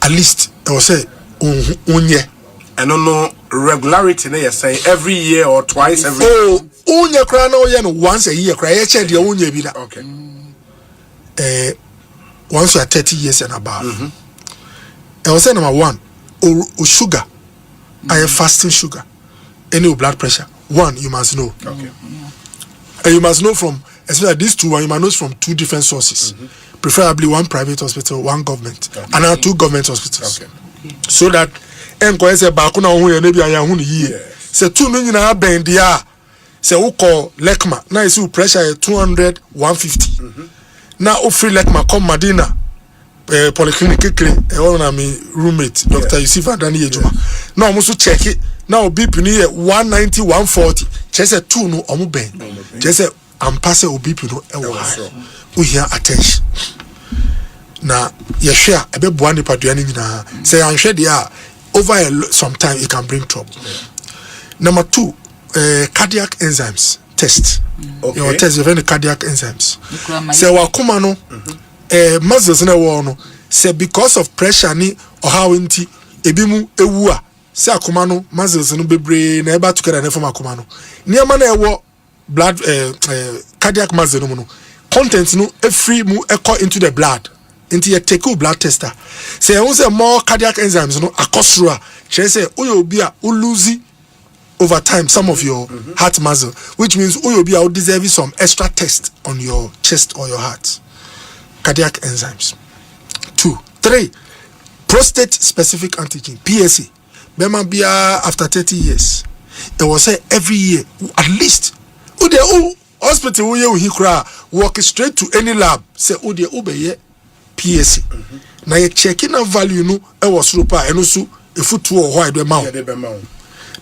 at least I will say unye. I don't know regularity. They say every year or twice every. Oh, unye kra na oye no once a year. Kra ye che de unye bi da. Okay. Once you are 30 years and above. I will say number 1, sugar. I have fasting sugar. Any blood pressure. 1, you must know. Okay. And you must know from, especially these two, you must know from 2 different sources. Preferably 1 private hospital, 1 government, and now 2 government hospitals. Okay. So that enko say Bawku na hu na bia ya hu ni yie. Say 2 no nyina bend dia. Say wo call lekma. Na isi pressure 200 150. Na o free lekma come Madina. Polyclinic kekere one na me roommate Dr. Yusuf Adani Ejuma. Na o so check it. Na o BP ni 190 140. Che say 2 no o mo ben. Che say am pass o BP no e wo high. We hear attention. Na ye share ebe boa ni padua ni nyina. Say anhwe de a over some time it can bring trouble. Number 2, cardiac enzymes test. Okay. Your test of any cardiac enzymes. Say wakoma no muscles na wo no say because of pressure ni or how nti ebi mu ewu a say akoma no muscles no bebre na eba together na form akoma no niam na ewo blood cardiac muscle no content no free mu echo into the blood into your take blood tester say won say more cardiac enzymes no akosro a che say oyo bi a lose over time some of your heart muscle, which means oyo bi a deserve some extra test on your chest or your heart. Cardiac enzymes. 2, 3, prostate specific antigen PSA. Bema bia after 30 years. It was say every year at least hospital wo ye wo hikra walk straight to any lab say ode obeye PSA. Na ye check in value no e was ropa eno so efutu o ho ide ma.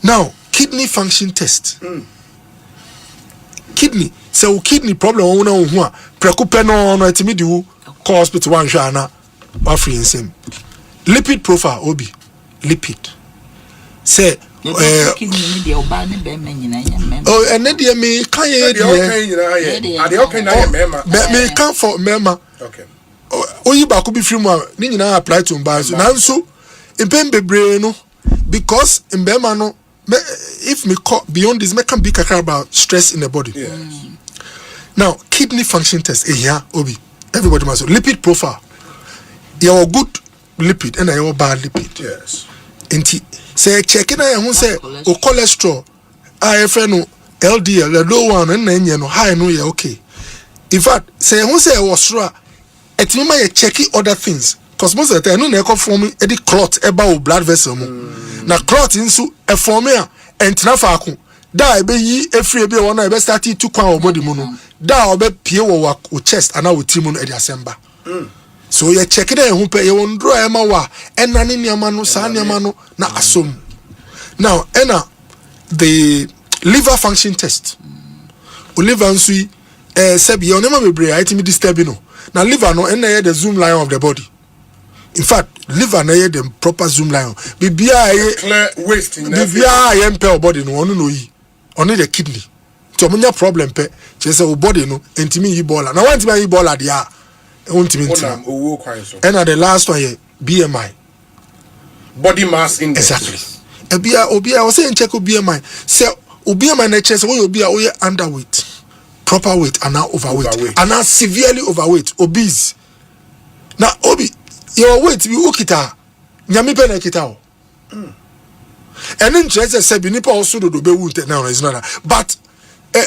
Now kidney function test. Kidney so kidney problem won na ho a preocupe no etimi di wo call hospital one hwa na wa free nsem. Lipid profile obi lipid say kidney dey oba ne be me nyina nya oh ene dey me kan ye dey ade okay na ye mema me kan for mema okay oyi Bawku bi free mu ni nyina apply to mba so nanso empem bebre no because mbema no if me call beyond this me can be kakra about stress in the body. Now kidney function test here obi everybody must know. Lipid profile your good lipid and your bad lipid. Yes. Enti say check na who say o cholesterol no LDL the low one and then no high no yeah okay. In fact say who say was sure etimi ma check other things because most of the time no na form e di clot eba o blood vessel mu na clot nso e form a entina faako da e be yi efri e be wona e be start to kwan o body mu no da o be pie wo chest ana wo ti mu no e di asemba. So you check it who pay you won draw ema wa ena ni niama no sa niama no na asom. Now ena the liver function test. O liver nso sebi you never be brain item disturbing no. Na liver no ena the zoom line of the body. In fact, liver na the proper zoom line. Bibia clear waste in bibia empel body no ono no yi. Only the kidney. So munya problem pe che say o body no entimi yi bola. Na want me yi bola dia. And the last one here, BMI. Body mass index. Exactly. Obia I was saying check BMI. Say BMI na chest we obia we underweight, proper weight and now overweight. And now severely overweight, obese. Now obi your weight be ukita. Nyame pe na kita o. And then just say bi nipa also do be wound now is not that. But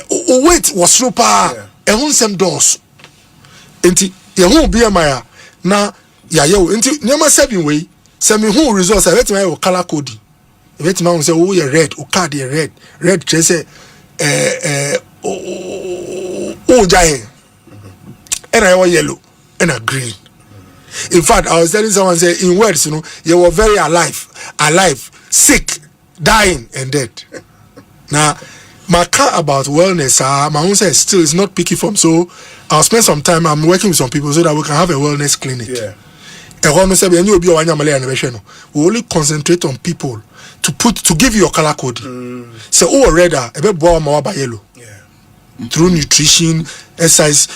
weight was super. E hun sem dos. Enti ye hu BMI na ya ye enti nyama 7 way se me hu results I bet my color coding I bet my say oh ye red o card ye red che say oh jai and I yellow and a green. In fact I was telling someone say in words you know you were very alive sick dying and dead. Now my car about wellness my own say still is not picky from so I'll spend some time I'm working with some people so that we can have a wellness clinic. Yeah. We only concentrate on people to give you your color code. So red yellow. Yeah. Through nutrition, exercise.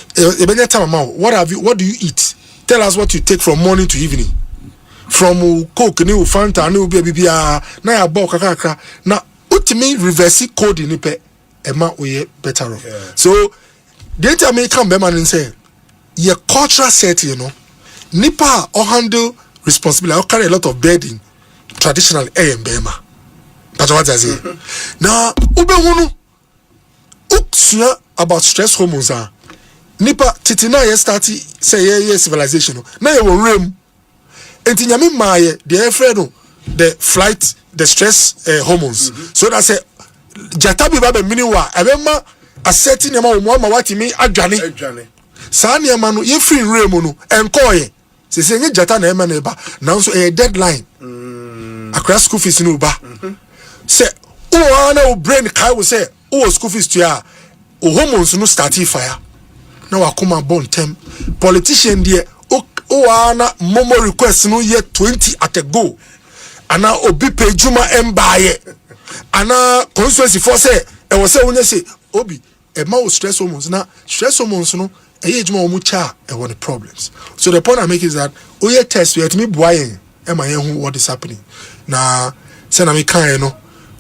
What do you eat? Tell us what you take from morning to evening. from coke ni Fanta ni obi bibia na ya bo kakaka na ultimate reverse code ni pe ema oye better off. So the time me come be man say your cultural set, you know, nipa or handle responsibility or carry a lot of burden traditional bema. That's what I say. Now ube wunu uksia about stress hormones are nipa titina ye starti say ye civilization na ye won rem enti nyame maaye the afraid the flight the stress hormones so that say jata bi ba be mini wa ebema asserting yama wo ma watimi adwane saa ne ma no ye free rem no enkoye se nye jata na ema na eba now so a deadline across school fees no ba say o na o brain kai wo say o school fees to ya o hormones no start fire na wakoma bon tem politician there o ana momo request no ye 20 at a go ana obi pejuma embaye ana constituency for say e wo say wonya say obi e ma o stress hormones na stress hormones no e ye juma o mu cha e won the problems. So the point I make is that o ye test we me boyen e ma ye hu what is happening na say na me kan no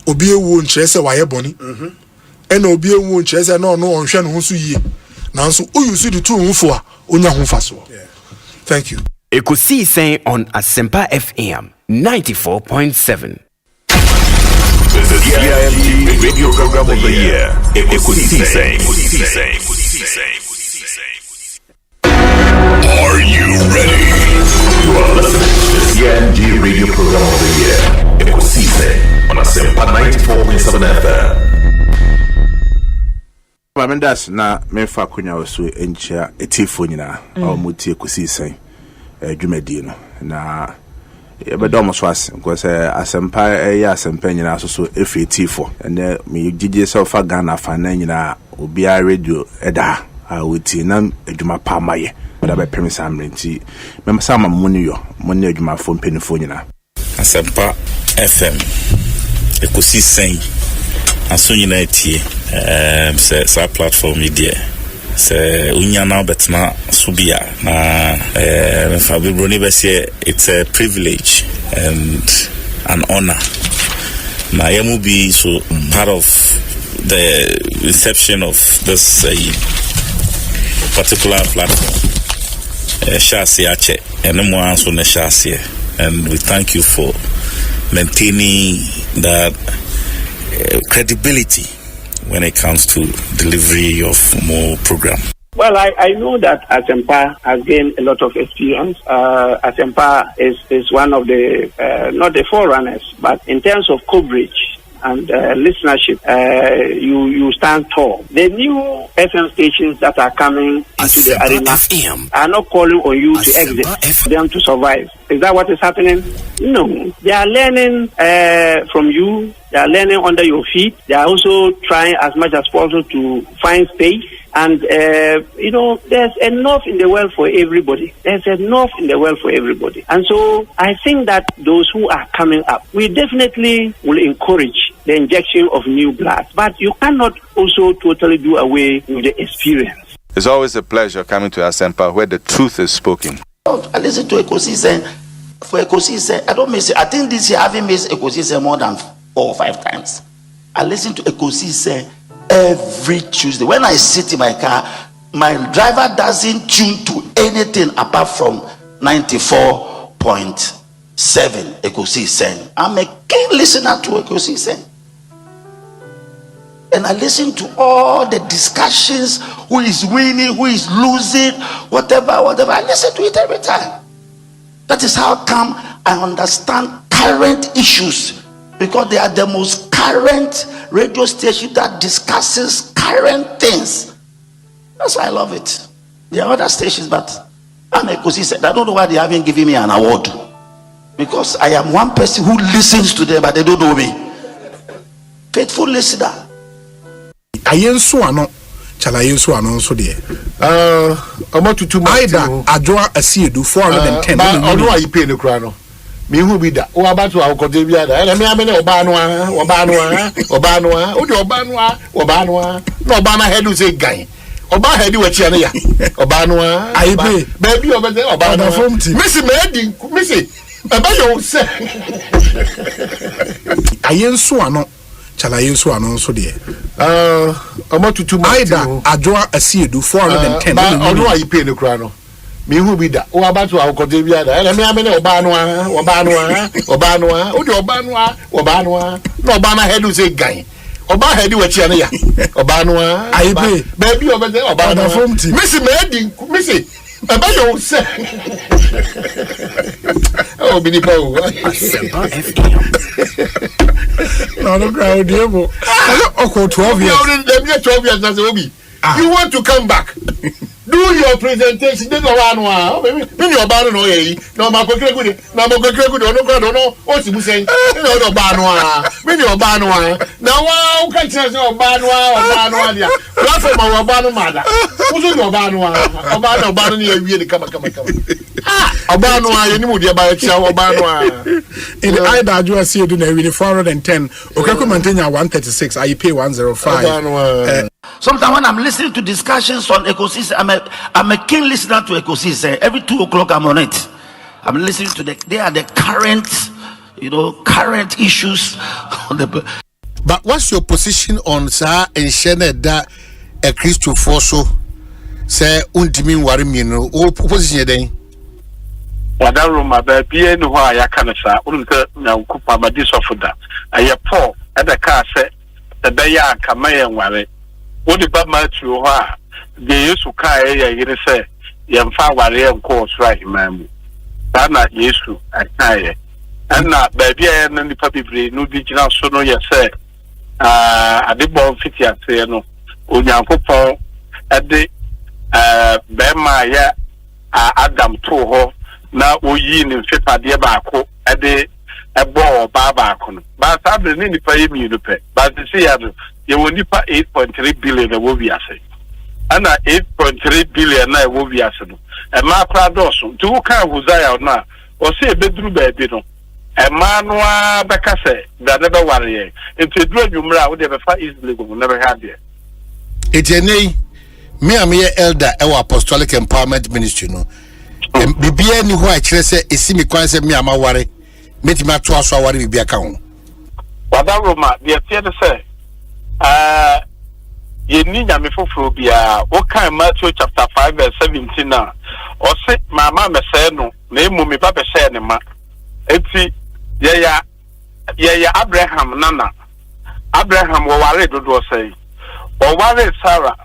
obi ewu nkyere say waye boni e na obi ewu nkyere say no onhwe no ho so yie na so o use the two hunfo a onya ho fa so. Thank you. Ekosiisen on Asempa FM 94.7. The CIMT Radio Program of the Year. Ekosiisen. Are you ready? You are listening to the CIMT Radio Program of the Year. Ekosiisen on Asempa 94.7 FM. Bamendas na mefa kunya osu enchia etifo nyina omuti Ekosiisen dwumadi no na ebedo so as because Asempa Asempa nyina so efi etifo ene me gigi selfa Ghana fa na nyina obia radio eda awuti na adwuma pa maye da be permisa amrenti mem sama moniyo moni adwuma fo mpenifo nyina Asempa FM Ekosiisen aso nyina etie sa platform media se unyana betna subia na Fabio Bese, it's a privilege and an honor na yamu be so part of the inception of this particular platform Shasi Ache and mo anso na Shasi, and we thank you for maintaining that credibility when it comes to delivery of more program. Well, I know that Asempa has gained a lot of experience. Asempa is one of the, not the forerunners, but in terms of coverage and listenership, you stand tall. The new FM stations that are coming into the arena are not calling on you to exit, them to survive. Is that what is happening? No. They are learning from you. They are learning under your feet. They are also trying as much as possible to find space. And, there's enough in the world for everybody. There's enough in the world for everybody. And so I think that those who are coming up, we definitely will encourage the injection of new blood. But you cannot also totally do away with the experience. It's always a pleasure coming to Asempa where the truth is spoken. I listen to Ekosiisen. For Ekosiisen, I don't miss it. I think this year I haven't missed Ekosiisen more than 4 or 5 times. I listen to Ekosiisen every Tuesday. When I sit in my car, my driver doesn't tune to anything apart from 94.7 Ekosiisen. I'm a keen listener to Ekosiisen. And I listen to all the discussions, who is winning, who is losing, whatever. I listen to it every time. That is how come I understand current issues, because they are the most current radio station that discusses current things. That's why I love it. There are other stations, but I'm Ekosiisen. I don't know why they haven't given me an award, because I am one person who listens to them, but they don't know me. Faithful listener. Ayenso ano chala ayenso ano so de amatutu aida adwa asiedu 410 ba ono ayi pay ne kura no me hu bi da o abatu akote bi ada na me amene oba no a o de oba no a no oba na head say gan oba head we chia ne ya oba no a ayi pay ba bi oba say oba no missy me di missy you say. I ain't so ano. Chala yin so ano so de. About to 2 months. Either adwa asiedu 410. But ono ayi pay no kra no. Me hu bi da. O about to akode bi ada. Ele me amene oba no a. O de oba no a. No oba na head say gan. Oba head we chia na ya. Oba no a. Ayi pay. Baby oba say oba no. Missy me heading. Missy. About you say. Oh, be the power. Asempa FM. No crowd here. Okay, 12 years. 12 years as Obi. You want to come back? Do your presentation. Then one. Maybe your ban no ye. No, my good. No, no. What's you saying? No ban one. Maybe your ban one. Now, how can you say ban one? Platform our ban mother. Who's your ban one? About ban near really come. A ban one. You know, by a shower ban one. In the eye that you see, do the 410. Okay, maintain 136. I pay 105. Sometimes when I'm listening to discussions on Ekosiisen, I'm a keen listener to Ekosiisen. Every 2 o'clock I'm on it. I'm listening to they are the current issues on the. But what's your position on sir and Shane that a Christian forso say untimin warimino or position then? Wadaruma baby no wa ya kanasa unka na kupa madiso foda. Aye Paul at the car say the beya kamayan ware. What the bad Matthew ha they used to carry a say Yamfa warrior course right, ma'am. Dana Yesu I and not baby and the puppy no digital sono ya say I did born 50 at no Unyanko Paul at the Bema ya Adam Toho now Uyin in Fipa de Bawku at the a ball Babakon. But I didn't need to pay me to pay. But the see, you will need 8.3 billion a movie asset. And 8.3 billion I will be asset. And my crowd also, two kind who's I now, or say a bedroom baby. A man wa Bacase, that never worry. Into a drug you would never find easily, will never have there. It's a name. Me am here elder our apostolic empowerment ministry no. Bibia ni ho a kire se esi mi kwan se me ama ware. Metima to aso ware bibia ka ho. Wadaroma, the theater say ye ni nyame foforo bia o kan Matthew chapter 5 verse 17 na o se mama me say no na emu me ba be say ne ma enti ye ya Abraham nana Abraham wo ware dodo say o ware Sarah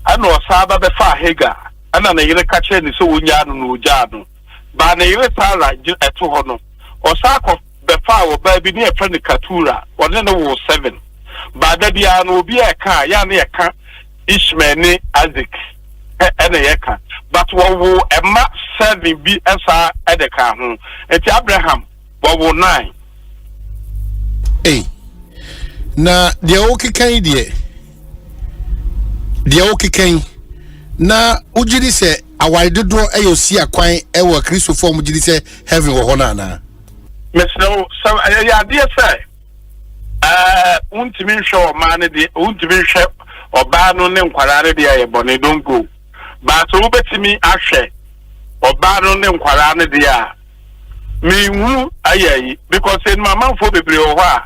ana o saba be fa Hagar ana na yire ka che ni so wonya no no ogya no ba na yire Sarah eto ho no o sa ko be fa wo ba bi ni e friend Katura o ne no wo 7 ba da bia no obi e ka ya na e ka Ishmael ni Isaac ene ye ka but wo ema 7 bi esa e de ka ho enti Abraham wo 9 na de o kikan na ujiri se awai dodo ayo si akwan e wo Kristo form ujiri se heaven wo hona na Mr. So ya dia say untimi hwe man de untimi hwe oba no ne nkwara de aye bone don go ba so ubetimi ahwe oba no ne nkwara ne de a me hu ayi because in my man for bebre o ha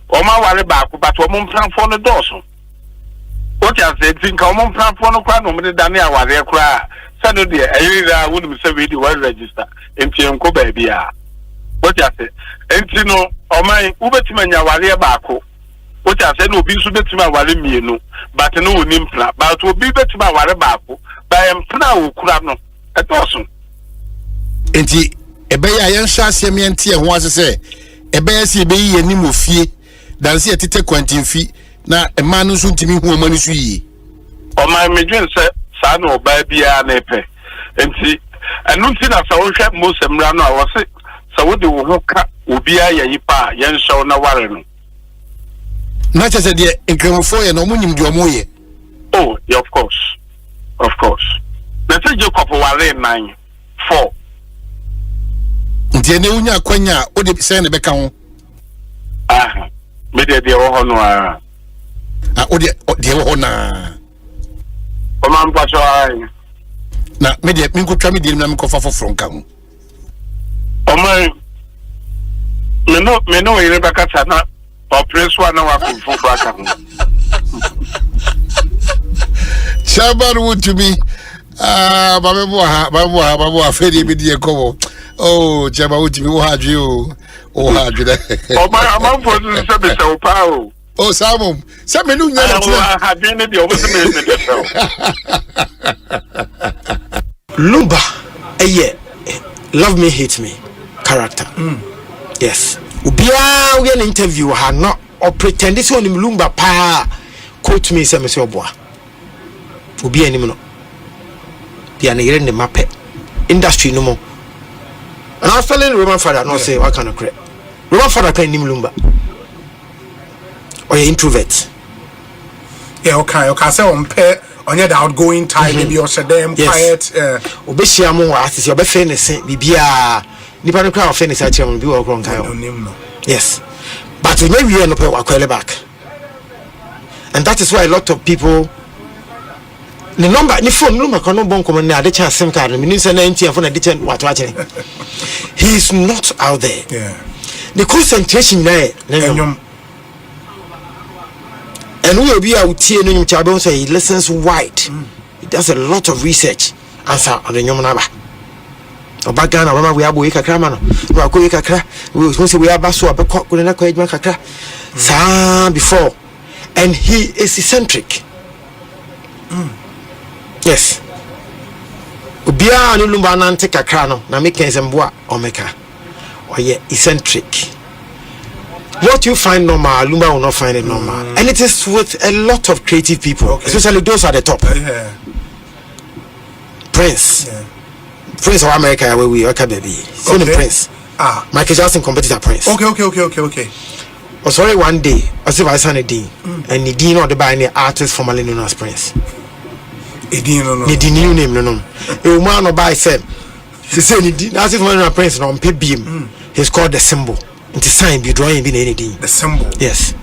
o ma ware Bawku but o mo plan for no doso what you say think o mo plan for no kwa no me da ne aware kra say no de ayi ra wonu me say we di well register empie nko ba bia what you say enti no o man ubetimi anya ware Bawku what you say no bi so betimi aware mienu but no woni mpla but obi betimi aware Bawku ba empla wo kura no etoso enti ebe ya yen hwase me ente ho asese ebe ya si ebe yi ni mofie dan se etete kwantimfi na ema no so ntimi hu omani so yi o ma medwen se sa na oba bia na epe enti enu nti na sa wo hwe mosemra no a wo se sa wo de wo ho ka obi a yayi pa yen hyew na ware no na chese de ekremofo ye no munyim de omoye oh yeah, of course na se Jacob ware 9 4 nti ne unya kwanya o de se ne beka ho me de wo ho no o de wo ho na o man pacho na me de min ko twa me de na me ko fa foforo nka ho o man me no Rebecca Sana or Prince one hour for Baka. Chairman would to be Babu, Freddy Bidia Kobo. Oh, Chairman would to be had you. Oh, had you there. Oh, my mom was in so power. Oh, Samum, some men have been in the Lumba, love me, hate me, character. Yes. Ubia, we an interview had not or pretend this one in Lumba pa quote me, say, Monsieur Bois. Ubia any no. Be an in the map industry no more. And I was telling Roman father, not say, what kind of crap. Roman father can name Lumba. Or introvert. Yeah, okay. Say on pair on your outgoing type, maybe or them quiet. Obeshiamu artist, your best bibia. Nippon crowd finish at you, be wrong. Yes, but we may be no pay back, and that is why a lot of people. The number, the phone number, can no bon come na. The chance SIM card. Meaning say 90 phone edition. What watching? He is not out there. Yeah. The concentration there. And we will be out here in Chabon say he listens wide. He does a lot of research. Answer on the Yomanaba. Obagana, we are Boyka Kramano. We are Koyaka Kra. We are Basso, Abacok, Kakra. Sa before. And he is eccentric. Yes. Ubia Nulumba Nante Kakrano, Namika Zambua, Omeka. Or yeah, eccentric. What you find normal, Lumba will not find it normal. And it is with a lot of creative people, especially those at the top. Prince. Prince of America, where we are, baby. So the Prince. Michael Jackson competitor Prince. Okay. Oh, sorry, one day, I said I signed a dean. And the dean of the buying artist formerly known as Prince. A dean, no. The new name, no. A man of by said, she said, that's it, one of Prince on pay beam. He's called the symbol. The sign be drawing be anything. The symbol. Yes.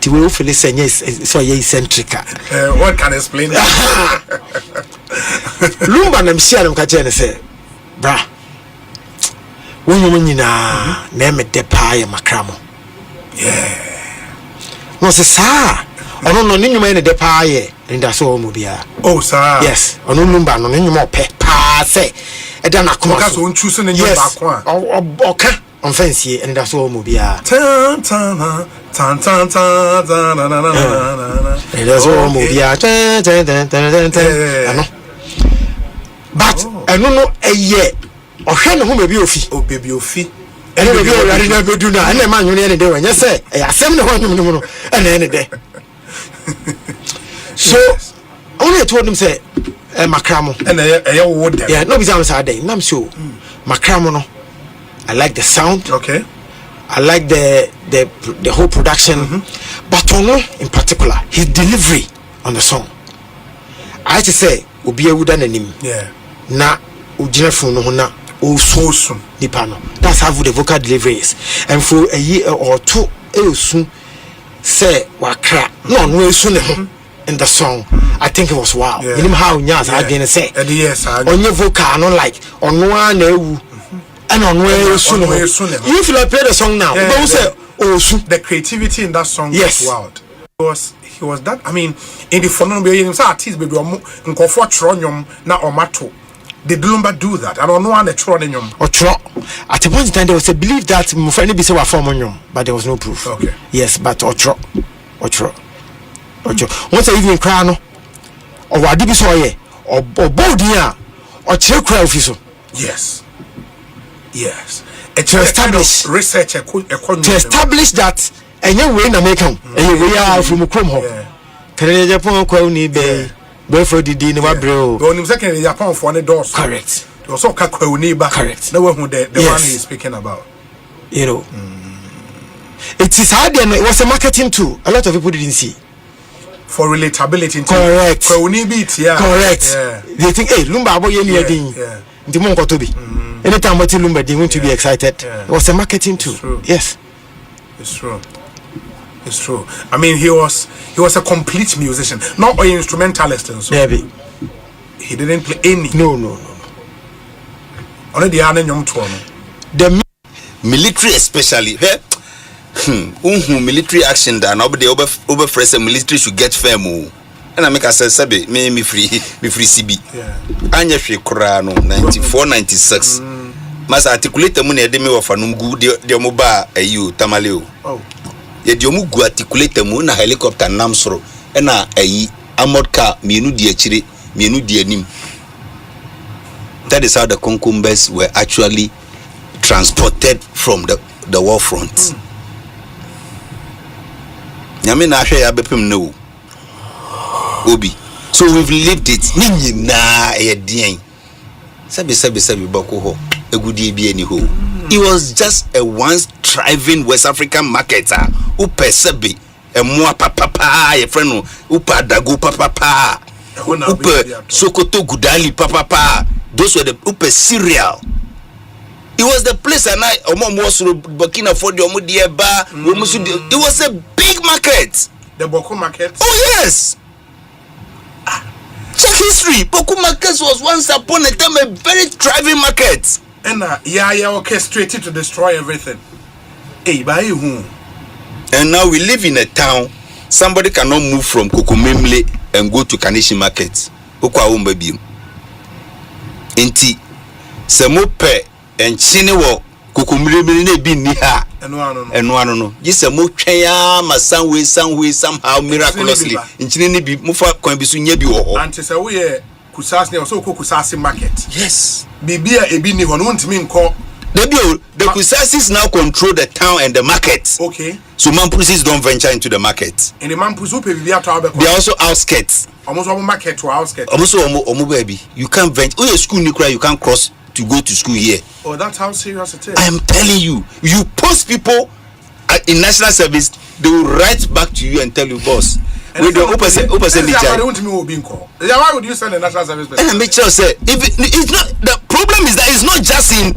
The way of listen, yes, so eccentric. What can explain that? Lumba na mshia na mkachene say, bra. Wonyo nyina na me depa ya makramo. Yeah. No se sa. Ono no nyuma ene depa ye, nda so mo bia. Oh sir. Yes. Ono lumba no nyuma pe pa say. E da na kuma. Because on choose na nyuma ba kwa. Okay. On fancy and that's all mobia. And that's all mobia. But I don't know a year or hand who may be of fee. Oh, baby, of fee. And we already never do that. And the man you any day when you say, I send the one and any day. So only told him say, Macramo and a wood. Yeah, no, because I'm day. I'm sure Macramo. I like the sound. Okay. I like the whole production, but Ono in particular, his delivery on the song. I have to say, Ubi Udan and him. Yeah. Na Ujinafu no na Osu Nipano. That's how the vocal delivery is. And for a year or two, Eosu say Wakra. No soon in the song. I think it was wow. You know how Nyas I didn't say. Yes, on your vocal, not like on one. And on where soon if you play the song now, don't say the creativity in that song was wild. He was that. I mean, in the phenomenon, artists baby in comfort tronium na omato. Did Lumba do that? I don't know on the tronium or tro. At the point in time, there was a belief that Mufani be so a formonium, but there was no proof. Okay. Yes, but or tro. Once I even crown or what did be so ye or bodia or check official. Yes. To establish research to establish that and you win American and you are from Chrome. Can Japan call me bay before the dinner bro? Go in second Japan for the doors. Correct. You also correct. No one who the one he is speaking about. You know. It is hard and it was a marketing tool. A lot of people didn't see. For relatability. Correct. Correct. They think, hey, Lumba boy the monko to be. Anytime what Lumba they want to be excited. It was a marketing tool. Yes. It's true. I mean he was a complete musician, not an instrumentalist and so. Maybe. He didn't play any. No. Only the other young one. The military especially military action that nobody over fresh military should get firm. And I make a sabi me free CB. Anya free Korano 94-96. Mas articulate the money edeme of anumgu de omoba ayu tamaleo. Oh. Ye de omugu articulate the na helicopter namsoro. Ena ayi armored car mienu di achire mienu di anim. That is how the concumbers were actually transported from the war front. Nyame na ahwe ya bepem no. Obi. So we've lived it. Ni na e dien. Sabi Bawku ho. Egudie bi ani ho. It was just a once thriving West African marketer who perceive emwa papa ye friend no upa dago papa upa sokoto gudali papa. Those were the upa cereal. It was the place and I Burkina for the Omudieba. It was a big market. The Bawku market. Oh yes. Check history. Bawku market was once upon a time a very thriving market. And orchestrated to destroy everything. Hey, by whom? And now we live in a town. Somebody cannot move from Kokomemle and go to Kanishi market. Okwa umbebi. Inti semope and chinewo Kokomemle ne bi ni ha. No. Just a mo twaya ma somehow miraculously. Inchine ne bi mufa kwan bi so nya bi wo ho. Ante se wo ye kusasi also kusasi market. Yes. Bibia ebi ni ho no ntimi nko. The Kusasis now control the town and the market. Okay. So Mampusis don't venture into the market. And the Mampus they are also outskirts. Almost all market to outskirts. Almost all baby. You can't venture. Oh, your school nuclear, you can't cross to go to school here. Oh, that's how serious it is. I am telling you. You post people in national service, they will write back to you and tell you, boss. Why would you send a national service person? And make sure say if it's not the problem is that it's not just in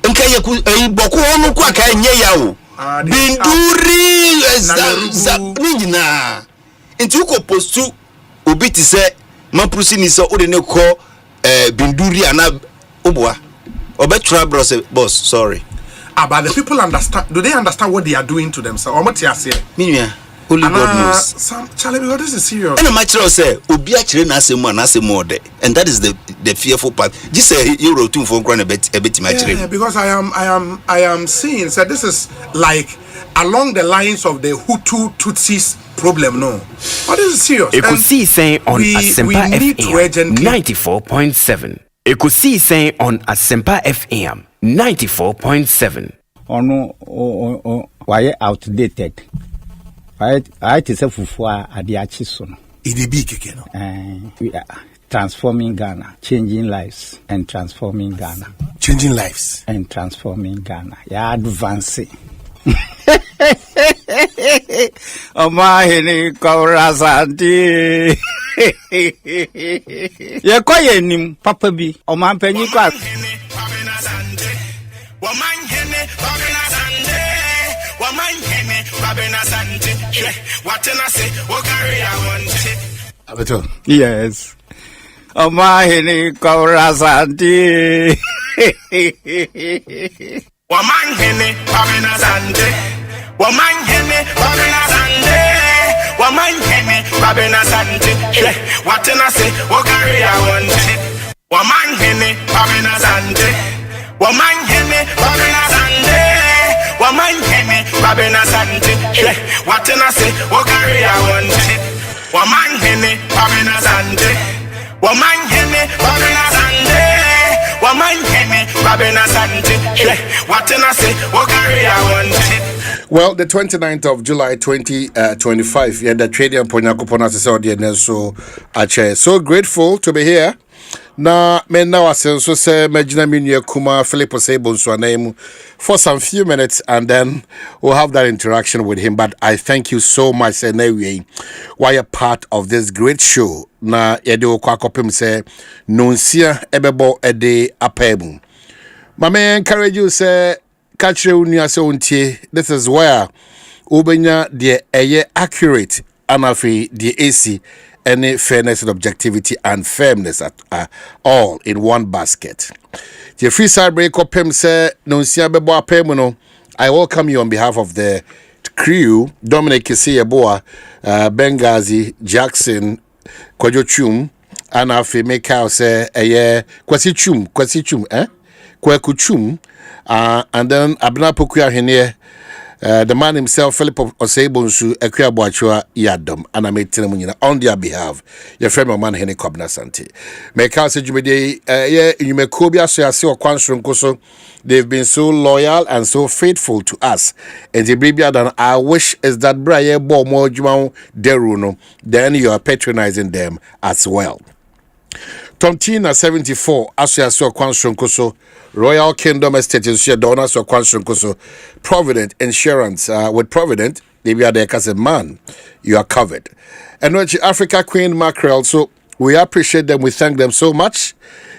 Bawku onu kwa ka nye yawo binduri nina into ko postu obi ti se Mampusi ni so ode ne ko binduri ana obua obetra boss sorry but the people understand. Do they understand what they are doing to themselves? Only God knows. Charlie, because this is serious. And a matter of say, Obi actually na se more, and that is the fearful part. Just say you wrote two for a bit yeah, because I am seeing. So this is like along the lines of the Hutu Tutsis problem. No, but this is serious. Ekosiisen On Asempa FM 94.7. Ekosiisen On Asempa FM 94.7. Ono why outdated. I tell Fufua Adiachi sono. We are transforming Ghana, changing lives and transforming Ghana. Changing lives and transforming Ghana. Yeah, advancing. Omanhene Asante. Ye koye nim papa bi omanpanyi kwa. Omanhene Asante. Omanhene Asante. What can I say? What carry I want? Yes. Omanhene Asante. Omanhene Asante. Omanhene Asante. Omanhene Asante. What can I say? What carry I want? Omanhene Asante. Omanhene Asante. Omanhene Asante. What can I say? What carry I want? Omanhene Asante. Omanhene Asante. Omanhene Asante. What can I say? What carry I want? Well, the 29th of July 2025, yeah, the trading Ponyakopona so Ache. So grateful to be here. Na men now so say Majina Minya Kuma Philip Osebo name for some few minutes and then we'll have that interaction with him. But I thank you so much anyway. Why a part of this great show. Na yedo kwakopim say nonsia ebebo ede apemu. Mama encourage you say catch unia se untie. This is where ubenya the eye accurate anafi the AC. Any fairness and objectivity and firmness at all in one basket. The free side break up him say no siabebo apem. I welcome you on behalf of the crew, Dominic Kisiyeboa, Bengazi, Jackson, Kwajo Chum, and Afi Mekao say Kwasi Chum, Kwaku Chum, and then Abna Pokuya Hene, the man himself, Philip Osebonsu, Ekia Boachua Yadom, and I made Tenemunina on their behalf. Your friend Omanhene Kwabena Asante. Mekao say Jumede, you may Kobia so I see or Kwansrum Koso. They've been so loyal and so faithful to us. And the baby than I wish is that Brian Bo more Jumau Deruno, then you are patronizing them as well. Tontina 74, Asia so Kwansrum Royal Kingdom Estate in Shia Dona so Kwansrum Provident Insurance with Provident, they be there as a man, you are covered. And with Africa Queen Mackerel, so we appreciate them, we thank them so much.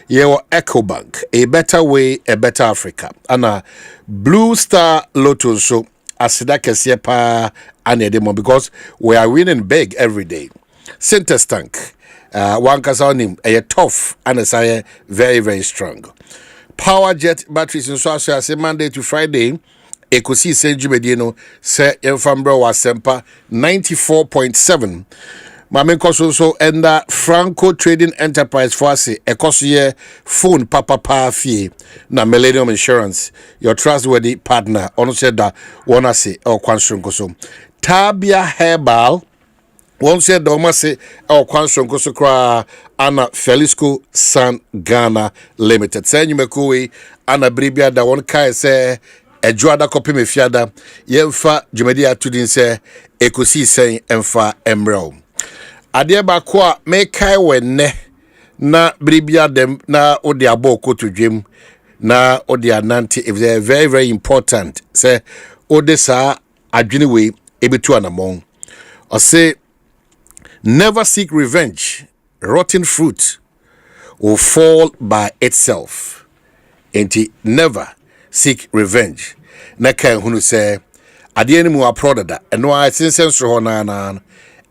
Your EcoBank, a better way, a better Africa. And Blue Star Lotto, so Asidaka Siepa and because we are winning big every day. Center Tank, one kasanim, a tough and a very, very strong. Power jet batteries in Socio, say Monday to Friday. Ekosiisen On Asempa, say Asempa 94.7. Mame so and Franco Trading Enterprise for us Ekosiye phone papa fee na Millennium Insurance, your trustworthy partner. Ono said that one say or Kwansrum Koso. Tabia Herbal one said the say or Kwansrum Koso kra Anna Felisco San Ghana Limited. Say you mekuwe Anna Bribia da one kai say a joada copy me fiada yemfa Jumedia Tudin say Ekosiisen emfa Emrel. Adeɛ baako a mekai wenne na bribia dem na odi aboko to dwem na odi anante if they are very, very important say odi sa adwene we ebetu anamon or say never seek revenge, rotten fruit will fall by itself. Enti never seek revenge na kan hunu say adeɛ ni mu aprodada eno a sense ho na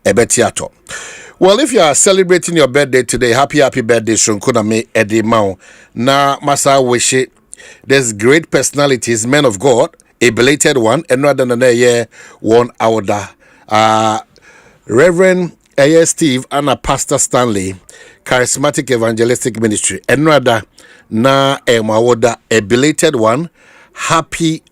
ebetiato. Well, if you are celebrating your birthday today, happy birthday, Shonkuna me Edimao. Na Masa wish it. There's great personalities, men of God, a belated one, and rather than a year, 1 hour. Reverend Steve and Pastor Stanley, Charismatic Evangelistic Ministry, and rather na Mawoda, a belated one. Happy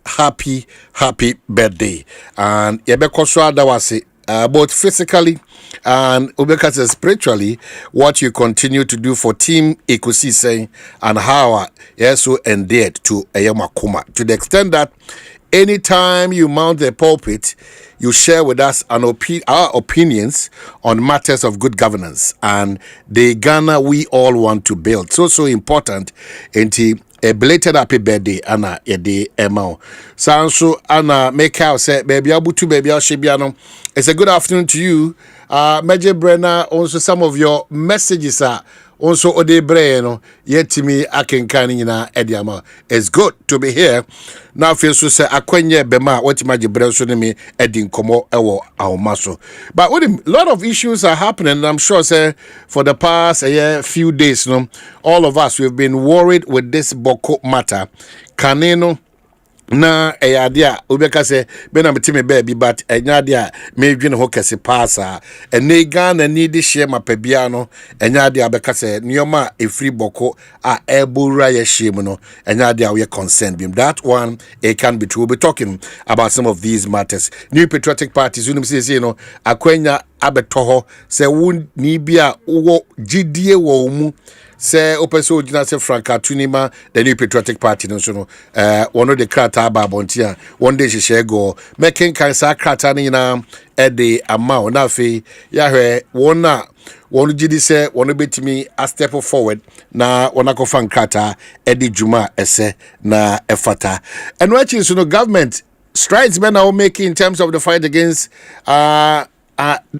birthday. And Yebekoswa Dawasi. Both physically and spiritually, what you continue to do for Team Ekosiisen and how you so endeared to Ayamakuma. To the extent that anytime you mount the pulpit, you share with us our opinions on matters of good governance and the Ghana we all want to build. So important. A belated happy birthday, Anna, Yedi Emma. Sanso, Anna, make out say, baby, Abutu, baby, Shibiano. It's a good afternoon to you. Major Brenner, also some of your messages are also Ode Breno, yet to me, I can canina Ediama. It's good to be here. Now, feel so say, Akwenye Bema, what Major Brenner me, Edin Komo, Ewo, our muscle. But with him, a lot of issues are happening, and I'm sure, say, for the past few days, all of us, we've been worried with this Bawku matter. Kaneno. Na eyadia obeka se be na metime baby but enyadia me dwene ho kese pasa ene Ghana ni di hye mapabia no enyadia beka se nioma efri Bawku a ebura ye hye no enyadia we concerned bim that one it can be true. We'll be talking about some of these matters. New patriotic parties unum say no akwanya abetoho se won ni bia wo gidie wo mu say open so original say Franka Tunima the New Patriotic Party no so one of the krata babontia one day she share go making cancer krata ni na e de amount na fe ya hwe one gidi say one betimi a step forward na one akofa krata e de juma ese na efata and what you know government strides men are making in terms of the fight against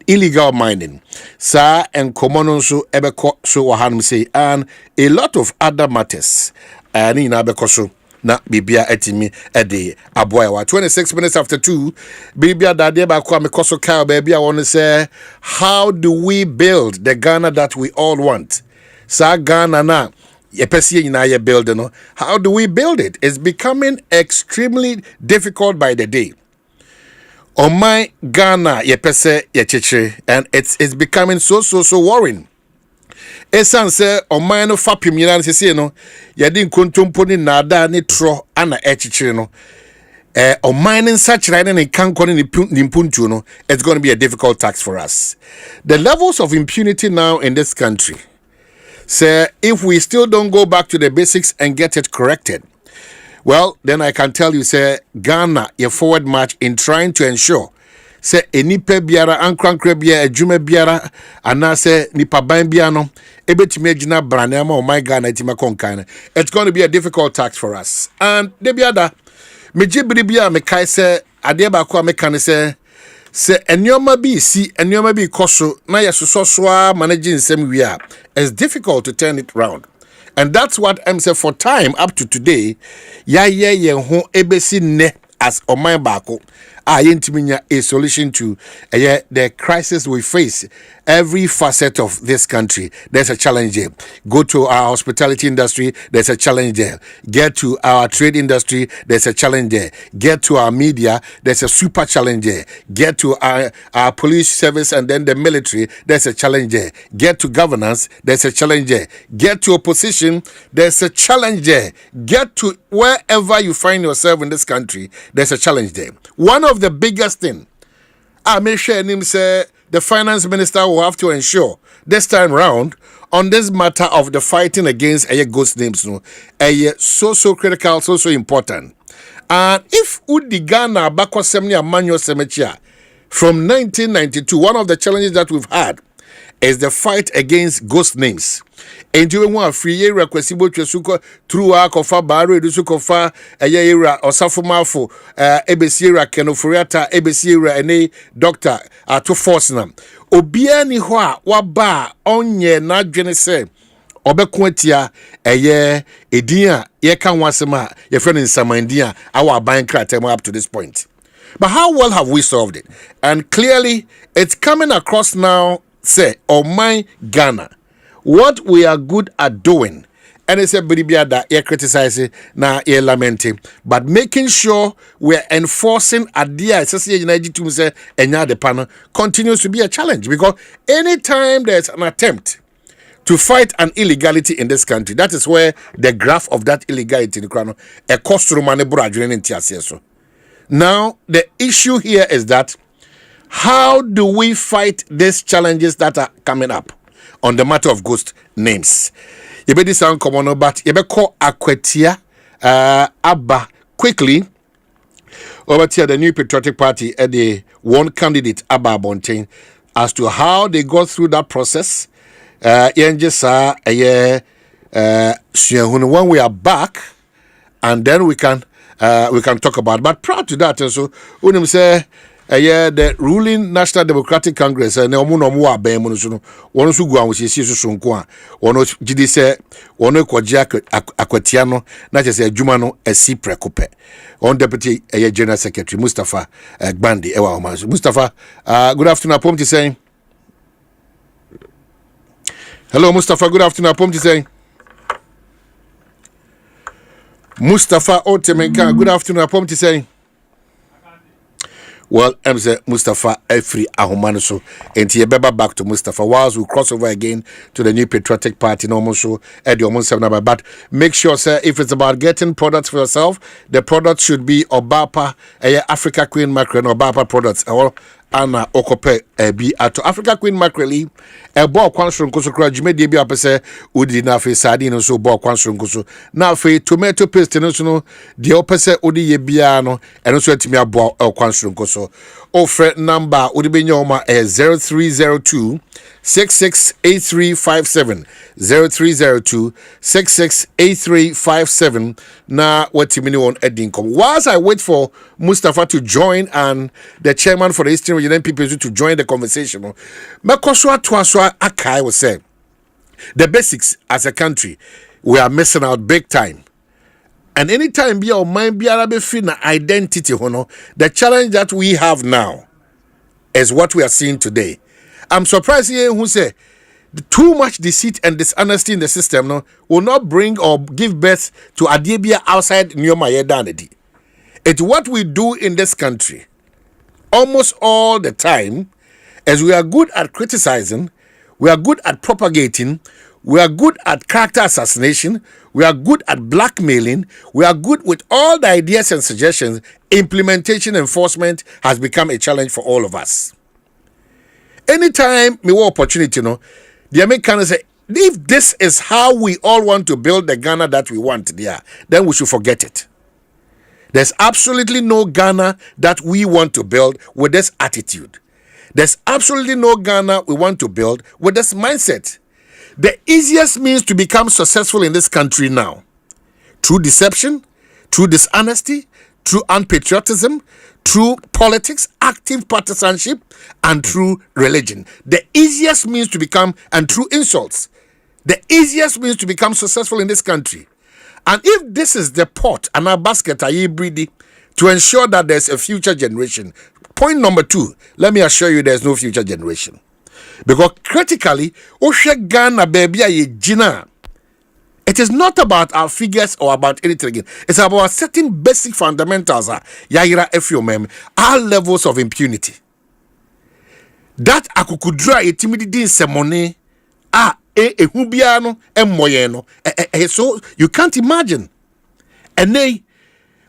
illegal mining. Sa and common so ebeko so wahanum say and a lot of other matters. And in abeko na bibia etimi ede aboya 26 minutes after 2 bibia dade ba kwa mekoso ka baby I want to say how do we build the Ghana that we all want? Sa Ghana na Yepesi nyina ye build no. How do we build it? It's becoming extremely difficult by the day. On my Ghana yepese yechiche, and it's becoming so worrying. Esan se on my no fapim nyina se no yedi nkontompo ni nada ni tro ana echiche no. On mining such right and can't call it's going to be a difficult task for us. The levels of impunity now in this country, say, if we still don't go back to the basics and get it corrected, well, then I can tell you, say, Ghana, your forward march in trying to ensure, say, enipe biara, ankrankre biara, ejume biara, anase nipa ban biano, ebetimejina branema or my Ghana itima konkane. It's going to be a difficult task for us. And the biada. Mejibri bia me kai se ade ba ko me kan se enyoma bi si enyoma bi koso na yesoso so managing nsem wi a it's difficult to turn it round. And that's what I'm saying for time up to today ye ho ebesi ne as oman Bawku yentiminya a solution to the crisis we face. Every facet of this country, there's a challenge there. Go to our hospitality industry, there's a challenge there. Get to our trade industry, there's a challenge there. Get to our media, there's a super challenge there. Get to our police service and then the military, there's a challenge there. Get to governance, there's a challenge there. Get to opposition, there's a challenge there. Get to wherever you find yourself in this country, there's a challenge there. One of the biggest thing, I may share him say, the finance minister will have to ensure this time round on this matter of the fighting against ghost names, so critical, so important. And if Udi Ghana Bakwa Semnia Manuel Semechia from 1992, one of the challenges that we've had is the fight against ghost names. And you want free area kwesibo twesuko through akofa baro edusuko fa area osafomafo ebesiera kenoforiata ebesiera ene doctor to force nam obia ni ho a waba onye na dwene se obekwatia edin a ye kan wasema ye friend nsamandin a awa ban kratem up to this point. But how well have we solved it? And clearly it's coming across now, say, my Ghana, what we are good at doing, and it's a biribia that you're criticizing, now you're lamenting, but making sure we're enforcing idea, the panel continues to be a challenge, because anytime there's an attempt to fight an illegality in this country, that is where the graph of that illegality in the now, the issue here is that how do we fight these challenges that are coming up on the matter of ghost names? You better sound common, but you better call Akwetia Abba quickly over to the New Patriotic Party and the one candidate Abba Bontain as to how they go through that process. When we are back, and then we can talk about it. But prior to that, so when you say the ruling National Democratic Congress and one who go on with his Sunqua, one GD say one Aquatiano, not just a Jumano, a C Precope, one deputy General Secretary Mustafa Gbandi Ewa Mustafa, good afternoon, I to say. Hello, Mustafa, good afternoon, I to say. Mustafa Otemenka, good afternoon. I'm to say. Well, I'm saying Mustafa Efri Ahumanoso, and Tiebeba back to Mustafa. Whilst we cross over again to the New Patriotic Party, normal show at your 7. But make sure, sir, if it's about getting products for yourself, the product should be Obapa, Africa Queen Mackerel, Obapa products, or Anna Okope be at Africa Queen Mackerel. A ball quantum coso crowd, you may be up say, Udi Nafe Sardino, so ball quantum coso. Now, for tomato paste, no, the opposite Udi Yebiano, and also to me a ball quantum coso. Offer number would be Yoma 0302 668357 0302 668357. Now, what you mean on Edinkom? Whilst I wait for Mustafa to join and the chairman for the Eastern Region NPP to join the conversation, Makoswa Twaswa Akai was saying the basics as a country we are missing out big time. And anytime be our mind be Arabic identity, the challenge that we have now is what we are seeing today. I'm surprised here who say too much deceit and dishonesty in the system no, will not bring or give birth to adebia outside Nyoma Yedanedi. It's what we do in this country almost all the time, as we are good at criticizing, we are good at propagating, we are good at character assassination, we are good at blackmailing, we are good with all the ideas and suggestions. Implementation enforcement has become a challenge for all of us. Anytime me want opportunity, the Americans say, if this is how we all want to build the Ghana that we want there, then we should forget it. There's absolutely no Ghana that we want to build with this attitude. There's absolutely no Ghana we want to build with this mindset. The easiest means to become successful in this country now, through deception, through dishonesty, through unpatriotism, through politics, active partisanship, and through religion. The easiest means to become, and through insults, the easiest means to become successful in this country. And if this is the pot and our basket to ensure that there's a future generation, point number 2, let me assure you there's no future generation. Because critically, Ghana baby Gina, it is not about our figures or about anything again. It's about certain basic fundamentals, our levels of impunity. That akukudra etimidi semone ehubiano emoyeno. So you can't imagine. And they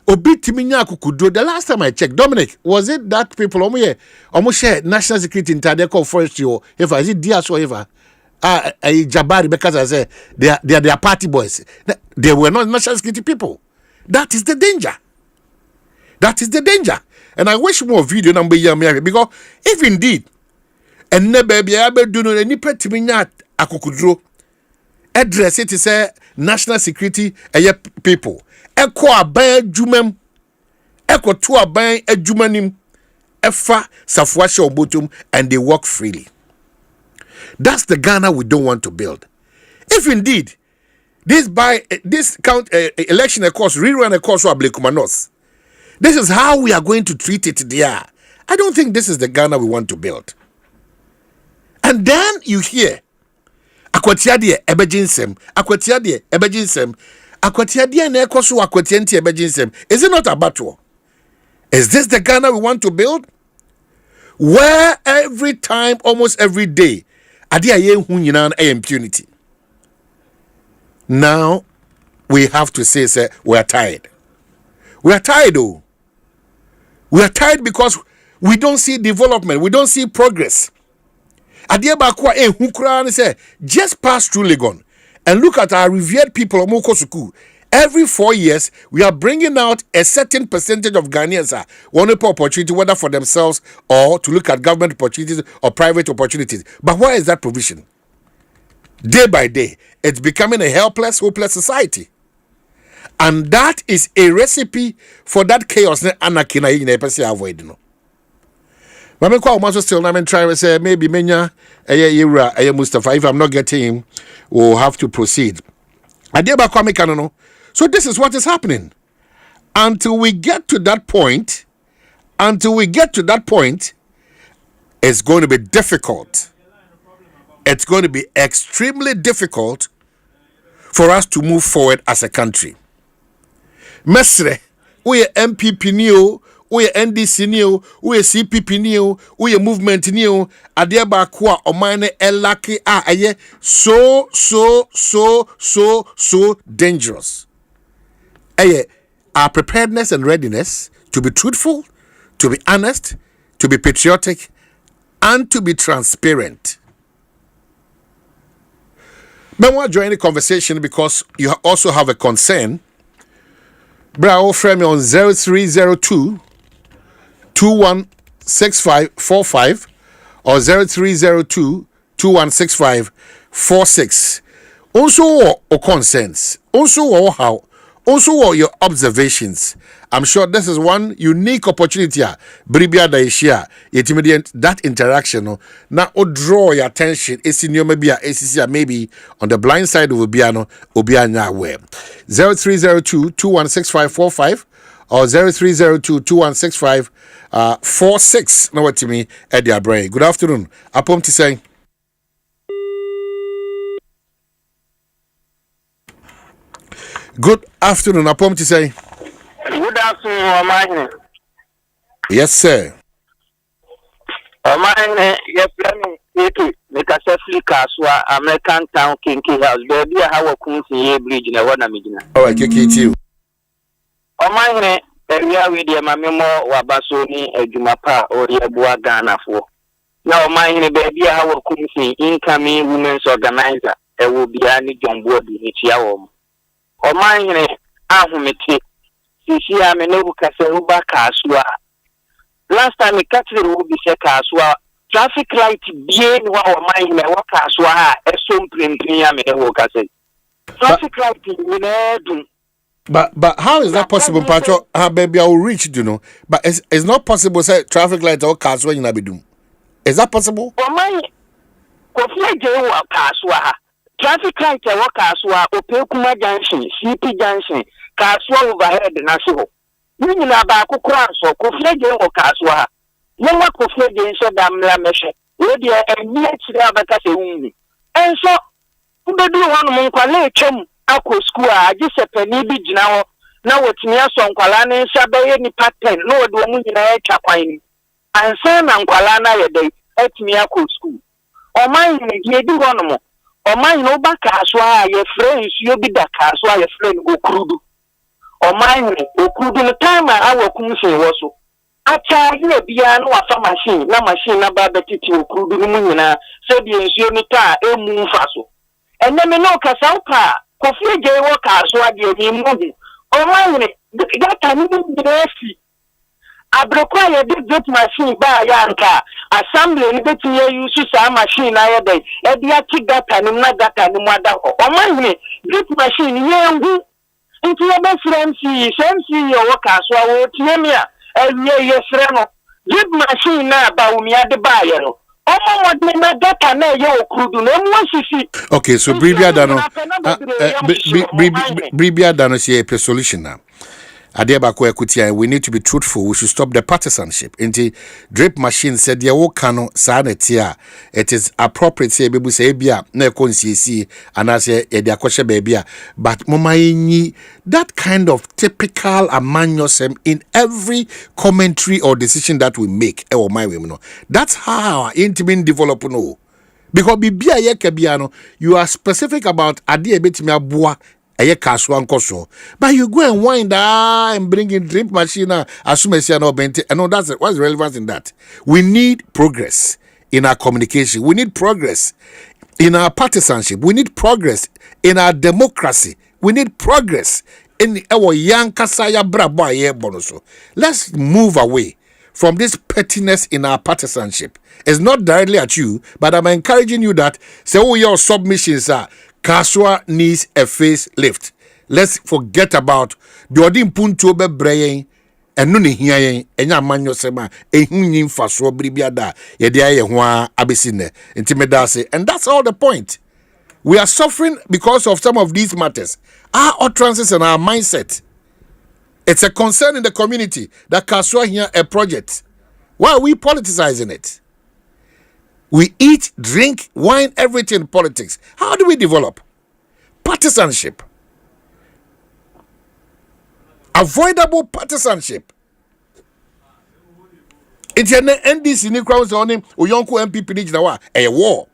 obitiminya akukudro. The last time I checked, Dominic, was it that people almost share national security in Tadeko forestry or if is it Dias or ever? Jabari, because I say they are their party boys. They were not national security people. That is the danger. That is the danger. And I wish more video number here because if indeed and ne baby abe do no any petiminya akukudro address it is a national security people. Eko aban jumem eko to aban ajumanim efa safwashe obotum and they work freely. That's the Ghana we don't want to build. If indeed this election course rerun a course for Ablekumanos, this is how we are going to treat it there. I don't think this is the Ghana we want to build. And then you hear akwatiade ebejinsem akwatiade ebejinsem akwatiade na ekoso akwatiente ebejinsem. Is it not a battle? Is this the Ghana we want to build? Where every time, almost every day, impunity. Now we have to say we are tired. We are tired though. We are tired because we don't see development, we don't see progress. Just pass through Legon and look at our revered people of Mokosuku. Every 4 years, we are bringing out a certain percentage of Ghanaians want to opportunity, whether for themselves or to look at government opportunities or private opportunities. But where is that provision? Day by day, it's becoming a helpless, hopeless society. And that is a recipe for that chaos and anarchy in a avoid. But I'm also still trying to say maybe Menya Mustafa, if I'm not getting him, we'll have to proceed. So this is what is happening. Until we get to that point, it's going to be difficult. It's going to be extremely difficult for us to move forward as a country. Mesre, we are MPP new, we are NDC new, we are CPP new, we are movement new. Adiaba kwa Omanhene elaki aye so dangerous. Our preparedness and readiness to be truthful, to be honest, to be patriotic, and to be transparent. I want to join the conversation because you also have a concern. Bravo, frame on 0302 216545 or 0302 216546. Also, or concerns. Also, how. Also, your observations. I'm sure this is one unique opportunity. Bribia Daishia, that interaction. Now, draw your attention. It's in your maybe on the blind side of Obiano web. 0302 216545 or 0302 216546. Know what to me, Eddie Abray. Good afternoon. Apom to say. Good afternoon. Apom to say. Good afternoon, Omanhene. Yes, sir. Omanhene, you planning to make a safely casua American Town Kinky House. Baby, how a Kunsi bridge in a one amigina. Oh, I kick it you. Omanhene, we are with your mammo, Wabasoni, a Jumapa, or Yabua Ghana for. Now, Omanhene, baby, how a Kunsi, incoming women's organizer, there will be any John Body, Hichiawom. Omanhene, Ahumiti. Sisi amene Kaseruba Kasua. Last time we catch the road be Kasua. Traffic light bien wa Omanhene wa Kasua e so mprempren amene wo kase. Traffic light do. But how is that possible, Pacho? Baby, I will reach, you know. But it's not possible say traffic light or Kasua in Abidum. Is that possible? Omanhene Kofi je wa Kasua. Traffic light wa Kasua Opekuma Junction, CP Junction. Kasua overhead nasiho. Nini na Bawku kranso kofleje o kasua. Yema kofleje nso damla meshe. We dia eni etire abaka se wuni. Enso ubedu hanu munkwala etwem akọ school a agise pani bi gina ho na wotumi aso nkwala ne nsa beye ni pattern no wode omu nyina etwa kwan ni. Ansa na nkwala na yede etumi akọ school. Omanhene die di hanu mo. Omanhene oba kasua ye friends yo bi da kasua ye friend okurudu. Omanhene okudu no time a awakumse woso acha ye bia no afa machine na ba betiti okudu no nyina se bi ensuo ni ta emu mfaso enne me no kasa upa Kofi je wo kaso ade ni mu Omanhene data ni bi abrokwa ye drip machine ba ya nka assembly ni beti ye use sa machine na ye dey e dia ti data ni na data ni mu ada Omanhene drip machine ye ngu Inti ya sensi ya wakaswa wotiemia ye freno drip machine na bawumi ade baye no omo modne na data na ye okudu no mwasisi. Okay, so Bribia Dano see a solution now. Adebako Ekutia, we need to be truthful. We should stop the partisanship. Inti drip machine said ya wokano sanetia. It is appropriate say bebu say bia na konsiesi anase e dia kwhye baabia. But mama yin that kind of typical amanyosem in every commentary or decision that we make. E my women no. That's how our intimate develop no. Because bibia ye kabia no, you are specific about ade ebetimi aboa but you go and wind and bring in drip machine and that's it. What's the relevance in that? We need progress in our communication. We need progress in our partisanship. We need progress in our democracy. We need progress in our young kasaya braboye bonoso. Let's move away from this pettiness in our partisanship. It's not directly at you, but I'm encouraging you that say your submissions are Kasua needs a facelift. Let's forget about the Odin Punto be brain and none here and ya manyo sema a hunin faso bribiada yedia ye abisine intimidase. And that's all the point. We are suffering because of some of these matters. Our utterances and our mindset. It's a concern in the community that Kasua here a project. Why are we politicizing it? We eat, drink, wine, everything in politics. How do we develop? Partisanship. Avoidable partisanship. It's an NDC ni crowds on him, or Yonko MPP Nijawa, a war.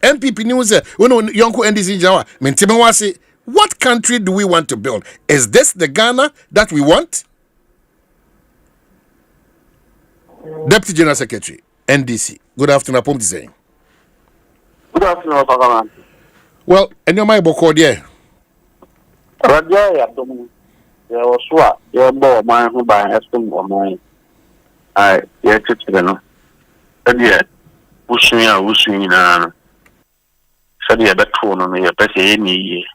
MPP news, Yonko NDC Jawa, Mentimawasi. What country do we want to build? Is this the Ghana that we want? Deputy General Secretary, NDC. Good afternoon, Apom saying. Good afternoon, Pagaman. Well, and your my boko there. Raja Abdom, there was what your boy, my who by Eston or mine. I yet to know. But yet, wishing said you bet phone on your best any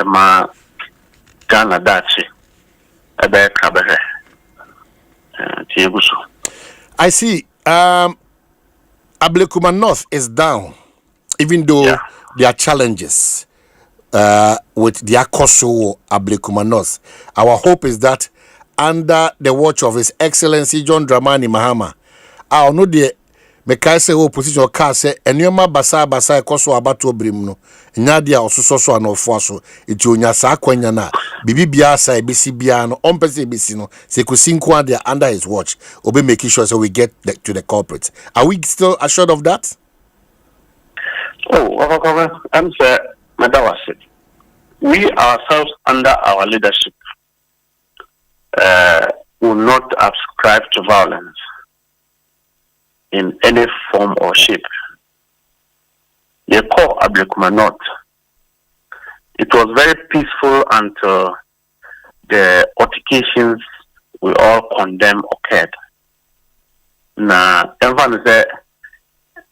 ma Ghana Dachi. I bet Cabaret. I see. Ablekuma North is down, even though there are challenges with the Akoso Ablekuma North. Our hope is that under the watch of His Excellency John Dramani Mahama, I know the Meka say opposition ka say enema basa ekoso abato obrim no. Nya dia ososo anofo so eti onya sa akwanya na bibibia sa ebisi bia no ompese ebisi no se kosinko ade under his watch obe making sure so we get to the culprits. Are we still assured of that? I'm sir, Madawasi. We ourselves under our leadership will not ascribe to violence in any form or shape. They call Ablekuma not. It was very peaceful until the altercations we all condemn occurred. Now, everyone said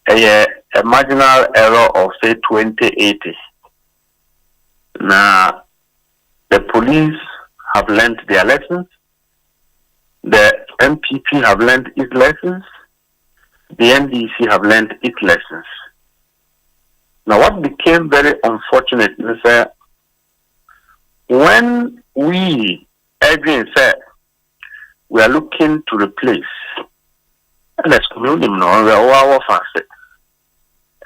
a marginal error of say 2080. Now, the police have learned their lessons. The MPP have learned its lessons. The NDC have learned its lessons. Now, what became very unfortunate is that when we, again, said we are looking to replace, let's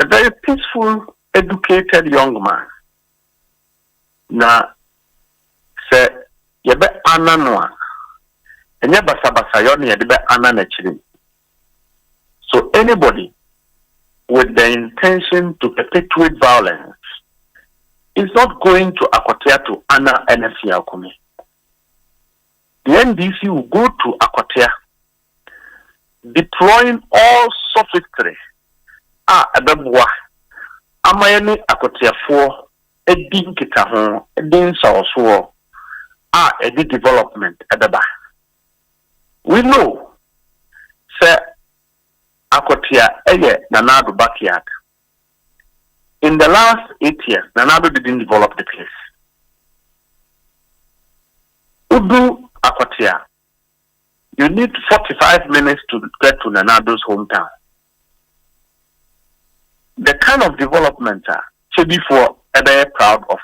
a very peaceful, educated young man. Now, say, yebe ananwa, enye basa yoni yebe ananechiri. So anybody with the intention to perpetuate violence is not going to Akotea to Anna NFC Akumi. The NDC will go to Akotea, deploying all sophistry. Ababwa, Amayani Akotea 4, Edin Kitahon, Edin Saosuo, Edi development, Adaba. We know, sir. Akotea eye Nanado backyard. In the last 8 years, Nanado didn't develop the place. Udu Akotea, you need 45 minutes to get to Nanado's hometown. The kind of development should be for a very proud of.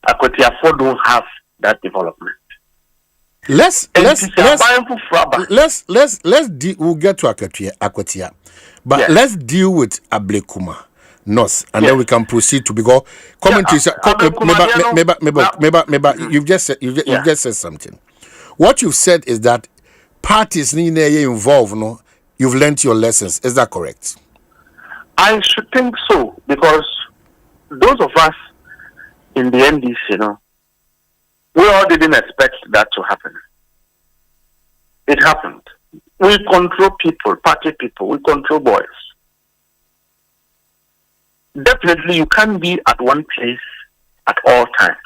Akotea 4 don't have that development. Let's we'll get to Akotea, but yes. Let's deal with Ablekuma North, and then we can proceed to because commentaries. You've just said something. What you've said is that parties involved. No, you've learned your lessons. Is that correct? I should think so because those of us in the NDC, we all didn't expect that to happen. It happened. We control people, party people, we control boys. Definitely, you can't be at one place at all times.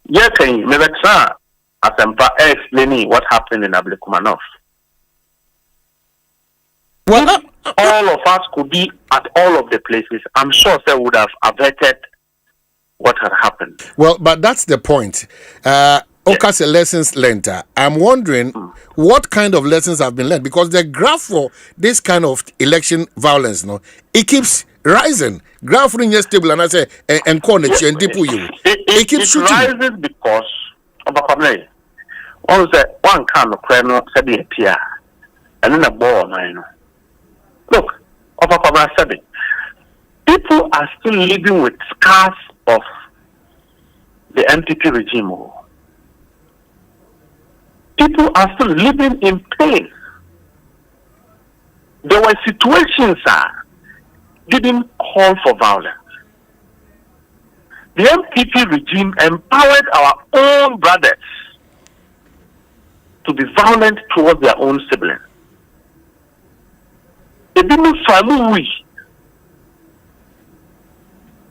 Yeah, can you Asempa explaining what happened in Ablekuma North? Well, all of us could be at all of the places. I'm sure they would have averted what had happened. Well, but that's the point. Okase lessons learned. I'm wondering what kind of lessons have been learned because the graph for this kind of election violence, it keeps rising. Graph is stable, and I say, and corner and depo you. It keeps shooting. It rises because of a one kind of criminal said it here, and then a ball, Look, people are still living with scars of the MPP regime. People are still living in pain. There were situations that didn't call for violence. The MPP regime empowered our own brothers to be violent towards their own siblings. They didn't follow we.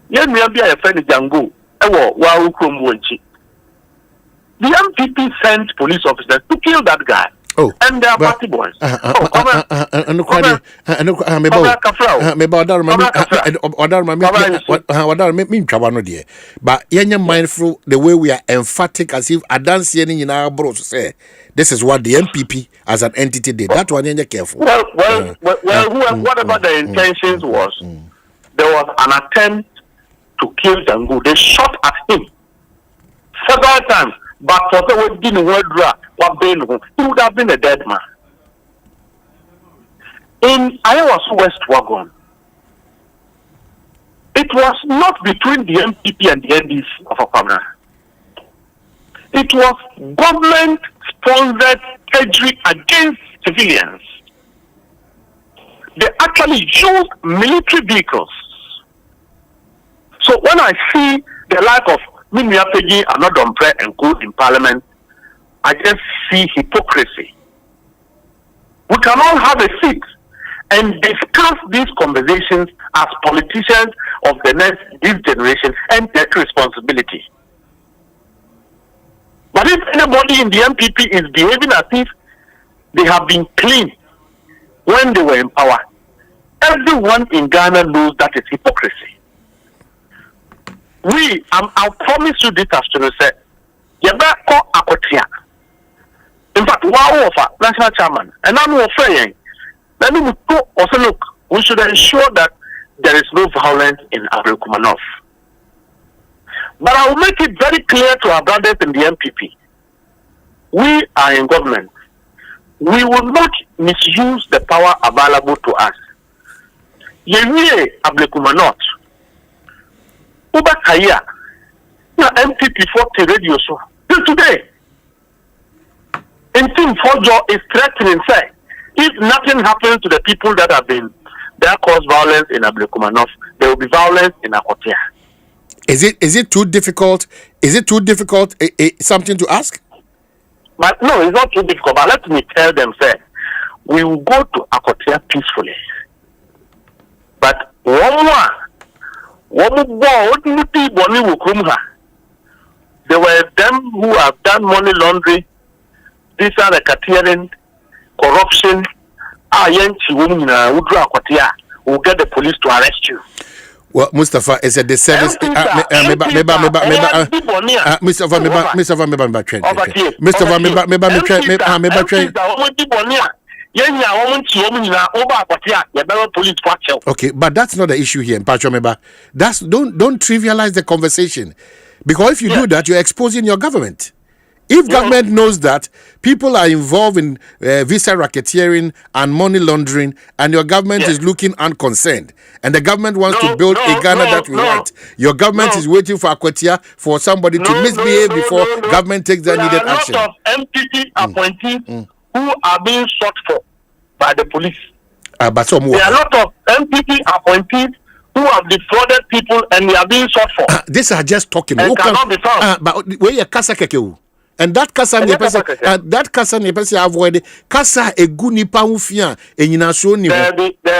Yen me be a friend Jango. The MPP sent police officers to kill that guy. Oh, and they are party boys. But you're mindful the way we are emphatic as if I don't see any in our bros say this is what the MPP as an entity did. That one you're careful. Whatever the intentions was, there was an attempt to kill Dangu. They shot at him several times. But for the way didn't he would have been a dead man. in Iowa West Wagon, it was not between the MPP and the NDC of Kwabena. It was government-sponsored perjury against civilians. They actually used military vehicles. So when I see the lack of Minya Pegi and Odompre and Co in Parliament, I just see hypocrisy. We can all have a seat and discuss these conversations as politicians of this generation and take responsibility. But if anybody in the MPP is behaving as if they have been clean when they were in power, everyone in Ghana knows that is hypocrisy. I'll promise you this afternoon, sir. Yabako Akotia. In fact, wow, national chairman, and I'm saying, let me also look. We should ensure that there is no violence in Abrekumanov. But I will make it very clear to our brothers in the MPP. We are in government. We will not misuse the power available to us. Yewe Abrekumanov. Uba Kaya. Na MPP 40 radio show. Till today. And Team Fojo is threatening, say, if nothing happens to the people that have been that cause violence in Abrekumanov, there will be violence in Akotia. Is it too difficult? Is it too difficult? Something to ask? But no, it's not too difficult. But let me tell them, say, we will go to Akotia peacefully. But there were them who have done money laundering. These are the racketeering, corruption. Will get the police to arrest you. Well, Mustafa, is it the service? Okay, but that's not the issue here. Don't trivialize the conversation, because if you do that, you're exposing your government. If government knows that people are involved in visa racketeering and money laundering, and your government is looking unconcerned, and the government wants to build a Ghana that we want, your government is waiting for Akwatia for somebody to misbehave before government takes their needed action. There are a lot of MPP appointees who are being sought for by the police. There are a lot of MPP appointees who have defrauded people and they are being sought for. These are just talking. And cannot be found. But where you kasa kekeu? And that kasa ni person avoid kasa eguni pa ufia enyina so ni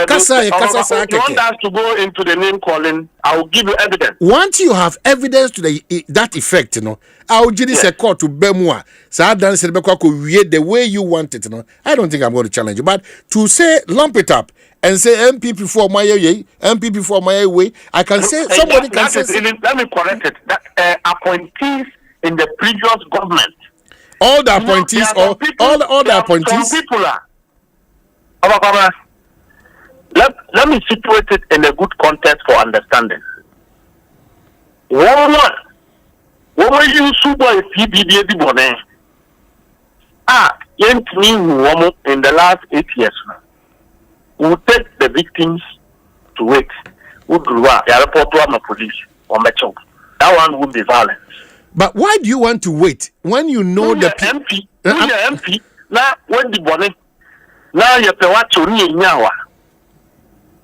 kasa e kasa sa keke. If you want us to go into the name calling, I will give you evidence. Once you have evidence to that effect, you know, I will give this a court to Bemwa. So I done said the way you want it, you know. I don't think I'm going to challenge you, but to say lump it up and say MPP for my way, MPP for my way, I can say somebody can say. Let me correct it. That appointees in the previous government. All the appointees, all the appointees. Some people are. Let me situate it in a good context for understanding. One you super PBD bone. In the last 8 years now. We take the victims to wait. We grew up. Report to police or metro. That one would be violence. But why do you want to wait when you know the MP? MP. Now when the bonnet. Now you pay what you need now.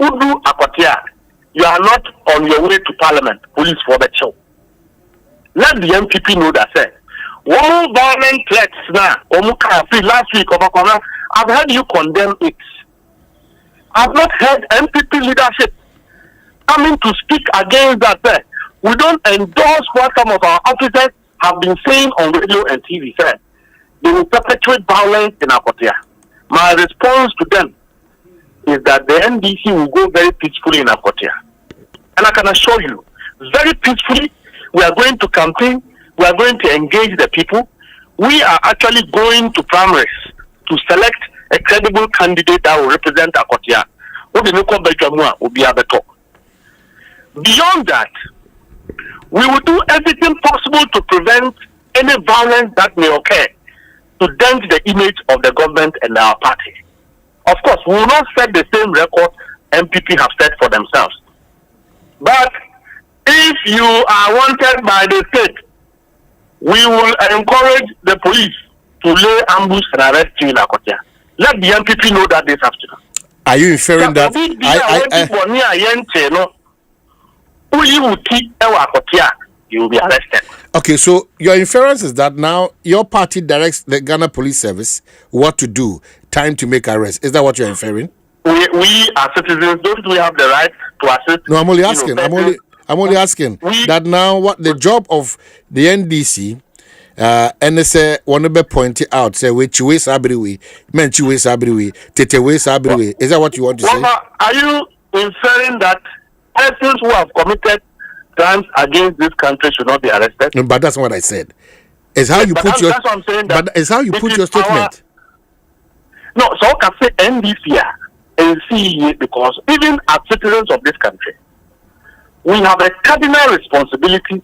Udu Akotia. You are not on your way to Parliament. Police for the show. Let the MPP know that, say, one violent threats now, last week, I've heard you condemn it. I've not heard MPP leadership coming to speak against that. Say, we don't endorse what some of our officers have been saying on radio and TV. Say, they will perpetuate violence in Akotia. My response to them is that the NDC will go very peacefully in Akotia. And I can assure you, very peacefully, we are going to campaign, we are going to engage the people. We are actually going to primaries to select a credible candidate that will represent Akotia. Beyond that, we will do everything possible to prevent any violence that may occur to dent the image of the government and our party. Of course, we will not set the same record MPP have set for themselves. But if you are wanted by the state, we will encourage the police to lay ambush and arrest you in Akotia. Let the MPP know that this afternoon. Are you inferring that? You will be arrested. Okay, so your inference is that now your party directs the Ghana Police Service what to do, time to make arrests. Is that what you're inferring? We as citizens, don't we have the right to assist? No, I'm only asking. I'm only asking that now what the job of the NDC. And they say one be pointed out say which way sabriwi menchi way sabriwi tete way sabriwi. Is that what you want to say? Are you inferring that persons who have committed crimes against this country should not be arrested? No, but that's what I said. Is how you put your. That's what I'm saying. But is how you put your statement. No, so I can say NDC and CEA because even as citizens of this country, we have a cardinal responsibility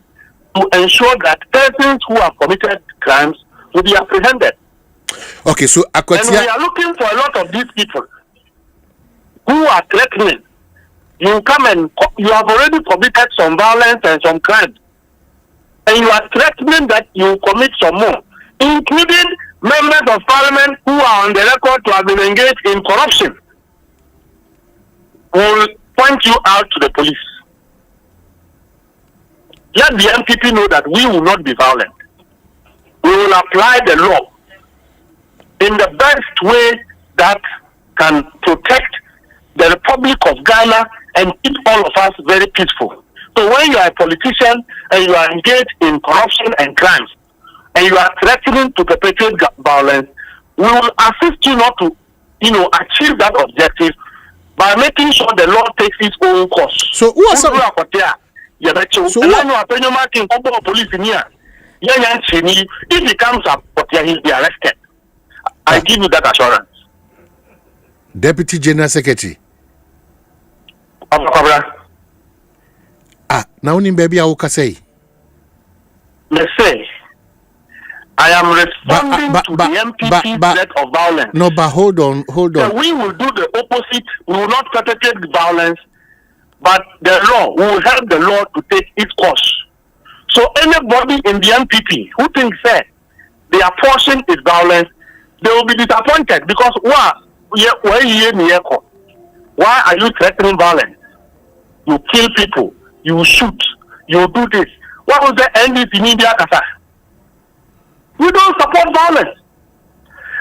to ensure that persons who have committed crimes will be apprehended. Okay, so and we are looking for a lot of these people who are threatening. You come and you have already committed some violence and some crimes, and you are threatening that you will commit some more, including members of parliament who are on the record to have been engaged in corruption. We will point you out to the police. Let the MPP know that we will not be violent. We will apply the law in the best way that can protect the Republic of Ghana and keep all of us very peaceful. So when you are a politician and you are engaged in corruption and crimes, and you are threatening to perpetrate violence, we will assist you not to, achieve that objective by making sure the law takes its own course. So who are some? So police in here. If he comes up, he'll be arrested. I give you that assurance. Deputy General Secretary. Now baby I will say. Let's say I am responding to the MPP threat of violence. No, but hold on. So we will do the opposite. We will not perpetrate violence. But the law, we will help the law to take its course. So anybody in the MPP who thinks that their portion is violence, they will be disappointed because why are you threatening violence? You kill people, you shoot, you do this. What was the NDC in India, Kasa? We don't support violence.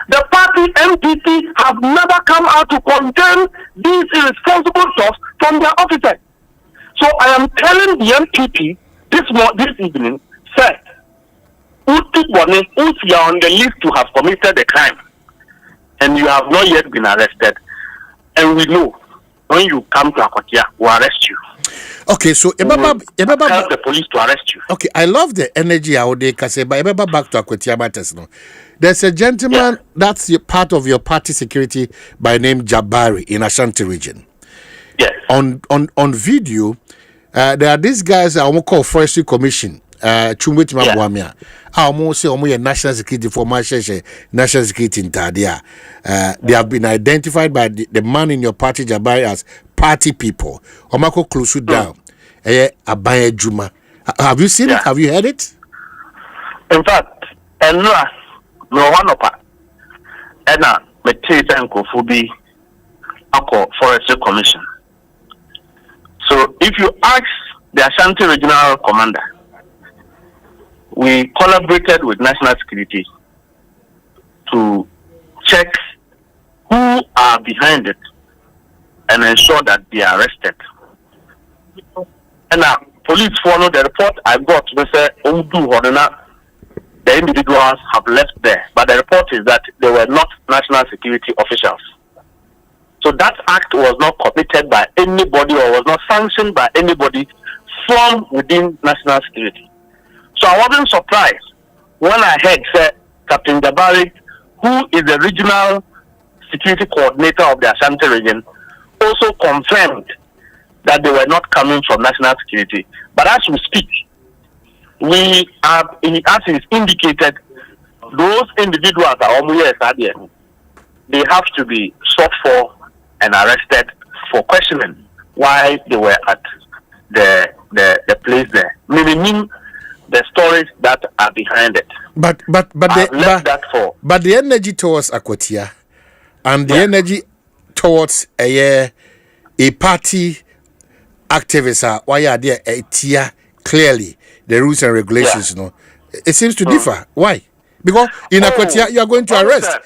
The party MPP have never come out to condemn these irresponsible talks from their officers. So I am telling the MPP this evening, sir, if you are on the list to have committed a crime and you have not yet been arrested, and we know when you come to Akotia, we'll arrest you. Okay, so tell the police to arrest you. Okay, I love the energy out there, but remember back to Akotia matters now. There's a gentleman that's part of your party security by name Jabari in Asante region. Yes. On video, there are these guys I won't call Forestry Commission. Chumwetima Bwamia. I almost say national security for my national security in Tadia. They have been identified by the man in your party Jabari as party people. Omako Klusu down. Abaye Juma. Have you seen it? Have you heard it? In fact, no one of Ena Meteta and Kofubi Ako Forestry Commission. So if you ask the Asante Regional Commander, we collaborated with National Security to check who are behind it and ensure that they are arrested. And police follow the report I got. They say, the individuals have left there, but the report is that they were not national security officials. So that act was not committed by anybody or was not sanctioned by anybody from within national security. So I wasn't surprised when I heard Captain Jabari, who is the regional security coordinator of the Asante region, also confirmed that they were not coming from national security. But as we speak, we have, as is indicated, those individuals are they have to be sought for and arrested for questioning why they were at the place there. Meaning the stories that are behind it. But the energy towards Akwatia and the energy towards a party activist why are there clearly the rules and regulations, you know, it seems to differ. Why? Because in Akwatia you are going to arrest,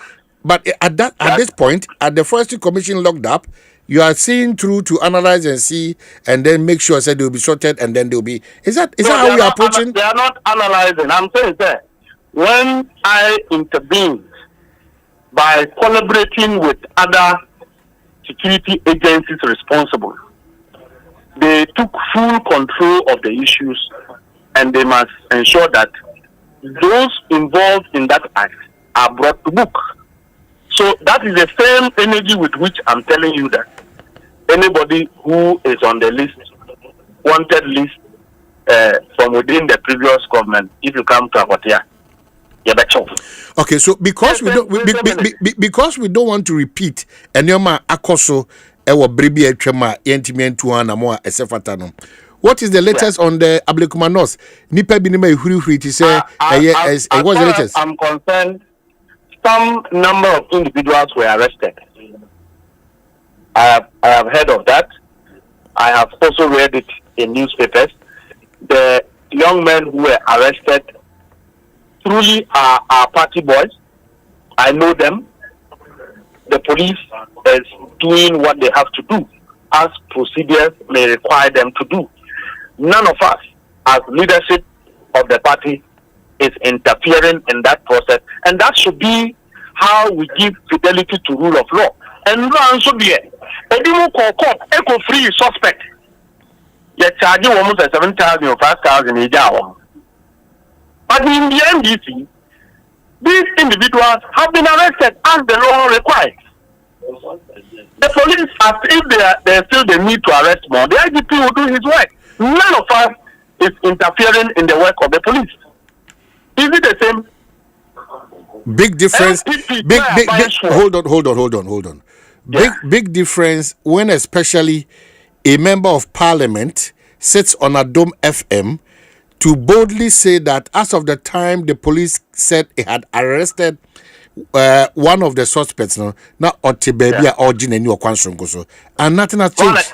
but at this point, at the Forestry Commission locked up, you are seeing through to analyze and see, and then make sure that they will be sorted, and then they will be. Is that how we are approaching? They are not analyzing. I'm saying that when I intervened by collaborating with other security agencies responsible, they took full control of the issues, and they must ensure that those involved in that act are brought to book. So that is the same energy with which I'm telling you that anybody who is on the list, wanted list from within the previous government, if you come to Akwatia, you're better. Okay, so because we don't want to repeat Enyoma Akoso ewo bribi etwema yentimientu ana mo esefata no. What is the latest on the Ablekumanos? Nipa bi nima ehurihuri ti say what's the latest? I'm concerned, some number of individuals were arrested. I have heard of that. I have also read it in newspapers. The young men who were arrested truly are party boys. I know them. The police is doing what they have to do, as procedures may require them to do. None of us, as leadership of the party, is interfering in that process, and that should be how we give fidelity to rule of law. And no should be eco-free suspect. You're charging almost 7,000 or 5,000 a day. But in the NDC, these individuals have been arrested as the law requires. The police, as if they feel the need to arrest more, the IGP will do his work. None of us is interfering in the work of the police. Is it the same? Big difference. Big. Hold on. Big difference when especially a member of parliament sits on a Dome FM to boldly say that as of the time the police said it had arrested one of the suspects, now Otibebia or Jineni or Kwansongoso, and nothing has changed.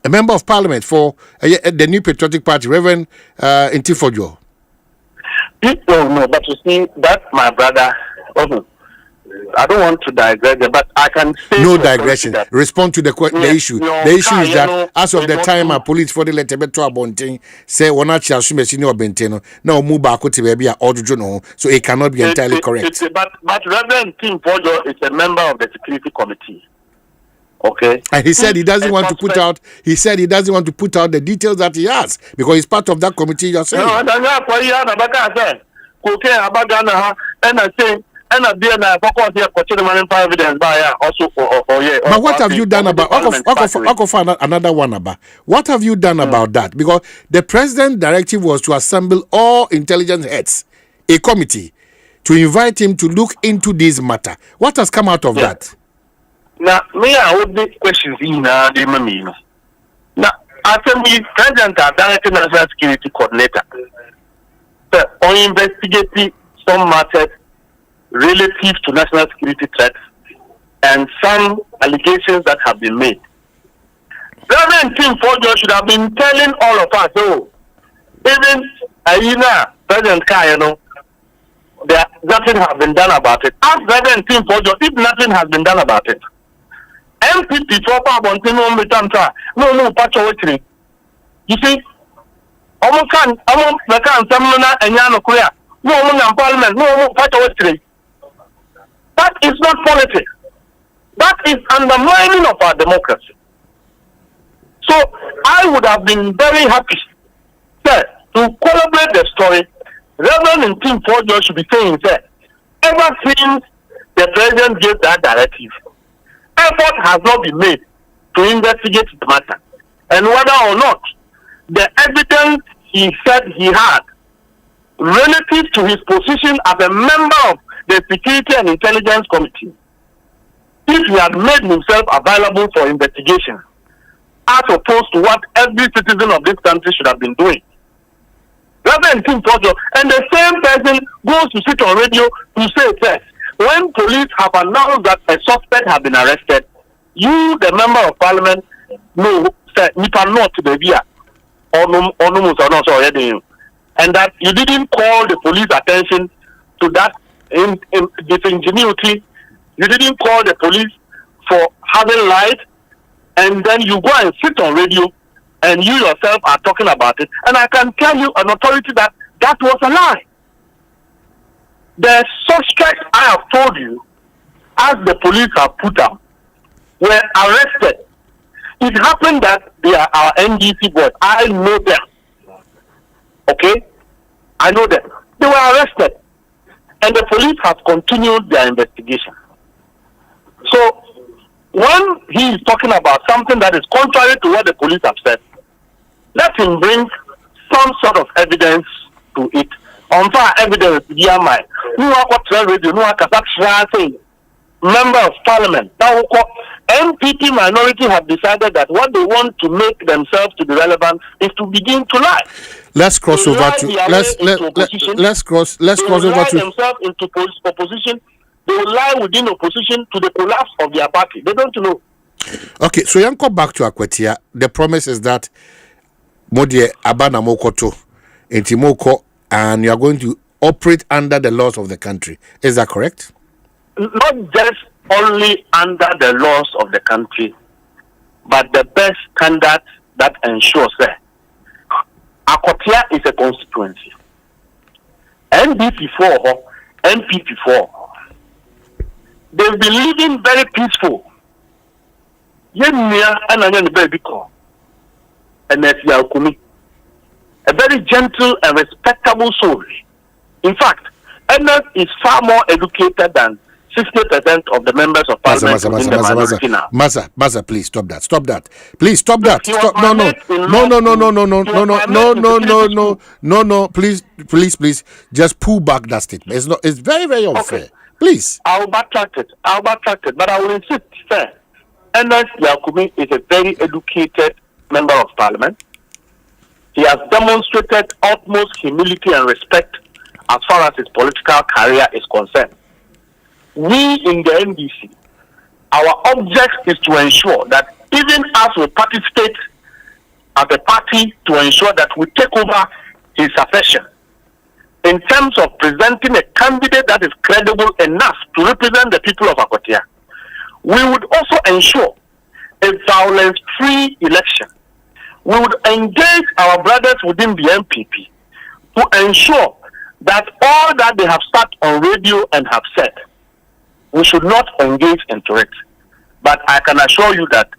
A member of parliament for the New Patriotic Party, Reverend Intifojo. No, but you see, that my brother, I don't want to digress, but I can say no digression. Respond to the issue. The issue is that as of the time our police for the letter to Abonting say one actually assume senior Benteno now move back to baby or so it cannot be entirely correct. But Reverend Tim Pojo is a member of the security committee. Okay. And he said he doesn't want to put out. He said he doesn't want to put out the details that he has because he's part of that committee. You're saying. No, that's not what he had. Okay, about and I say. But what have you done about another one about what have you done about that? Because the president's directive was to assemble all intelligence heads, a committee, to invite him to look into this matter. What has come out of that? Now, me, I would be questions in the Mamino. Now, after me, President, Director National Security Coordinator, on investigating some matters relative to national security threats and some allegations that have been made. Reverend Tim Fojo should have been telling all of us, even President Kayano, nothing has been done about it. Ask Reverend Tim Fojo if nothing has been done about it. MPP for Pabontino Mitantra, no patch of it. You see, almost can't Samuna and Yano Korea, no one in Parliament, no patch of it. That is not politics. That is undermining of our democracy. So I would have been very happy, sir, to collaborate the story. Reverend Tim Fojo should be saying, sir, ever since the president gave that directive, effort has not been made to investigate the matter. And whether or not the evidence he said he had relative to his position as a member of the Security and Intelligence Committee if he had made himself available for investigation, as opposed to what every citizen of this country should have been doing. And the same person goes to sit on radio to say that when police have announced that a suspect has been arrested, you, the member of parliament, know that you cannot be and that you didn't call the police attention to that disingenuity. You didn't call the police for having lied, and then you go and sit on radio and you yourself are talking about it. And I can tell you an authority that was a lie. The suspects I have told you, as the police have put them, were arrested. It happened that they are our NDC boys. I know them. Okay? I know them. They were arrested. And the police have continued their investigation. So, when he is talking about something that is contrary to what the police have said, let him bring some sort of evidence to it. On fire evidence, dear my member of parliament, MPP minority have decided that what they want to make themselves to be relevant is to begin to lie. Let's cross they over to let's cross over to themselves into opposition. They will lie within opposition to the collapse of their party. They don't know. Okay, so you go back to Akwetia. The promise is that Modie Abana Mokoto Intimoko, and you are going to operate under the laws of the country. Is that correct? Not just only under the laws of the country, but the best standard that ensures that Akwetia is a constituency. NPP4, they've been living very peaceful. A very gentle and respectable soul. In fact, Ernest is far more educated than 60% of the members of parliament in the minority now. Maza, please stop that. Stop that. Please stop that. Stop. No. Please. Just pull back that statement. It's very, very unfair. Okay. Please. I'll backtrack it, but I will insist, sir. Ernest Yakumi is a very educated member of parliament. He has demonstrated utmost humility and respect as far as his political career is concerned. We in the NDC, our object is to ensure that even as we participate as a party to ensure that we take over his succession, in terms of presenting a candidate that is credible enough to represent the people of Akwetia, we would also ensure a violence-free election. We would engage our brothers within the MPP to ensure that all that they have said on radio and have said, we should not engage into it. But I can assure you that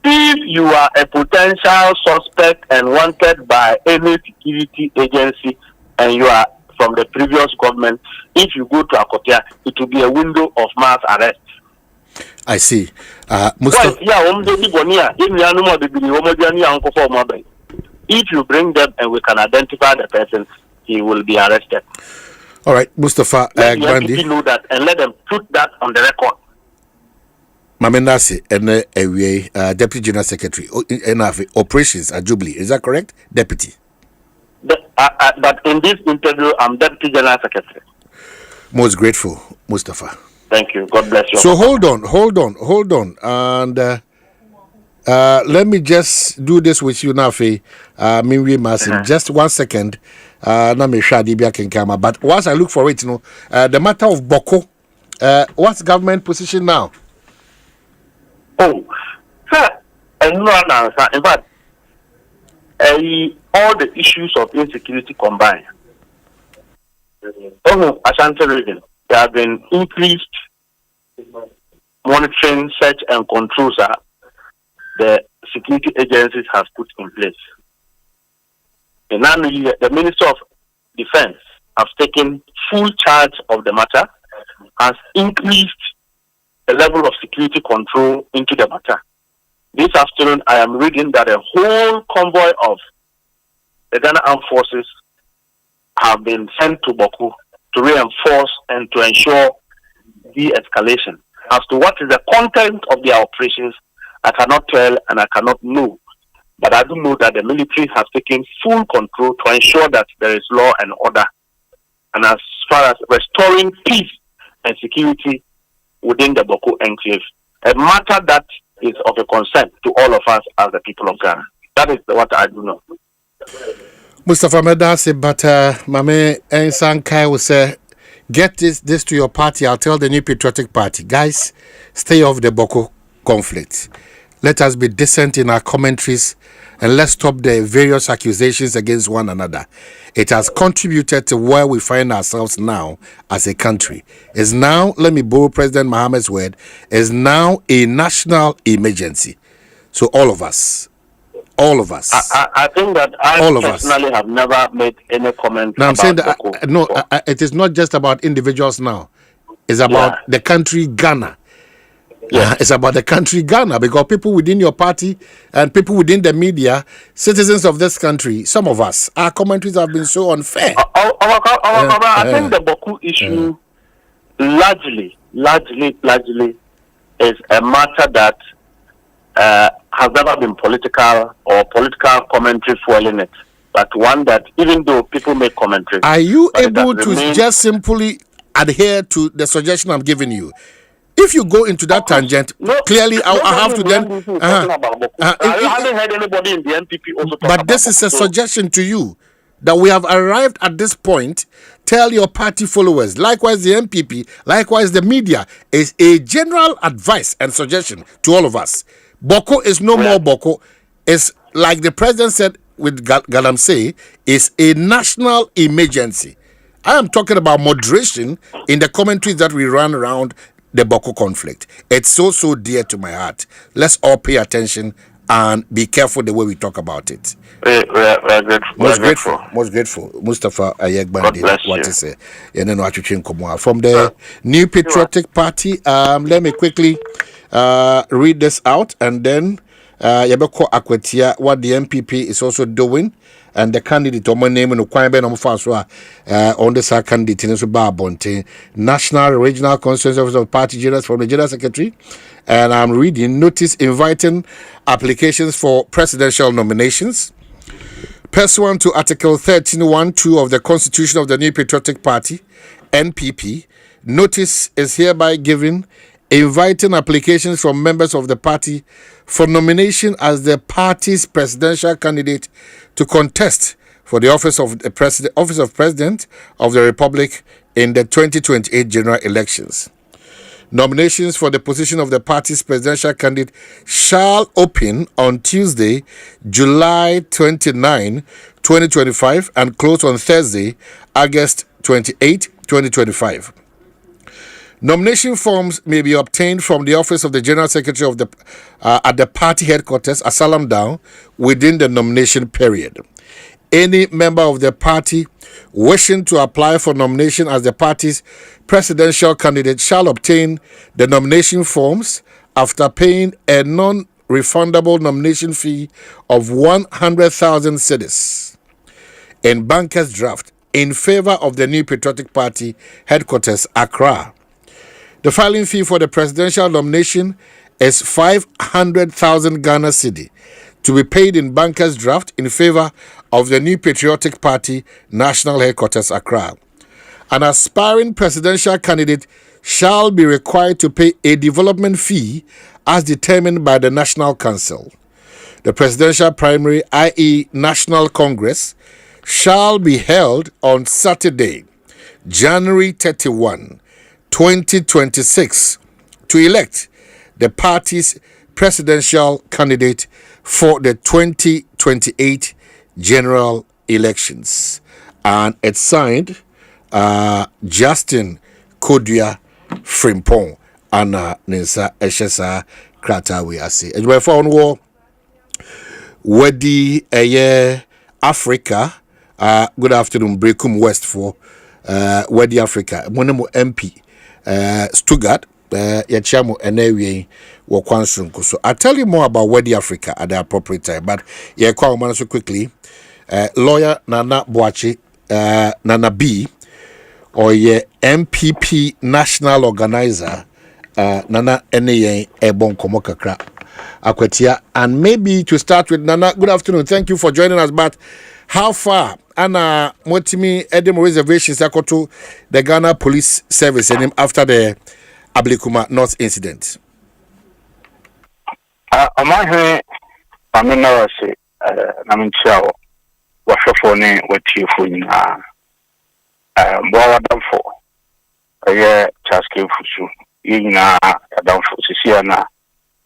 if you are a potential suspect and wanted by any security agency and you are from the previous government, if you go to Akwetia, it will be a window of mass arrest. I see. If you bring them and we can identify the person, he will be arrested. All right, Mustafa Grandi. Know that and let them put that on the record. Mamenasi and Deputy General Secretary NAF Operations at Jubilee. Is that correct, Deputy? But in this interview, I'm Deputy General Secretary. Most grateful, Mustafa. Thank you. God bless you. So hold on, and let me just do this with you now, Minwi Masin. Just 1 second. But once I look for it, the matter of Bawku, what's government position now? Oh, sir, and no answer. In fact, all the issues of insecurity combined. Asante region, there have been increased monitoring, search and controls the security agencies have put in place. And now the Minister of Defense has taken full charge of the matter, has increased the level of security control into the matter. This afternoon, I am reading that a whole convoy of the Ghana Armed Forces have been sent to Bawku to reinforce and to ensure de-escalation. As to what is the content of their operations, I cannot tell and I cannot know. But I do know that the military has taken full control to ensure that there is law and order. And as far as restoring peace and security within the Bawku enclave, a matter that is of a concern to all of us as the people of Ghana. That is what I do know. Mustafa Medase, but Mame Ensankai will say, get this to your party. I'll tell the New Patriotic Party, guys, stay off the Bawku conflict. Let us be decent in our commentaries and let's stop the various accusations against one another. It has contributed to where we find ourselves now as a country. It's now, let me borrow President Mohammed's word, is now a national emergency. So all of us. I think that I personally have never made any comment now, I'm about saying that it is not just about individuals now. It's about the country Ghana. Yeah, it's about the country Ghana, because people within your party and people within the media, citizens of this country, some of us, our commentaries have been so unfair. I think the Bawku issue largely is a matter that has never been political or political commentary fueling it, but one that even though people make commentary, are you able to just simply adhere to the suggestion I'm giving you? If you go into that tangent, clearly I have to then. I haven't heard anybody in the NPP also talk but this is a suggestion to you that we have arrived at this point. Tell your party followers, likewise the NPP, likewise the media, is a general advice and suggestion to all of us. Bawku is no more Bawku. It's like the president said with Galamsey, is a national emergency. I am talking about moderation in the commentaries that we run around the Bawku conflict. It's so dear to my heart. Let's all pay attention and be careful the way we talk about it. We're grateful. Most grateful. Mustafa Ayegbandi, what to say? From the New Patriotic Party, let me quickly read this out, and then Yabeko Akwetia, what the MPP is also doing, and the candidate name no Kwabena on the candidate in Babonte, National Regional Constituency Office of Party Generals from the General Secretary, and I'm reading notice inviting applications for presidential nominations. Pursuant to Article 13(1)(2) of the Constitution of the New Patriotic Party, NPP, notice is hereby given inviting applications from members of the party for nomination as the party's presidential candidate to contest for the office of the President of the Republic in the 2028 general elections. Nominations for the position of the party's presidential candidate shall open on Tuesday, July 29, 2025, and close on Thursday, August 28, 2025. Nomination forms may be obtained from the office of the General Secretary of the at the party headquarters, Asalam Down, within the nomination period. Any member of the party wishing to apply for nomination as the party's presidential candidate shall obtain the nomination forms after paying a non-refundable nomination fee of 100,000 cedis in banker's draft in favor of the New Patriotic Party headquarters, Accra. The filing fee for the presidential nomination is 500,000 Ghana cedi to be paid in banker's draft in favor of the New Patriotic Party national headquarters, Accra. An aspiring presidential candidate shall be required to pay a development fee as determined by the National Council. The presidential primary, i.e. National Congress, shall be held on Saturday, January 31, 2026, to elect the party's presidential candidate for the 2028 general elections. And it's signed Justin Kodua Frimpong and Nensa Eshesa Kratawe Ase. And we're found war Wedi Africa. Good afternoon, Brekum West for Wedi Africa. Monemo MP Stuttgart. Yachamo Enewe Wakwansunku. So I'll tell you more about Wedi Africa at the appropriate time. But yeah, quite so quickly. Lawyer Nana Boachi Nana B, or MPP national organizer Nana ene ebon komo kakra akwatia. And maybe to start with, Nana, good afternoon. Thank you for joining us. But how far Anna Motimi Edem reservations akoto the Ghana Police Service and after the Ablikuma North incident? Omanhene amena wase na menchao wahwefo ne watiefo nyina mboa damfo aye chaske fusu nyina damfo sisia na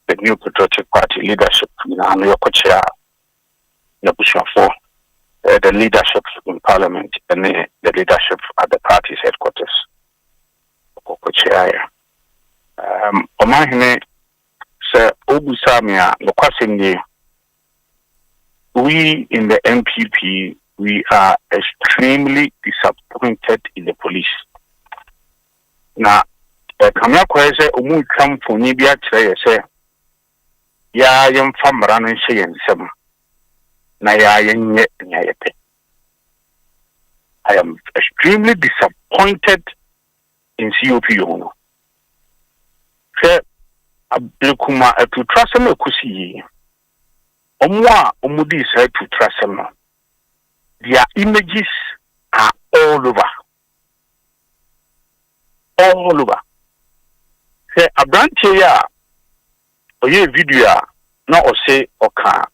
the new patriotic party leadership nyina no yokochia na bushafo the leadership in parliament and the leadership at the party's headquarters kokochia Omanhene se obusamia lokwasenye. We in the MPP, we are extremely disappointed in the police. Now, Kamya Kwese umu come for Nibia Trey say, Ya yam famran and shay and some. Na ya yen yet nyayepe. I am extremely disappointed in COP Yono. Say, Ablikuma to trust him kusi. Omudi said to trust them. Their images are all over. All over. Say a branch here, or ye video, not or say or car,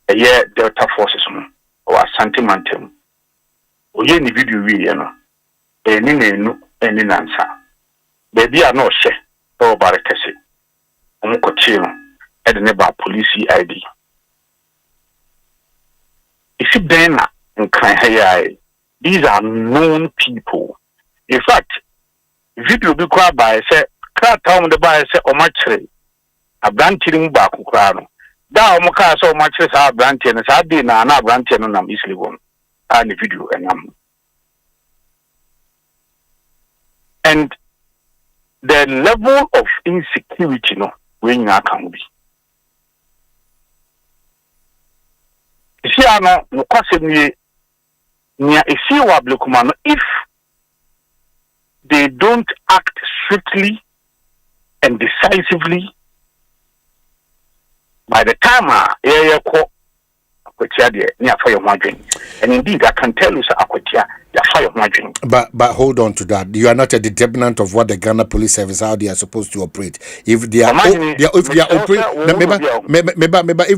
a year Delta Forces or Asante Mountain. Or ye video we no, any answer. Baby are not share or barakasi. Omukochino, and the neighbor police ID. Is it then in these are known people. In fact, video be quite by say, car town the by say, or much a branching Bawku crown. Thou Moka so much as our branching as I did now, branching on easily one. And the video and the level of insecurity, no, when I can be. If they don't act swiftly and decisively, by the time and indeed I can tell you but hold on to that. You are not a determinant of what the Ghana Police Service, how they are supposed to operate. If they are if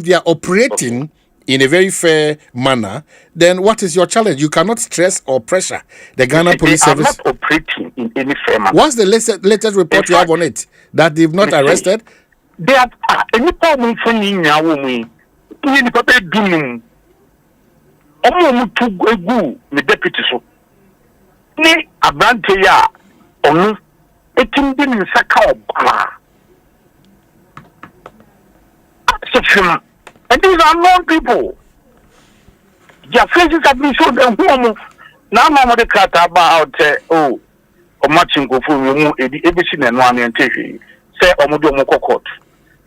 they are operating in a very fair manner, then what is your challenge? You cannot stress or pressure the Ghana Police Service. They are not operating in any fair manner. What's the latest report you have on it? That they've not arrested? They are any problem for me now. The deputy so. Ni Asante ya onu etimbi nsaka obala. And these are known people. Their faces have been shown them home. Now, Mama de Kata about or matching go for you, ABC and one and TV. Say, Omodo court.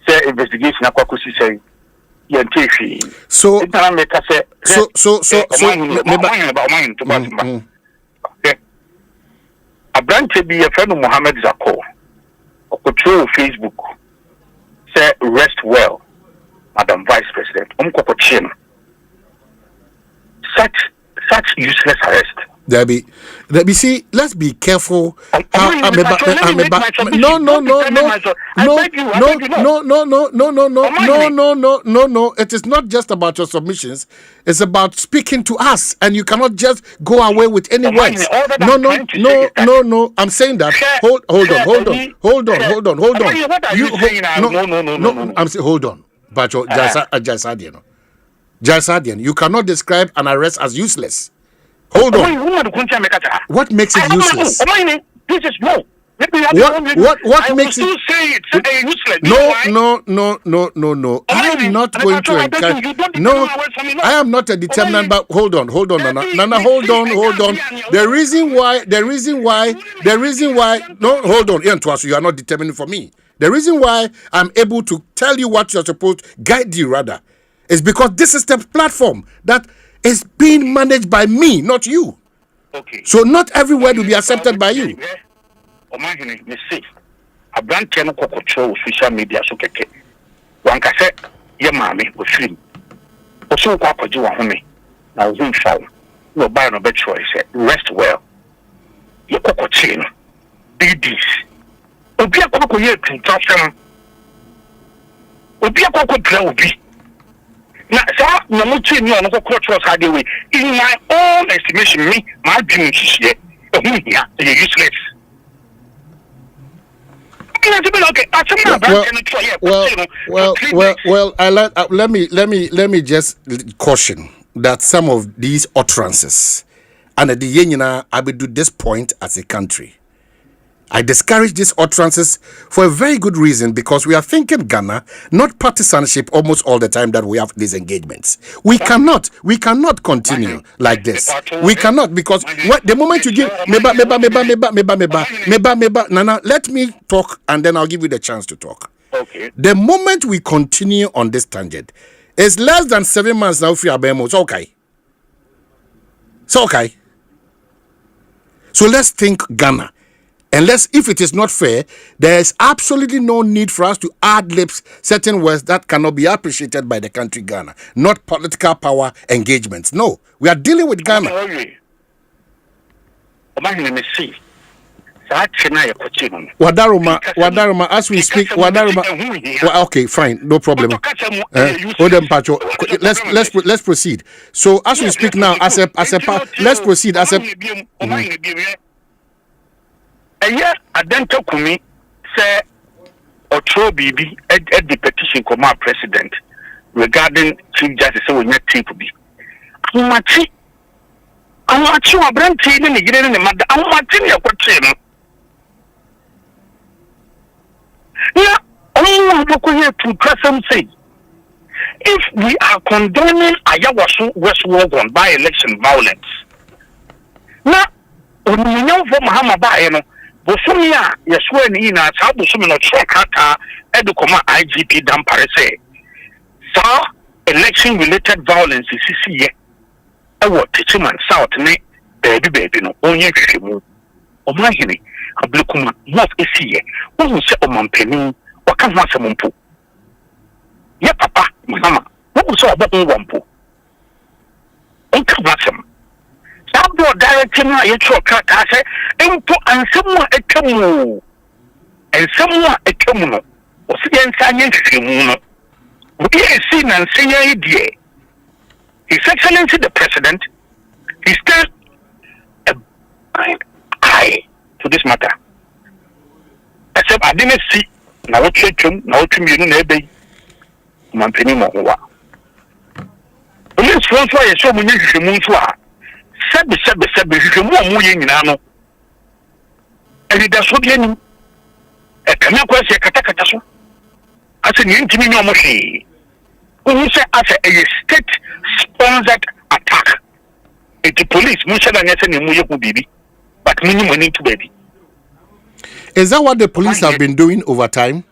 Say, investigation, Akwakusi say, Yantifi. So, a branch be a friend of Mohammed Zako. Or control Facebook. Say, rest well. Madam Vice President, such useless arrest. Debbie, see, let's be careful. No. It is not just about your submissions. It's about speaking to us, and you cannot just go away with any words. No. I'm saying that. Hold on. I'm saying hold on. But Jasadian, you cannot describe an arrest as useless. Hold on. What makes it useless? This is no. What makes it? Say it's useless. No. I am not going to encourage. No, I am not a determinant. But hold on, Nana, hold on. The reason why. No, hold on, you are not determining for me. The reason why I'm able to tell you what you're supposed to guide you rather is because this is the platform that is being managed by me, not you. Okay. So not every word will be accepted by you. a brand ten control social media so keke. One can say, your mammy was free. Also, what could you want me? Now, whom shall no buy no better choice? Rest well. Your cocoa chain. Be this. Obi a cocoa ye consumption. Obi a cocoa drill be. Now, sir, no more chain you on the cultural side way. In my own estimation, me, my dream is here. You're useless. Well, let me just caution that some of these utterances and at the Yenina, I will do this point as a country. I discourage these utterances for a very good reason, because we are thinking Ghana, not partisanship almost all the time that we have these engagements. We cannot continue like this. We cannot, because the moment you give meba, Nana, let me talk and then I'll give you the chance to talk. Okay. The moment we continue on this tangent, it's less than 7 months now. It's okay. It's okay. So let's think Ghana. Unless, if it is not fair, there is absolutely no need for us to add lips certain words that cannot be appreciated by the country Ghana. Not political power engagements. No, we are dealing with Ghana. Wadaruma, as we speak, okay, fine, no problem. Let's proceed. So as we speak now, let's proceed. Adento Kumi say Otro Bibi at the petition from our president regarding Chief Justice so we net tape be. Amachi wa branti ni gire ni mada amachi ni akwache no. Yeah, only look here to present say if we are condoning Ayawasu West Wogon by election violence. Now, when you know from Muhammad Bayeno, Bosumia, Yaswen Ina, Sabusumino Chokata, Edukoma IGP Damparese. So, election related violence is here. I want teaching man South ne, baby, no, only Shimu. Omanhene, a Blukuma, not is here. When you say Omanhene, what can Masamumpu? Yeah, Papa, Mama, what was all about Wampu? Uncle Massam. Sabo directing na yetro kata say empo ansemu etemu ensemu etemu no osi ensa anye hwehwemu no we see na nsenya idie His Excellency the President is still a blind eye to this matter. Except I didn't see na what chum na what mienu na ebe mampeni mo wa police force wa yeso munye hwehwemu nso a Sabe, more no. And it does what you a Kanaka Katakataso. As an intimate machine. When you say as a state sponsored attack, it's the police, but minimum into baby. Is that what the police have been doing over time?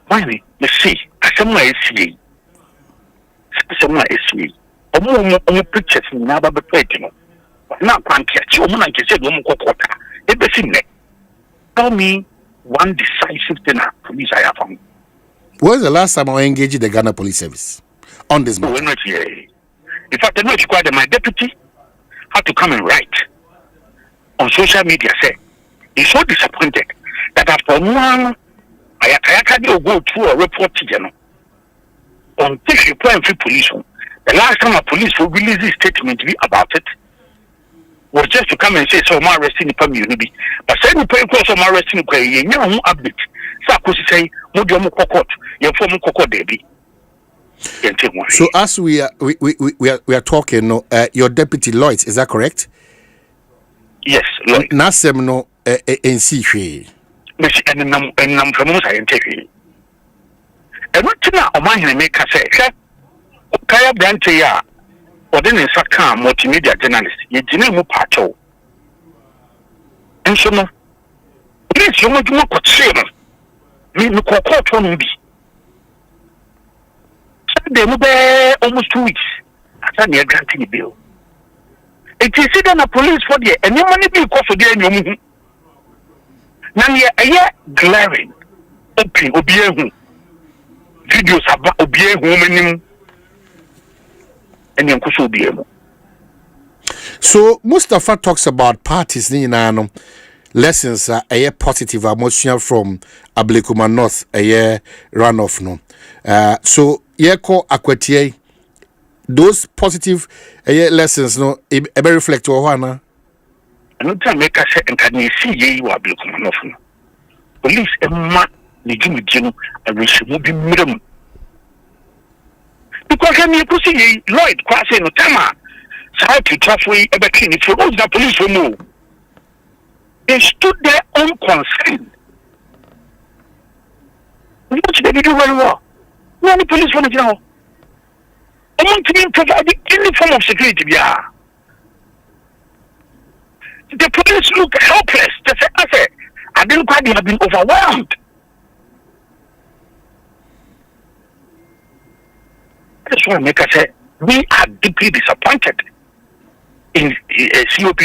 Why, let's see. Somewhere is sweet. Omo pictures ni na ba betwetino na kwantia chi omo na nkese do omo kokota e be sinne. Tell me one decisive thing police I found. When was the last time I engaged the Ghana Police Service on this matter? We're not here. In fact, I know it's quite my deputy had to come and write on social media say he's so disappointed that after one I go through a report on this report free police. The last time a police will release this statement about it was just to come and say, so my arresting the community. But send the people so my arresting the no update. Sakusi say, Mudium Kokot, your former Kokot Debbie. So as we are talking, your deputy Lloyd, is that correct? Yes, Lloyd. Nasem no NC. And I'm from scientific. And what now Omanhene make us say, Kaya Brante ya Odin Saka multimedia journalist ye jine mu pacho enso no please you mo ko tse no me ko to no bi de mu be almost 2 weeks after the granting bill it is either na police for the any money be ko so dey anyom hu Nani a glaring open obiehu videos about obiehu menim and yankuso obiemu. So Mustafa talks about parties ni na lessons a positive emotional from Ablekuma North a runoff no. So yeko akwatie those positive lessons no e be reflect o hwana. No time make us say enka see ye wa Ablekuma North no. Police emma ni jumujinu and we should be miram. Because when you see Lloyd kwase no tama how to traffic ever clean it for those the police will move. They stood there unconcerned. Which they do very well. No any police want to know. I want to be provided any form of security. Yeah. The police look helpless. They say, I didn't quite have been overwhelmed. I just want to make us say we are deeply disappointed in COP.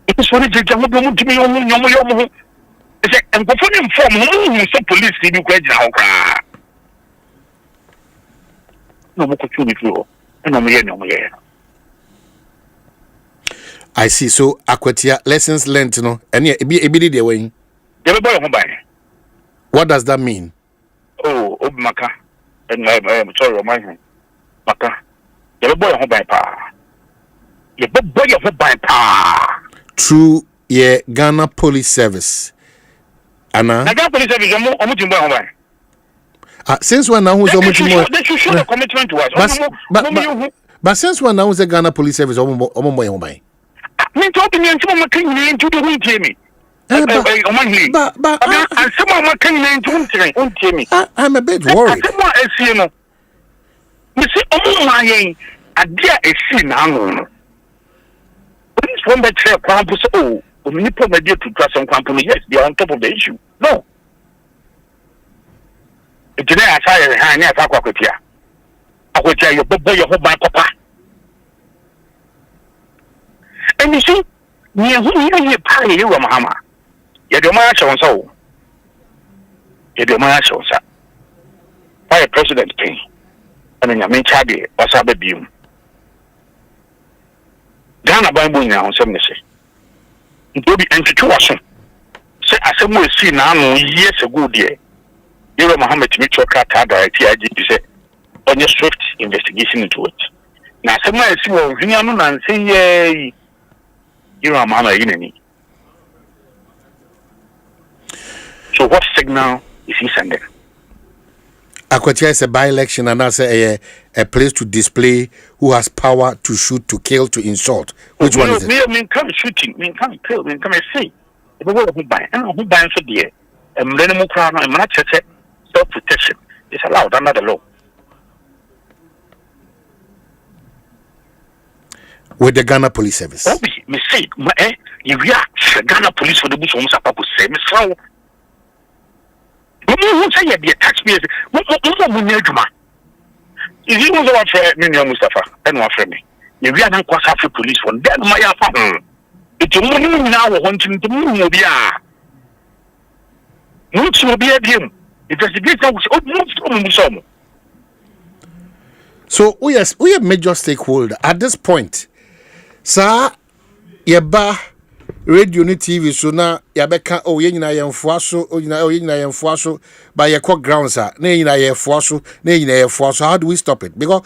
It is what it is. To me, and performing from some police in Ukraine. No more opportunity. No more. I see. So Akwatia lessons learned, you know, and yeah, it be the way. What does that mean? Oh, Maka, and I'm sorry, Omanhene. Maka, you're a boy who by power. You're a boy who by power. Through your Ghana Police Service. Anna? Ghana Police Service, since when now who's almost more? They should show a commitment to us. But since when now is the Ghana Police Service? Omanhene. Me talking to some of my into the wind, Jamie. But and some of my king me. I'm a bit worried. You know, you see, Omanhene, a dear is seen now. Police one that say campus. Oh, when you put my dear to trust some company, yes, they are on top of the issue. No. Today I saw a hand near Aquatia. Aquatia, your boy, your whole papa. And you see, near who you pay you, Mahama. You do my show so. You do my show, sir. By a president king. And then your main chabby was a baby. Ghana Bible now, some say. It will be intuition. Say, as someone see now, years ago, dear. You know, Mohammed Mitchell Carter, ITIG, say, on your swift investigation into it. Now, someone see what Vinyaman and say, yay. You know, Mama, you so, what signal is he sending? Akwatia is a by-election and that's a place to display who has power to shoot, to kill, to insult. Which one is it? Me come shooting, me come kill, me come see. If I who buy, and who buy for dear, and Lenamo Crown, and not self-protection is allowed under the law. With the Ghana Police Service. Me say, you react, Ghana Police for the bush almost about to say, Miss Row. You say you're the taxpayers. What will you do, man? If you was about for Mustafa, and one for me, you react and cross after police one, then my father. It's a woman now wanting to move. Which will be at him. Investigation was some. So we are major stakeholder at this point. Sir, yeba radio ni TV so na yabeka ye nyina yemfoa so ye nyina yemfoa so by your core grounds na nyina yemfoa so na nyina yemfoa so. How do we stop it? Because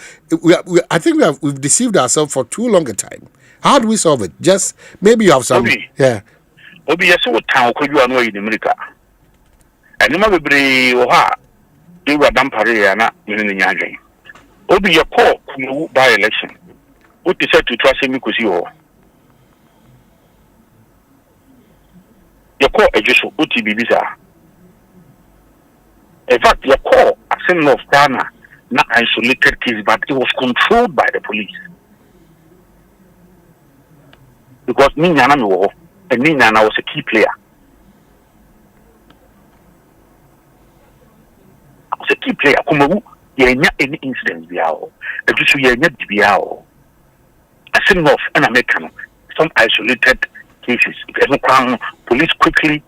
I think we've deceived ourselves for too long a time. How do we solve it? Just maybe you have some. Yeah. Obi yes what town ko you anu in America. Anima bebre o ha you were dampare na ni nyanwen. Obi your call by election. What is said to trust me because you your call a just OTB visa. In fact, your call Asempa of Ghana not isolated case, but it was controlled by the police. Because Ninyana and Ninyana was a key player. Was a key player. Kumaru, you not any incidents biao. The issue you not biao. Asempa of an American, some isolated cases. Police quickly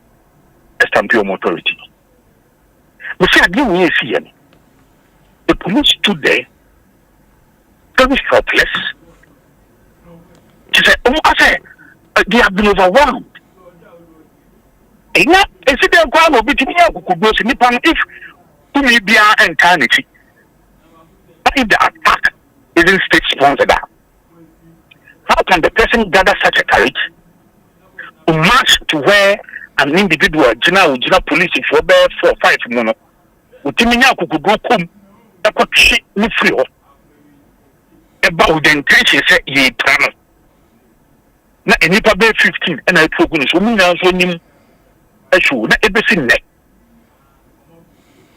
establish authority. But see, the police stood there, very helpless. She said, they have been overwhelmed. And now, if they are going to be if to be entirety, if the attack isn't state sponsored, how can the person gather such a courage to march to where an individual, general police, if you're 4 or 5 months, Utiminya could go come, that could shit me free about the intention, say, ye travel. Now, any probably 15, and I took on so many him. I should not ever seen that.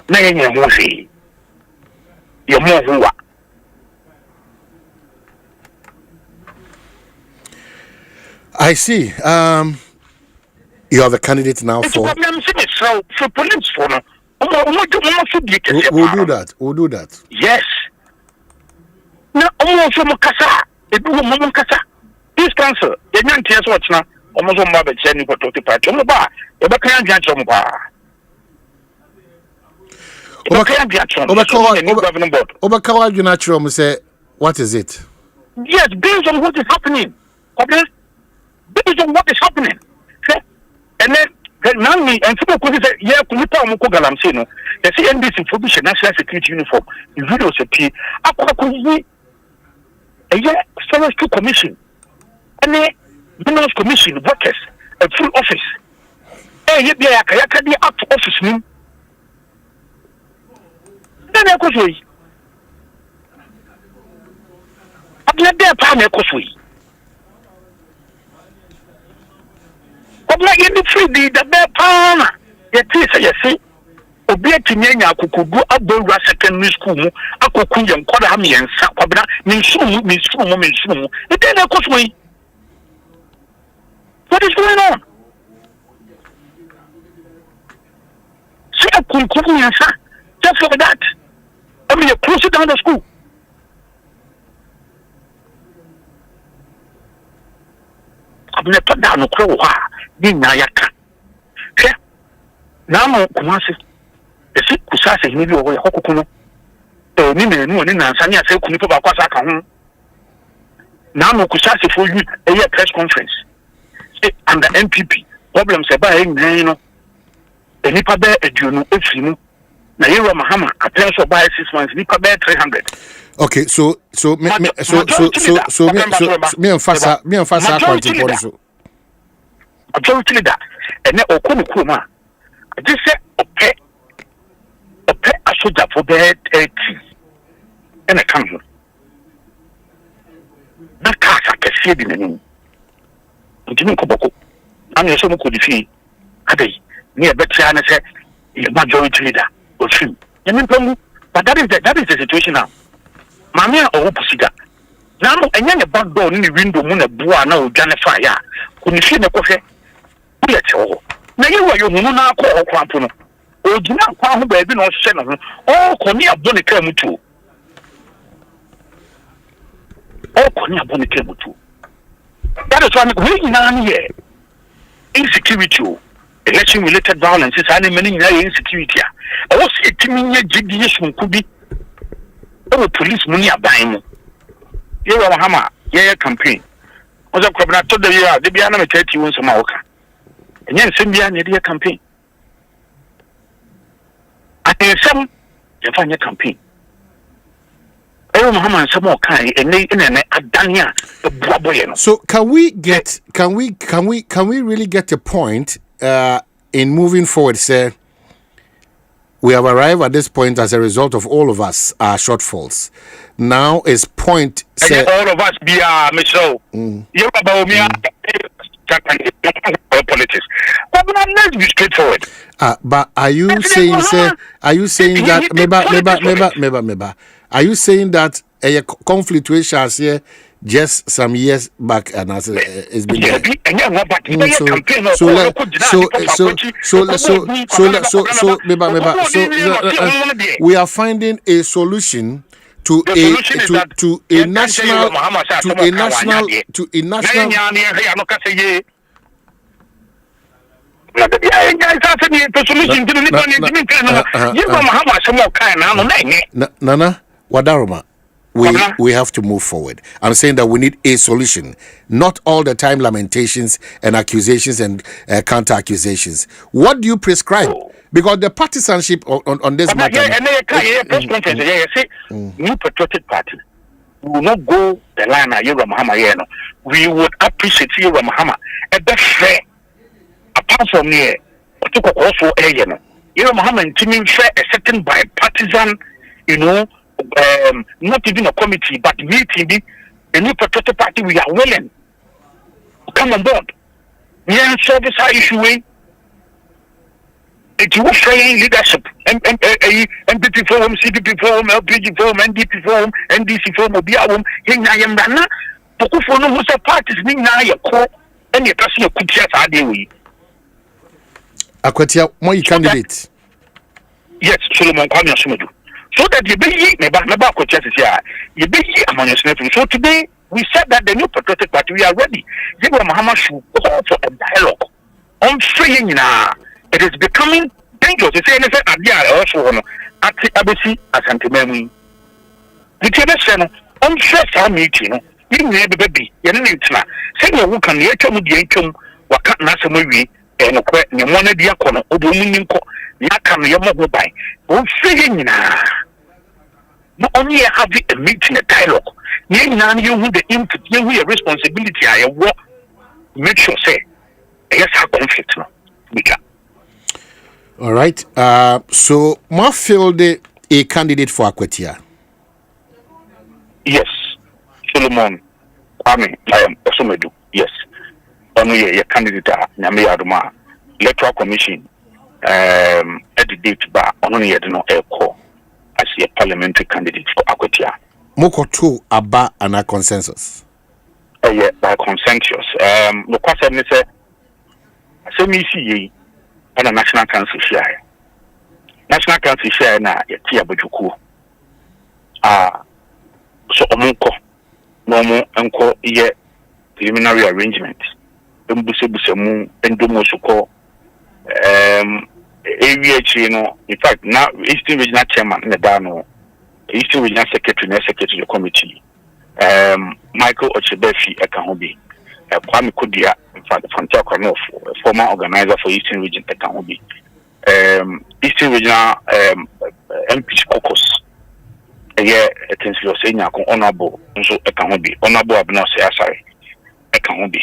Now, you're more who are. I see. You are the candidate now for. For police for now. We'll do that. We'll do that. Yes. Now, almost from Kasa, it will Momon Kasa. This council, the young tears watch now, almost on Mother Jenny for 20 parts. Omoba, the Bakan Janchomoba. Obakawa Junatrum say, what is it? Yes, based on what is happening. Okay? Based on what is happening. And then, now me and people could say, yeah, Galamsino, the CNBC information national security uniform, the video say, a service to commission, and a minerals commission workers, a full office. Hey, yeah, Kayaka up to office me. Then I could say, I'm not there, Pamela Cosway. But like in the 3D, the bear palm, the teacher, you see, Obia Tinyanya could go up the secondary school, a cocoon and Kodami and Kwabena, Minsum, it then a cosway. What is going on? See a cooking and just like that. I mean, you close it down the school. I'm going to put down a crow. Nayaka. Now, Kumasi, the sick Kusasi, maybe over Hokuno, or Nina, and Sanya say Kunipa Kwasaka. Now, Kusasi for you a year press conference. And the MPP problems about him, a Nipa bear a Juno, if you know, Naira Mahama, a plan for by 6 months, Nipa bear 300. Okay, so me and Fasa majority leader, and then Okunukuma. I just said, okay, a soldier for bed 80 and a council. That cars are cascade in the name. Jimmy Koboko, I'm your son could defeat. Ade, near Betiana said, the majority leader will film. But that is the situation now. Mamma or Opusida. Now, and then a back door in the window, moon a boa now, Janify. When you see the coffee. Now you are your Muna call Crampono. Or do not call baby no senator. Oh, Conia Bonicam too. Oh, Conia Bonicam too. That is why we now here. Insecurity, election related violence is any many insecurity. I was a teaming GDS could be. Oh, police money are buying. You are a hammer, yeah, campaign. Was a Kwabena told the year, the Biana 30 once a Malka. And then send me an idea campaign. I think some you find your campaign. Oh, Mama, some more kind, and they in a Dania, the Braboyano. So can we really get a point in moving forward, sir? We have arrived at this point as a result of all of us our shortfalls. Now is point. Say, all of us be Michelle. You about me. Politics. But let's be straightforward. But are you saying, sir? Are you saying that maybe? Are you saying that a conflict which has here just some years back and has it's been there? We are finding a solution to a national na the guys are saying the solution to the Nana Wadaroma, we have to move forward. I'm saying that we need a solution, not all the time lamentations and accusations and counter accusations. What do you prescribe? Because the partisanship on this matter. New patriotic party. We will not go the line of Yoram Mahama. We would appreciate Yoram Mahama at the fair. Apart from here, what took also a Yoram Mahama and Timmy fair a certain by partisan, not even a committee, but meeting a new patriotic party. We are willing to come on board. Yeah, service our issue. It was saying leadership, MPP forum, CPP forum, LPG forum, NDP forum, NDC forum, Obia forum, Hinayamana, Pokufono, who's a party, Nina, call, and your person of Kutia Adewi. Akwatia, more candidate. Yes, Solomon Kwame Asumadu. So that you be Naba Kotia is here, you be among your sniping. So today, we said that the new patriotic party, we are ready. Zebra Mahama should call for a dialogue on freeing now. It is becoming dangerous. You say anything at the also at Abesi Asante Memi. The Tennessee on first meeting, you may be Yanina. Say you can hear to the income, what can't Nasamui, and a one diacono, or the Minko, Yakam Yamago by. Won't say now. Not only have a meeting, a dialogue, you who the input, you a responsibility, I work, make sure say, yes, have conflict now. All right. So, Marfield, a candidate for Akwatia. Yes. Solomon Kwame Asumadu. Yes. Only a candidate. Nyame Aduma Electoral Commission. At the date bar only had no air call as a parliamentary candidate for Akwatia. Moko two aba and a consensus. Yeah, by consensus. The question is, I say and a National Council share. National Council share na Tia Bajuku. So Omunko, Nomo, Uncle, ye preliminary arrangement. Bumu, Endomosuko, AVH, in fact, now Eastern Regional Chairman, Nedano, Eastern Regional Secretary, Secretary of the Committee, Michael Ochebefi, Ekahobi. Kwame Kudia, in fact, the Frontier Corner, former organizer for Eastern Region, Ekahobi. Eastern Regional MP Caucus. Yeah, it is your saying, honorable, so Ekahobi, honorable Abno Sayasari, Ekahobi.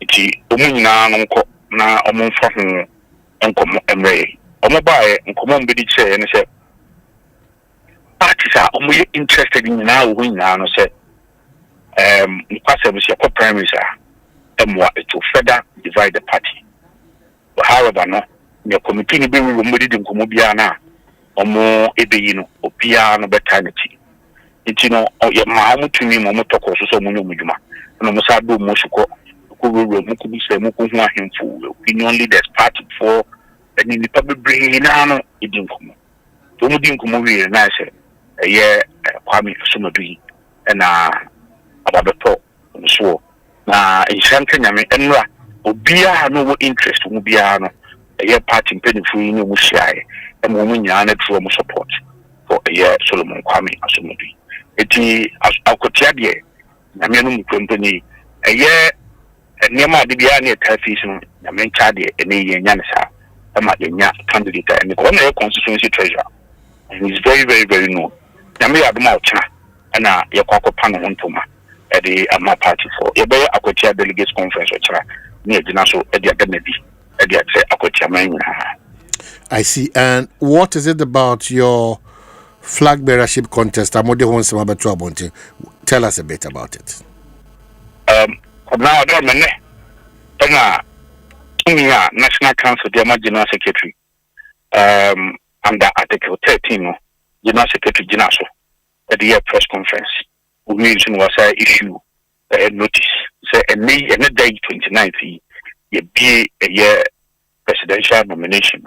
It's Omuna, na Omunfa, Uncle Emre, Omobai, and Common Bidice, and said, parties are only interested in now win now, and said, Passavis, your primaries are. To further divide the party. But however, no, the committee will be removed in Comobiana or more Ebeino or Piano Beternity. It's your Mahamu to me, Momotoko, so Munumujuma, and Mosado Mosuko, who will Mukubi say Mukuha him for opinion leaders party for and in the public brain, it didn't come. To Mudin Kumovi and I say, a year, Kwame Sumadu, and about the talk, and so. Na Asante nyame enra obia no interest mu bia no e party mpenifu ni mu hyiae e mo nya na tro mu support for e Solomon Kwame Asumadu eti Akwatia de nyame no mu kwempani e niam ade bia na etafis no nyame ncha de e ne ye nya ne sa e ma de nya candidate and ko na constituency treasurer and he's very very very known nyame adoma ochina na ye kwakọpa no ntoma at the Ama party for a better Akwatia delegates conference or near the national at the academy at the Akwatia man. I see. And what is it about your flag bearership contest? Tell us a bit about it. Now I don't know. National Council, the General Secretary, under Article 13, General Secretary Jinaso at the press conference. Reason was I issue a notice. Say a day 29th, you be a year presidential nomination.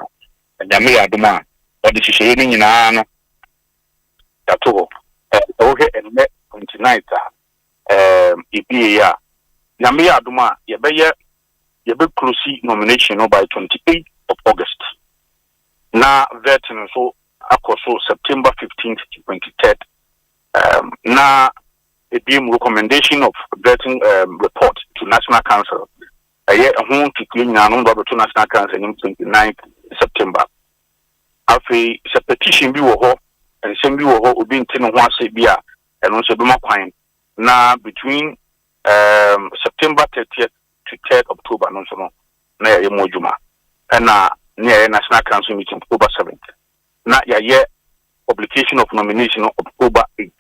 And I may aduma or the sharing in an that all. Okay, and 29th, it be a year. Namia aduma, you be you be close nomination by 28th of August. Now vetting so so September 15th to 23rd. Now a beam recommendation of vetting report to National Council. A year home to clean to National Council in 29th September. After a petition be wo and same be wo will be in Tino and also Buma Quine. Now between September 30th to 3rd October, no so na Mojuma. And near National Council meeting October 7th. Now ya publication of nomination October 8th.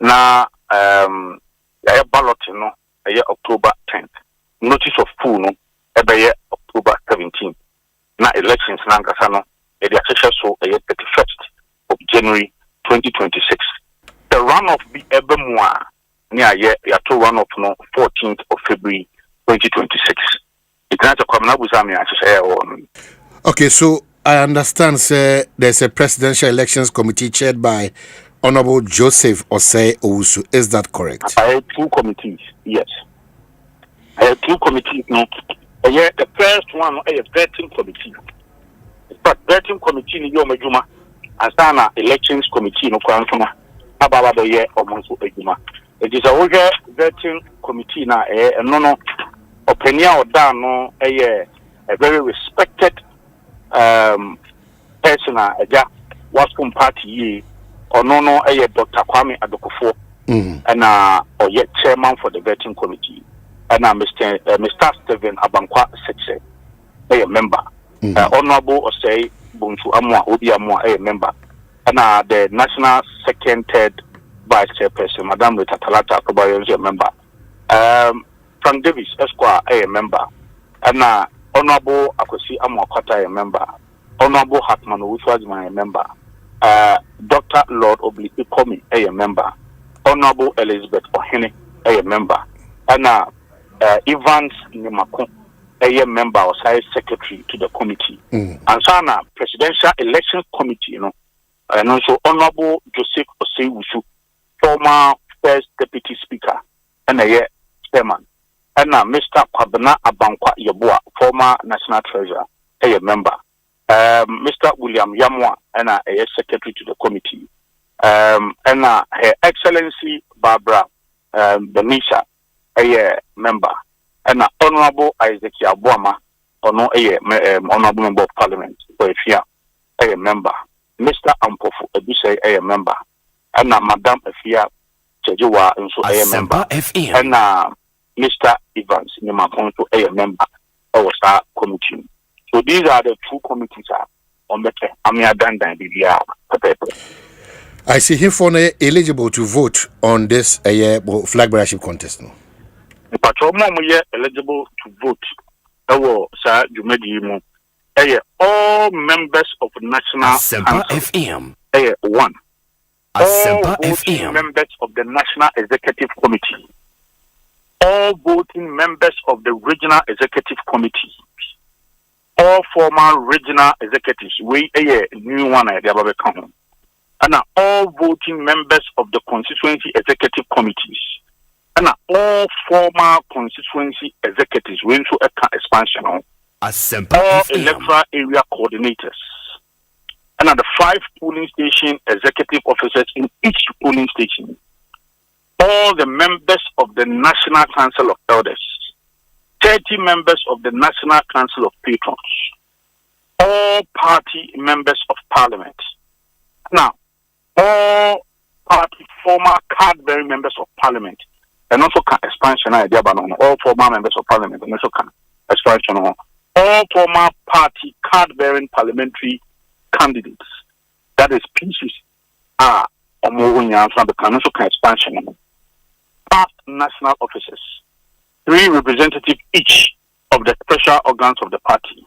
Now ya ballot no October 10th. Notice of pool no October 17th. Now elections nankasa the accession so 31st of January 2026. The runoff be ebemwa near ya to runoff no 14th of February 2026. It's not a Kwabena Busami accession. Okay, so I understand, sir, there's a presidential elections committee chaired by Honorable Joseph Osei Owusu. Is that correct? I have two committees, yes. I have two committees. No, the first one is a vetting committee. But vetting committee in Yomajuma, Asana elections committee no Kwansuma, Ababa the year of Monsu Ejuma. It is a vetting committee now, and no opinion or down no a very respected person was from party or no Dr. Kwame Adokofo and or yet chairman for the vetting committee and Mr. Stephen Abankwa Seche a member honorable Osei Bunchu Amwa Obi Amwa a member and the national second third vice chairperson Madame Rita Talata Kobayo is a member Frank Davis Esquire a member and Honorable Akosi Amwakwata a member. Honorable Hartman Owusu a member. Dr. Lord Oblique Komi a member. Honorable Elizabeth Omanhene a member. And Evans Nimako a member or science secretary to the committee. And Sana Presidential Election Committee, and also Honorable Joseph Osei Owusu, former First Deputy Speaker and a chairman. And Mr. Kwabena Abankwa Yeboah, former National Treasurer, a member. Mr. William Yamwa, and a secretary to the committee. And Her Excellency Barbara Benisha, a member. And Honorable Isaac Yabuama, Honorable Member of Parliament, a member. Mr. Ampofu Ebise, a member. And Madame Efia Chejiwa, a member. And Mr. Evans, a member of our committee. So these are the two committees on the Amia Dandan I see him for eligible to vote on this flag bearership contest. No, the patrol eligible to vote. Sir Jumedi, all members of National Asempa FM. One. Asempa all FM. Members of the National Executive Committee. All voting members of the Regional Executive Committee, all former regional executives, we a new one and all voting members of the constituency executive committees, and all former constituency executives, we into expansion, all electoral area coordinators, and the 5 polling station executive officers in each polling station. All the members of the National Council of Elders, 30 members of the National Council of Patrons, all party members of Parliament. Now, all party former card-bearing members of Parliament, and also expansion all former members of Parliament, and also expansion all former party card-bearing parliamentary candidates. That is pieces are the expansion. Past national officers, 3 representatives each of the special organs of the party,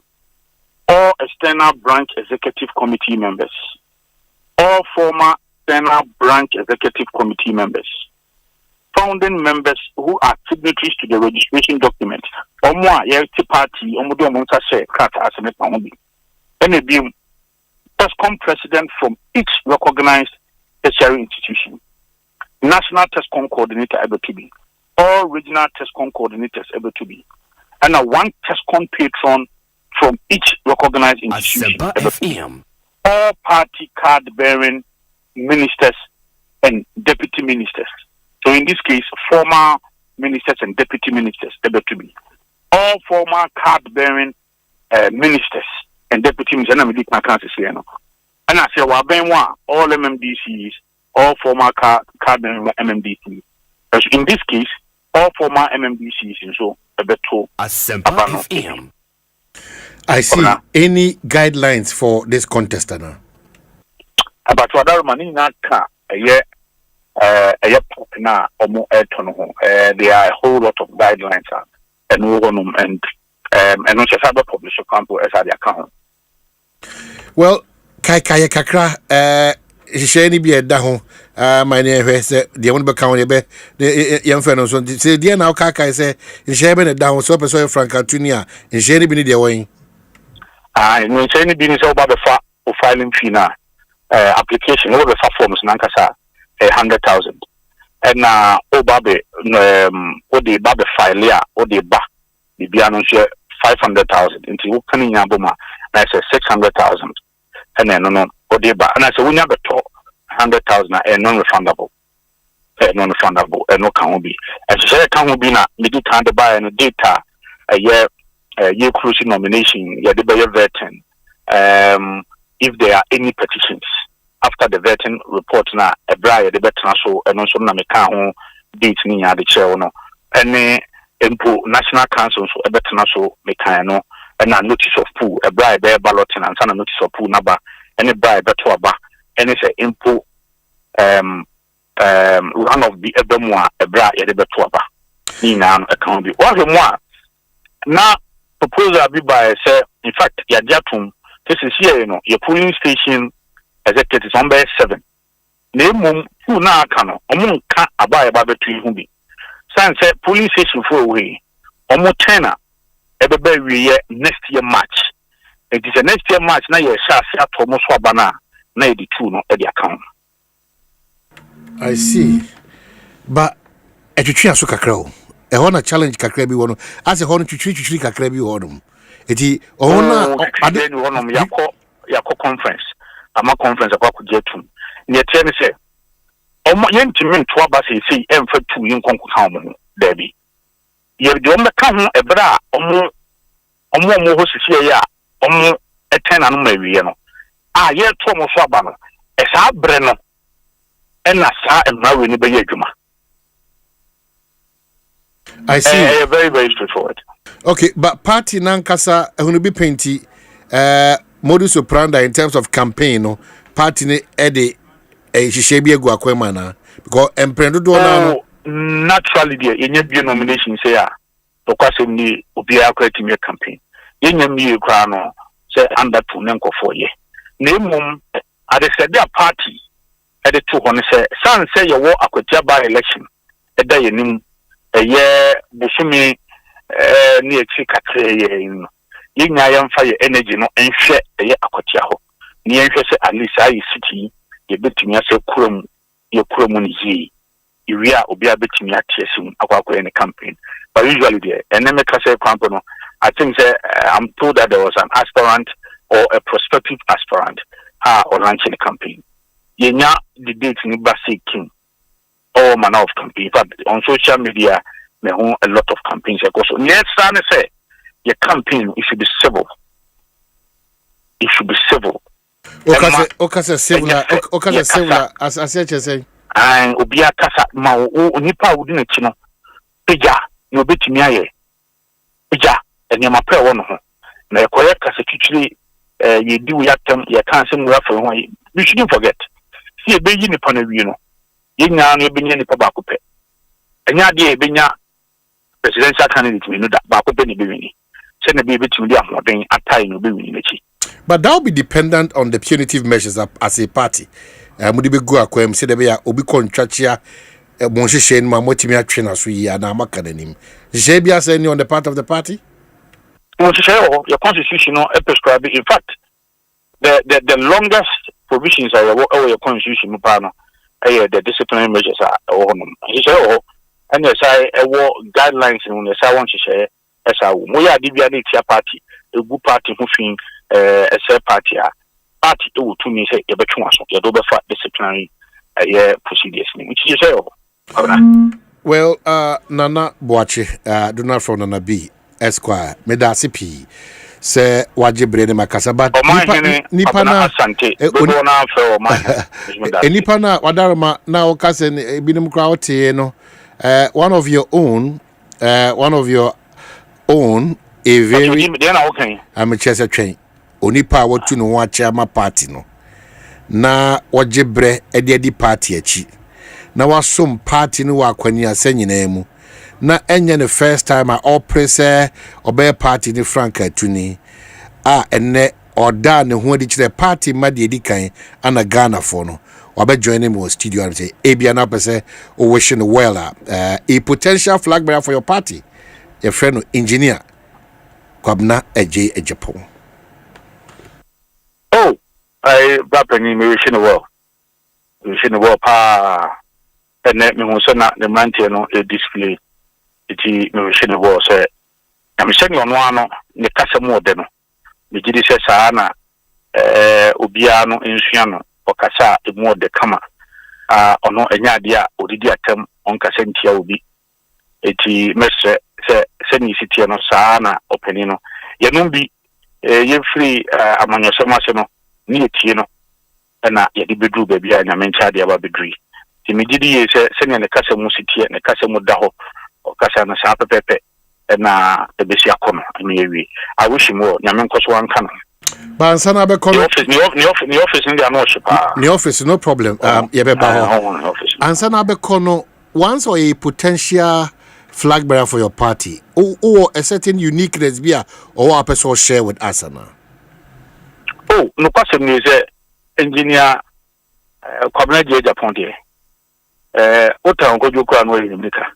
all external branch executive committee members, all former external branch executive committee members, founding members who are signatories to the registration document, party, TESCOM president from each recognized tertiary institution. National TESCOM coordinator able to be, all regional TESCOM coordinators able to be, and a one TESCON patron from each recognized institution. Asempa FM. All party card bearing ministers and deputy ministers. So in this case, former ministers and deputy ministers, all former card bearing ministers and deputy ministers. And I say, all MMDCs, all former card bearing MMDCs. In this case, all former MMDCs, and so a bit too. Asempa FM. I see. Any guidelines for this contest now? About what I mean, not car a year now, there are a whole lot of guidelines and not just other publisher council as the account. Well, Kaya Kakra, Shani be a daho, my name is the one become the young fellows. Say, dear now, Kaka say, in Shaban a down, so Pessoa Franca Tunia, in Shani be the way. I know Shani being so about the filing fee now. Application all the forms nankasa 100,000 and obabe what the babe file ya or the ba the biano share 500,000 into opening yaboma I say 600,000 and then no or the ba and I say we never talk 100,000 and non-refundable and no can be and share can be na me do can buy and data a year crucial nomination ya the buyer vetting if there are any petitions after the vetting report na a bribe the better so and also na me can date ni ya the chair no and national council so a better so me can no and a notice of pool a bribe balloting and a notice of pool number and a bribe better ba and it's a impo one of the ebemwa a bribe the better ba ni na account be what more now proposal be by say in fact ya jatum this is here you know your polling station executive is on by 7 name who na kano omo ka abaya ba betwi hu bi san say polling station for we omo tenna ebeba wiye next year March it is a next year March na ye sha sia to mo so aba na e di 2 no e di account. I see, but etwetwe aso kakra o e ho na challenge kakra bi wo no ase ho no twetwe kakra bi wo no eti o na ade no no yakọ conference ama conference akwa kujetum ne tie ne se omo yentimi nto aba se emfa tu yin konkuta omo da bi ye de omo ka ho ebra omo ho sisi ya omo etena no mawie no a ye to omo so aba no e sa bre no e na sa emrawe ni be ye adwuma. I see. Very, very straightforward. Okay, but party nankasa ehunu bi penti modus operandi in terms of campaign no party ne ede hihye bi egu akwema na because emprendo do na naturally there yenye bi nomination say a to kwasem ni obi akwa timi campaign yenye mi ekwa no say under to nenkofo ye na emum ade said a party ede to ho ne say ye wo akwatia by election eda yenim eye busumi ni echi kakre ye no yinya yamfa ye energy no enhwe eye akwatia ho ni enhwe se at least ayi city ye betumi ase kurom ye kurom ni yi iria obi abetumi atiesim akwakwa any campaign but usually there and then make say campaign no I think say I'm told that there was an aspirant or a prospective aspirant or launching a campaign yenya the date ni basic king all manner of campaign but on social media me ho a lot of campaigns so let's say your campaign it should be civil. Okase civil as say and obia kasa ma onipa wudi na chi no peja na obetimi aye peja enema pre wo no ho na ekoye kasa twitwiri ye di wo yatam ye kan se mu rafa ho you shouldn't forget see ebeyi ni pa na wi no ye nya no ebenya ni pa ba ko pe enya de ebenya presidential candidate we know that ba ko pe ni be wini se na be betimi di ahoden atai no be wini na chi. But that will be dependent on the punitive measures as a party. Mudibe go akwem say there obi contractia monhihye ma motimi atwe na so yi ana maka nanim. Jebia say any on the part of the party? Your constitution prescribe in fact the longest provisions are your constitution no the disciplinary measures are and yes I guidelines in the say want to share esa wo mo ya dibia na tia party egu party ho fin ese party a party e wo tumi se ye betwe aso ye do be fa disciplinary procedures ni which you say well Nana Boache Donald from Nana B Esquire medasi p se wajibre ne makasa but nipa na Asante bebo na afro Omanhene nipa na wadaroma na okase ebinim kra ote no one of your own a very I'm chese twen onipa watu no wacha ma party no na wajibre edi party achi na wasom party no wakwani asanyina mu na enye the first time I oppress obey party ni Franka tuni enne oda ne ho adi kire party ma de edikan ana Ghana for no obe join him was studio and say ebia na pese o wishing well a potential flag bearer for your party your friend engineer Kwabena eje Japan. Oh I bapeni me wishing well pa enne me ho so na the mantie no e display iti me wishing well say am saying ono ano ne kasa mu ode no me gidi se saa na obia no ensua no okasa emu ode kama ono enya ade a odidi atam onkasa ntia obi iti mesre se ni sitie no saa na openi no ye no bi ye free amanyosema se no ni etie no na ye di bedru ba bia nya mencha ade aba bedri ti me gidi ye se ne kasa mu sitie ne kasa mu da ho okasa na saa pepepe na ebesi akono emi I wish him well nyame nkoso wanka no bansana be kono the office in the anoship the office no problem ye be ba ho ansana be kono once or a potential flag bearer for your party or a certain uniqueness bia or a person share with us na no question is engineer Kwabena Japan there ota onko joku anu elimika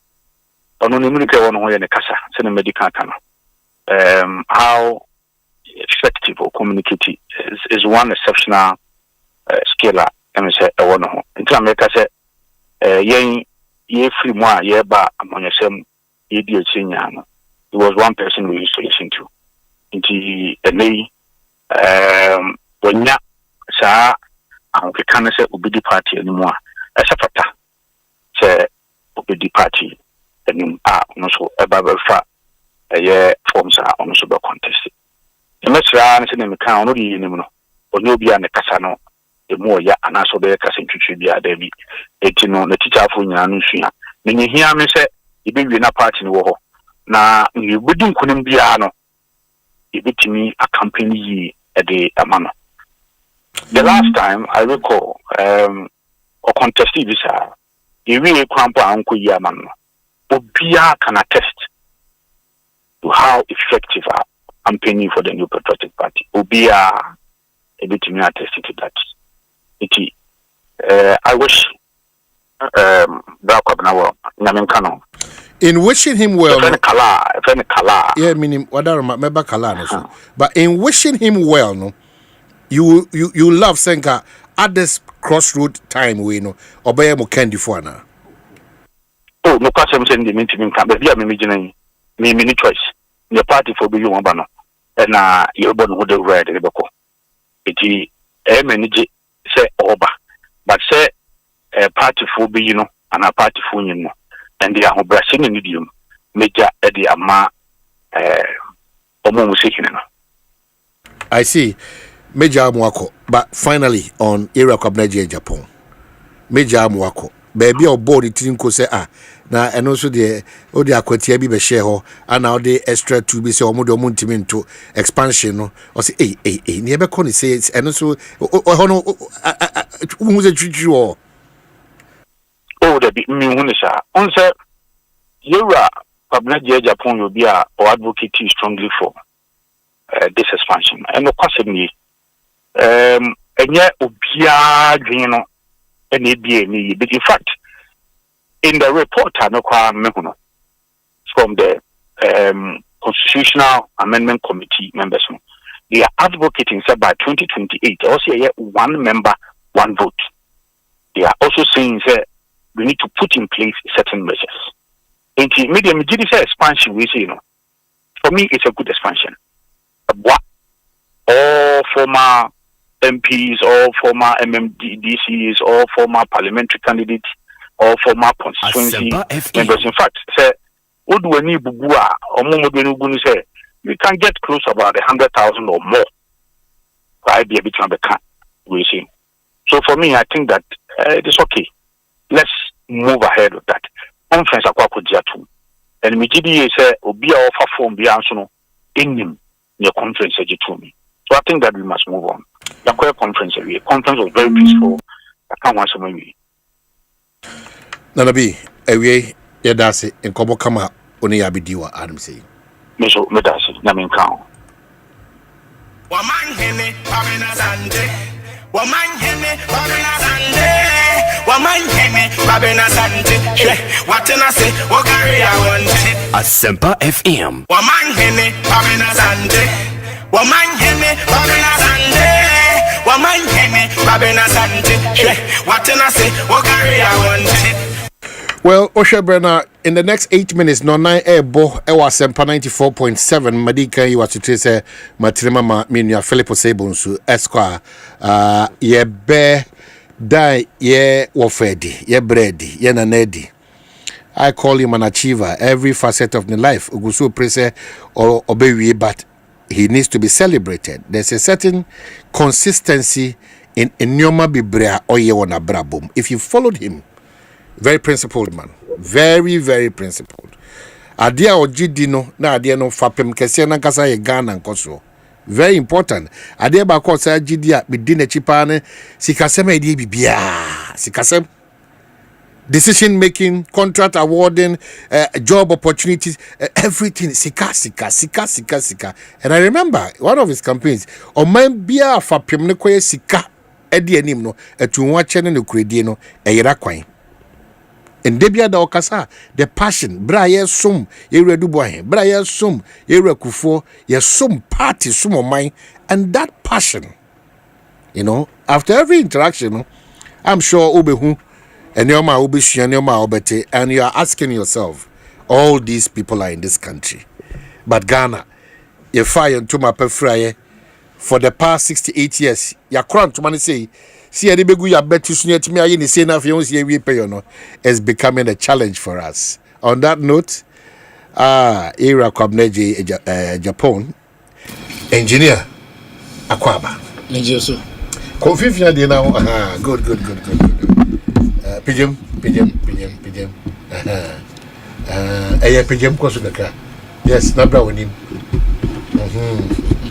ono ni mulike wono ho ye ne kasa se ne medical kan how effective or communicative is one exceptional skill and say e wono ho ntia me ka se yen ye free mo a ye ba amonyesem ye di echinya no it was one person we used to listen to nti enei wonya sa anke kan se obidi party ani mo a esafata se obidi party and no so eba fa forms are on so be contest the mesra and say me kan no di nim no onye obi a ne kasa no e mo ya ana so be kasa ntwitwi bia da bi eti no na teacher afo nyina no sua me nye hia me se e be wi na party no wo ho na ye budin kunim bia no e bitimi accompany yi e de amano the last time I recall or contest this e wi kwampo anko yi amano obia can attest to how effective campaigning for the new patriotic party. Obia a bit me attest to that. I wish Kwabena well. In wishing him well, yeah, meaning whatever remember kala so. But in wishing him well, no, you love Senka at this crossroad time we know obey mo candy for na. Oh, no question saying the meeting can be a mini choice. The party for be you one banner. And you're born with the red boko. It manage say over. But say a party for be you know and a party for you know. And they are Brazilian in medium major Eddie Ama I see Major Amwako, but finally on era Kwabena Japan. Major Amwako. Baby or board it in say na and also the odi akwatia bi be share ho ana odi extra to be say omodo omuntimi to expansion no or say ni ebe ko ni say and so hono hu ze twitwi o da bi mi hu ni sa on say yura Kwabena Japan yo bi a or advocate strongly for this expansion and no kwasem ni enye obia dwen no and but in fact, in the report from the Constitutional Amendment Committee members, they are advocating that by 2028, also one member, one vote. They are also saying that we need to put in place certain measures. In the medium expansion, we say, for me, it's a good expansion. All former MPs, all former MMDCs, all former parliamentary candidates, all former constituency members. In fact, say, we can get close to about 100,000 or more. Right, be a bit on the can. We see. So for me, I think that it is okay. Let's move ahead with that. Conference akwakodia and MGD say obi a offer form be answer in him your conference to me. So I think that we must move on. The conference was very peaceful. I can't want some maybe. Nanabi, away yadasi in Kobo Kama Oni Abidiwa Adam say. Meso medasi namin count. Omanhene Kwabena Asante. Omanhene Kwabena Asante. Omanhene Kwabena Asante. What I say, what carry I want. Asempa FM. Omanhene Kwabena Asante. Omanhene Kwabena Asante. Omanhene Kwabena Asante. What I say, what carry I want. Well, Osha Brenner, in the next 8 minutes, no 9 bo Asempa 94.7 Madika you are to say Matrima Minya Philip Sebunsu Esquire ye be die ye wofedi ye bready ye nanedi. I call him an achiever every facet of the life. Ugusu prese or obey, but he needs to be celebrated. There's a certain consistency in Nyoma Bibrea or Yewana Brabum. If you followed him, very principled man, very, very principled. Adia ojidino na adia no fapem kese na kasa ye Ghana nkoso. Very important. Adia ba ko sa jidia bidine chipane sikasema edi bibia. Sikasem decision making, contract awarding, job opportunities, everything. Sika. And I remember one of his campaigns. Oman bia fapem ne koye sika edi anim no etu nwache ne kredi no eyira kwan. And Debia da Okasa, the passion, Braya sum, ye redu boy, Braya sum, ye rekufo, ye sum party, sum of mine, and that passion, you know, after every interaction, I'm sure Ubehu and Yoma Ubishi and Yoma Obete, and you are asking yourself, all these people are in this country. But Ghana, you fire to my pefraye for the past 68 years, ya crown to money say. See, is becoming a challenge for us. On that note, Era Kwabneji, Japan, engineer Akwaba. Confusion, you know. Good. Pigeon. Pigeon, yes, not brown him.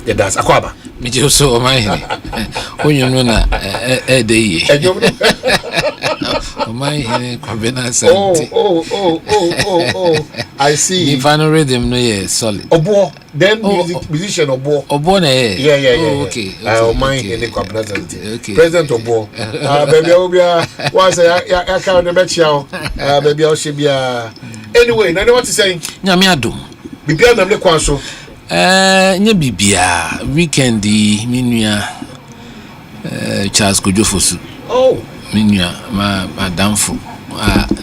Yeah, that's Akwaba. So Omanhene. When you know na day. Omanhene Kwabena Asante. Oh. I see. If I no rhythm no yeah solid. Obo, then musician Obo. Obo na yeah. Okay. Omanhene Kwabena Asante. Okay. President Obo. Baby Obia, what's ya ka na bet ya. Baby Oshibia. Anyway, na what you saying? Nyame adom. Bibia na me kwanso. Nye bibia weekend minua Charles Kojofosu. Oh, minua madamfo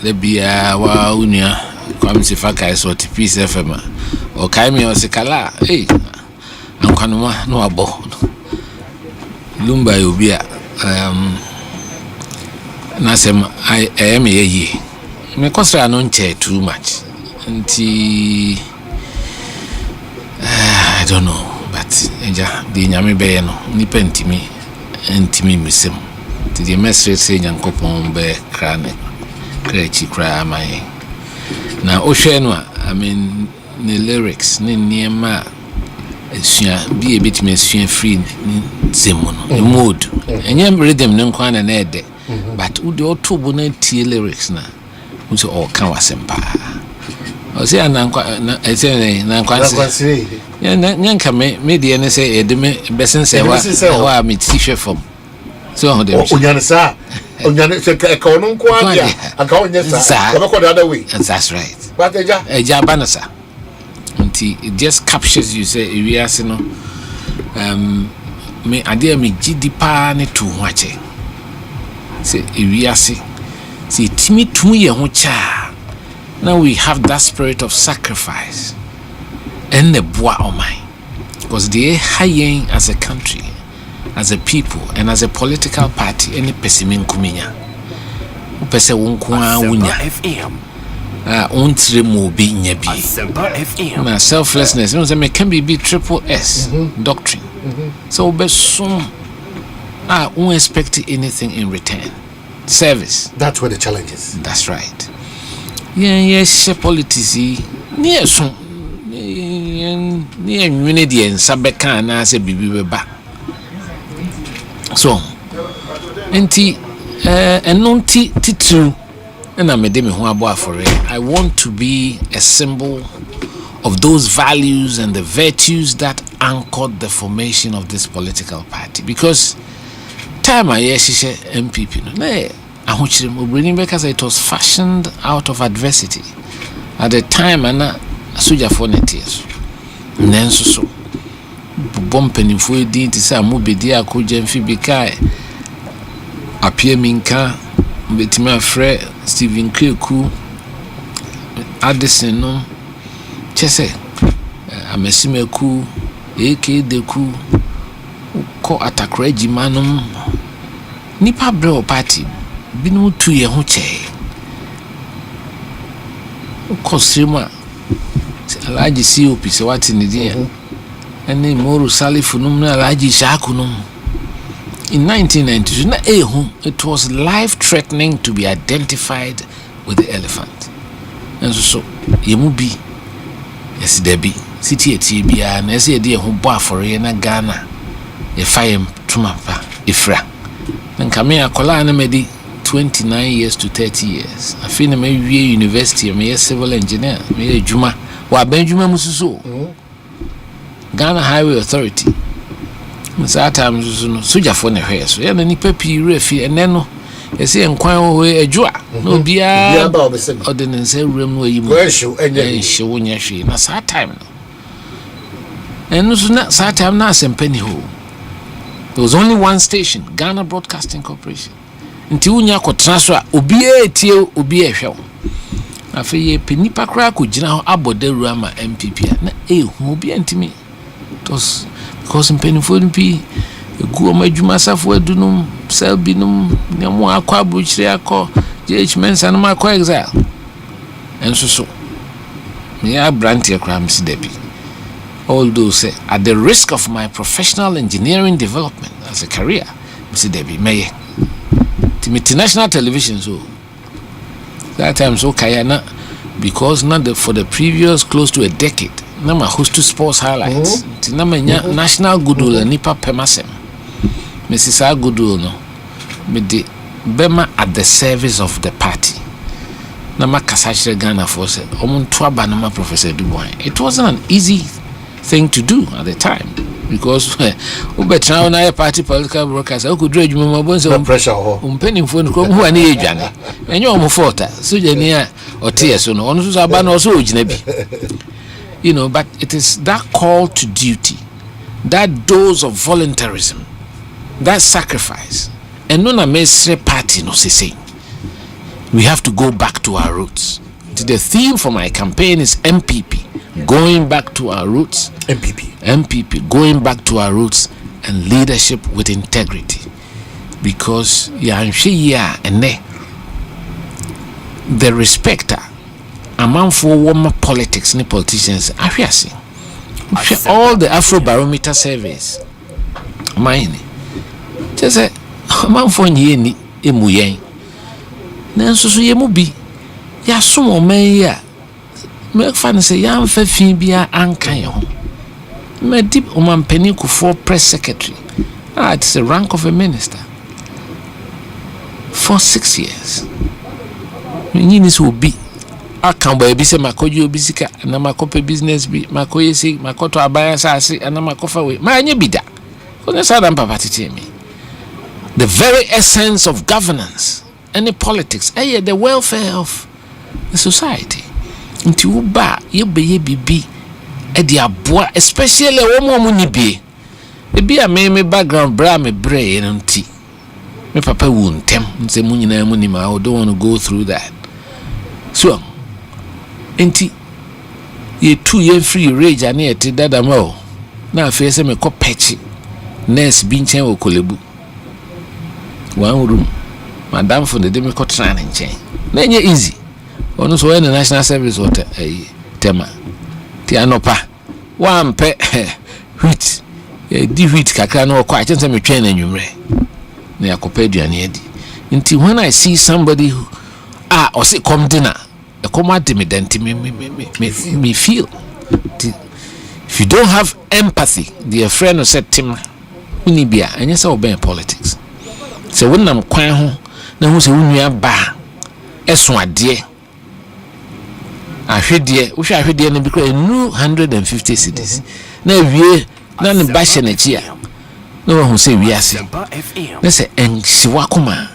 le bia wa unia kwa msifa kai so Peace FM o kai mi o sekala ankanuma no abo lumba yobia na sem I am ye me kosra no nche too much nti I don't know, but the nyame be no nipa ntimi misem. The message say nyankopon be krane krechi kra mai. Na ohwe no I mean the lyrics ni niema esua bi ebetime esua free zemo no the mood. Enyem rhythm ne nkwa na ede. But ude otobo na tie lyrics na. Unso all kan wasempa. O say anankwa na kwanse. Nyanka me de ne say edeme besense wa me t-shirt from so how dem onyansa se ka onu nko adia aka onyansa we go the other way. That's right. But eja banasa until it just captures you say we are no me adia me gidi pa ne to ho ache say we are see timi tu ye ho cha. Now we have that spirit of sacrifice. and the boa omai, because they high as a country, as a people, and as a political party. Any pessimin kuminya, upese wunkwa wunya. Untre mo be nyabi. Na selflessness. You know, say can be triple S doctrine. So be soon. Won't expect anything in return. Service. That's where the challenge is. That's right. Yes, politics. Near soon. Near unity and Sabeka and I say Bibi back. So, and non true. And I made me for it. I want to be a symbol of those values and the virtues that anchored the formation of this political party. Because time I hear MPP, because it was fashioned out of adversity. At the time, I soldier for neties. Nanso so bumping for a deed to say, Mubidia could Jemfibikai appear minka, but my friend Stephen Kirku, Addison, no, Chese, Amesimeku, AK Deku, ko attack regimanum, Nipa Bro Party, Binu 2 year huche. Cosima, Alaji COP, so what in the day, and then Moro Salifunum, Alaji Shakunum. In 1992, it was life-threatening to be identified with the elephant. And so, Yemubi, yes, Debbie, City Etibia, and as a dear who bar for Yena Ghana, a fire Tumapa, Ifra. And Kamea Kolana Medi, 29 years to 30 years. I feel a university, I'm a civil engineer, me a Juma, or Benjamin Mususo, Ghana Highway Authority. That time, Suja for the hair, so yeah, any peppy refi, and then you see, and quite away a joa. No beer, ordinance room where you were show and show when you're she. That's our time. And no sooner that time, now some penny hole. There was only one station, Ghana Broadcasting Corporation. Until you could transfer, Ubie Tio, Ubie show. I feel penny packra could general about the Rama MPP, and who be anti me. It was. Because in Pennyford, a good majumasa for Dunum, Selbinum, Namo Aqua Buchriaco, JH Mens and Marco exile. And so, may I brand your crimes, Debbie. Although, say, at the risk of my professional engineering development as a career, Mr. Debbie, may to national television, so that time so Kayana, because not for the previous close to a decade. Nama host to sports highlights. Nama national goodwill and nipa pemasem. Mrs. Goodwill no. Me de Bema at the service of the party. Nama kasachre Ghana for se. Omun tuaba nama Professor Dubois. It wasn't an easy thing to do at the time because ubetra na party political broadcast. I could dread you mabonse pressure penny phone ko hu ani edwane. Enyo omfota. So jenia otie so no. Onu so aba no so ojinabi. You know, but it is that call to duty, that dose of voluntarism, that sacrifice. And none mesre party no say. We have to go back to our roots. The theme for my campaign is MPP, going back to our roots. MPP, going back to our roots and leadership with integrity. Because the respecter among for woman politics and politicians, all the Afrobarometer surveys. Mine just say, among for ye emuyen. Nanso so ye mubi, ya sumo men ya. Make fun say, yam fe fin bia ankan ye ho. Me deep Omanhene for press secretary. It's the rank of a minister. For 6 years. This will be. I can't buy a business, my cojo bisika, and my copy business be my coyesi, my coto abaya sasi, and my coffee way. My bida. The very essence of governance and the politics, the welfare of the society. Into ba, you be especially a woman be. It be a me background bra me brain and tea. Me papa won't tempt say munina munima. I don't want to go through that. So. Enti ye 2 year free rage ani ete dada ma o na afi se me ko pechi nurse bi nchen wo kolebu one room madam for the dem ko try nchen na nye easy onu so when national service water tema ti anopa wa mpe wheat di wheat kakra na okwa chense me twen na nwumre na yakopa aduane adi nti when I see somebody who or say come dinner e come adimidenti me feel if you don't have empathy the friend who said tim unibia anya say oben politics so wonnam kwan ho na hu say wunua ba eso ade ahwedie wo hwa ahwedie na bi kra 150 cedis na wie na ne ba hye na chi a na wo hu say wiase na say enhyiwa koma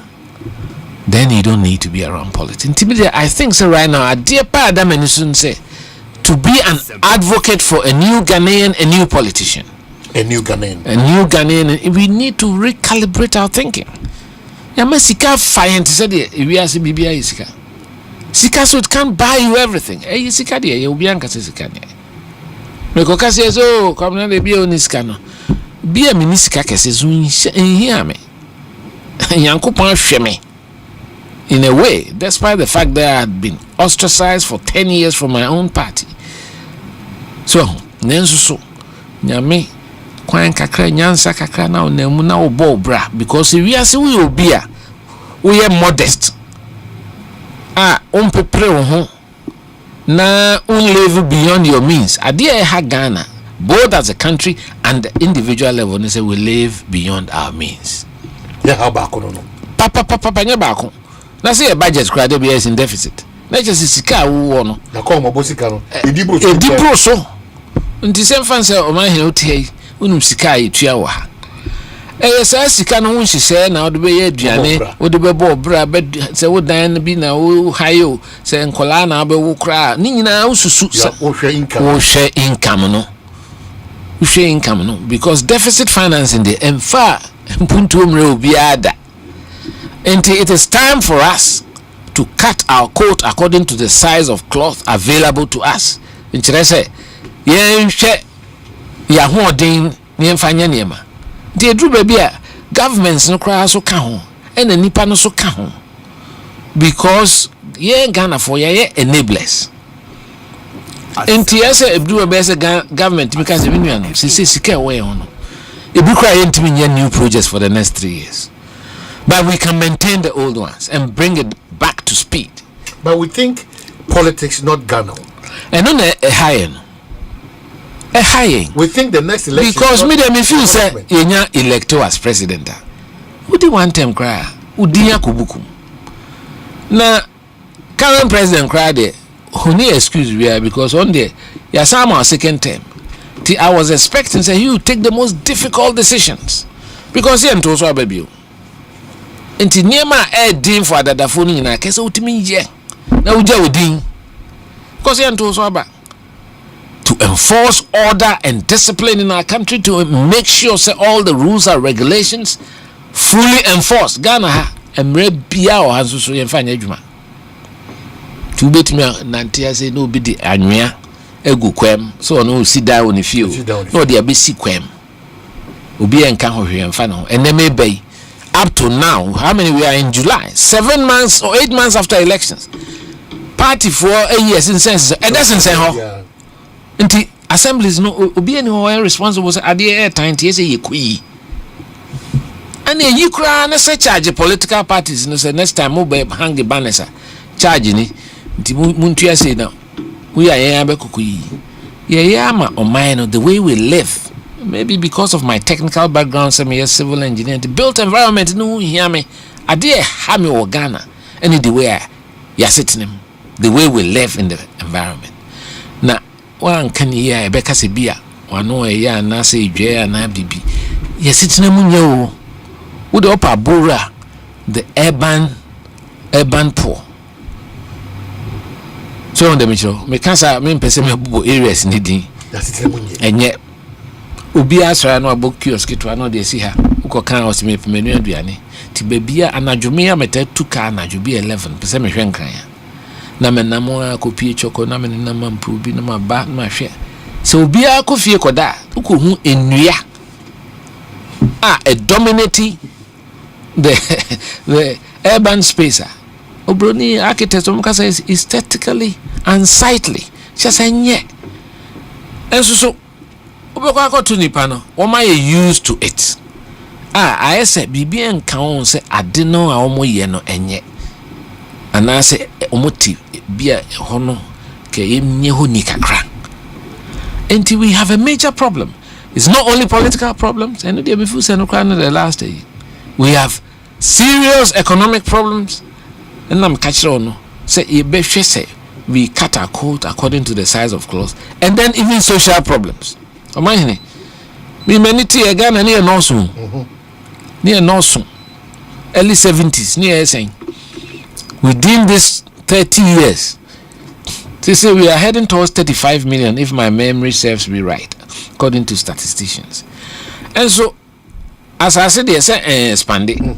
then you don't need to be around politics. I think so right now, dear Padam and say to be an advocate for a new Ghanaian, a new politician. A new Ghanaian. A new Ghanaian. We need to recalibrate our thinking. Yamasika fine to say we are Bibia Isika. Sika so it can't buy you everything. Eh, Sika dear, you be anka Sika. Mekoka says, oh, come na be oniskano. Be a minisika cases in here me. Yankupon sheme. In a way, despite the fact that I had been ostracized for 10 years from my own party. So, nenso nyame kwan kakra nyansa kakra na onemu na obo bra because we are say we obi a we are modest. Pepre ho na live beyond your means. Adia ha Ghana, both as a country and the individual level, they say we live beyond our means. Yeah, how back no? Papa nya baako. Na say a budget crowd be in deficit. Na just sika wo no. Na call mo bosika no. Edibro so. Nti sem fan say Omanhene otie unum sika etua wo ha. Sa sika no hunhye na wo be ye aduane, wo de be bo bra be say wo dan bi na wo hayo say nkola na be wo kra. Ni nyina wo susu wo hwe income. Wo hwe income no. Wo hwe income no because deficit financing the emfa mpuntu omre obi ada. And it is time for us to cut our coat according to the size of cloth available to us. In Chirese, yenhwe ya hoden ne mfanya niema. The edru baby governments no kra so ka ho, and nipa no so ka ho. Because Ghana for ye enablers. And TSA edru baby say government because we know say sika we ho no. E bi kra yentimi nya new projects for the next 3 years. But we can maintain the old ones and bring it back to speed. But we think politics not Ghana. And on a high. We think the next election. Because me dem if you say yenya electo as president. Who do one time cry? Udinya kubuku. Na current president cry there. Only excuse we are because on there Yasama second term. I was expecting say you take the most difficult decisions. Because he and also baby. Enti niema din for adadafo ni nyina kese utimi ye na uja odin because ye nto so aba to enforce order and discipline in our country to make sure say all the rules and regulations fully enforced. Ghana ha emre bia o hanso so ye mfanya adwuma to betimi nantia say no bi di anwea egu kwem so no si da woni fie no dia be si kwem obi enka ho hwe mfa no eneme bai. Up to now, how many we are in July? 7 months or 8 months after elections. Party for a year since census. And that's insane. How? Until assemblies no obi any who responsible say at the air time to say you kui. And then you cry and say charge political parties no say next time mobile hang the banners charge ni. Until muntu say now we are here be kui. Yeah ma Omanhene the way we live. Maybe because of my technical background, some years civil engineer, the built environment, no, hear me. I dare have me or Ghana, and the way you're sitting, the way we live in the environment. Now, one can hear Becca Sibia, or no, a year, and I say, Jay, and I be. You're sitting in Munyo, with the upper Bora, the urban poor. So on the Mitchell, me can't say, I mean, areas needing, and yet. Obi asra no abok kiosk to ano de si ha uko kan house me menu aduane ti babia anadwome ya meta tuka anadwobe 11 pese me hwe nkran ya na me namo akopie choko na me nam mpubi na maba na hwe so obi akofie koda ukohu enua a dominating the urban space obroni architects omkasa is aesthetically unsightly just enye enso so obekwa akoto nipa no woma ye used to it ayese bibia nka won se ade no a omo ye no enye anase omoti bia hono ke emnye ho ni kakra until we have a major problem. It's not only political problems and the last day we have serious economic problems and I'm catching on say we cut our coat according to the size of clothes and then even social problems. Omanhene we manity again near Norson early 70s near saying within this 30 years they say we are heading towards 35 million if my memory serves me right according to statisticians. And so as I said they say expanding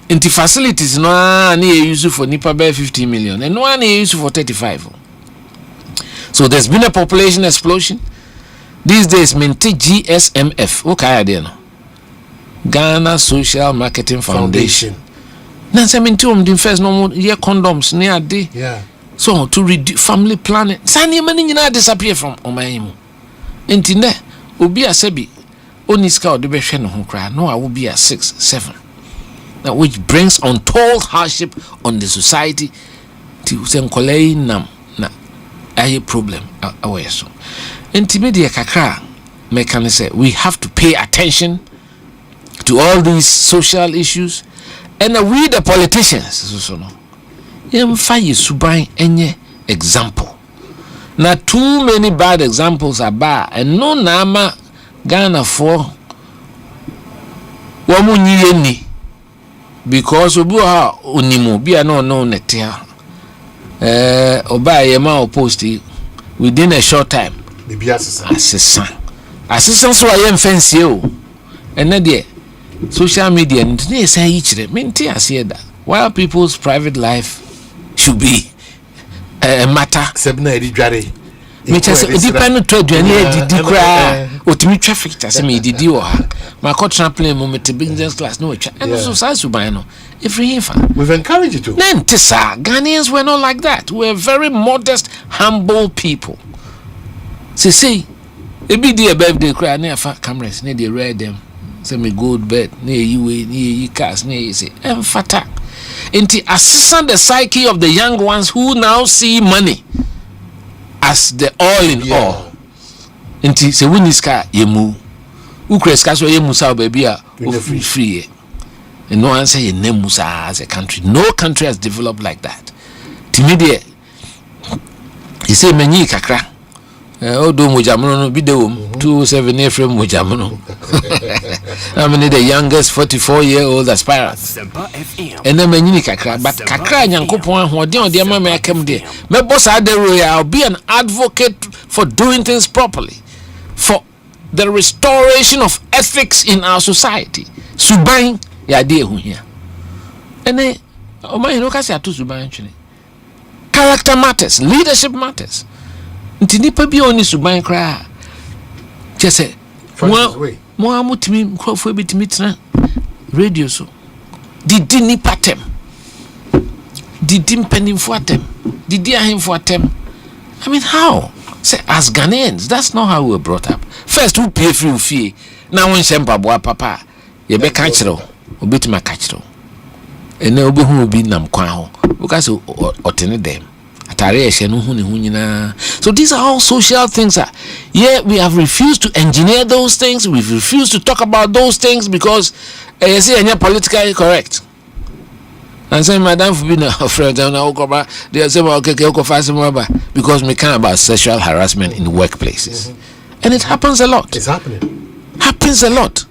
into facilities no near use for nipa by 15 million and no near use for 35. So there's been a population explosion. These days maintain GSMF okay there no Ghana Social Marketing Foundation. Now say maintain the first no year condoms near day. Yeah. So to reduce family planning sani mani nyina disappear from omanyimu entine obi asebi oniska ode be hwe no ho kra no a wo be 6-7 now which brings untold hardship on the society to senkolei nam na aye problem away so entimedia kakra mekane say we have to pay attention to all these social issues and we the politicians so no fire subai enye example na too many bad examples are bad and no nama Ghana for wamu nyiyeni because obi ha onimu bia no netia oba yema opposed within a short time bibi assistant so ayem fancy o ene de social media ni say yichire menti asieda while people's private life should be a matter sebna edi dware me chese depend to aduane edidi kra otimi traffic chase me edidi wo ha ma ko trampoline moment business class no twa and so sai suban no every hinfa we've encouraged you to nentisa Ghanaians were not like that. We're very modest, humble people. See ebi di a birthday kra na afa cameras na dey read them say me good bed na you cars na you say emfata into assistant the psyche of the young ones who now see money as the all in all. Into say winiska yemu ukreska so yemu sa baby a free and no one say nemusa as a country. No country has developed like that. Timidie he say menyi kakra odo mojamono no bidewom 27 April mojamono. I mean the youngest 44-year-old aspirant. And then menyi kakra but kakra nyankopon ahoden ode ma me akam de. Me boss adero ya I'll be an advocate for doing things properly, for the restoration of ethics in our society. Suban ya de hu hia. Ene Omanhene no kasi atu suban twene. Character matters, leadership matters. Ntinipa bi oni suban kra chese mo amutimi nkrofo ebitimi tena radio so didi ni patem didi mpanimfo atem didi ahemfo atem. I mean how say as Ghanaians that's not how we were brought up. First who pay free fee na won shempa boa papa ye be ka kire obetima ka kire ene obehu obi nam kwan ho because otene dem. So these are all social things. Yeah, we have refused to engineer those things. We've refused to talk about those things because you see, and you're politically correct. And say, Madam, for being a friend, they say, okay, because we care about sexual harassment in workplaces, and it happens a lot. It's happening. Happens a lot.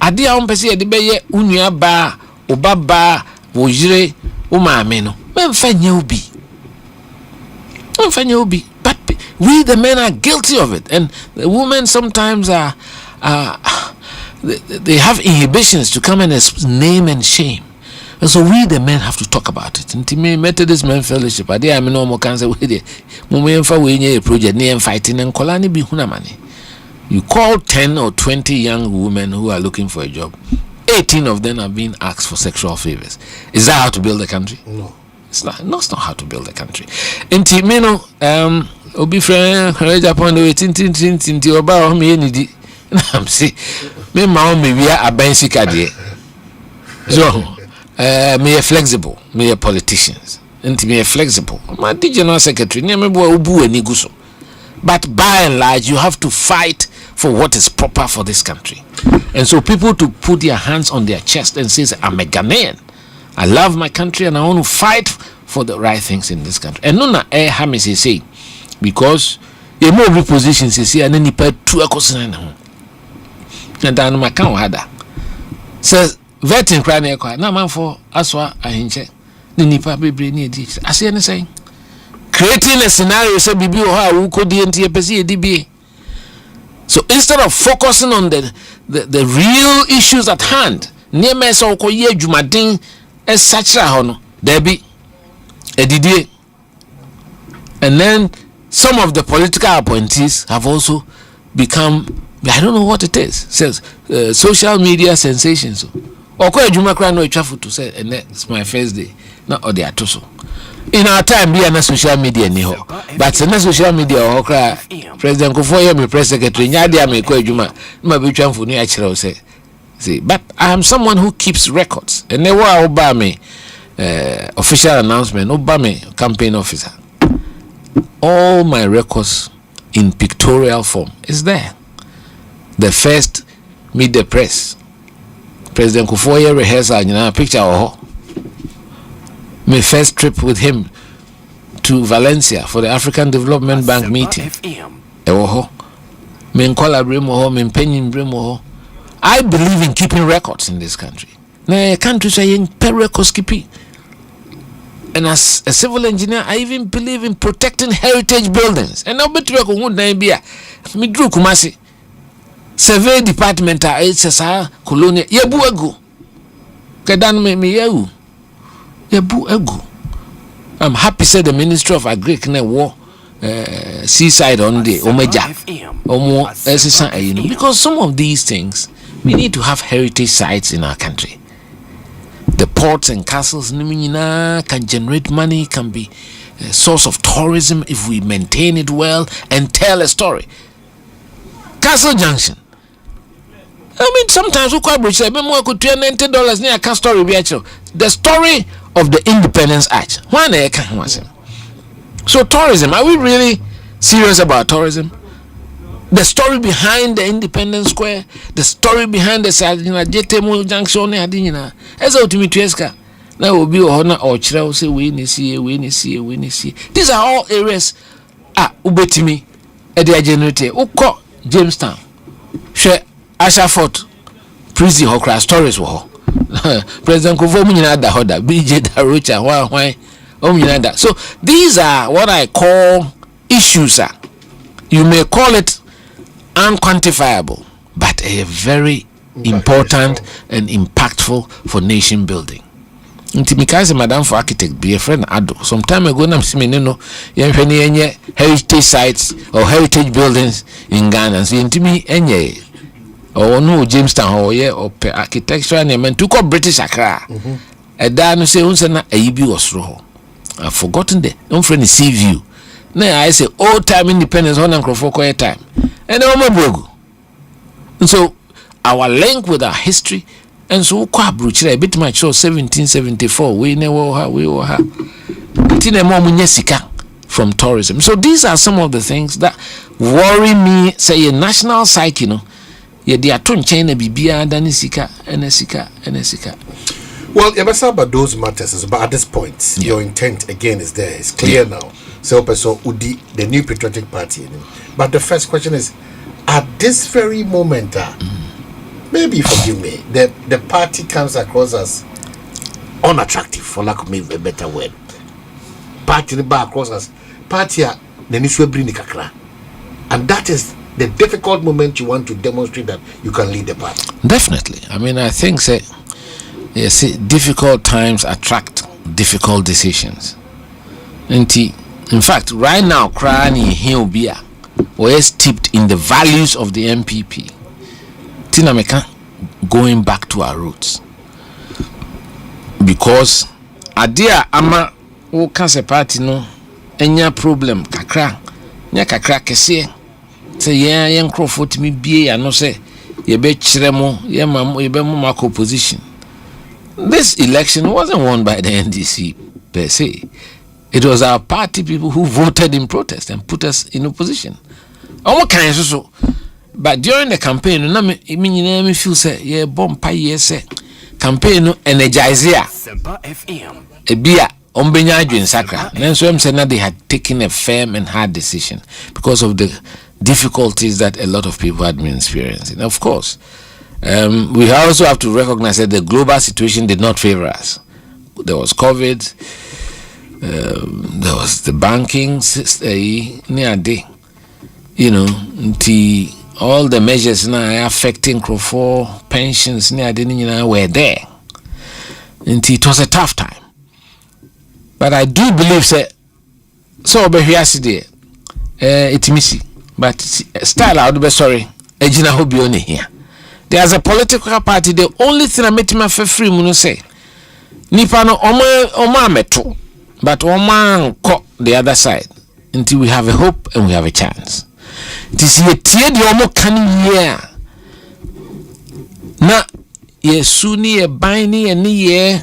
Adia umpesi edibeye unya ba obaba wojire umameno. Memfanye ubi. But we the men are guilty of it, and the women sometimes are they have inhibitions to come and name and shame. And so we the men have to talk about it. And to me, Methodist Men Fellowship, I am no more cancer with it. Mumemfa we a project near fighting and Kolani be hunamani. You call 10 or 20 young women who are looking for a job. 18 of them are being asked for sexual favors. Is that how to build a country? No. It's not how to build a country. And Timino, Obi friend, Japan, tinti oba me any. I'm see, me mom me we are a basic idea. So, me a flexible, me a politicians, and me a flexible. My general secretary, near me boy ubu and iguso. But by and large, you have to fight for what is proper for this country. And so people to put their hands on their chest and say, I'm a Ghanaian. I love my country and I want to fight for the right things in this country. And nona hami say because you more repositions say and then you pay 2 ekosina na ho. And then my can hada. Says vetting crane ekwa na man for aswa ahinche. Ni nipa bebre ni edi. Ase ne say creating a scenario say bibi o ha wo kodi enti epesi edi bi. So instead of focusing on the real issues at hand, near me so ko ye dwumaden e sachra ho no there be edidie. And then some of the political appointees have also become, I don't know what it is, says social media sensations. Or ko adwuma kra no atwafo to say and it's my first day na or the atoso. In our time, we are not social media ni ho. But in social media, President Kufuor, my press secretary, Nyadia me ko adwuma, ma be twamfo ni a kire say. See, but I am someone who keeps records. And they were oba me official announcement, oba me campaign officer. All my records in pictorial form is there. The first meet the press. President Kufuor rehearsal, picture of my first trip with him to Valencia for the African Development Bank meeting. I believe in keeping records in this country. Now, countries are in records keeping. And as a civil engineer, I even believe in protecting heritage buildings. And now, bet you won't be me drew Kumasi. Survey department, it's a colonial. Yabu ego. Kadan me yabu. Yabu ego. I'm happy said the Ministry of Agri war seaside on the Omeja. Because some of these things, we need to have heritage sites in our country. The ports and castles can generate money, can be a source of tourism if we maintain it well and tell a story. Castle Junction. I mean, sometimes we could say, $90 near a story. The story of the Independence Arch. So tourism, are we really serious about tourism? The story behind the Independence Square, the story behind the Jetemo Junction, as ultimately now will be honor or Chelsea, we see. These are all areas. Ubetimi, Edia Generator, Uko, Jamestown, Share Ashaford, Prison Hokra stories war. President Kufuor da hoda, BJ Darucha, why, so these are what I call issues. You may call it unquantifiable, but a very important and impactful for nation building. Because Madam for architect be a friend Ado. Some time ago, I'm seeing heritage sites or heritage buildings in Ghana. So intimi enye or no Jamestown or architecture and to call British Accra. A dan say unsana a yibi osro. I've forgotten the friend sea view. Now I say old time independence on and Crofoko time. And so our link with our history and so a bit much so 1774 we were from tourism. So these are some of the things that worry me. Say a national psyche, they are trying China bibia danisika and Well, about those matters, but at this point, your intent again is there. It's clear now. So Udi, the new patriotic party. But the first question is, at this very moment, maybe forgive me, the party comes across as unattractive, for lack of a better word. Party back across as party the Niswe bring kakra, and that is the difficult moment you want to demonstrate that you can lead the party. Definitely. I mean, I think say Yes, difficult times attract difficult decisions. In fact, right now, Krani Hiobia was steeped in the values of the MPP. Tinameka going back to our roots. Because Adia Ama o cancer party no enya problem kakra nya kakra kese say yen crofot me bie ya no say ye be kire mo ye mam ye be mo opposition. This election wasn't won by the NDC per se. It was our party people who voted in protest and put us in opposition. Omo kan so. But during the campaign, na me feel say ye bomb ye say campaign no energize ya. Asempa FM. Ebia ombenya adwen sakra. Nanso em say na they had taken a firm and hard decision because of the difficulties that a lot of people had been experiencing. Of course, we also have to recognize that the global situation did not favor us. There was COVID, there was the banking system, all the measures now affecting for pensions were there. And it was a tough time. But I do believe so it's missing. But style I would be sorry. Ejina hobi only here. There's a political party. The only thing I made him free muno say nipa no oma meto, but oma ko the other side until we have a hope and we have a chance. This year tie the omo kan year na yesu ni e ban ni eni ye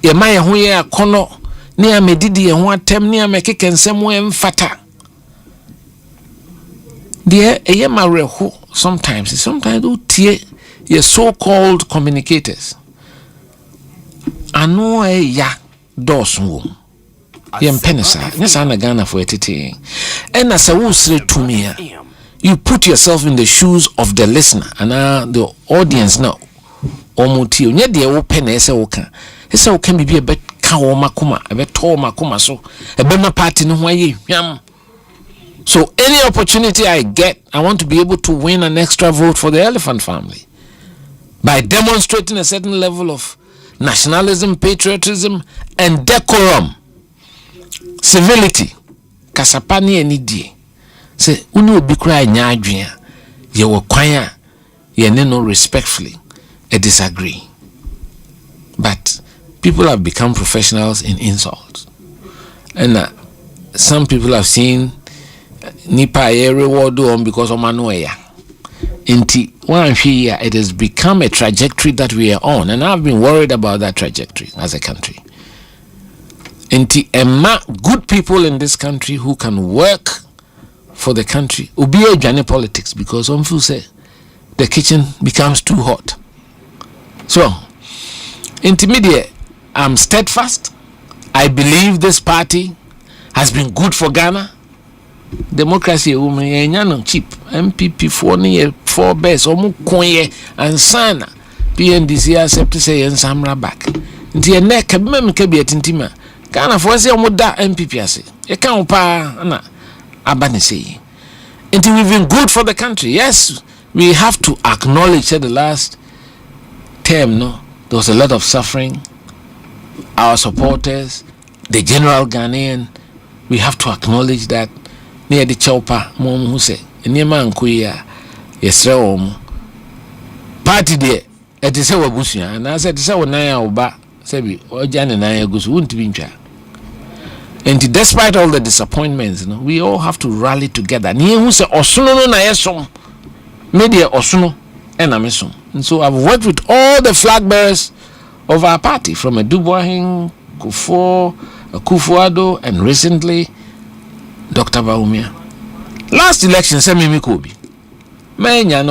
e ma ye ho ye akono ni amedidi ye ho atem ni amekeke nsem wo emfata. There sometimes do tie your so-called communicators. Ano ya dos wom. Yem penisa. Yes, ana Ghana for etiti. And as a wusre to me, you put yourself in the shoes of the listener and the audience now. Omuti onye de wo pen ese wo kan. Ese wo kan bibi e be ka wo makoma, e be to makoma so. E be ma party no ho aye hwam. So any opportunity I get, I want to be able to win an extra vote for the elephant family by demonstrating a certain level of nationalism, patriotism, and decorum, civility. Kasapani enidi. Say uni obi kura nya adwen ye wo kwan a ye ne no respectfully disagree. But people have become professionals in insults. And some people have seen nipa ye reward on because of manuya. Inti one here it has become a trajectory that we are on, and I've been worried about that trajectory as a country. Inti good people in this country who can work for the country ubi ejane politics because onfu say the kitchen becomes too hot. So intermediate, I'm steadfast. I believe this party has been good for Ghana. Democracy woman no cheap. MPP 4 best omu konye ansana PNDC accept say ensamra back. Nti ene kabima mkabi atintima. Ghana for say omu da MPP ase. E kan pa na abane say. Nti we've been good for the country. Yes, we have to acknowledge that the last term there was a lot of suffering. Our supporters, the general Ghanaian, we have to acknowledge that near the chopper mom who say niema nkuya yesre party there it is our busia and I said say na ya oba sebi ojane na ya gusu won't ntwa. And despite all the disappointments, we all have to rally together. Ni who say osono no na yesom media osono enamesom. And so I've worked with all the flag bearers of our party from Eduboahin, Kufuado, and recently Dr. Baumia. Last election, Semi Kobi. Man, ya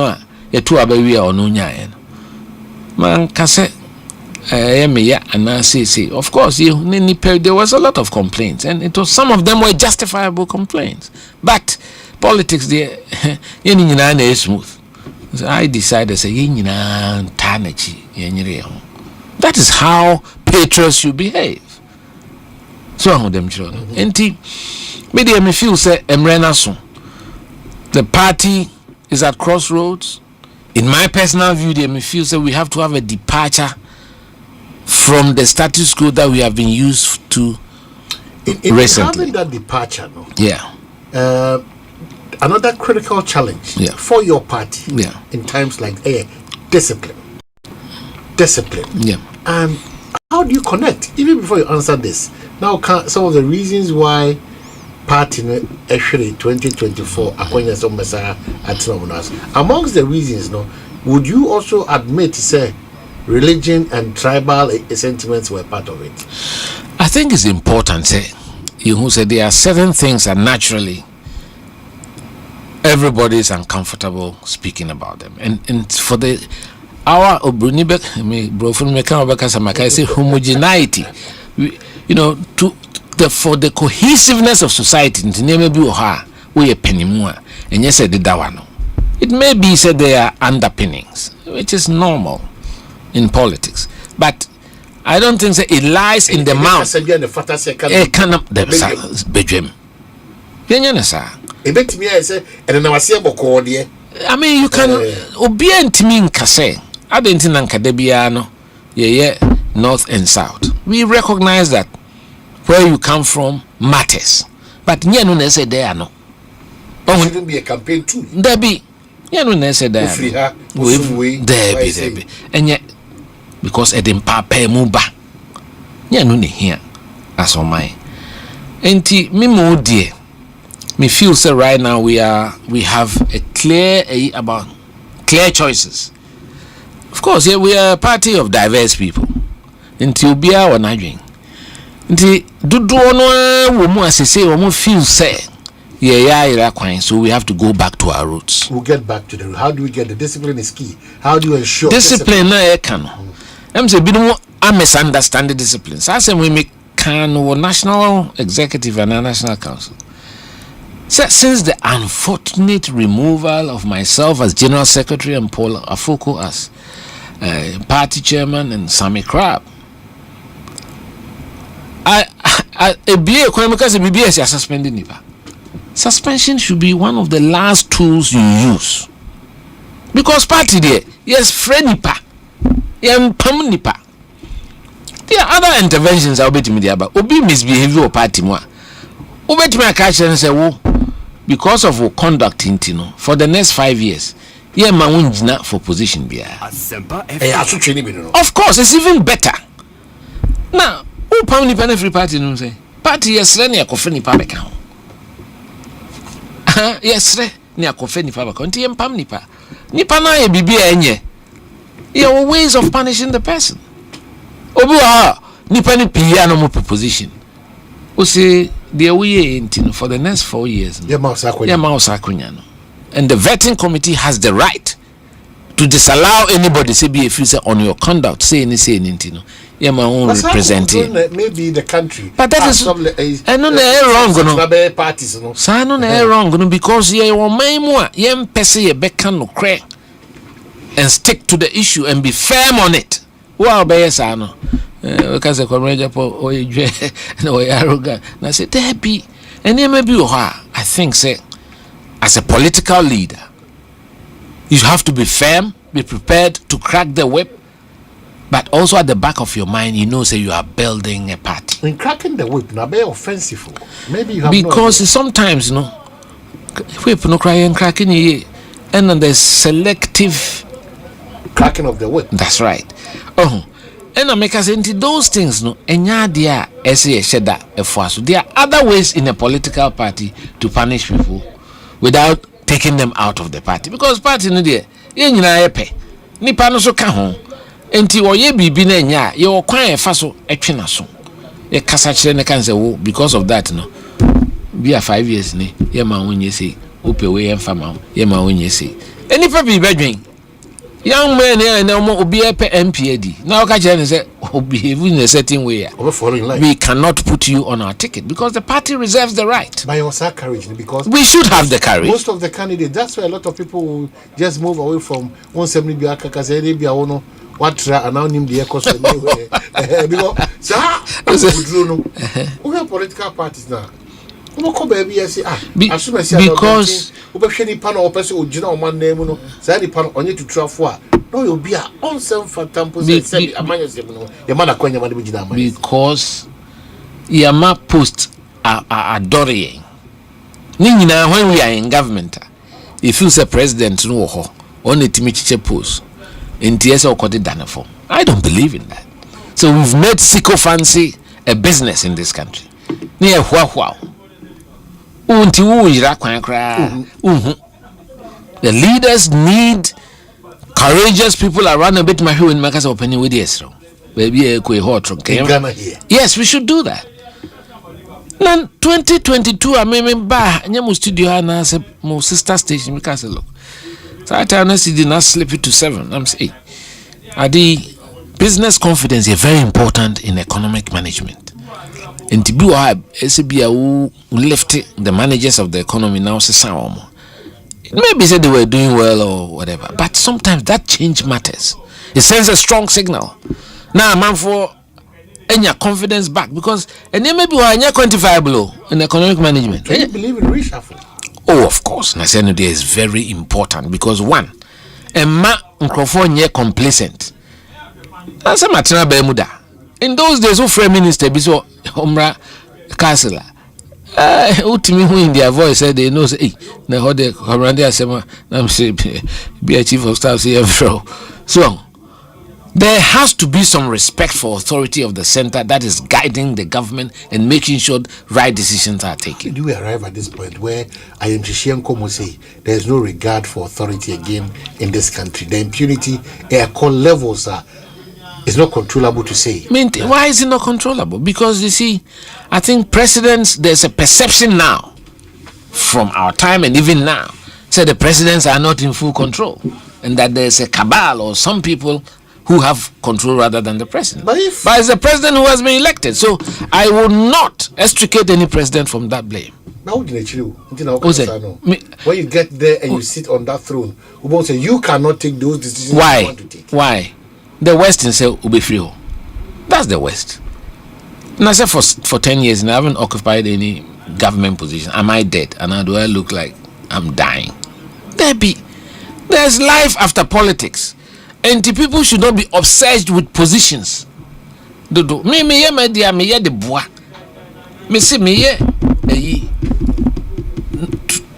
two abawi or no nyan. Man, Cassette, and I say, of course, there was a lot of complaints, and it was some of them were justifiable complaints. But politics, there, is smooth. So I decided to say, that is how patriots should behave. So I'm with them children. Media me feel say the party is at crossroads. In my personal view, they me feel say we have to have a departure from the status quo that we have been used to recently. Having that departure, no? Yeah. Another critical challenge for your party in times like discipline. Yeah. And how do you connect? Even before you answer this, now some of the reasons why party actually 2024 amongst the reasons, no, would you also admit, say, religion and tribal sentiments were part of it? I think it's important, say, you who said there are certain things that naturally everybody is uncomfortable speaking about them, and for the our obrunibek me brofun me kan obeka samaka say homogeneity, you know, for the cohesiveness of society into name bi oha we penimu a enye said the dawano. It may be said there are underpinnings, which is normal in politics, but I don't think it lies in the mouth. I mean, you can obedient me in Kase. I didn't think Kadebiano, north and south. We recognize that where you come from matters, but Nyanune said there no. It shouldn't be a campaign too. There be Nyanune said there. There be, and yet because Edim Papa Muba Nyanune here as on my enti mimo dear. Me feel so right now we have a clear about clear choices. Of course, we are a party of diverse people. Until be our naging. Until do no woman say we feel say so we have to go back to our roots. We'll get back to the how do we get the discipline is key. How do you ensure discipline na can I'm say bidu I misunderstand the discipline. So I say we make can national executive and national council. Since the unfortunate removal of myself as General Secretary and Paul Afoko as party chairman and Sammy Crab, suspension should be one of the last tools you use. Because party there, yes, friend nipa, pam nipa. There are other interventions I'll be to me there, but obi misbehavior or party moi. Obi to me catch and say, "Oh, because of our conduct, for the next 5 years, man for position be." Of course, it's even better. Now, who pam nipa every party no say party yes re ne akofe nipa beka ho. Yes re ne akofe nipa beka. Nti yem pam nipa. Nipa na ye bibia enye. Your ways of punishing the person. Obi wa nipa ni pia no mo position. O say the way for the next 4 years. And the vetting committee has the right to disallow anybody say be a future on your conduct. Say anything. Representing maybe the country. But that is I know wrong parties no. So I know wrong because and stick to the issue and be firm on it. Wow, because the comrade or arrogant. And I said, there be, and there may be, I think, say, as a political leader, you have to be firm, be prepared to crack the whip, but also at the back of your mind, say you are building a party. In cracking the whip, now be offensive. Maybe you have because sometimes, whip no cry and cracking and then there's selective cracking of the whip. That's right. And I make us into those things, and there are other ways in a political party to punish people without taking them out of the party. Because party no there, nipa no so ka ho. Enti oye bibi na nya, ye okwan e fa so etwe na so. Ye kasa kire ne kan say wo because of that be a 5 years ni, ye ma wonye say, ope we ye mfa ma, ye ma wonye say. Enipa bi badwen. Young men and obi epe MPAD. Now catch say behave in a certain way. We cannot put you on our ticket because the party reserves the right. By your courage, because we should have the courage. Most of the candidates, that's why a lot of people will just move away from 170 biaka because they be ono what and now name the Ekosiisen because we have political parties now. Because No, you'll be on some for temple. Because Yama post are dorying. When we are in government, if you say president no ho on the Timichiche post in TSO Kodi Danafo. I don't believe in that. So we've made sycophancy a business in this country. Near wow. The leaders need courageous people around a bit my who in Macas opening with yes. Maybe a hot. Yes, we should do that. Now 2022 I remember nyamu studio na se mo sister station because look. So I tell us did not slip it to 7. I'm saying the business confidence is very important in economic management. And to be who left the managers of the economy now say maybe said they were doing well or whatever, but sometimes that change matters. It sends a strong signal. Now man for any confidence back because and then maybe why quantifiable in economic management. Do you believe in reshuffle? Oh, of course. Nationalism is very important because one, a man microphone complacent. That's a matter of Bermuda. In those days, who frame minister be so Omra Castle. Ultimately, who in their voice said they know say, na how they Commander Asema, I'm say be a chief of staff CFO. So there has to be some respect for authority of the center that is guiding the government and making sure right decisions are taken. Do we arrive at this point where I am Shishienko will say there is no regard for authority again in this country? The impunity air call levels are it's not controllable to say. Why is it not controllable? Because you see, I think presidents, there's a perception now from our time and even now, say the presidents are not in full control and that there's a cabal or some people who have control rather than the president. But it's the president who has been elected. So I will not extricate any president from that blame. Now, when you get there and you sit on that throne, who won't say you cannot take those decisions you want to take? Why? The West in say will be free. That's the West. And I said for 10 years and I haven't occupied any government position. Am I dead? And how do I look like I'm dying? There's life after politics. And the people should not be obsessed with positions. Me the bois. Me see me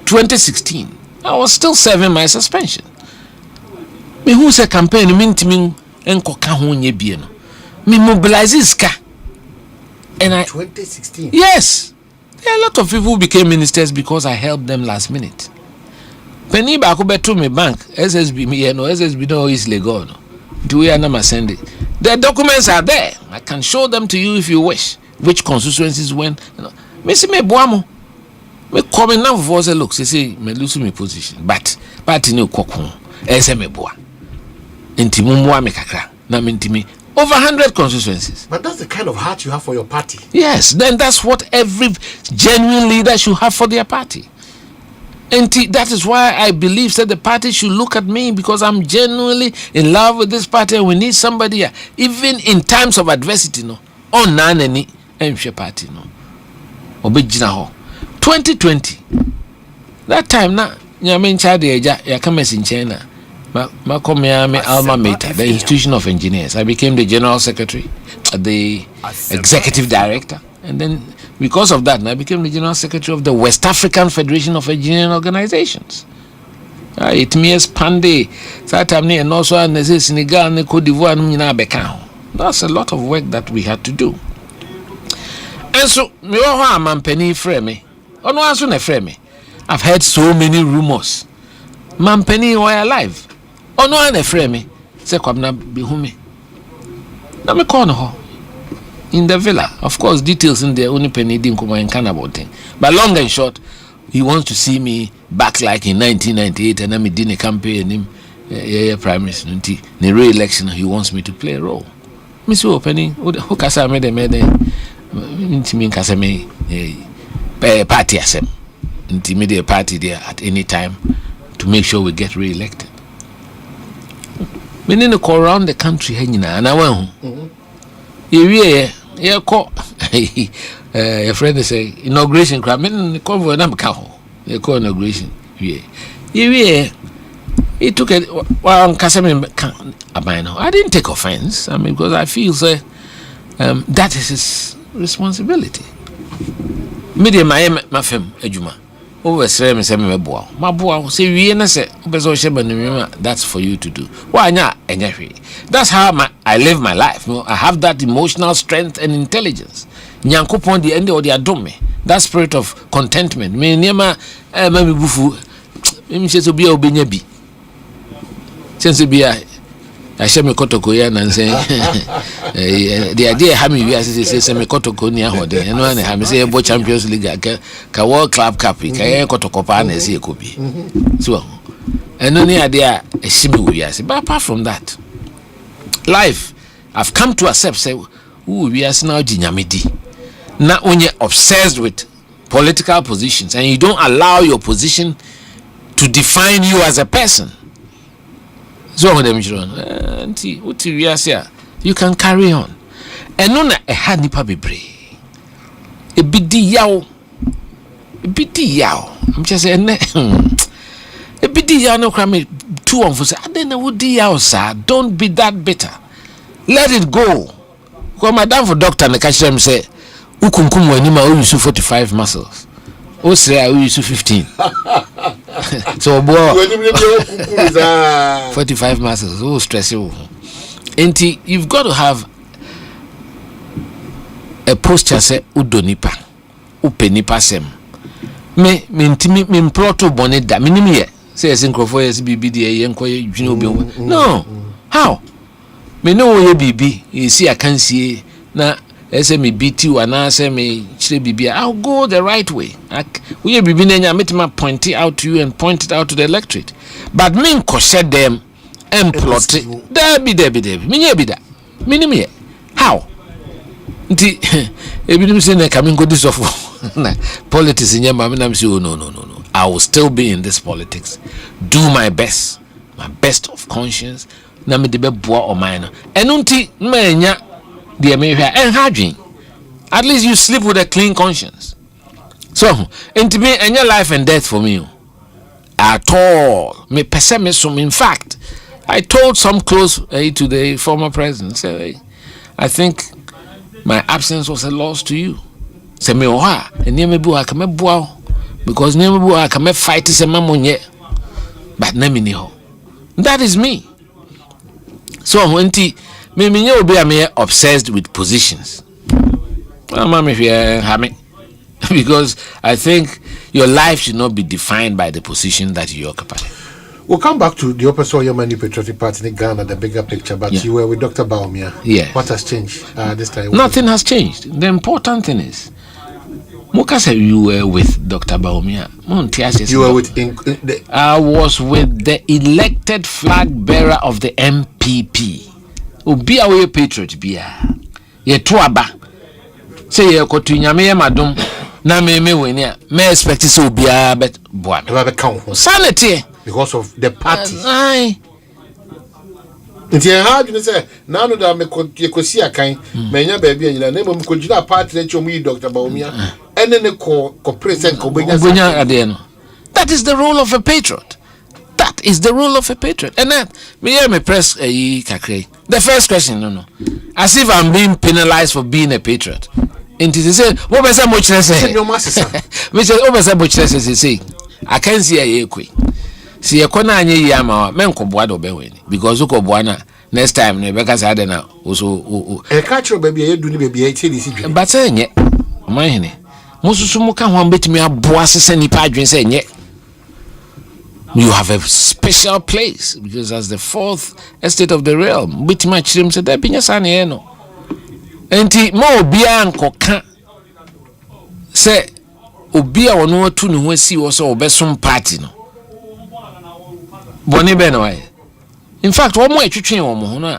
2016. I was still serving my suspension. Me who say campaign mean enko ka ho nye bie no me mobilize ska and 2016. Yes, there are a lot of people who became ministers because I helped them last minute. Penny Bawku beto me bank SSB me no SSB no is legal no do we na send it. The documents are there. I can show them to you if you wish, which constituencies when me see me boamo me coming now for say look say me lose my position but party no kokon ese me boa over 100 constituencies. But that's the kind of heart you have for your party. Yes, then that's what every genuine leader should have for their party. And that is why I believe that the party should look at me because I'm genuinely in love with this party and we need somebody here. Even in times of adversity, no. On nanany party, no. 2020. That time na nyame nchade eja ya kama sinchena. My alma mater, the Institution of Engineers. I became the General Secretary, the Executive Director, and then because of that, I became the General Secretary of the West African Federation of Engineering Organizations. It means Pande, Satamni, and also Senegal, and Cote d'Ivoire, that's a lot of work that we had to do. And so, I've heard so many rumors. Mampeni were alive. Oh no, I'm afraid me. Say Kwabena Bihumi. Now me call her in the villa. Of course, details in there only penny didn't come and can about thing. But long and short, he wants to see me back like in 1998 and I'm in a campaign him prime minister. In the re-election, he wants me to play a role. Miss Penny, who casa made a intimate casa me party asem. Intimidate party there at any time to make sure we get re-elected. We need to go around the country and I went you call a friend say inauguration crowd. You call inauguration. He took it. Well, I didn't take offense. I mean, because I feel that is his responsibility. Media my fam ejuma. Over me say me boa. My boa say we na say obeso sheba that's for you to do. Why nya enya. That's how I live my life. I have that emotional strength and intelligence. Nyankopon the end of the adome. That spirit of contentment. Me niema mami bufu. Me say so bia obenya bi. Sense bia I share me kotoko ya na say the idea how me we say me kotoko ni ahode. You know na me say bo Champions League ka World Club Cup ka kotoko pa na say ekobi. So and no idea shimi we say. But apart from that, life I've come to accept say we are now jinyamedi. Now when you're obsessed with political positions and you don't allow your position to define you as a person. So you can carry on. And no a had nipa bebre. A bidi yaw. I'm just saying a bidi yaw no crame two on for say I don't know yaw sir. Don't be that bitter. Let it go. Because madam for doctor and catch them say ukunkum wenima o use 45 muscles. O say I use 15. So boy 45 muscles. Oh stress you. And you've got to have a posture say udonipa. Upenipa sem. Me imploto boneda. Minimi ye. Say synchrofo yes BBD yenko you know. No. How? Me know ye BB. You see I can see na me beat you and I say me BB. I'll go the right way. We be nenya metima point it out to you and point it out to the electorate. But me said them and plot it. Debbie. Me be that. Me how? Nti ebi say coming go this of politics in your mama say oh no. I will still be in this politics. Do my best of conscience. Na me de be boa o mine. Enu nti manya de me hwa en hadwen. At least you sleep with a clean conscience. So, into me and your life and death for me. At all. Me pessimism. In fact, I told some close to the former president, say, I think my absence was a loss to you. Say me oha, and near me bua kame bua because near me bua kame fight is a mamonye. But name ho. That is me. So when me be obsessed with positions. Because I think your life should not be defined by the position that you occupy. We'll come back to the Socio-economic Patriotic Party in Ghana, the bigger picture, but you were with Dr. Bawumia. Yeah. What has changed this time? Nothing has changed. The important thing is, Moka said you were with Dr. Bawumia. You were with... I was with the elected flag bearer of the MPP. Be our patriot, be ye tuaba. Say ye ko tunyame ye madom na me weni a me expect so bia bet boa me sanity because of the party. Nti how do you say na no da me kosi akan menya ba bia nyina na mo ko gina party na chomu yi Dr. Bawumia ene ne ko present ko benya ade no. That is the role of a patriot. That is the role of a patriot. And that me press kakre. The first question, no. As if I'm being penalized for being a patriot. And he say, what was that much say? Me say, what was that much say? I can't see a kwe. See a kona anye yama men ko boa do be weni because uko boa na next time ne beka say na also e ka chiro baby e du ni baby e tie si dwe. But say nye. Omanhene. Mususu mu ka ho betimi aboa sese nipa adwen say nye. You have a special place because as the fourth estate of the realm, which much him said that binya sane no. Enti mo bia nkoka say obia wono atu ne ho asi wo so obesom party no. Boni be no why. In fact, wo mo etwetwe wo mo ho no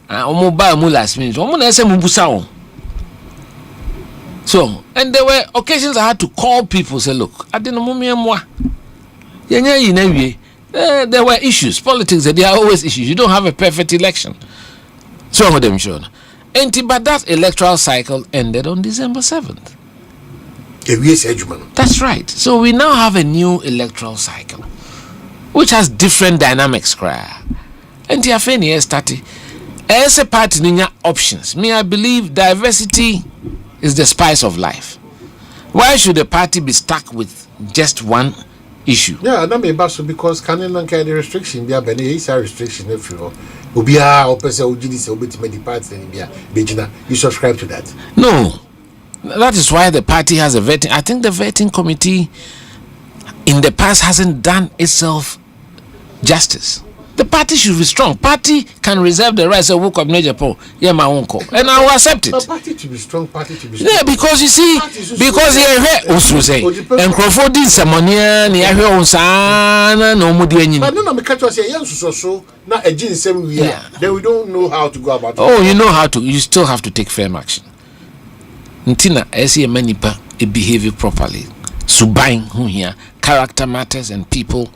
a wo ba mu last minute. Wo mo na ese mu busa wo. So, and there were occasions I had to call people say look, I didn't move me moi. There were issues. Politics, there are always issues. You don't have a perfect election. So with them sure. But that electoral cycle ended on December 7th. That's right. So we now have a new electoral cycle. which has different dynamics cry. And the affair here started as a party ninya options. Me, I believe diversity is the spice of life. Why should a party be stuck with just one issue? Yeah, that may be because Canada can the restriction. There is a restriction if you Ubia or person who did this obey party in India. You subscribe to that? No, that is why the party has a vetting. I think the vetting committee in the past hasn't done itself justice. The party should be strong. Party can reserve the right to work up major poll. Yeah, my uncle, and I will accept it. But party to be strong. Party to be strong. Yeah, because you see, because here also say, and Crawford did some money, and you hear on sana no more doing. But no, because you say yes, so now a gene same way. Then we don't know how to go about it. Oh, you know how to. You still have to take firm action. Ntina, I see a manipa behave properly. Subain who here character matters and people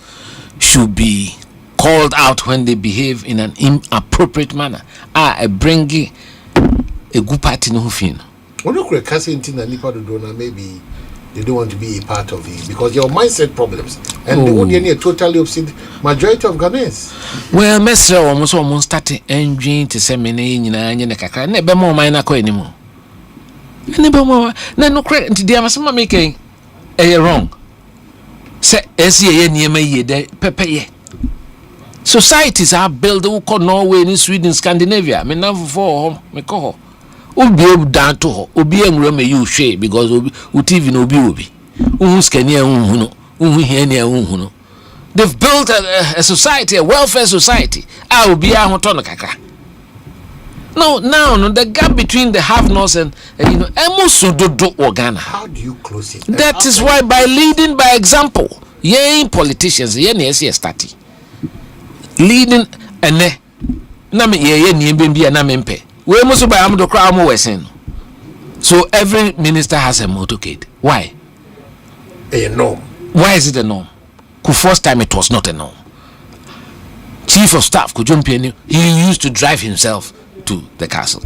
should be called out when they behave in an inappropriate manner. I bring a good party no fin. When you create casting and nipa do na maybe they don't want to be a part of it because your mindset problems and the only totally opposite majority of Ghanaians. Well, Mesra almost started engine to say many in a kakra never more minor co anymore. Never more no credit to dear Masama making a wrong. Say SCA near me de pepe. Societies are built in Norway, in Sweden, Scandinavia. I mean, now for me call Ubi down to her, Ubi and Rome, you share because Uti no Ubi. Uskania Uhuno. They've built a society, a welfare society. I will be a hotonaka. No, now the gap between the have-nots and Emusudo Organa. How do you close it? That is why by leading by example, ye politicians, ye stati. Leading and na me ye ni bembi na me mpe we mo so ba am do kra mo wesen. So every minister has a motorcade. Why? A norm. Why is it a norm? First time it was not a norm. Chief of staff Kujumpieni, he used to drive himself to the castle.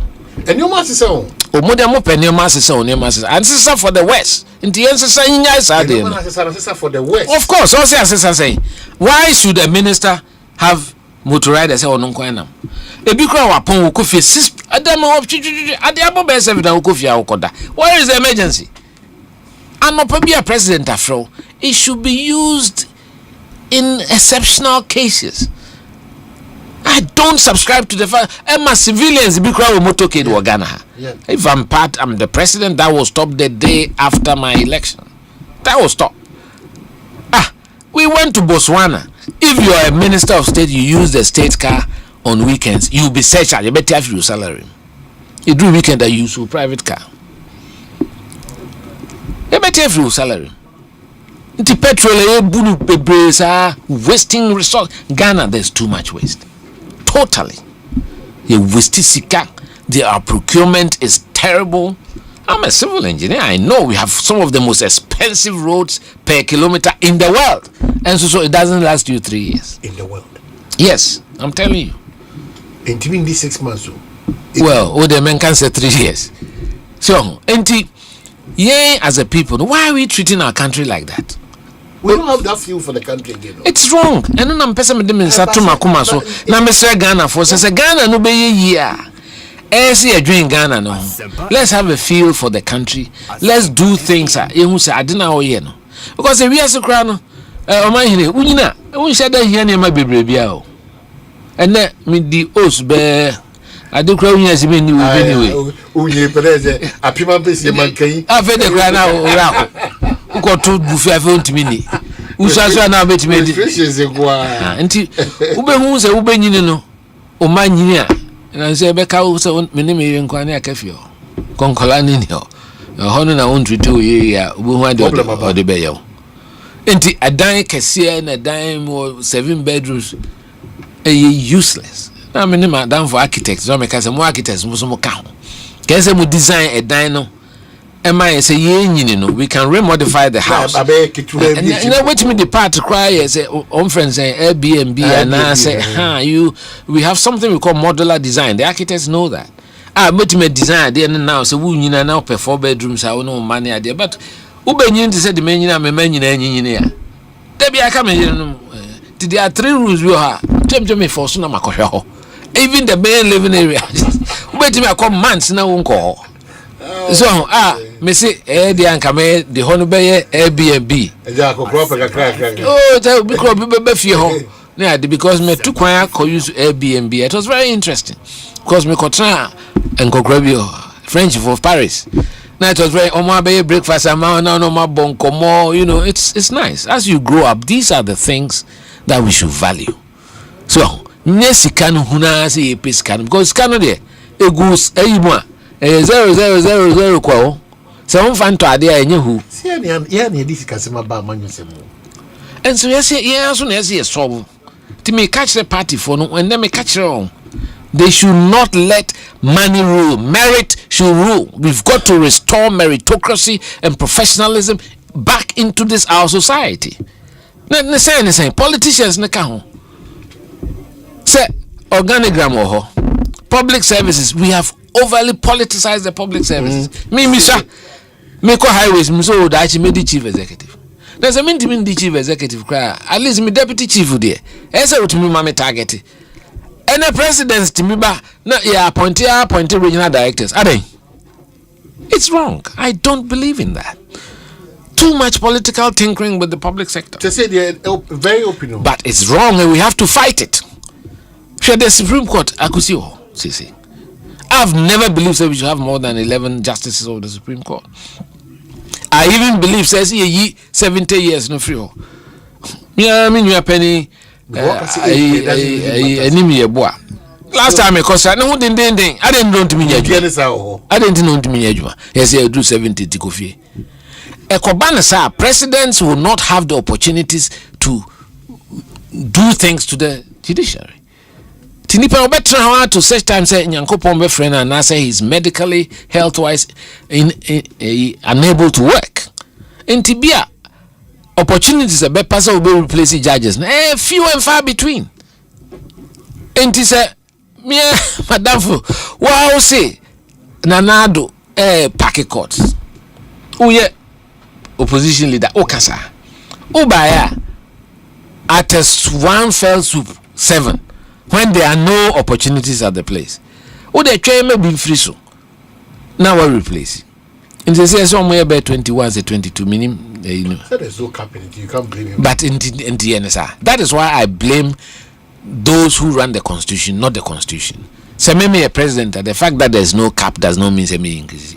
And your master so o mo dem open your master so ne master and sister for the west inti answer nya isa for the west. Of course also assessor say why should a minister have motor riders say onon kwan ebi kra wapon wo kofie sis adam of ade abobe 7 na wo kofie akoda. Where is the emergency? Anopa be a president afro, it should be used in exceptional cases. I don't subscribe to the fact Emma civilians be kra wo motorcade wo Ghana. If I'm the president, that will stop the day after my election. That will stop. We went to Botswana. If you are a minister of state, you use the state car on weekends, you'll be searched. You better have your salary. You do weekend that you use your private car. You better have your salary. The petrol, wasting resource. Ghana, there's too much waste. Totally. You waste sika. Our procurement is terrible. I'm a civil engineer. I know we have some of the most expensive roads per kilometer in the world. And so it doesn't last you 3 years. In the world? Yes, I'm telling you. And even these 6 months? Well, the men can say 3 years. So, as a people, why are we treating our country like that? We don't have that feel for the country again. It's wrong. And then I'm person with them in Satuma Kumaso. Now, Mr. Ghana for says Ghana no be year. See a drink Ghana no. Let's have a feel for the country. Let's do things. You say I didn't know no. Because we are so crown. Omanhene, unyina, unshada here na ma bebrebia o. Ene me di os be ade kra unya se be ni we anyway. Unye pereze apima pesi mankan. Afa de kra na ora. Ukoto bufi afa ontimi ni. Usaso na betimi di. Nti ubehu se ubenyini no. Omanyini a na se be ka se me ne me nkwa na akafio. Konkola ni ni ho. Ho no na ontwito ye ya ubehu ade be ye. Enti a dying kesiya na dying more 7 bedrooms useless. Na me madam for architects so me ka say mo architects mo so mo ka ho. Can say mo design a dying no. Am I say ye nyini no we can remodify the house. And wait me the part cry say on friends say Airbnb and I say we have something we call modular design. The architects know that. But me design there now so we nyina now per 4 bedrooms I no money there but ubenyin to say the men nyina me men nyina nyinyina ya. Debi aka me no there are 3 rules we have. Jam for suna makohwe. Even the main living area. Wait me come months na wonko. So me say the ankame the hono be Airbnb. Oh, that be crop be fie ho. Yeah, because me took one ko use Airbnb. It was very interesting. Because me ko try and go grab your French for Paris. Now it was very omo breakfast amount no ma bon komo, you know, it's nice. As you grow up, these are the things that we should value. So, nesika no huna say e pesika because sika there egus eyimo 0000 kwa o. Se won fan to ade enye hu. See na dis kasema ba manyosem. And so yes so na yes solve. To me catch the party for no and then me catch on. They should not let money rule. Merit should rule. We've got to restore meritocracy and professionalism back into this our society. Na say politicians na ka ho. Say organigram ho. Public services, we have overly politicized the public services. Me sha me ko highways me so that she made the chief executive. There's a mean the chief executive cry. At least me deputy chief there. Ese what me mama target. And the presidents to me ba na yeah appointed regional directors. Are they? It's wrong. I don't believe in that. Too much political tinkering with the public sector. They say they're very open. But it's wrong and we have to fight it. Sure, the Supreme Court, Akusio, CC. I've never believed that we should have more than 11 justices of the Supreme Court. I even believe says 70 years no free. Yeah, I mean you are penny. Last time I cost no ding. I didn't know to me. I didn't know to me. Yes, I do 70 to coffee. Kwabena sir, presidents will not have the opportunities to do things to the judiciary. Tinipa obetra to such time say Nyankopon be friend and say he's medically health wise unable to work. In Tibia opportunities a better person will be replacing judges. Few and far between. And he said, me madam wow say nanado packet courts. Oh yeah, opposition leader Okasa. Ubaya at a 1 fell swoop 7 when there are no opportunities at the place. Oh, the train may be free so. Now we replace. And they say somewhere about 21 say 22 minimum. You know. So there's no cabinet. You can't blame him. But in the NSA, that is why I blame those who run the constitution, not the constitution. So maybe a president, the fact that there's no cap does not mean me increase.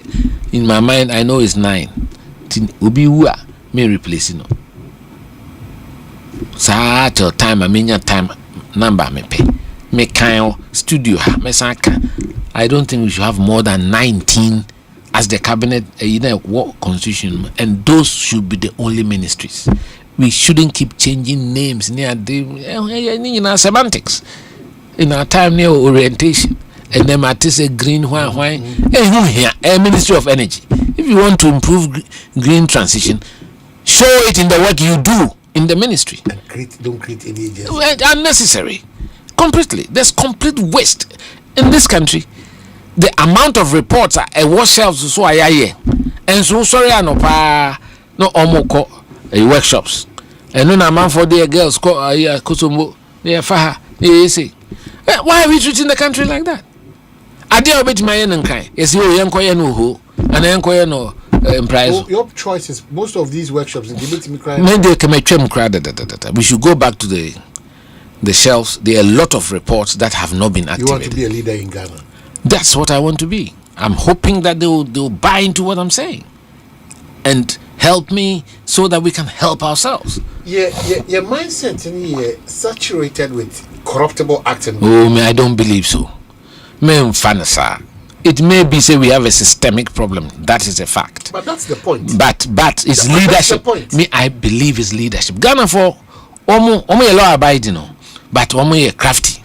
In my mind, I know it's 9. Ubi wua me replace no. Sa till time I mean time number me pay. Me kind studio me saka. I don't think we should have more than 19 as the cabinet what constitution, and those should be the only ministries. We shouldn't keep changing names near the semantics in our time near orientation. And then I say green why Ministry of Energy. If you want to improve green transition, show it in the work you do in the ministry. And don't create any agency. Unnecessary. Completely. There's complete waste in this country. The amount of reports are a wash shelves so I and so sorry no omoko workshops. And no amount for the girls Kosomo they faha they say. Why are we treating the country like that? Adia obet my enkai. Yes, you yankoya no ho and yankoya no price. Your choices, most of these workshops they make me cry. We should go back to the shelves. There are a lot of reports that have not been activated. You want to be a leader in Ghana? That's what I want to be. I'm hoping that they'll buy into what I'm saying and help me so that we can help ourselves. Your mindset is saturated with corruptible acts. Oh, I don't believe so. It may be say we have a systemic problem. That is a fact. But that's the point. But it's leadership. Me, I believe it's leadership. Ghana for omo law abiding, but omo ye crafty.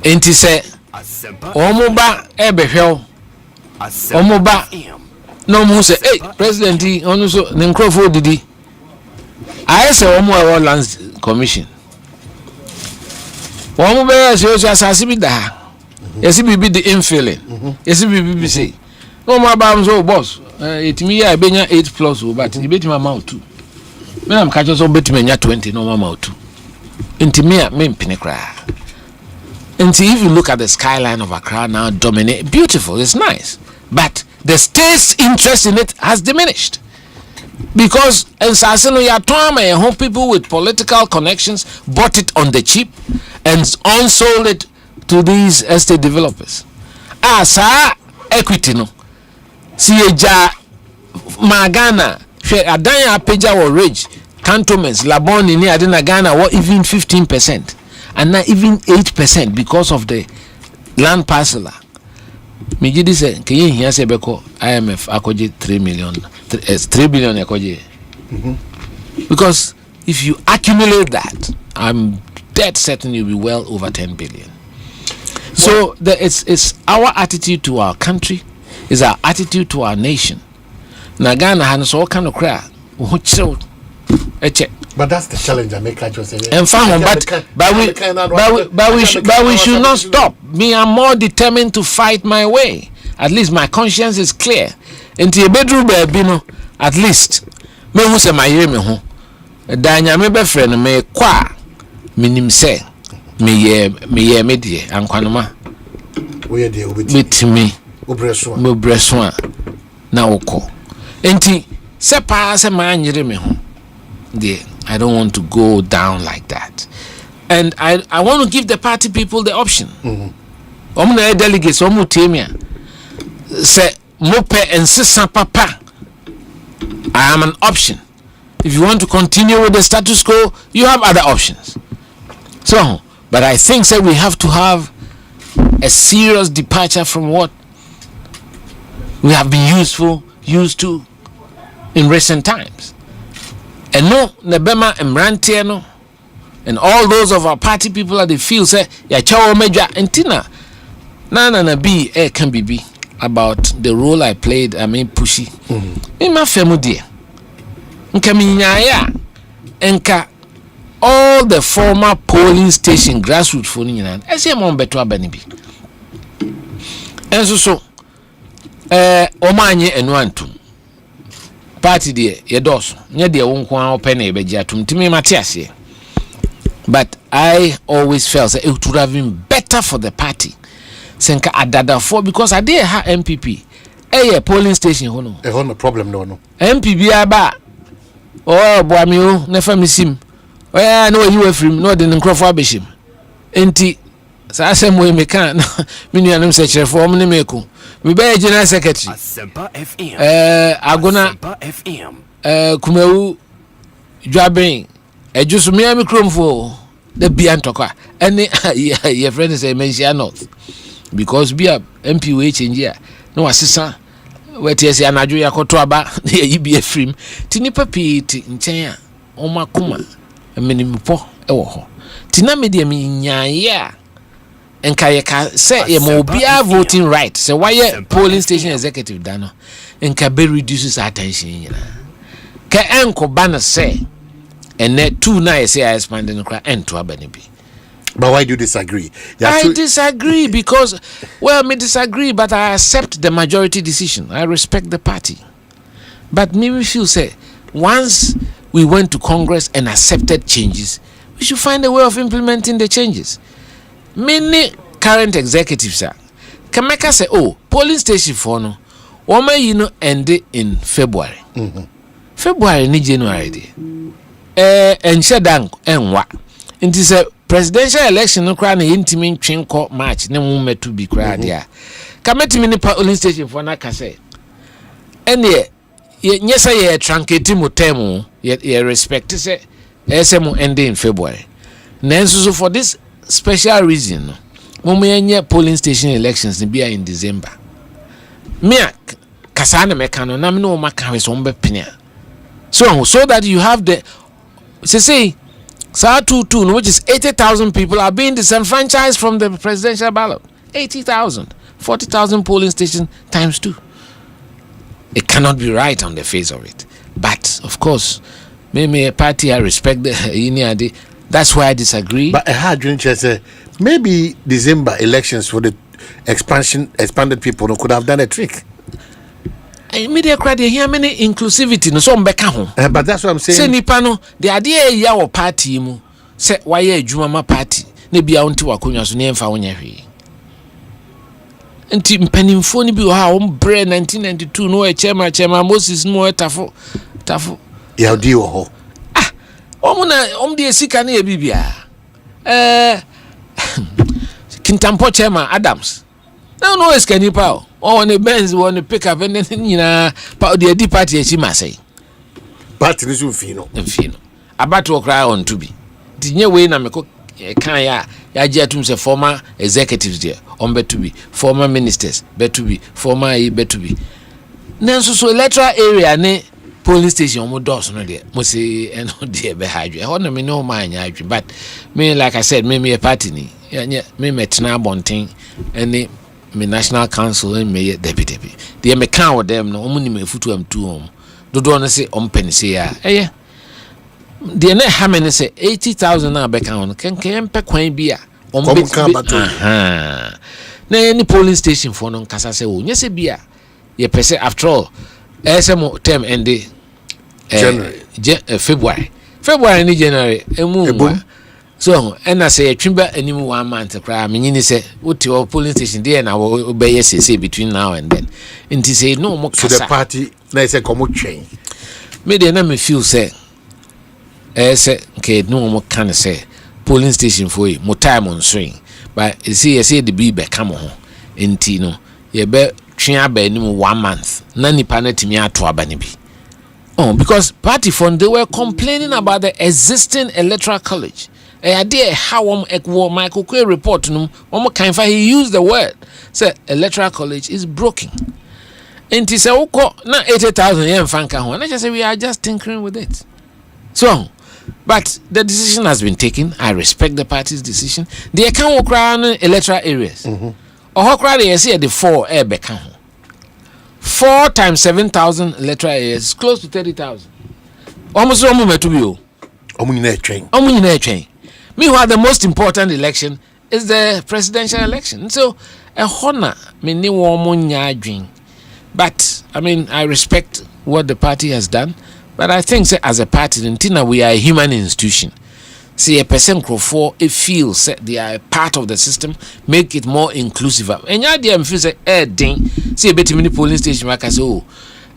And he say omo ba ebehwel. Omo ba no mo say hey president onu so nkrofo didi. I say omo e lands commission. Omo be so asase bi da. Yes, be the infilling. Yes, be say. No more about so boss. It me I benya 8+, but you bet my amount too. Me am catch so bet me 20 no more amount too. Intimia Mimpinekra. And see, if you look at the skyline of Accra now, dominate, beautiful, it's nice. But the state's interest in it has diminished. Because in Sasino Yatwama, home people with political connections bought it on the cheap and unsold it to these estate developers. Sa equity no. Sieja Magana, Adanya Peja or Ridge, cantonments, Labon in Adina Ghana were even 15%. And not even 8% because of the land parcel. Mijidi say, can you hear say beko IMF akoje 3 billion akoje. Because if you accumulate that, I'm dead certain you'll be well over 10 billion. So it's our attitude to our country, is our attitude to our nation. Nagana has all kind of cry. But that's the challenge I make. I just say. And found, but we should not stop. Me, I'm more determined to fight my way. At least my conscience is clear. Into a bedroom, baby, at least. Me who say my year me ho. Danya me be friend me kwa minim say me ye me die ankwanoma. We dey with me. Me breswa na woko. Enti se pa se ma anyire me ho. There, I don't want to go down like that, and I want to give the party people the option. Omna delegates omu temia say mope and sisa papa. I am an option. If you want to continue with the status quo, you have other options. So, but I think that we have to have a serious departure from what we have been used to in recent times. And no, Nebema and Mrantiano and all those of our party people that they feel say, ya chawo meja entina. Na be can be about the role I played, I mean pushy. In my family, Nkaminyaya, Enka, all the former polling station grassroots for Ninan, as a mon betua benibi. And so, Omanhene and Wantum. Party de yedos nye de wonkwa open e begia tumtimi matiase. But I always felt that it would have been better for the party senka adada for, because I did ha MPP a polling station hono e hono problem no MPP aba oh boami o nefa misim oh no you afrim no de nkrofo abeshim enti sa asem we meka me nuanom se kire for me meko me be general secretary Asempa FM agona Asempa FM kumewu dwaben ejusu me mikrofo the biantokwa any your friend say mention not because be a MP we change here no assistant we tese anadwo yakoto aba na yibi afrim tinipa piti nchen a omakoma menimpo ewo ho tina media me nyaaya enka yeka say ye mo bia voting right say why polling station executive dano enka be reduces attention nyina ka enko bana say and two na say I expanding kra ento abanibi. But why do you disagree? I disagree because, well, me disagree, but I accept the majority decision. I respect the party. But me feel say, once we went to Congress and accepted changes, we should find a way of implementing the changes. Many current executives can make us say, oh, polling station for no, ended in February. February ni January. And shadang and what? It is a presidential election no cry na intimi ntwenko March na mu metu bi cry dia. Kameti mini polling station for na ka say. Ene nyesa ye truncate mu term ye respect say SM end in February. Nanso so for this special reason no mo yenye polling station elections be in December. Me kasa na meka no na me no maka we so mbe penia. So that you have the say SAR 22, which is 80,000 people are being disenfranchised from the presidential ballot. 80,000, 40,000 polling stations times 2. It cannot be right on the face of it. But of course, maybe a party I respect the that's why I disagree. But I had say maybe December elections for the expanded people could have done a trick. Media crowd hear many inclusivity no so mbeka ho. But that's what I'm saying. Say nipa no the idea ya wo party mu se waye adwuma ma party na bia wonte wakonwa so ne emfa wonya hwe enti mpanimfo ni bi wo ha wo bre 1992 no e chairman Moses no etafo ya di wo ho de esika na e bibia Kintampo chairman Adams no esika ni pa o ne Benz won pick up and nyina pa de di party e chi masai party ni so mfino abato okra on to be tinye we na meko kan ya je atum se former executives there on bet to be former ministers bet to be former bet to be nanso so electoral area ne police station mo dos no there mo say eno there be hadwe ho na me no ma anya adwe but me like I said me a party ni me metna bonten any me national council and me deputy there me kan with them no mo ni me futu am tu om dodo no say on pen say ya the na how many say 80,000 na be kan can pe kwan bi a on be na any polling station for no kasa say o nyese bi a ye pese after all SM term end January February ni January emu so and I say twimba animu 1 month kra menyini say what your polling station there na wo be say between now and then nti say no mo kasa so the party na say come train me dey na me feel say say okay no mo can say polling station for you mo time on swing but you see the be come on nti no ye be twia ba animu 1 month na nipa na timi ato abane bi because party fund they were complaining about the existing electoral college idea how Michael Kwe report no he used the word say electoral college is broken and he say na 80,000 yen fanka ho and I just say we are just tinkering with it so but the decision has been taken. I respect the party's decision. They can walk around electoral areas or they see the 4 beka 4 times 7,000 electoral areas is close to 30,000 almost train. Meanwhile, the most important election is the presidential election. So, a honor, but I mean, I respect what the party has done. But I think as a party, in Tina, we are a human institution. See, a person for it feels that they are a part of the system, make it more inclusive. And your idea feels ding. See a bit many polling station like I say,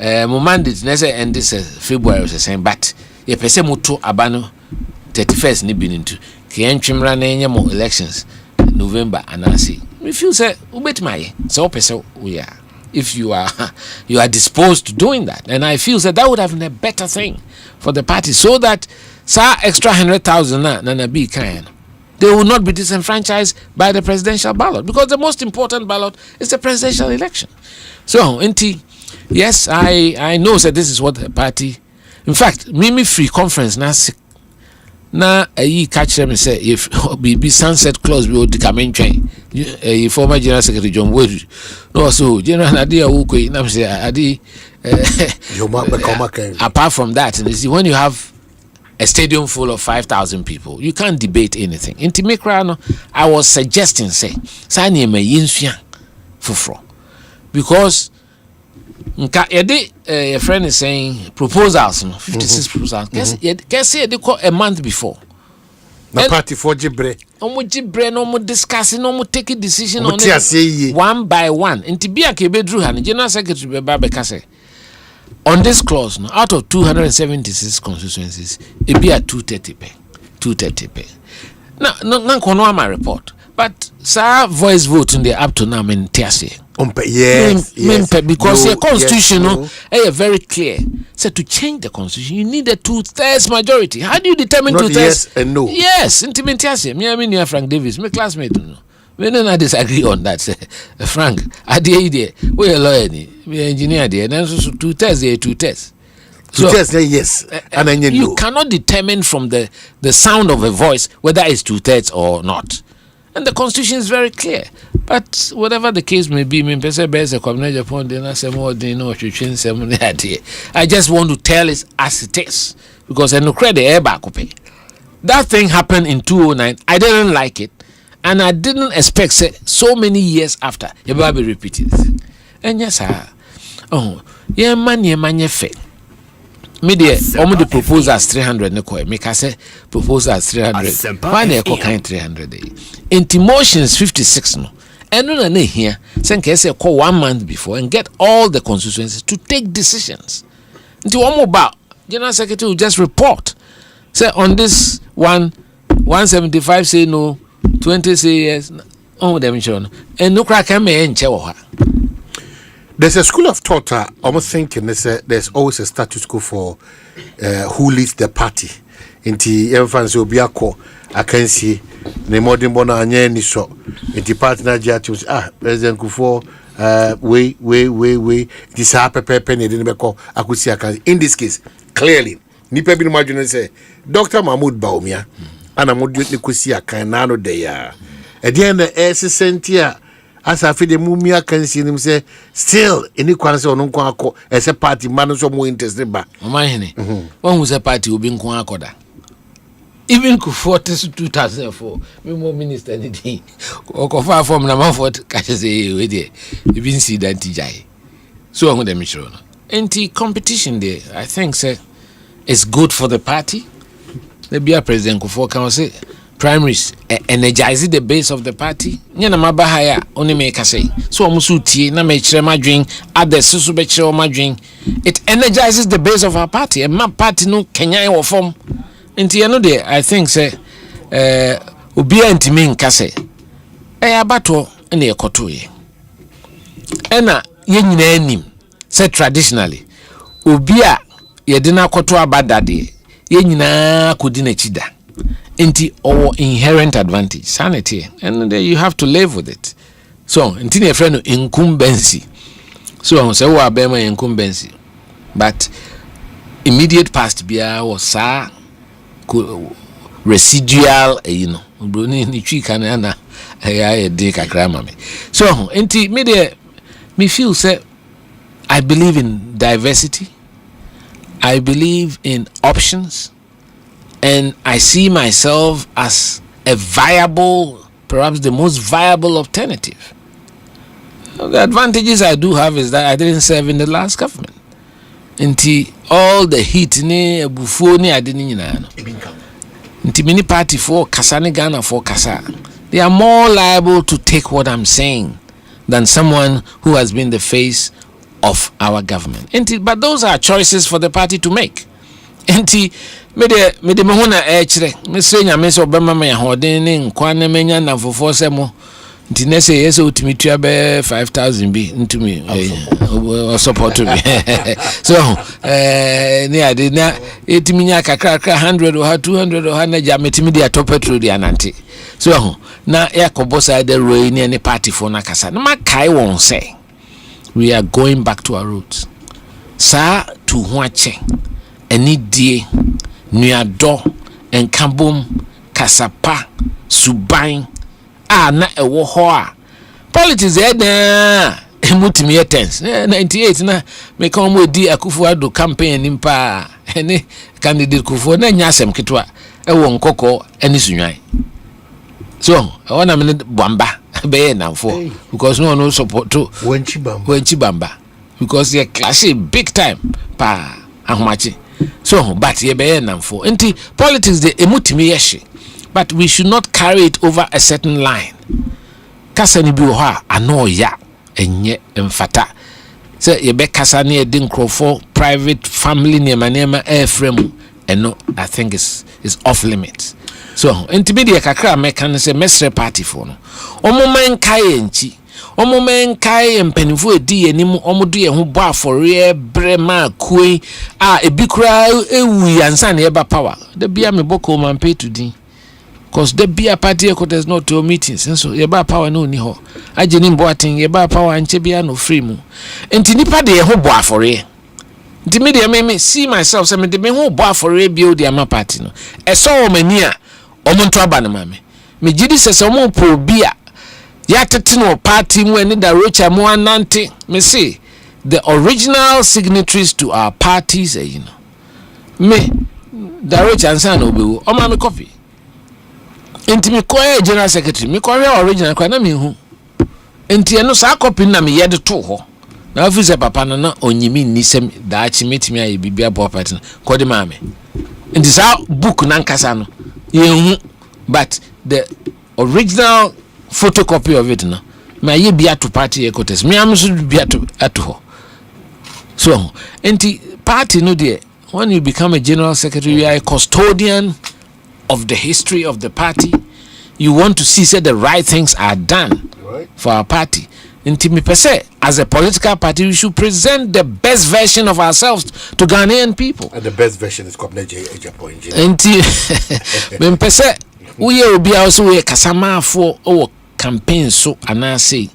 my mandate never end this February was the same, but a person muto abano 31st ni bin into Kienchimra Nanyamo elections November and I see. We feel say ubet my so person we are. If you are disposed to doing that, and I feel that would have been a better thing for the party, so that extra 100,000 na be kind, they will not be disenfranchised by the presidential ballot, because the most important ballot is the presidential election. So, yes, I know that this is what the party. In fact, Mimi Free Conference na catch them and say if be sunset clause we will decamine train former general secretary John Wood no so general Nadia Wuko na say adi apart from that, and you see when you have a stadium full of 5,000 people you can't debate anything. I was suggesting say sani me yinsua fufro because a friend is saying proposals 56 proposals guess they call a month before the party for Jibre no discussing no take a decision on it one by one and Tibia Kebedru and General Secretary Babekase on this clause now out of 276 constituencies it be at 230 pay now no my report but sir voice vote in the up to now in Tiase yes. Because the constitution is very clear. So to change the constitution, you need a 2/3 majority. How do you determine 2/3? Yes and no. Yes, intimidation. Me, I mean, Frank Davis, my classmate. We don't disagree on that. Frank, I did. We a lawyer, we engineer there. And so 2/3, they 2/3. So, yes, and then you cannot determine from the sound of a voice whether it's 2/3 or not. And the constitution is very clear. But whatever the case may be, I just want to tell it as it is. Because I know credit that thing happened in 2009. I didn't like it. And I didn't expect so many years after it will be repeated. And yes, man, media the proposals 300 ne koy make say proposals 300 why na ko kan 300 enti motions 56 no eno na here say say call 1 month before and get all the constituencies to take decisions nti one ba general secretary will just report say on this one 175 say no 20 say yes oh them sure and no crack can me enche wo ha. There's a school of thought. Almost thinking there's always a status quo for who leads the party. Inti everyone will be a co. I can see the modern bona anye ni so. Inti party na jati President Kufo way. This happen penny didn't be call. I could see I can in this case clearly. Nipe bin imagine say Dr. Mahmoud Baumia and I would you could see a canano de ya. At the end the sentia. As I feel the mumia can see him say, still, any quantity on Unquaco as a party man so more interested by Omanhene. One was a party who been Quacoda. Even Kufo 2004, me more minister anything. Or far from Namafort, Cassie, with you been see that TJ. So I'm with them, sure. Anti competition there, I think, sir, it's good for the party. The Bia President Kufo can say. Primaries energize the base of the party nyana mabahaya oni make say so omusu tie na me kire madwen others so be kire madwen it energizes the base of our party and my party no kenyan wo form nti no dey I think say obi antimi nka say abato na ekoto ye ena ye nyina anim say traditionally obi a ye de na akoto abadade ye nyina kodi na chida inti or inherent advantage sanity and you have to live with it so inti a friend incumbency so say we are incumbency but immediate past bia was residual broni ni twi kan na ya de kakra ma me so inti me feel say I believe in diversity, I believe in options, and I see myself as a viable, perhaps the most viable alternative. The advantages I do have is that I didn't serve in the last government. Until all the heat ne buffo ne I didn't until many party for Kasani Ghana for Kasa, they are more liable to take what I'm saying than someone who has been the face of our government. But those are choices for the party to make. Me de me hona chere me se nya me so be mama ya hoden ne nkwa na menya na fofo se mo nti ne se yeso utimi tua be 5000 bi ntumi o support me so ne ade na etimi nya kakra 100 or 200 or na ja metimi dia top petrol dia nante so na ya kobosa de roy ne party for na kasa na makai won say we are going back to our roots sa to ho ache ani die nuado enkabom kasapa suban na ewo ho a politics na emutimi etens 98 na me kan mo di Akufo Addo campaign nimpa ene candidate Kufo na nya asem ketwa ewo nkoko ani sunwan so I want me bamba be na for because no support to wenchi bamba because they clash big time pa ahomachi. So, but ye be namfo. Enti politics de emutimi yeshi. But we should not carry it over a certain line. Kasa ni bi wo ha ano ya enye emfata. So ye be kasa ni edin crofo private family nema airframe eno I think is off limits. So, enti bi de kakra mekan say mesre party for no. Omoman kai enchi. Omomen kai mpenifo edi enim omodo ye ho bo afore brema kui ebikura ewu yansa na eba power the bia me boko man pay to din cause the bia party headquarters not to meetings so ye ba power no ni ho ageni mboatin ye ba power anche bia no free mu enti nipa de ye ho bo afore enti me de me see myself say me de me ho bo afore bia odi ama party no eso o mani a omonto aba na mame me gidi sese omo po bia yatetino party mu eni da rocha mu anante me say the original signatories to our parties me da rocha ansa na obewu o ma me copy enti me koye general secretary me koye original kwa na me hu enti eno sa copy na me yede to ho na officer papa no na onyimi nisem da achi metimi aye bibia property ko de mame and this book nankasa no yehu but the original photocopy of it no me aye bia to party ecotes me am so bia to ato so enti party no there when you become a general secretary you are a custodian of the history of the party. You want to see the right things are done for our party. As a political party, we should present the best version of ourselves to Ghanaian people. And the best version is Kwabena Ejapon. We will be also a Kasama for our campaign so and I say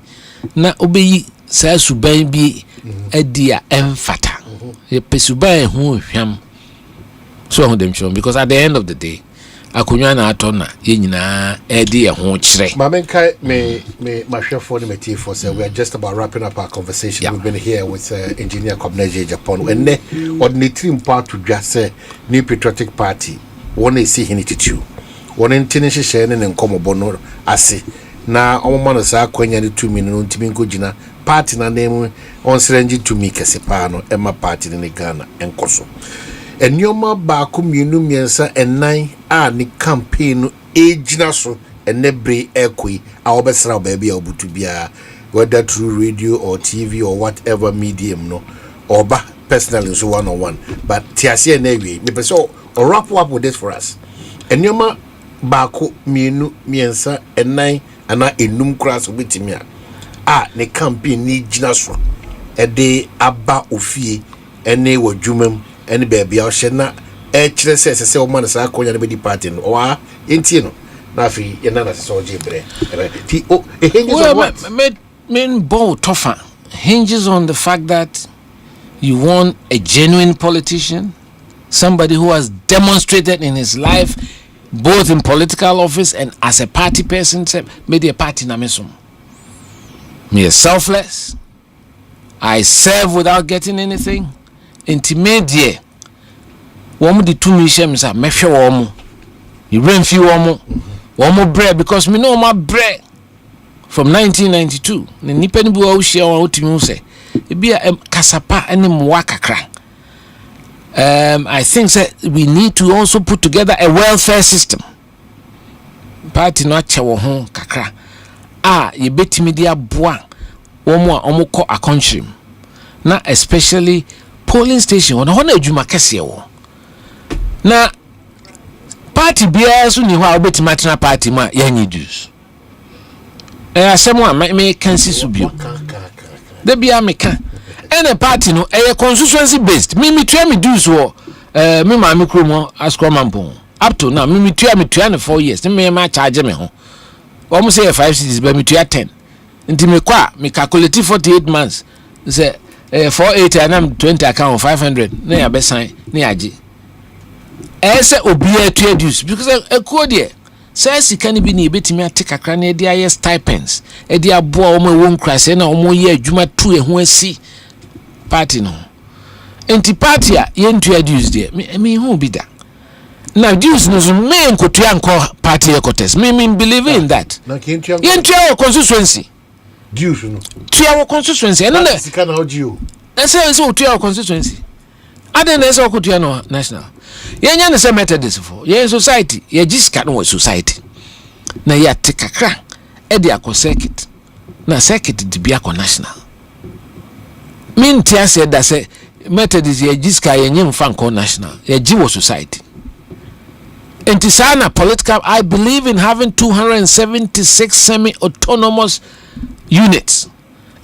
na obeyi sa suban bi edia emfata. Ye pesuban hu hwam. So on them show because at the end of the day akunya na atona ye nyina edi ye ho kire mamenkai me mahwefo ne metifo say we are just about wrapping up our conversation. We've been here with engineer Kwabena Japan and ne ordinary part to just say new patriotic party one see hini titu one intini hye ne nkomobo no ase na omoma no sa kwanya ne tumi no ntimi nkogina party na name on serenji tumi kese pa no ema party ne Ghana enkoso enyoma Bawku mienu miensa enan a ni campaign ejina so enebre ekoi a obesra baby obutu bia whether through radio or TV or whatever medium no oba personally so one on one but tiase na ewie me pese o wrap up with this for us enyoma Bawku mienu miensa enan ana enum kras obetimi a ni campaign ni jina so ede aba ofie ene wadwumam any baby or shena chere say o man sa konya ne be party no wa enti no na fi ye na so jebre ti o main ball tougher hinges on the fact that you want a genuine politician, somebody who has demonstrated in his life both in political office and as a party person made a party na mesum me is selfless, I serve without getting anything. Intimate woman the two missions are mefia woman. You rent few woman bread because me know my bread from 1992. The Nipen Bua share what you say. It be a kasapa and mwakakra. I think that we need to also put together a welfare system. Party not chawo hon kakra. You bet media bois woman omoko a country. Na especially polling station on hona adwuma kese wo na party bia so ni ho a obeti matena party ma yanyi juice asem a me kan si so bio de bia me kan any party no constituency based me tua me dues wo me ma me kromo askromampo up to now me tua ne 4 years me ma charge me ho wo say 5 cities ba me tua 10 nti me kwa me calculate 48 months say 480 and I'm 20 account 500 na ya be sign na ya gi say obia to reduce because a code say sika ni bi na ebetimi ateka kra na dia ye stipends e dia boa o ma won krase na o mo ye adwuma tu e ho asi party no enti party a ye ntu reduce there me hu bi da na dues no so me nkotu anko party ecotes me believe in that na ye ntu constituency dues no to our constituency and then sika na odio say to our constituency aden na say okutua no national yenya ne say methodist for ye society ye gisika no society na ya tekakra e de akọ circuit na circuit de bia akọ national min tia say da say methodist ye gisika ye nyem fa nkọ national ye gi wo society entisana political I believe in having 276 semi-autonomous units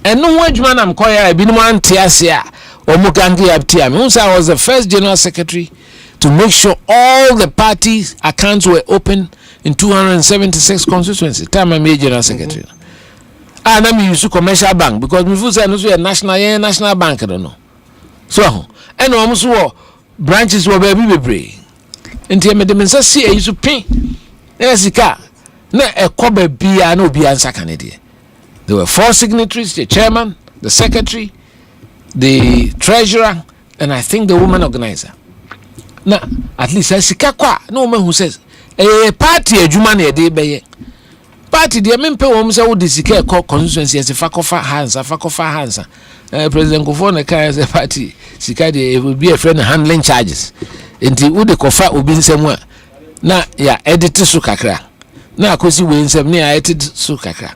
and no one man am koya ebinum antiasia omugangi abtia me I was the first general secretary to make sure all the parties accounts were open in 276 constituencies time I made general secretary and I use commercial bank because me say no so national bank I don't know so and almost branches were bebre enti me dem say see use pin esika na ekoba bia na obi ansa kanede. There were 4 signatories, the chairman, the secretary, the treasurer, and I think the woman organizer. Now, at least I see no woman who says, a party a Jumani a day by party the mempe wom say wo disike constituency as fakofa hansa president Kofo na kai as party sika dey will be a friend handling charges enti wo de kofa obi nsem a na ya edit so kakra na akosi we nsem na ya edit so kakra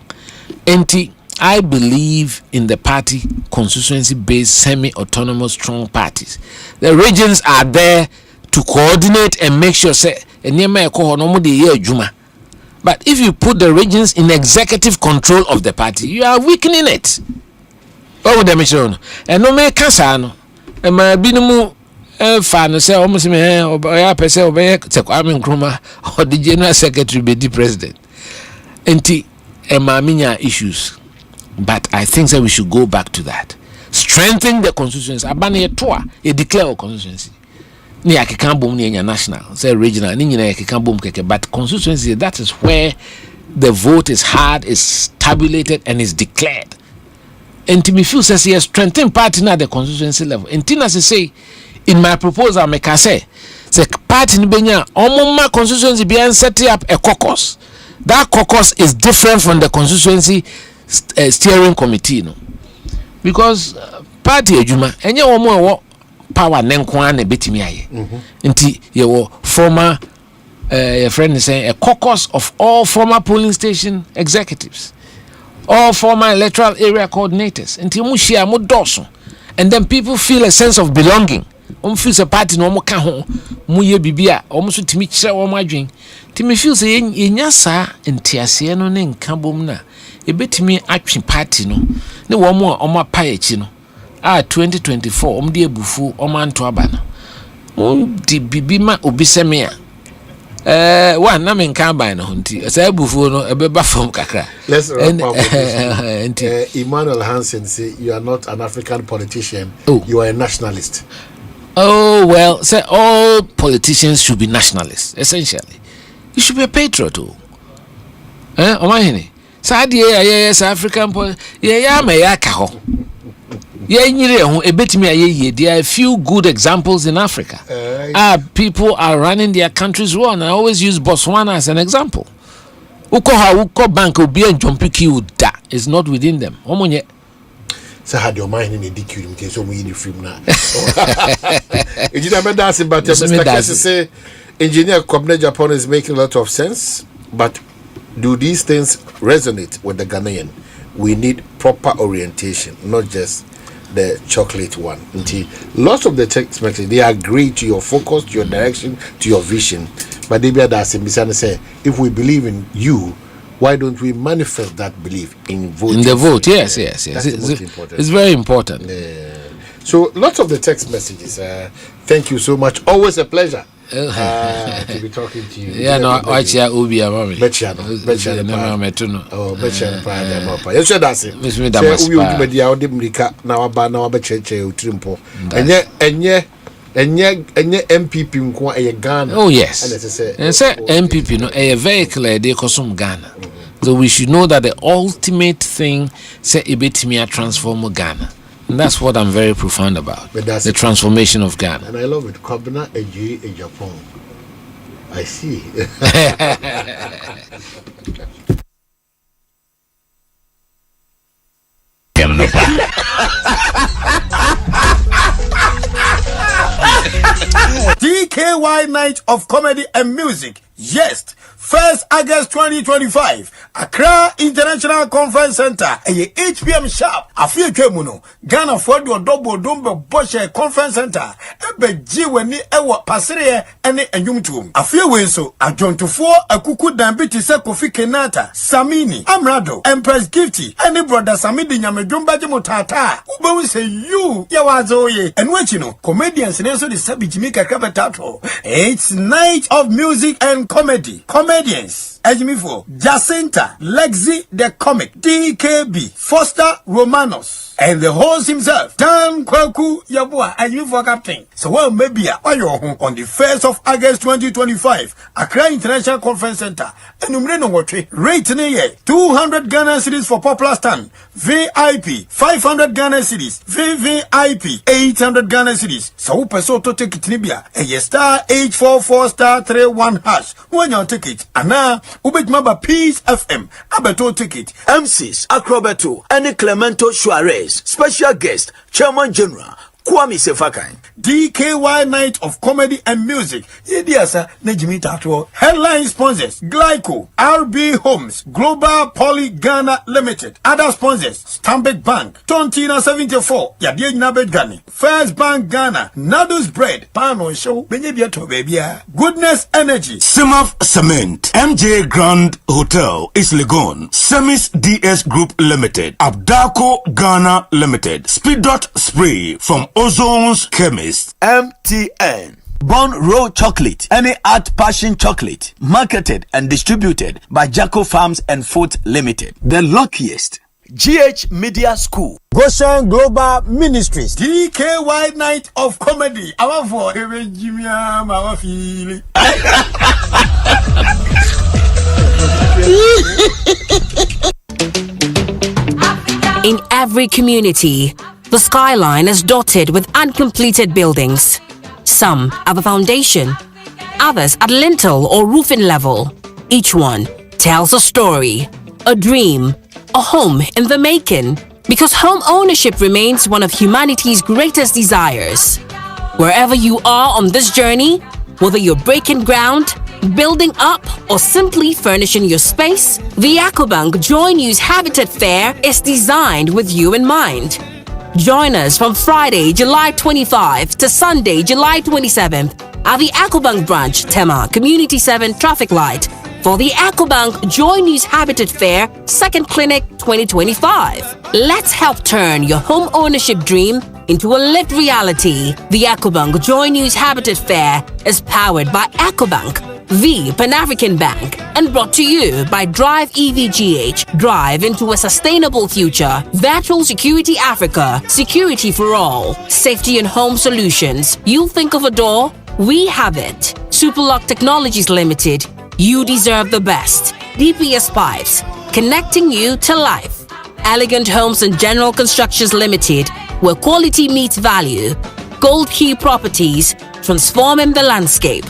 enti I believe in the party constituency-based semi-autonomous strong parties. The regions are there to coordinate and make sure say but if you put the regions in executive control of the party, you are weakening it. What would they mention? And no make casano. And my binimu fan say almost me or person or Kwame Nkrumah or the general secretary be the president. Enti minya issues. But I think that we should go back to that. Strengthen the constituency. Abane toa e declare constituency. Ni akikambom ni national, say regional, ni nyina akikambom keke. But constituency, that is where the vote is hard, is tabulated, and is declared. And to me feel says yes, strengthen party na the constituency level. And Tina say in my proposal, make I say party ni benya omoma constituency be set up a caucus. That caucus is different from the constituency steering committee no because party ejuma enye wo power nenkwa na betimi aye nti ye wo former your friend is saying a caucus of all former polling station executives, all former electoral area coordinators nti mu share mu doso, and then people feel a sense of belonging. Feel a party no mo ka ho mu ye bibia so timi kire wo adwen timi feel say yenya sa ntiase no ne nkabom na ebetimi atwe party no ne wo mo pa echi no 2024 de ebufu anto aba no di bibima obiseme one na men kan ban no nti say ebufu no ebeba fam kakra. Let's wrap up with Emmanuel Hansen say you are not an African politician, you are a nationalist. Oh well, say all politicians should be nationalists essentially. You should be a patriot too. Omanhene yes African there are a few good examples in Africa. People are running their countries well, and I always use Botswana as an example. Uko bank will be a jumpy da is not within them. So had your mind in a DQ so we in the film now. It did not dance but Mr. Kessy say engineer Kwabena Japan is making a lot of sense, but do these things resonate with the Ghanaian? We need proper orientation, not just the chocolate one. Lots of the text messages, they agree to your focus, to your direction, to your vision. But they be say, if we believe in you, why don't we manifest that belief in voting? In the vote, yes. That's the most important. It's very important. So lots of the text messages. Thank you so much. Always a pleasure. To be talking to you. Yeah, no, watch ya ubi ya mami. Betchano. Oh, betchano pride mapa. Yes, that's it. Miss me damas. Ubi media odi mrika na waba na wabecheche utrimpo. Enye MPP nko eye Ghana. Oh yes. And say MPP no eye vehicle dey kosum Ghana. So we should know that the ultimate thing say ebetimi transform Ghana. And that's what I'm very profound about. The transformation of Ghana. And I love it. Kwabena a Japan. I see. DKY Night of Comedy and Music. Yes. 1st August 2025, Accra International Conference Center, 8 p.m. sharp. Afia Kemuno, Ghana for the double Dumbo Boshe Conference Center, Ebe Jiweni Ewa Pasire, and Yumtum. Afia Wenso, a John to 4, a Kuku Dambiti Kofi Kenata, Samini, Amrado, Empress Gifty, and brother Samidi Nyamejumba Jimotata, Ubo say you, Yawazoye, and what you know, comedians and also the Sabijimika Kapatato. It's night of music and comedy. Comedians, Ejimifo, Jacinta, Lexi the Comic, DKB, Foster Romanos, and the host himself, Dan Kwaku Yabua, Ejimifo Captain. So well, maybe on the 1st of August 2025, Accra International Conference Center, and Umreno Watri, rating 200 Ghana cedis for popular stand, VIP, 500 Ghana cedis, VVIP, 800 Ghana cedis. So peso to take it Libya, a star 844 star 31 hash. When you take it, and now Ubejmaba Peace FM. Abeto ticket. MCs Acrobato and Clemento Suarez. Special guest Chairman General Kwame Sefakai. DKY Night of Comedy and Music. Yediasa Nejimi Tatwo. Headline sponsors Glyco, RB Homes, Global Poly Ghana Limited. Other sponsors Stanbic Bank, Tontina 74, Yadiej Nabed Gani, First Bank Ghana, Nados Bread, Pano Show, Benyebiato Babia, Goodness Energy, Simaf Cement, MJ Grand Hotel, East Legon, Semis DS Group Limited, Abdaco Ghana Limited, Speed Dot Spray from Ozone's Chemist, MTN. Bon Raw Chocolate, any art passion chocolate, marketed and distributed by Jacko Farms and Food Limited. The luckiest. GH Media School. Goshen Global Ministries. DKY Night of Comedy. Our for Jimmy, our feeling. In every community, the skyline is dotted with uncompleted buildings. Some at the foundation, others at lintel or roofing level. Each one tells a story, a dream, a home in the making, because home ownership remains one of humanity's greatest desires. Wherever you are on this journey, whether you're breaking ground, building up, or simply furnishing your space, the Ecobank Joy News Habitat Fair is designed with you in mind. Join us from Friday, July 25 to Sunday, July 27th at the Ecobank branch, Tema, Community 7 Traffic Light for the Ecobank Joy News Habitat Fair 2nd Clinic 2025. Let's help turn your home ownership dream into a lived reality. The Ecobank Joy News Habitat Fair is powered by Ecobank, the Pan-African Bank, and brought to you by Drive EVGH, Drive into a Sustainable Future, Virtual Security Africa, Security for All, Safety and Home Solutions. You think of a door? We have it. Superlock Technologies Limited. You deserve the best. DPS Pipes, connecting you to life. Elegant Homes and General Constructions Limited, where quality meets value. Gold Key Properties, transforming the landscape.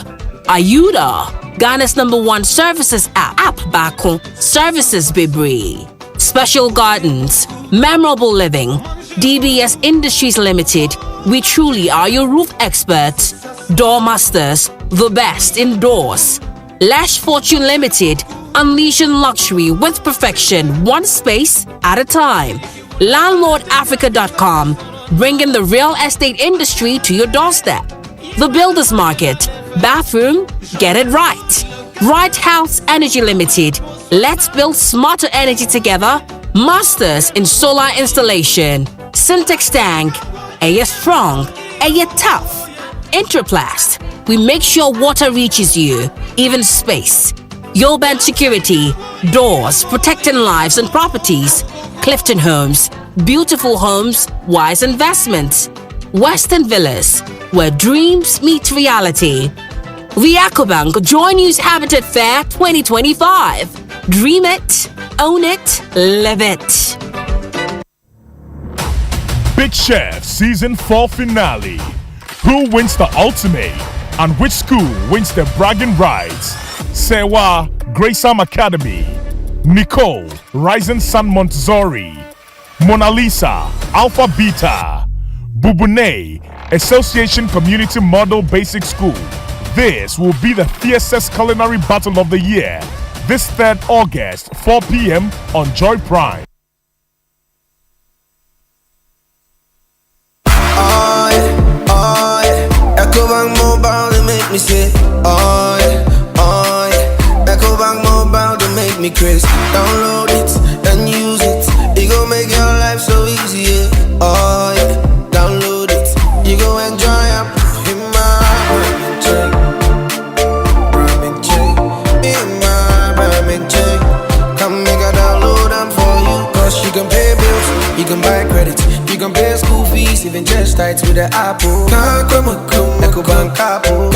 Ayuda, Ghana's #1 services app Bawku, Services Bibri. Special Gardens, Memorable Living, DBS Industries Limited, we truly are your roof experts. Door Masters, the best indoors. Lash Fortune Limited, unleashing luxury with perfection, one space at a time. LandlordAfrica.com, bringing the real estate industry to your doorstep. The Builders Market, bathroom, get it right. Right House Energy Limited, let's build smarter energy together. Masters in solar installation. Syntex Tank, a strong, a tough. Interplast, we make sure water reaches you, even space. Yoban Security, doors protecting lives and properties. Clifton Homes, beautiful homes, wise investments. Western Villas, where dreams meet reality. The Ecobank Joy News Habitat Fair 2025. Dream it, own it, live it. Big Chef Season 4 Finale. Who wins the ultimate and which school wins the bragging rights? Sewa, Graysam Academy. Nicole, Rising Sun Montessori. Mona Lisa, Alpha Beta. Bubune, Association Community Model Basic School. This will be the fiercest culinary battle of the year. This 3rd August, 4 p.m. on Joy Prime. Ecobank Mobile, they make me say, oh yeah. Ecobank Mobile, they make me crazy. Download it and use it. It gon' make your life so easy, yeah. Oh yeah. Download it, you go enjoy it. In my ramen chain, in my ramen chain. Come make a download them for you. Cause you can pay bills, you can buy credit, you can pay school fees, even just tights with the Apple. Ecobank Apple.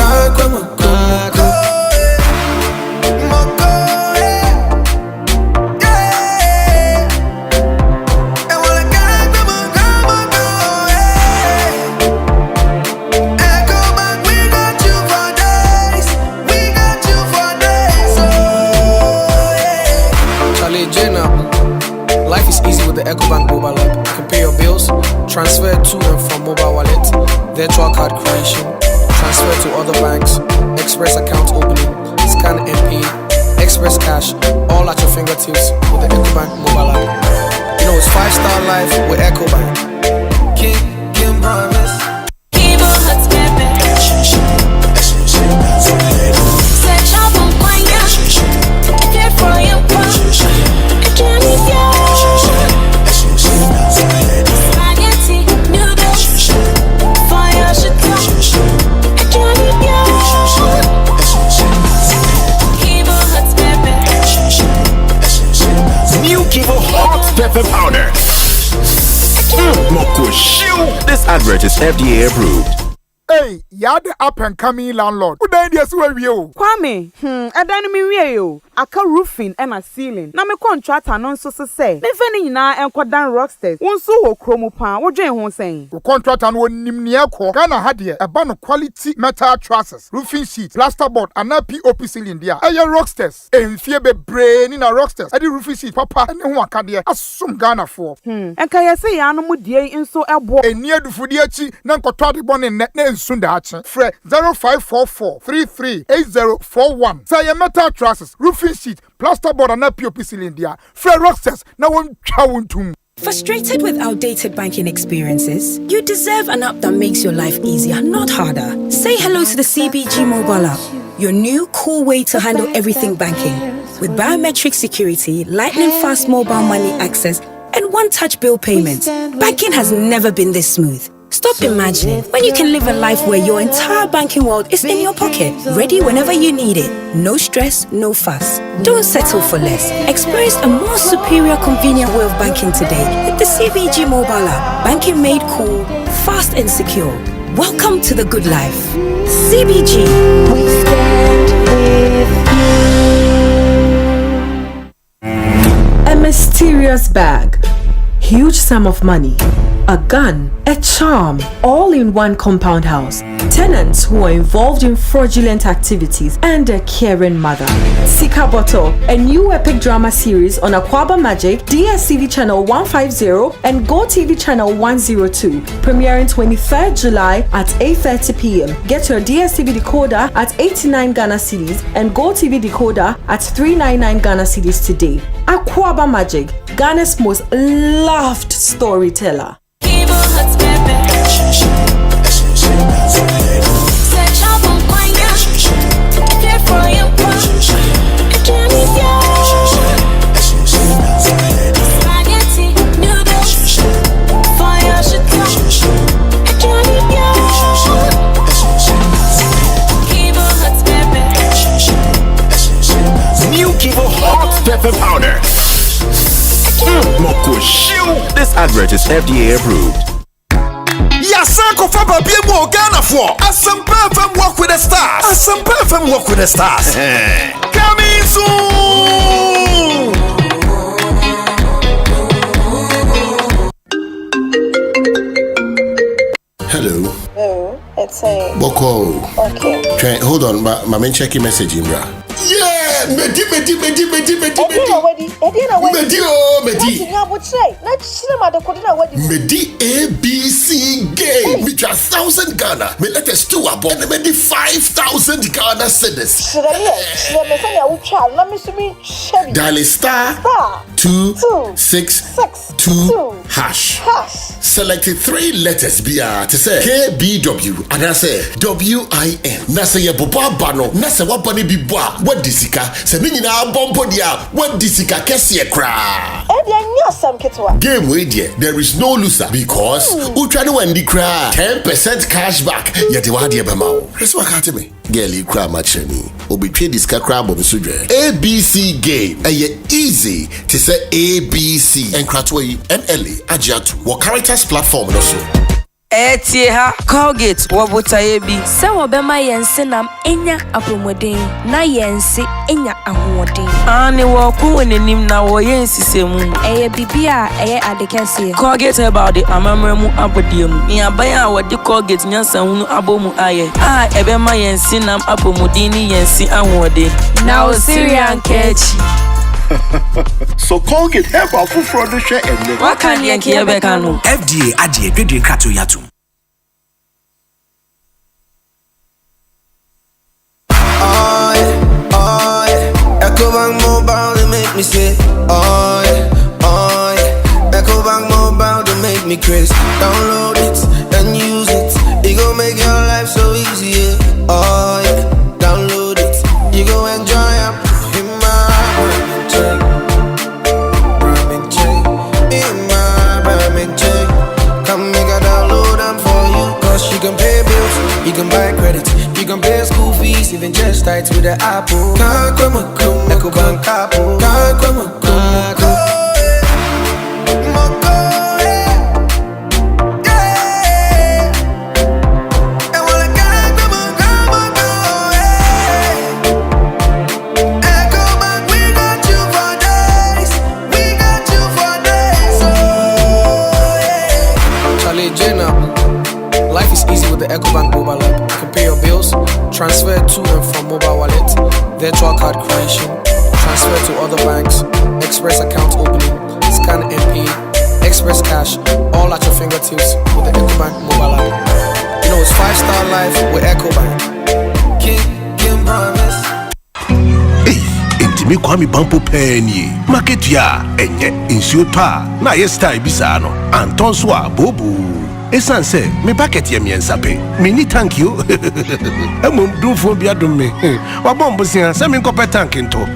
virtual card creation, transfer to other banks, express account opening, scan and pay, express cash, all at your fingertips with the EcoBank mobile app. You know, it's 5-star life with EcoBank. Kim promise. Pepper powder. This advert is FDA approved. Hey, you're the up and coming landlord. Who then yes where you? Kwame, I don't mean you. I can roofing and a ceiling. Na me contract and so say. Me feni na enko dan rocksters. Won so wo kromo pan. Wo dwen ho sen. Wo contract and won nim ne ekọ. Ghana ha de e ba no quality metal trusses, roofing sheet, plasterboard and POP ceiling dia. Eye rocksters. Enfie bebre ni na rocksters. E di roofing sheet papa ne ho aka de asum Ghana for. Enka ye say ya no mu die nso ebo. Eni adufudi achi na nkoto ade bone ne Sunda Fre 0544-338041. Say a metal trusses, roofing sheet, plasterboard and POP ceiling dia. Fre rocksters na won chawuntum. Frustrated with outdated banking experiences? You deserve an app that makes your life easier, not harder. Say hello to the CBG mobile app, your new cool way to handle everything banking. With biometric security, lightning fast mobile money access, and one-touch bill payments, banking has never been this smooth. Stop imagining when you can live a life where your entire banking world is in your pocket, ready whenever you need it. No stress, no fuss. Don't settle for less. Experience a more superior, convenient way of banking today with the CBG mobile app. Banking made cool, fast and secure. Welcome to the good life. CBG. We stand with you. A mysterious bag. Huge sum of money, a gun, a charm, all in one compound house. Tenants who are involved in fraudulent activities and a caring mother. Sika Bottle, a new epic drama series on Akwaba Magic, DSTV channel 150 and Go TV channel 102, premiering 23rd July at 8:30 p.m. Get your DSTV decoder at 89 Ghana cedis and Go TV decoder at 399 Ghana cedis today. Akwaba Magic, Ghana's most loved storyteller. New Kivo Hot Pepper Powder. This advert is FDA approved. Yasanko Faba Biemo Ghana for Asempa FM Walk with the Stars. Asempa FM Walk with the Stars. Coming soon. Hello. Oh, it's a Boko. Okay. Hold on, my main checking message, Imbra. Yeah, Medi. Medi ABC game. Me 1,000 Ghana. Me let us do about. And Medi 5,000 Ghana cedis. Dial star 262 hash. Select 3 letters BR to say KBW and I say WIN. Na say ye boba bano. Na say wabani bibwa. What disika? Se nina bombo dia. What disika kesiye kra? Game way there. There is no loser because Utrani wendi kra 10% cashback. Yeti wadi ebemao. Resu wakati me. Girl, cry machani. Obi trade this crab on sudre. ABC game. Aye easy to say ABC and Kratway NLA Ajatu. What characters platform also. Etieha Colgate wabuta ebi se wobema yense nam enya apomodin na yense enya ahoden ani wo ku wenenim na wo yensisemu eye bibia eye adekese Colgate about the amamremu abodiem mi abaya wodi Colgate nyansa hunu abomu aye ebema yense nam apomodin ni yense ahoden na o Syrian catchy. So Colgate help our food production and what can you hear back? FDA adie dwedwe krato yatum. me say, oh yeah. Echo Bank Mobile to make me crazy. Download it and use it. It gon' make your life so easy, yeah. Oh yeah, download it. You gon' enjoy it. In my ramen chain, in my ramen chain. Come make a download them for you. Cause you can pay bills, you can buy credit, you can pay school fees, even just tights with the Apple. Echo Bank Apple. Life is easy with the EcoBank mobile app. You can pay your bills, transfer to and from mobile wallet, virtual card creation, transfer to other banks, express account opening, scan and pay, express cash, all at your fingertips with the EcoBank mobile app. You know it's 5-star life with EcoBank. King promise. Intimi kwami bampo penny. Market ya enye insuta na yesta ibisano. Anton swa bobu. Esan say me packet ye miensa pe. Mini thank you. Emum dum fo bia dum me. Wa bombo sia say me nkope tank into.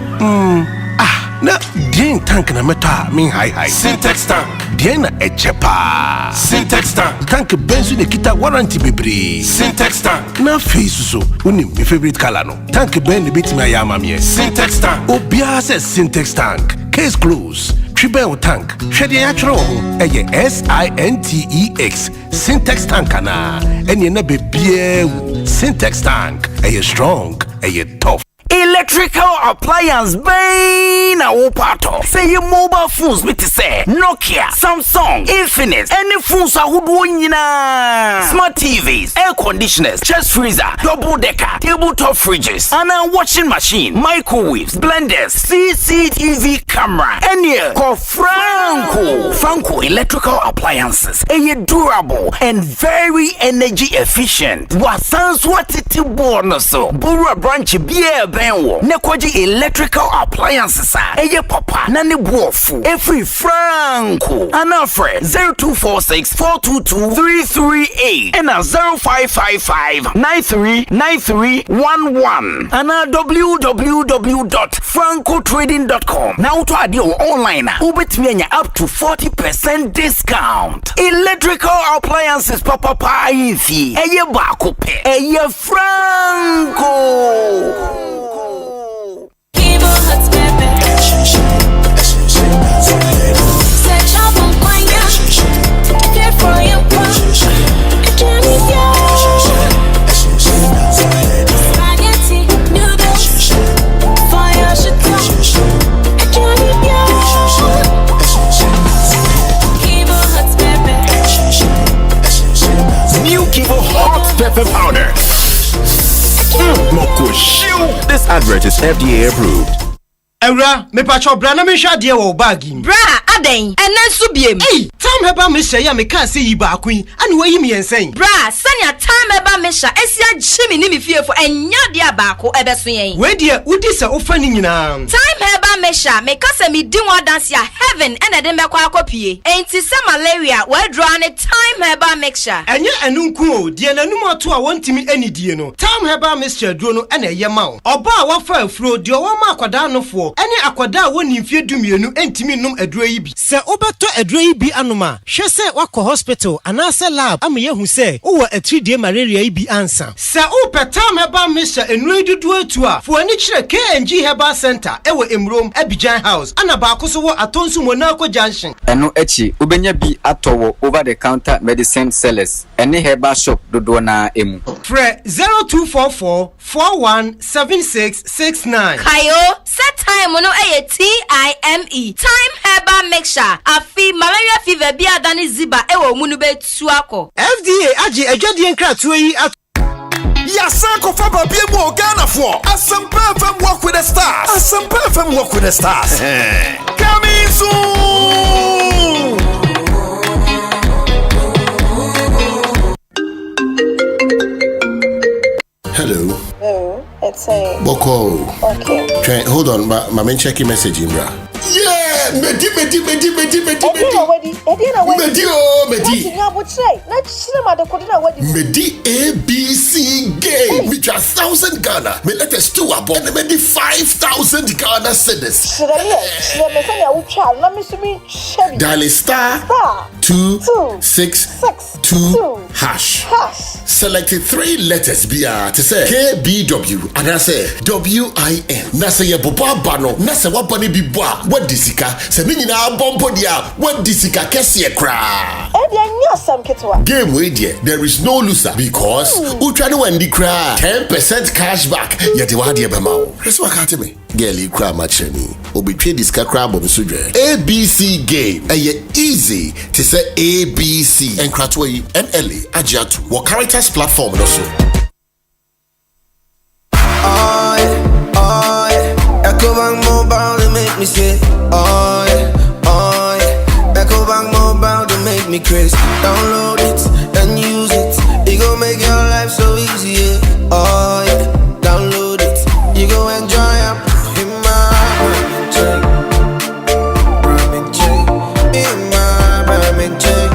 Na din tank na meta min high. Syntax tank. Din na echepa. Syntax tank. Tank bensu ne kita warranty bebre. Syntax tank. Na face so unim my favorite color no. Tank ben ne bit me ayama me. Syntax tank. Obia says Syntax tank. Case close. Tribel tank. Shedi achro. Eye SINTEX. Syntax tank ana. Enye na bebie. Syntax tank. Eye strong. Eye tough. Electrical appliance bang na wopato. Say your mobile phones me to say Nokia, Samsung, Infinix, any phones ahodo nyina. Smart TVs, air conditioners, chest freezer, double decker, tabletop fridges, and a washing machine, microwaves, blenders, CCTV camera. Any call Franco electrical appliances. Durable and very energy efficient. Wasans what it bonus so. Bura branch beer benwo. Nekwaji electrical appliances papa na ne buofu. Every Franco. Anafre 0246 422 338 and 0555 939311 and www.francotrading.com. Now to add your online ubetmenya up to 40% discount. Electrical appliances papa pa ifi. Eye Bawku pe. Eye Franco. Pepper powder. This advert is FDA approved. Eura, me pacho bra na me hwa de wo bag im. Bra, aden, enen so biem. Hey, time heba me hya ya me kan se yi ba kun, ane wayi me ensen. Bra, sanya time heba me hya, esia gyemi ni me fiefo enya de abako ebeso yen. We de udi se ofa ni nyina. Time heba me hya, me ka se me di one dance ya heaven ene de me kwa akopie. Enti se malaria, we draw ne time heba mixture. Enye enunku o, de nanum ato a wontimi anidie no. Time heba mixture duro no ene ye ma wo. Oba a wafa afuro de o ma akwada nofo. Ene akwada woni mfie dumienu entimi num aduro yi bi. Se obeto aduro yi bi anoma, hwe se wakọ hospital anase lab am ye hu se wo 3D malaria yi bi ansa. Se upetam heba mixture enu dudu atu a, fo ani kire KNG Herbal Center ewo Emrom Abidjan House. Ana Bawku so wo Atonsu Monaco Junction. Eno echi ubenya bi atowo over the counter medicine sellers. Ene herbal shop dodo na emu. Fre 0244 417669. Kayo set time no TIME. Time herbal mixture. Afi malaria fever bi adani ziba ewo munu betu akọ. FDA agi adwade nkratu yi Yasanko Faba Biemo Ghana for Asempa FM Walk with the Stars. Asempa FM Walk with the Stars. Coming soon. Hello. It's a Boko. okay. Hold on, my main checking message, Imbra. Yeah, Medi. Medi ABC game. Me 1,000 Ghana. Me let us do about and Medi 5,000 Ghana cedis. Dial *262 hash. Select 3 letters BR to say KBW and I say WIN. Na say ye boba bano. Na say wapani bibwa. What disika? Se minina bombo dia. What disika kesiye kra. Game way there. There is no loser because utra no wendi kra. 10% cashback. Yeti wadi ebamao. Resu wakati me. Girl kra macheni. Obi trade diska kra bo misudre. ABC game. Eye easy to say ABC. And kratwe NLA Ajatu. What characters platform also. Ecobank mobile to make me say, oh yeah. Ecobank mobile to make me crazy. Download it and use it. It gon' make your life so easy, yeah. Oh yeah. Download it. You go enjoy it. In my ramen chain. In my ramen chain.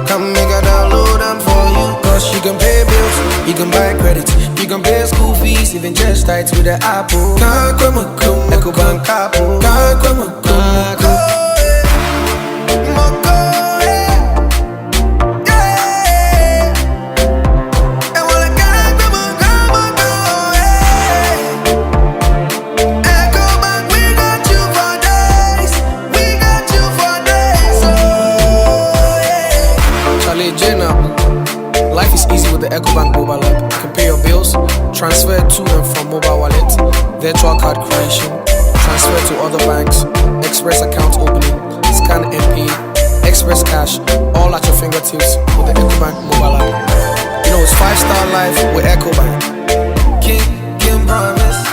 Come make a download them for you. Cause you can pay bills, you can buy credit, you can pay school fees, even just tights with the Apple. Ecobank Apple. Life is easy with the Ecobank mobile app. You can pay your bills, transfer to and from mobile wallet, virtual card creation, transfer to other banks, express account opening, scan and pay, express cash, all at your fingertips with the Ecobank mobile app. You know it's 5-star life with Ecobank. King promise.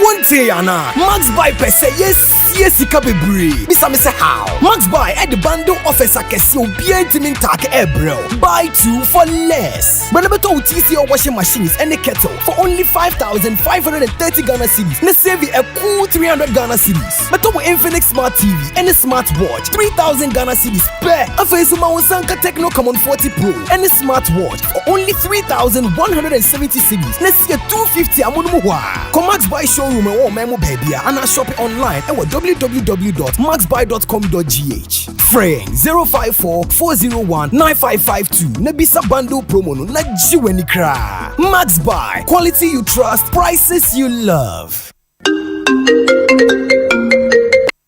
One day, Anna, Max Buy per se, yes, Kabebre. Bisa me say how? Max Buy at the bundle offers a Casio BNT Tag Ebro. Buy 2 for less. But never told TC or washing machines and a kettle for only 5,530 Ghana cedis. Na save you a cool 300 Ghana cedis. But to Infinix Smart TV and a smartwatch, 3,000 Ghana cedis per. A face of Sanka Techno Common 40 Pro and a smartwatch for only 3,170 cedis. Na see a 250 amunumuwa. Come Max Buy showroom or memo baby and I shop it online at www.maxbuy.com.gh. Friend 054-401-9552. Nebisa bundle promo no na jiweni kra. Max Buy, quality you trust, prices you love.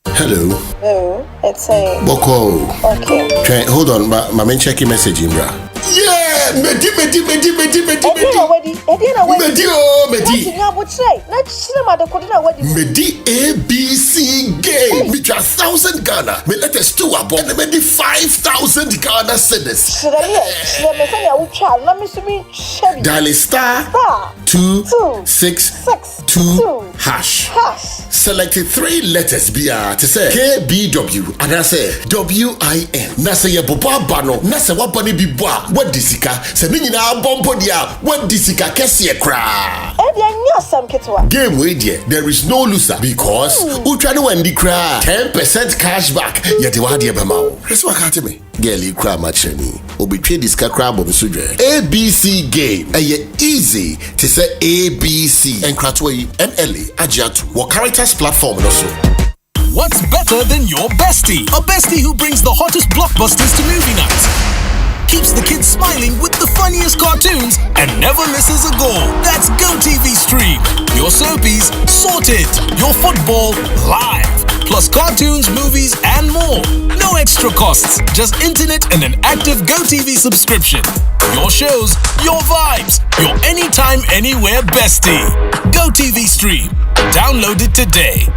Hello. Hello, it's a Bawku. Okay. Try, hold on, my main checking message, Imbra. Yeah, Medi. Medi ABC game. Me 1,000 Ghana. Me let us do about and Medi 5,000 Ghana cedis. Dial *262 hash. Select 3 letters BR to say KBW and I say WIN. Na say ye boba bano. Na say wapani bibwa. What disika? Se minina bombo dia. What disika kesiye kra. Game way there. There is no loser because utra no wendi kra. 10% cashback. Yeti wadi ebamao. Resu wakati me. Girl kra macheni. Obi trade diska kra bo misudre. ABC game. Eye easy to say ABC. And kratwe NLA Ajatu. What characters platform also. What's better than your bestie? A bestie who brings the hottest blockbusters to movie nights, keeps the kids smiling with the funniest cartoons, and never misses a goal. That's GoTV Stream. Your soapies sorted. Your football live. Plus cartoons, movies, and more. No extra costs. Just internet and an active GoTV subscription. Your shows, your vibes, your anytime, anywhere bestie. GoTV Stream. Download it today.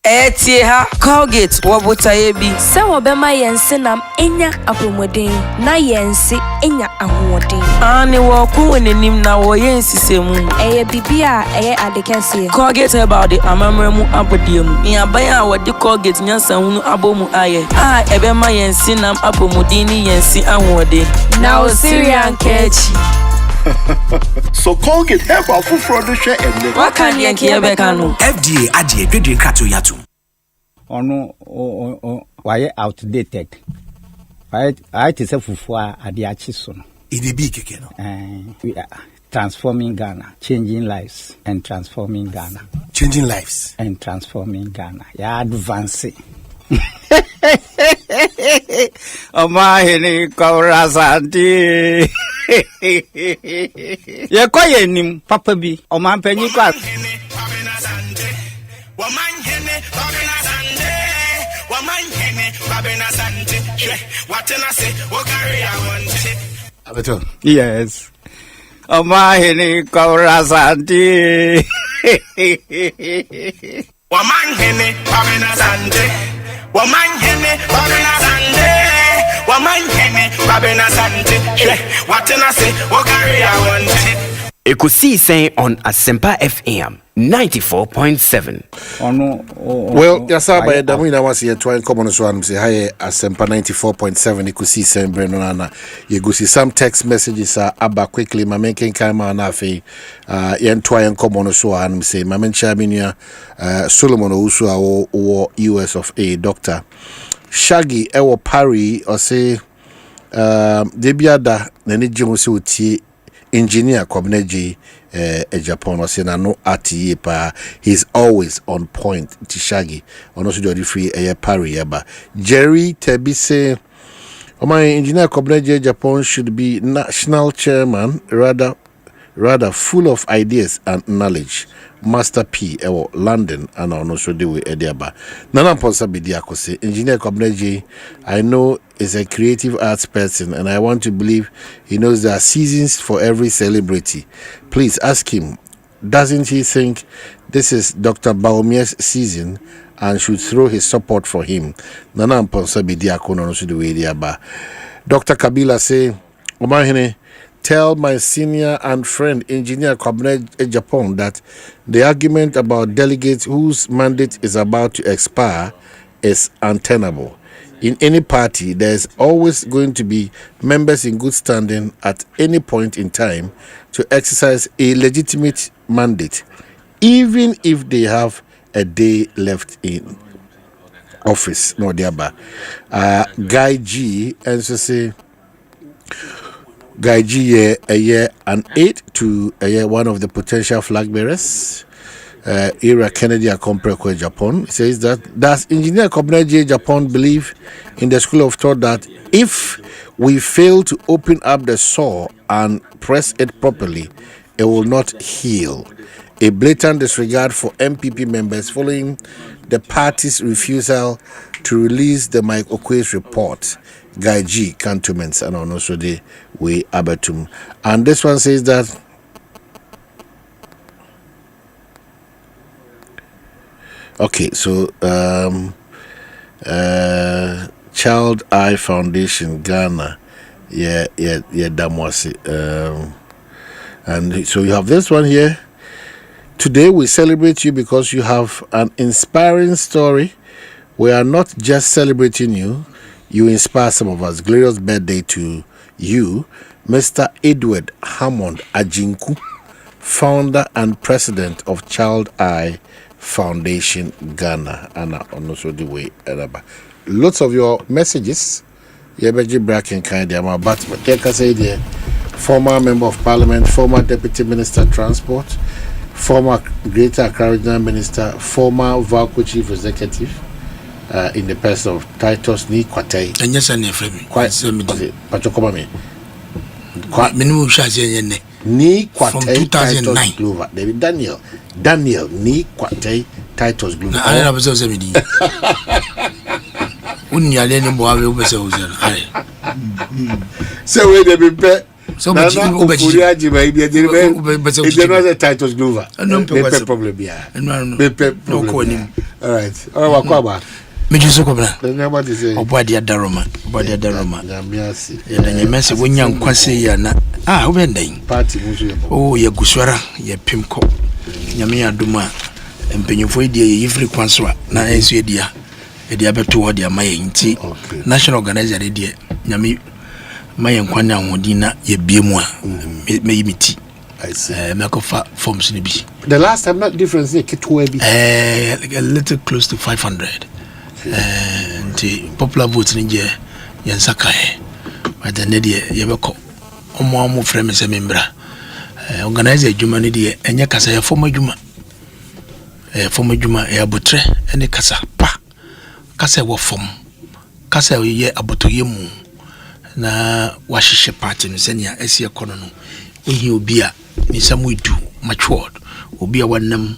Etieha Colgate wabutayebi se wobema yense nam enya apomodin na yense enya ahoden ani wo ku nenim na wo yensisemu eye bibia eye adekase Colgate about the amamremu abodiemu yaban a wodi Colgate nyansa hunu abomu aye ebema yense nam apomodin ni yense ahoden na o Syrian kechi. So Colgate help our food share and what can you hear? FDA adie dwedwe krato yato ono why outdated. I to say fufu ade achi so no. It be keke no. We are transforming Ghana, changing lives and transforming Ghana. Changing lives and transforming Ghana. Ya advancing. Omanhene Asante. Ye koye nim papa bi omanpanyi kwa Omanhene Asante. Omanhene Asante. What can I say? What carry I want? Yes. Omanhene Asante. Omanhene Asante. Omanhene Asante. Omanhene Asante. What can I say? What carry I want? Ekosiisen On Asempa FM 94.7. Well, yasa by damu ina wasi ya twa common so am say hi Asempa 94.7 Ekosiisen Brenona. You go see some text messages aba quickly ma making kama na afi yen twa common so am say ma mencha binia Solomon Owusu awo US of A Dr. Shaggy ewo Parry or say debiada na ni jimu se uti engineer Kwabena Japan or say na no ati pa he's always on point to Shaggy on also the free Parry eba Jerry Tebise my engineer Kwabena Japan should be national chairman rather full of ideas and knowledge. Master P London and also the way Ediaba. Nana Ponsa Bidiakose, engineer Kwabena I know is a creative arts person and I want to believe he knows there are seasons for every celebrity. Please ask him, doesn't he think this is Dr. Baumia's season and should throw his support for him? Nana Ponsa Bidiako and also the way Ediaba. Dr. Kabila say, Omanhene, tell my senior and friend engineer Kwabena Japan that the argument about delegates whose mandate is about to expire is untenable. In any party, there is always going to be members in good standing at any point in time to exercise a legitimate mandate, even if they have a day left in office. No, thereby. Guy G and so say Guy G a year an 8 to a year one of the potential flag bearers. Era Kennedy Akompreko Japan says that does engineer Kwabena Japan believe in the school of thought that if we fail to open up the sore and press it properly, it will not heal? A blatant disregard for MPP members following the party's refusal to release the Mike Okwe's report. Guy G cantonments and also the way abatum. And this one says that okay, so Child Eye Foundation Ghana, Damwasi. And so you have this one here. Today we celebrate you because you have an inspiring story. We are not just celebrating you, you inspire some of us. Glorious birthday to you, Mr. Edward Hammond Ajinku, founder and president of Child Eye Foundation Ghana. And also the way lots of your messages. But say former member of parliament, former deputy minister transport, former Greater Accra Regional Minister, former Bawku chief executive in the person of Titus Ni Kwatei. And yes, I never quite Pachokobami. Minimum Shazzy Ni Kwatei 2009. Glover. David Daniel Ni Kwatei Titus Glover. I don't know 70. Wouldn't you let him over so where they be so much it's Titus Glover. No problem. Yeah. No problem. All right. Oh, Wakwaba. Nobody say. Obadi Daroma. Obadi Daroma. Yeah, message when young Kwasi yana. Ah, wending. Party. Oh, ya Guswara, ya Pimco. Yamia Duma. And Penyufo dia every Kwanswa. Na Edia. Edia betu dia my inti. National organizer dia. Yami my Kwana Wodina ye Bimwa. Maybe. I see. Forms. The last time, not difference, a little close to 500. nti popular vote ni je yensaka he but then dey yebeko omo frame se membra organize adwuma ni dey enye kasa ya form adwuma ya botre ene kasa pa kasa wo form kasa ye abotoye mu na wahihye party no senia esi ekono no ohi obi a ni samu du matured obi a wanam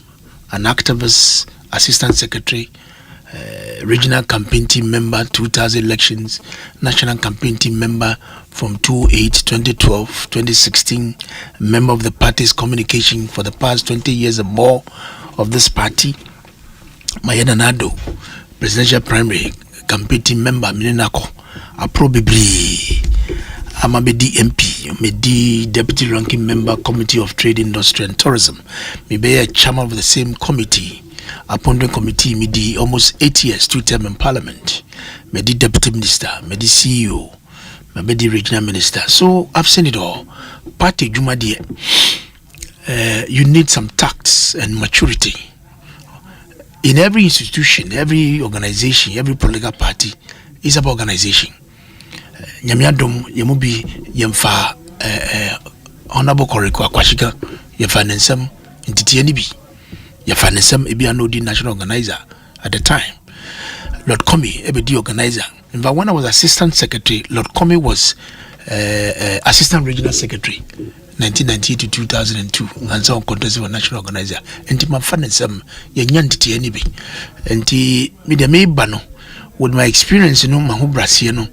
an activist assistant secretary regional campaign team member 2000 elections, national campaign team member from 2008, 2012, 2016, member of the party's communication for the past 20 years or more of this party. Mayena Nado, presidential primary campaign team member Minenako, a probably I'm a MP, Medi deputy ranking member committee of trade, industry and tourism. Maybe a chairman of the same committee. Appointing committee midi almost 8 years, 2 term in parliament. Medi deputy minister, medi CEO, medi regional minister. So I've seen it all. Party Juma dear, you need some tact and maturity. In every institution, every organization, every political party is about organization. Nyamiadom yemubi yemfa honorable koreko akwashika yemfa nensem ntiti ani bi Yafanesem ebi anodi national organizer at the time. Lord Comey ebedi organizer. In fact, when I was assistant secretary, Lord Comey was assistant regional secretary 1998 to 2002 and so on contest for national organizer. Enti mafanesem ye nyantiti enibi. Enti media me bano with my experience no mahu brasie no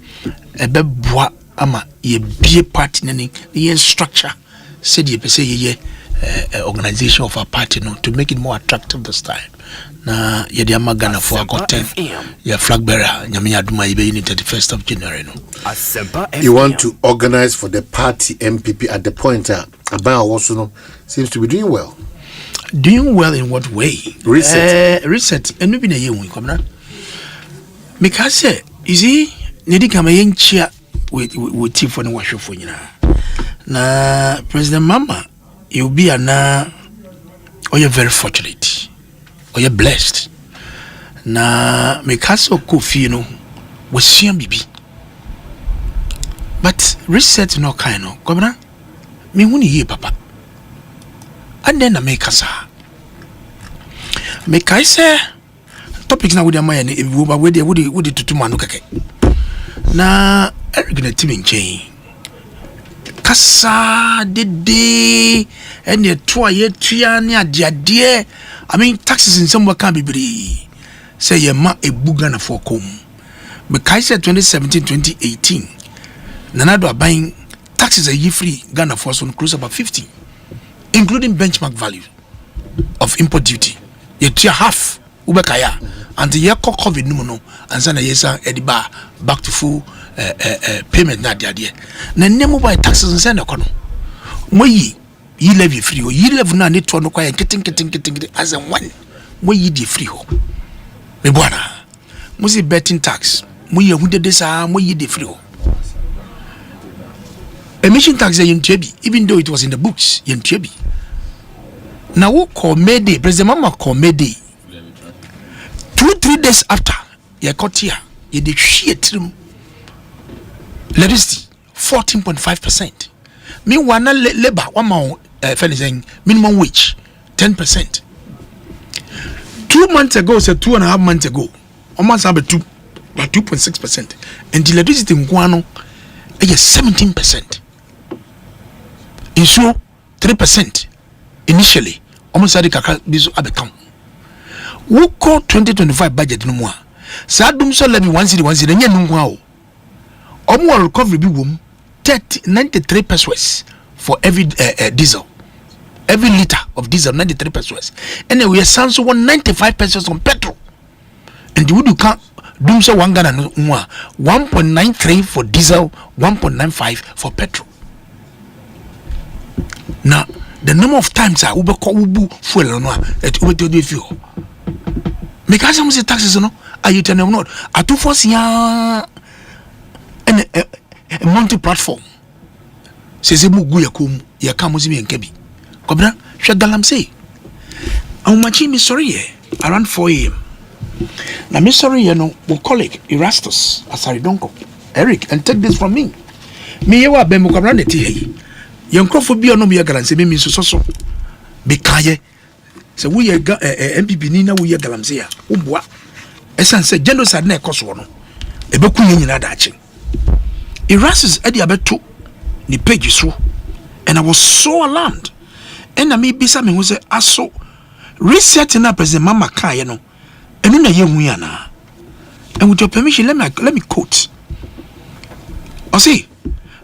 ebe boa ama ye bie party nani ye structure said ye pese ye organization of our party no to make it more attractive this time. Na yedi amagana for a content ya flag bearer nyamiya duma ibe in 31st of January no. You want to organize for the party MPP at the point Aba also no seems to be doing well. Doing well in what way? Reset. Reset enu bi na ye hu komna. Because say you see nedi kama yenchia with chief for no wahwefo nyina. Na President Mama you'll be or you're very fortunate or you're blessed. Na mekaso kofi no was bibi. But reset no kind of Kwabena me huni ye papa. And then I make us make I say topics now with your mind if you were with it to manu kake. Na gonna team change. Kasa de and ye twa ye tria ni adiade. I mean taxes in some can be bree. Say ye ma a bugana for com. But Kaiser 2017-2018. Nanado are buying taxes a year free Ghana for on close about 50, including benchmark value of import duty. Ye tria half ubekaya and the year COVID no and sana yesa ediba back to full payment na dia na nemu buy taxes and send akono moyi yi levy free o yi levy na net no kwa kitten as a one moyi di free ho me bwana musi betting tax moyi hunde de sa moyi di free ho emission tax yen twebi even though it was in the books yen twebi na wo call Mayday President Mama call Mayday 2-3 days after ye got here ye de hwie trim electricity 14.5%. Meanwhile, labor one more minimum wage 10%. 2 months ago, so 2.5 months ago, almost have 2.6%, and the electricity in Guano is 17%. In so 3% initially, almost had the kaka bizu abekam. Who call 2025 budget no more? Sadum so levy 1 nye nungwa. Omo recovery be wom 93 pesos for every diesel. Every liter of diesel 93 pesos. Anyway, sounds 195 pesos on petrol. And the would can do so 1.93 for diesel, 1.95 for petrol. Now the number of times I ube ko ubu fuel no at ube to do fuel. Because some say taxes no are you tell them not at 2 force ya and a multi platform says mugu yakum yakamuzi and kebi Kwabena shadalam say how much me sorry around 4 a.m. Now, me sorry, you know, my colleague Erastus Asaridonko, Eric, and take this from me. Me you are bemu kamra ne tie. Young crofo bi ono me galamse me so. Be kaye. So we MPP ni na we galamse ya. Wo boa. Esan say genocide na ekoso no. Ebeku nyina daache. Erastus edi abeto ni page so. And I was so alarmed. And I me bisa me who say aso reset na president mama kaye no. Enu na ye hu ya na. And with your permission let me quote. I see.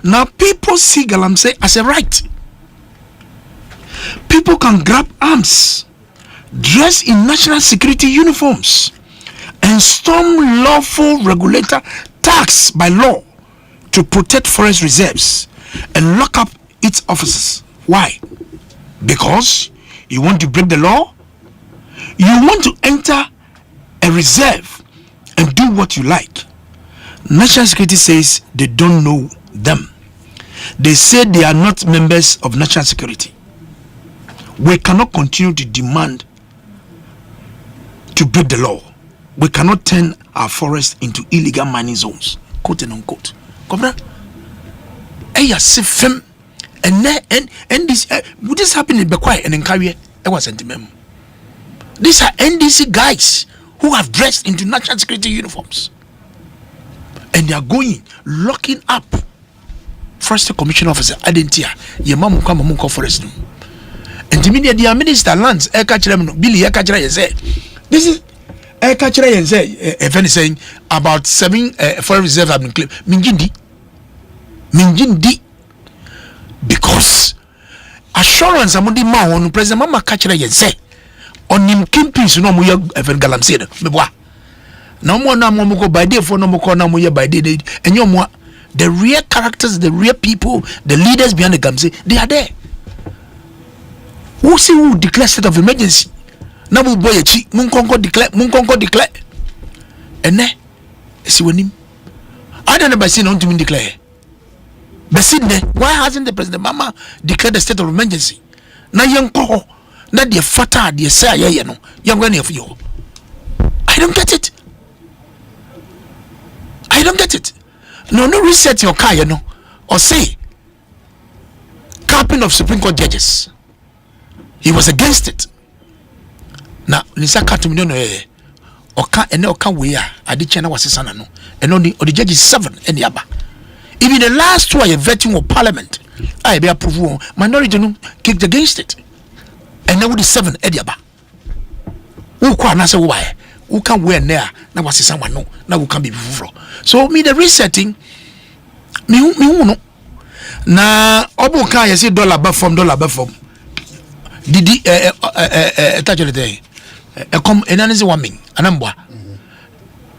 Now people see Galamsey as a right. People can grab arms, dress in national security uniforms, and storm lawful regulator taxed by law to protect forest reserves and lock up its officers. Why? Because you want to break the law? You want to enter a reserve and do what you like. National security says they don't know them. They say they are not members of national security. We cannot continue to demand to break the law. We cannot turn our forest into illegal mining zones. Quote and unquote. Kwabena, sifem and this would this happen in Bekwai and in Kawie? It was sentiment. These are NDC guys who have dressed into national security uniforms. And they are going, locking up Forest Commission officer Adentia, your mom come among forest. And the media, minister lands, Billy Ekachra, say, this is Ekachra, and say, if any saying about 7 forest reserves have been claimed. Minjindi, because assurance among the man, President Mama Kachra, and say, on him, Kimpis, no more even Galamsey, Mebois. No more na mo go by day for no more na mo by day and you more the real characters, the real people, the leaders behind the Gamsey, they are there. Who see who declare state of emergency? Now we boy chi munkonko declare and ne see when him I don't know by saying to declare. But Sydney, why hasn't the president Mama declared the state of emergency? Now young ko na the fata the say ya no young one of you. I don't get it. I don't get it. No reset your car, you know, or say capping of Supreme Court judges. He was against it. Now, Nisa Katumino or can we are Adichana was his son, and only the judges 7 and the Abba. Even the last 2 are vetting of parliament. I be approval minority kicked against it. And now the 7 Ediaba. Who can't answer why? Who can wear there? Now was someone no. Now who can be before. So me the resetting. Me no. Na obo kan you see dollar above from. Didi touch the day. Come enanize warming. Anambwa.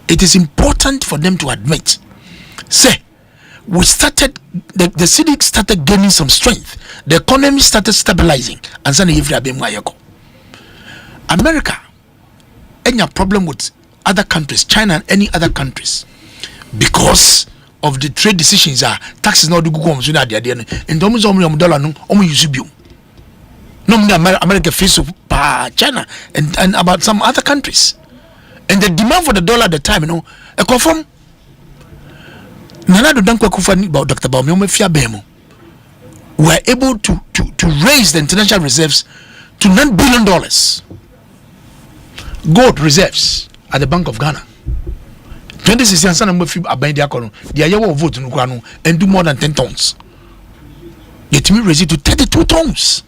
It is important for them to admit. Say we started the city started gaining some strength. The economy started stabilizing and suddenly America any problem with other countries, China and any other countries, because of the trade decisions are taxes not do go on so that they are and almost $1 no use you. No America face China and about some other countries. And the demand for the dollar at the time, you know, a confirm Nana do Danko Kufani about Dr. Baumio Fia Bemo were able to raise the international reserves to $9 billion. Gold reserves at the Bank of Ghana. 2016 Sana Murphy abandoned their column. The Ayawa vote in Ukraine and do more than 10 tons. Yet me raise it to 32 tons.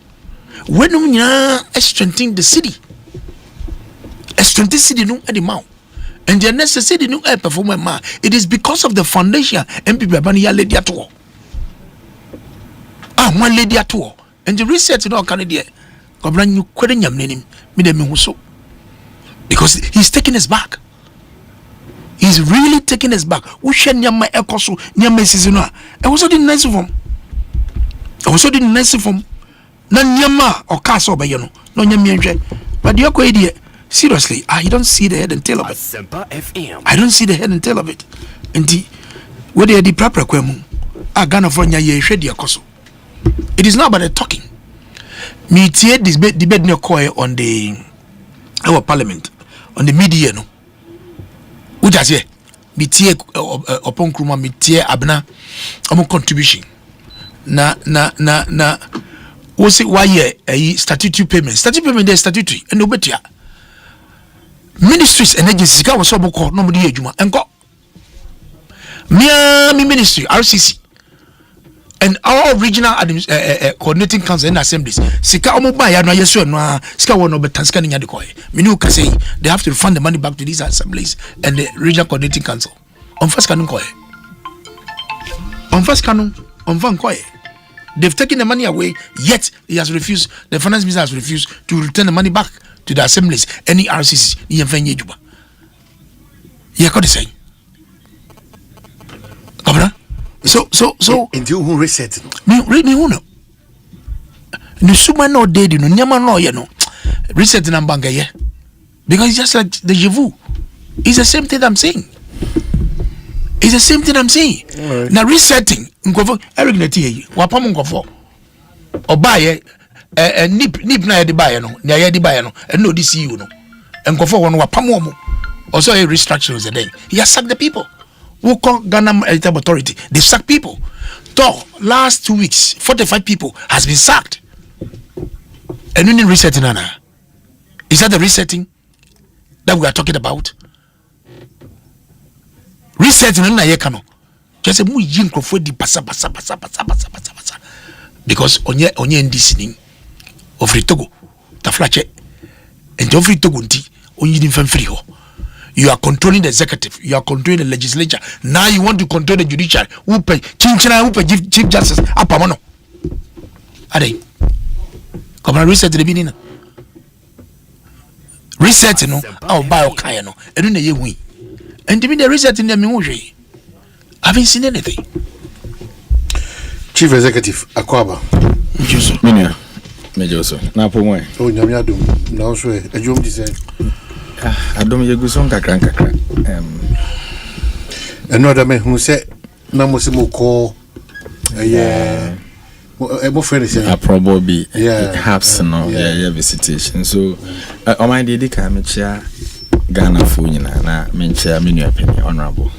When you strengthening the city, a strengthened city no at the mount, and the necessity no air performance ma. It is because of the foundation MPP Abania lady at all. One lady at all, and the research in all Canada. Kwabena you couldn't yam name me them so. Because he's taking us back. He's really taking us back. We share nyama ekoso nyama seasonal. I was so nice of him. Na nyama or castle by no nyama. But the idea seriously, I don't see the head and tail of it. Asempa FM. I don't see the head and tail of it. And the where they are the proper kwemu. Ghana for nya ye hwe de ekoso. It is not about the talking. Me tie this debate no on the our parliament on the media no Uja say me tie upon kruma me tie abna omo contribution na wo say why a statutory payment there statutory and obetia ministries and agencies ka wo so boko no mo de adwuma enko me ministry RCC and our regional coordinating council and assemblies sika omo ba ya no yeso no sika wo no betanska nya de koy me no ka say they have to refund the money back to these assemblies and the regional coordinating council on first canon koy on first canon on van koy. They've taken the money away, yet he has refused, the finance minister has refused to return the money back to the assemblies, any RCCs. Yeah, got the same. Governor? So until who reset me who no. No suma no dead, no nyama no, you know. Reset in Ambanga, yeah. Because it's just like the Jevu. It's the same thing I'm saying. It's the same thing I'm saying. Right. Now resetting, Eric Neti, Wapam Ngofo, or buy a nip na the buyer no, near the buyer no, and no DCU no, and Gofo one Wapamomo, also a restructure is a day. He has sacked the people. Who call Ghana Electoral Authority? They sacked people. So last 2 weeks, 45 people has been sacked. And we need resetting, Anna. Is that the resetting that we are talking about? Resetting na yekano just say mu yin krofo di pasa because onye ndisini of Togo ta flache and of Togo nti onyi di free ho. You are controlling the executive, you are controlling the legislature. Now you want to control the judiciary. Who pay chief justice apamono ade come on reset the beginning reset no au buy o kan no enu na ye hu. And to me, the result in the Mimuji, I haven't seen anything. Chief Executive Akwaba. Minya, Major, now for one. Oh, Yamiadum, now so a jump design. I don't hear good song, crank. Another man who said, Namosimo call a more friendly saying, probably perhaps no, visitation. So, on my dedicated Ghana Funyina na menche menu opinion honorable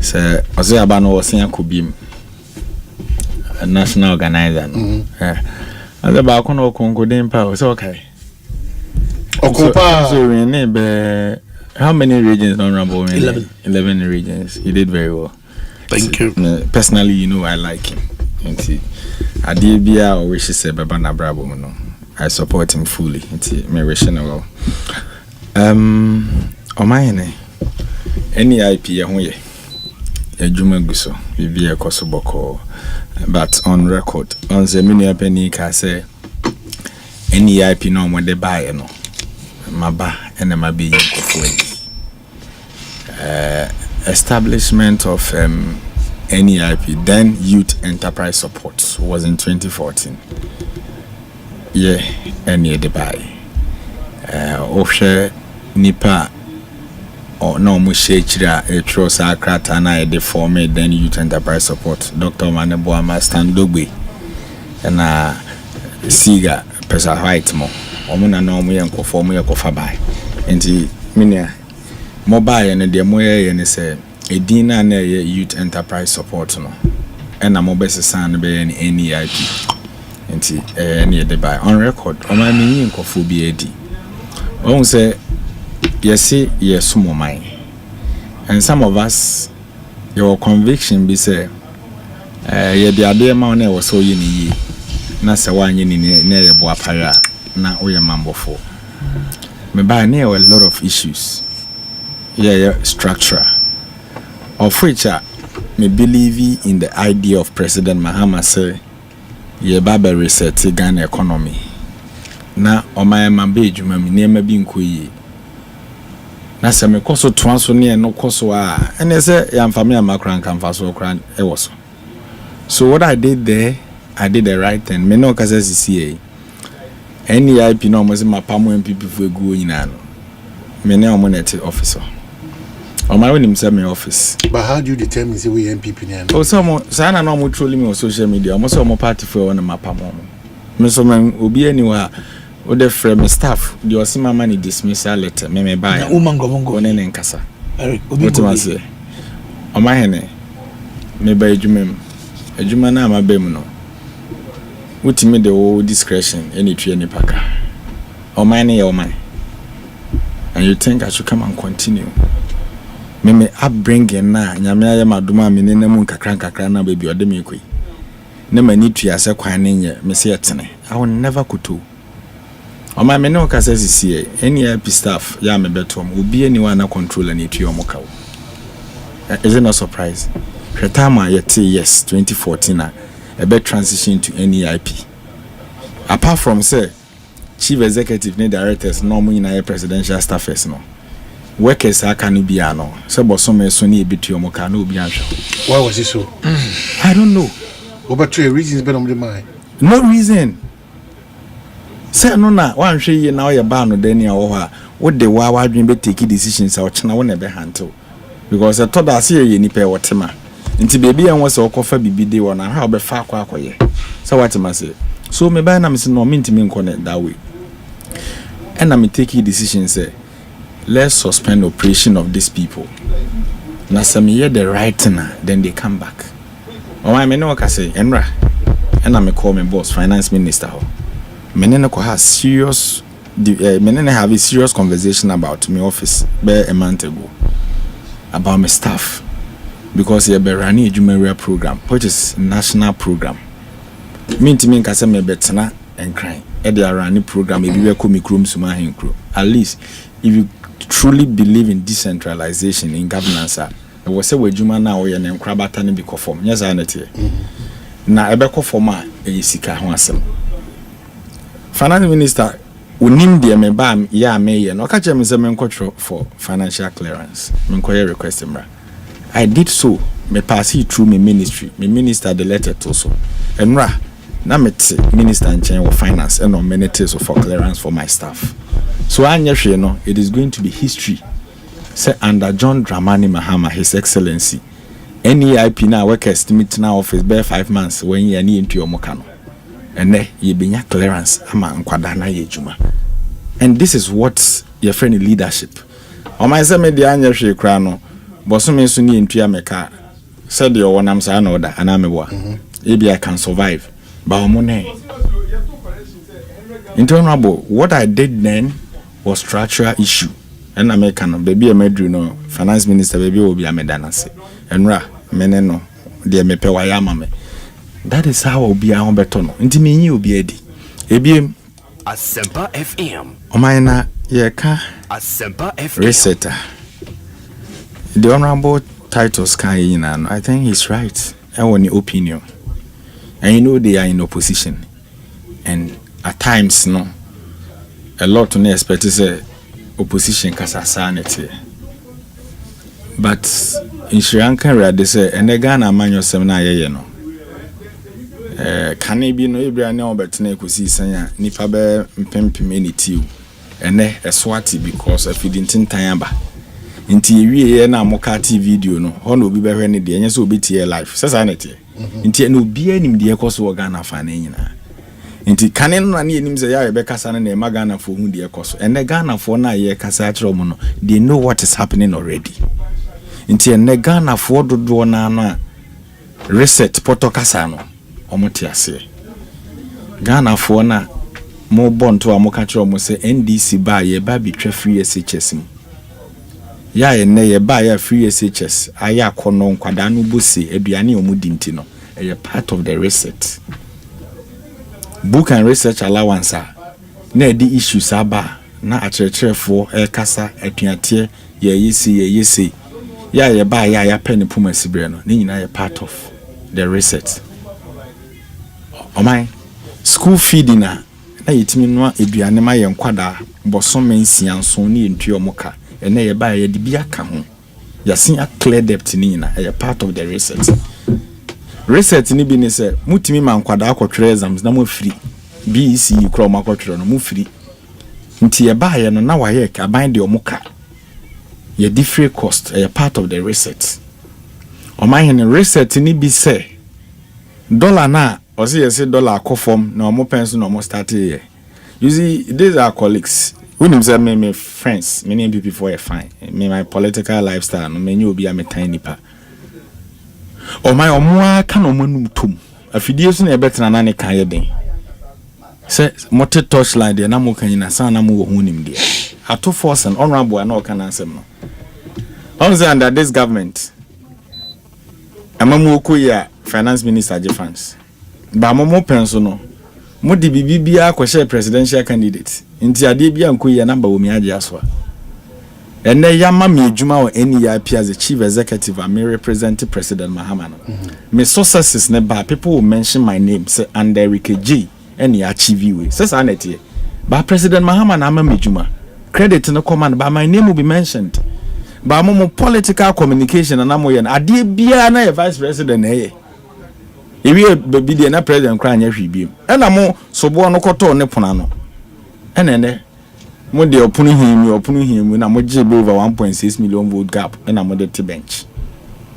say ozo abano wosia kubim a national organizer the Bawku no konko den pa so okay okopa so we be how many regions honorable 11 regions. He did very well. Thank you. Personally, you know I like him. Nti adibia or wish say baba na brabo no I support him fully. Nti me wish na well. Omanhene any IP ye adwuma guso bibi ekosoboko but on record on the mini penny ka say any IP no mo de buy no maba ene mabi yinkofu establishment of NEIP then Youth Enterprise Support was in 2014 any de buy offshare nipa or no mushechira a trosa kratana de form then Youth Enterprise Support Dr. Maneboama Standogbe and Siga Pesa White mo omuna no mu yanko form yakofa bai enti minia mobile and de moye ne say edina na Youth Enterprise Support no and mobese san be any NEIP enti any de bai on record o ma mi yanko fo bi edi o say yes sumo mine and some of us your conviction be say ye de ade ma na wo so yini na se wanye ni na ye bo apara na oye mambofo me ba na a lot of issues structure of which me believe in the idea of President Mahama say ye baba reset Ghana economy na omaya mambe djuma mi nema bi nkoyi na se me koso twanso ne no koso ene se ya mfami amakran kan faso kran ewoso. So what I did there, I did the right thing. Me no kasa CCA NEIP no mo se mapamo MPP fu egu nyina no me ne omonete officer o my own me office. But how do you determine say we MPP now? Oh some sana no mo trolling me on social media mo say mo party for on mapamo me so man obi anywhere o the frame staff the osima man dismissal letter me buy na umango ne nkasa What am I say? Omanhene, me by Ejuma na ma bem no. What me the whole discretion any tree any paka. Omanhene your man. And you think I should come and continue? Me upbringing na nyame aye maduma me ne mu kakra na baby ode me koi. Ne mani tua se kwan ne nye me se etene. I will never kutu. Oma me no kasa sisi any IP staff ya me betom obi anyone na control na tua omoka. Is it not surprise? Retama yet yes 2014 a bit transition to NEIP. Apart from say chief executive ne directors no mu na presidential staffers no. Workers can be ano. So bosome so ni ebitu omoka na obi anhwa. Why was it so? I don't know. What about your reasons been on the mind? No reason. Say no na wan hwe ye na o ye ba no dan ya wo ha. Wo de wa dwen be take decisions a o chena wo na be handle. Because I thought that see ye nipa e wotema. Nti baby en wo se okofa bibide wo na ha o be fa akoye. So what am I say? So me ba na me se no me ntimi nko that way. And I me take decisions say let's suspend operation of these people. Now some hear the right now, then they come back. Oh, I mean, no, I say, Enra, and I call my boss, finance minister. Menene has serious, menene have a serious conversation about my office a month ago about my staff because you be running a junior program, which is national program. Mean to me, I say me betana and crying. They are running program. Maybe we call me crew, at least if you truly believe in decentralization in governance, I was say we juma na we na nkrabata ne bi conform. Yes, I know. Na ebe conform a sika ho asem. Finance minister unim de me ba ya me ye no ka che me se me nkwotro for financial clearance. Me nkoye request mra. I did so. Me pass it through my ministry. Me minister the letter to so. Enra na met minister in charge of finance and on minutes for clearance for my staff. So it is going to be history. Say under John Dramani Mahama, His Excellency, NEIP now work estimate now office bare 5 months when you need into your mokano. And then you be clearance ama nkwadana yejuma. And this is what your friend leadership. O my say me dia anya hwe kra no, boso me so ni entua meka. Said your one am say na order anameboa. Maybe I can survive. But internal what I did then was structural issue. And American baby a medru no finance minister baby will be a medanase. And ra meneno de mepe wayama me. That is how obi a beto no. Nti me nyi obi adi. Ebiem Asempa FM. Omaina ye ka Asempa FM. Resetter. The honorable titles kan yina no. I think he's right. I want your opinion. And you know they are in opposition. And at times no a lot to expect is opposition kasasanity. But in Sri Lanka they say and the Ghana man yourself na ye no. Can it be no Ibra na obetena Ekosiisen ya nipa be mpempem enitiu. Ene eswati because of feeding time ba. Nti ewie na mokati video no hono obi behwe ne de enye so obi tie live. Sasanity. Nti no obi anim de ekoso Ghana fa na nyina. Nti kanen no na ne enim se ya ebe kasa na e Ghana fo hu de ekoso. Ene Ghana fo na ye kasa akere omo no they know what is happening already. Nti ene Ghana fo dodo na no reset poto kasa no omo ti ase. Ghana fo na mo bonto amoka kere omo se NDC ba ye ba bi twa free SHS mu. Ya ene ye ba ya free SHS aya kono nkwada no bose aduane omudi nti no a part of the reset. Book and research allowance na di issues aba na akyerɛkyerɛfo kasa atuatie ye yesi ya ye ba ya pen puma sibre no ne nyina ye part of the reset. Omai school feeding na yetimi no aduane ma ye nkwada bosome nsianso ne ntuo moka ene ye ba ye de bia ka ho yasin a clear debt ni nyina a part of the reset. Reset ni bi ni se mutimi ma nkwada akotwere exams na mo free BEC kro ma akotwere no mo free nti ye ba ye no na wa ye ka ban de omuka ye different cost a part of the reset. Omanhene reset ni bi se dollar na o se ye se dollar akofom na omo penso na omo start here. You see these are colleagues When you say me friends, many people before I fine. Me my political lifestyle, no many will be a tiny pa. Or my omwa can omanum tum. A few years in a better than any kayading. Say, motor torchlight, the Namu can in a son, Namu hunim dear. I to force an honorable and all can answer no. Also under this government, Amamu Kuya, finance minister Jeffans. Bamomo pensono. Modi bibia kwahye presidential candidate nti ade bia nkoyi number wo mi age aswa enne yama mi adwuma wo NEIP as the chief executive and me represent President Mahama no me successes ne ba people will mention my name say under Eric G any achieve we say sanity ba President Mahama na ma mi adwuma credit no command ba my name will be mentioned ba mo political communication na mo ye na ade bia na vice president na Iwi baby de na president kra anya hwibiem ena mo sobo no koto ne pona no ene mo de opunu himi na mo jebe over 1.6 million vote gap ena mo de bench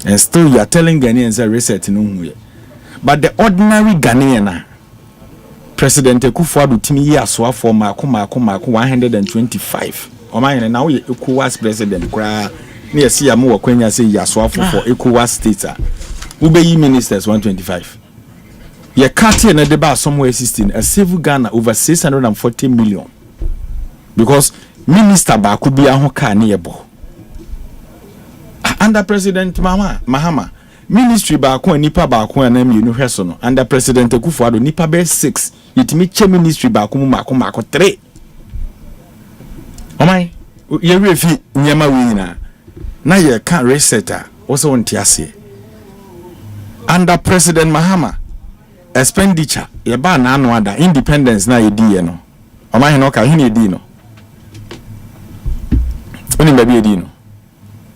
and still you are telling Ghanaians that reset no hu but the ordinary Ghanaian President Akufo-Addo timi yi asoa for mako 125 Omanhene na wo ECOWAS president kra na yesi ya mo wakwanya say yi asoa for ECOWAS states Ubeyi ministers 125. Ye cartier na deba somewhere 16 a save Ghana over 640 million. Because minister Bawku bi ahụ ka na yebo. Under President Mahama, ministry Bawku nipa Bawku na mienu hweso no. Under President Akufo-Addo nipa be 6. Yetimi che ministry Bawku mako 3. Omai, ye refi nyama wi na ye kan resetter also won't ase. Under President Mahama, expenditure yeba na anu ada independence na yedi no. Omanhene no ka hini yedi no. Oni baby yedi no.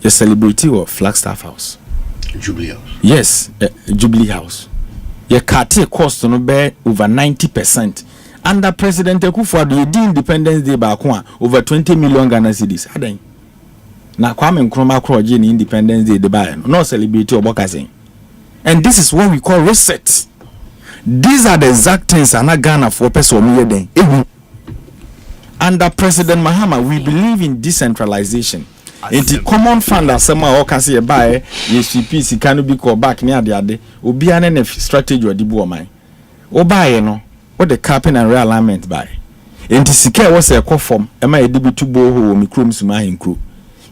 You celebrity of Flagstaff House. Jubilee House. Yes, Jubilee House. You cut cost no be over 90%. Under President Akufo-Addo yedi Independence Day ba kwa over 20 million Ghana cedis. Adan. Na Kwame Nkrumah kroje ni Independence Day de ba no celebrity obokazen. And this is what we call reset. These are the exact things and Ghana for person then. Under President Mahama, we believe in decentralization. In the common fund that someone or can say buy HCP can be called back near the other. Obi an strategy or the boy. O buy no, or the capping and realignment buy. In the secure was a call form, am I a DB to bow who me crumbs my crew.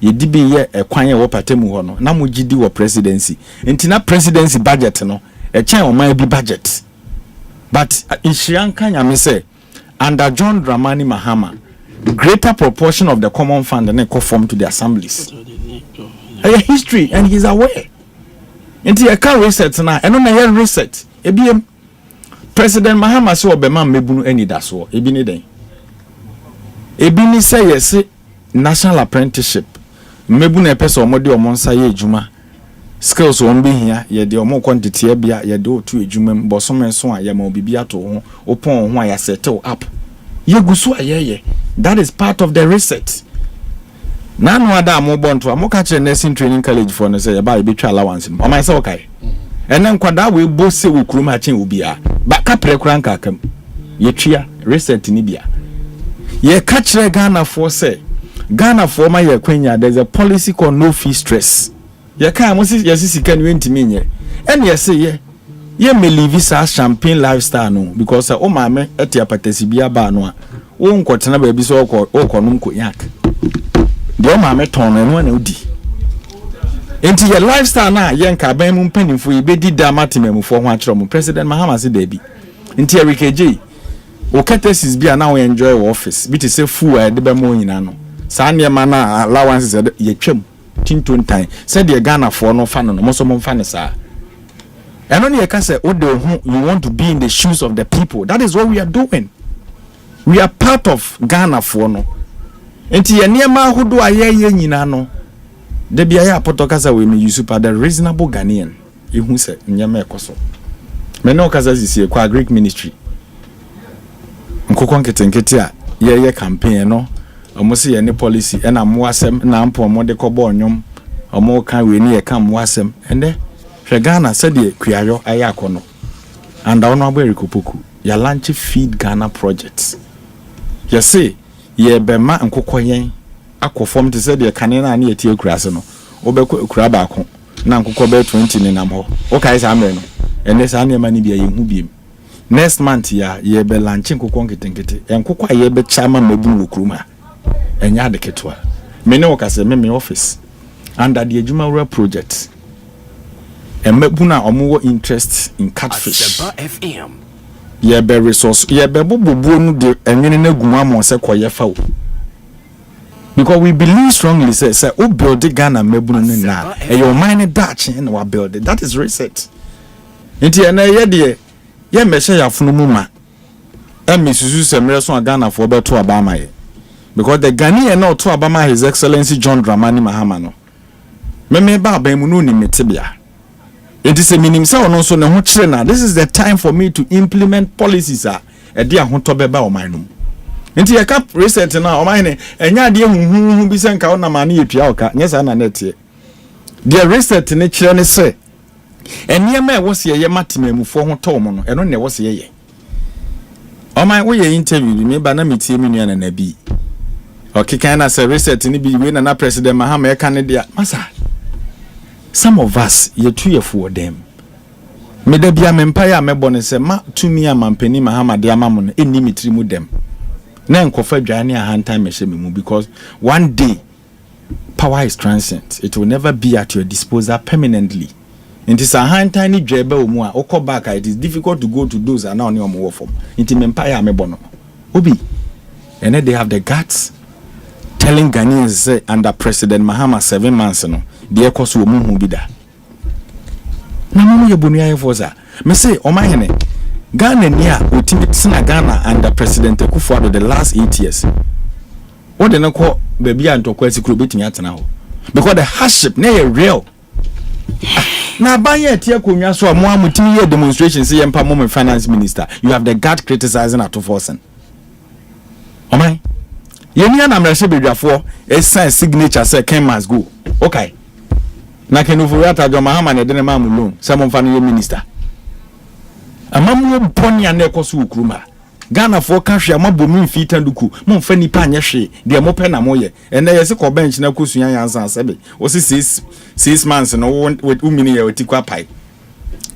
Ye dibi ye e kwanye wo patemu ho no na mo gidi wo presidency ntina presidency budget no e chen o man bi budget but inshian kanya me say under John Dramani Mahama greater proportion of the common fund na conform to the assemblies a history and he's aware nti e can reset na eno na ye reset ebiem President Mahama se obema mebunu ani daso ebi ni den ebi ni say yes national apprenticeship mebu na pese omode omonsa ye ejuma skills on be here ye de omo quantity bia ye de otu ejuma mbosome so a ye ma obibi ato ho opon ho a ya settle up ye gusu ayeye that is part of the reset na no ada amobonto amoka che nursing training college for no say ye ba e betwa allowance o man say okay enen kwada we bo se we kuruma chen obia ba kapre kranka kam ye twia reset ni bia ye ka kire Ghana for say Ghana for my Kenya, there's a policy called no fee stress. You can't yes, can win to me. And yes, ye may live this champagne lifestyle no because oh my me at your patisibia banwa. Oh, quatana baby so called oh conumco yak. The oh my ton and one odi. Into your lifestyle now, young cabin penny for you bedi damatimum for one from President Mahama said baby. Into your KJ. Okates is be now enjoy office. Bit is a fool at the bemo in ano. Sanya mana allowances ye twem tintun time said the Ghana for no fan no most of fan sa and only can say you want to be in the shoes of the people. That is what we are doing. We are part of Ghana for no enti ye niema hodo aye nyina no de bia ya potokasa we me use per the reasonable Ghanaian ehun se nyema ekoso me no kasa sisi kwa Greek ministry nkokon nketenkete a ye campaign no omosi ye ne policy ena mo asem na ampo mo de kobo onyom omo kan we ni ye kan mo asem ende hwe Ghana said ye kuayo aye akono and ono abere kopoku ya launch feed Ghana projects. You see ye bema nkokoyen akofom te se de kane na ne etie kurase no obekọ kura baako na nkokọ be 20 ne nam ho o kai sa amre no ene sa ne ma ne bia ye hu biem next month ya ye be lanche nkokọ nketenkete nkokọ ye be chama mabu wokruma enya de ketwa me ne wokase me office under the Ejumawura project mabu na omo interest in catfish Asempa FM ye be resource ye be bobobo no de enwene na guma mo se koye fa wo because we believe strongly say o build Ghana mabu no na e your mind Dutch and we build it. That is reset nti ena ye de ye mehye yafunu mu ma emisusu semre so Ghana for beto abama ye because the Ghanaian no to abama His Excellency John Dramani Mahama no me ba mu no ni metebia. It is a minimum say ono so ne ho kire na this is the time for me to implement policies e de ahoto beba o man no nti ye cap reset na o man ne enya de huhu bi se nka ona ma na yetua oka nyesa na netie the reset ne kire ne se eniema e wo se ye matemamufo ho to mo no eno ne wo se ye o man wo ye interview me ba na metie me nua na bi okay kind of reset ni bi we na president Mahama e kan dia masa some of us ye two year for them me da bia me empire me bone se ma tumi amampani Mahama de amamu no eni mitri mu dem na enkofa dwane a hantan me hye me mu because one day power is transient. It will never be at your disposal permanently. It is a hantan ni dwebe omu a okọ back it is difficult to go to those and now ni omo wo form nti me empire me bono obi and then they have the guts telling Ghanaians say under President Mahama 7 months no de ekoso omu hu bida na mo ye bonu ya forza me say Omanhene Ghana ni a otimi sina Ghana under President Akufo-Addo the last 8 years what they call baby antokwa sikuru betimi atena ho because the hardship na ye real na banye tie konwa so mo amutimi ye demonstration say yempa mo finance minister you have the guard criticizing Atuforsen Oman yeni na mrehye bedwafo e sign signature say Ken must go okay na kenufurata jo Mahama ne de ne mamu loan say mo fa no ye minister amamu boni ane ekoso ukruma Ghana for country amabomi mfita nduku mo mfa nipa anye hwe de mo pe na mo ye ene yesi ko bench na kosuya yansan sebe o si 6 months no with umini ye otikwa pai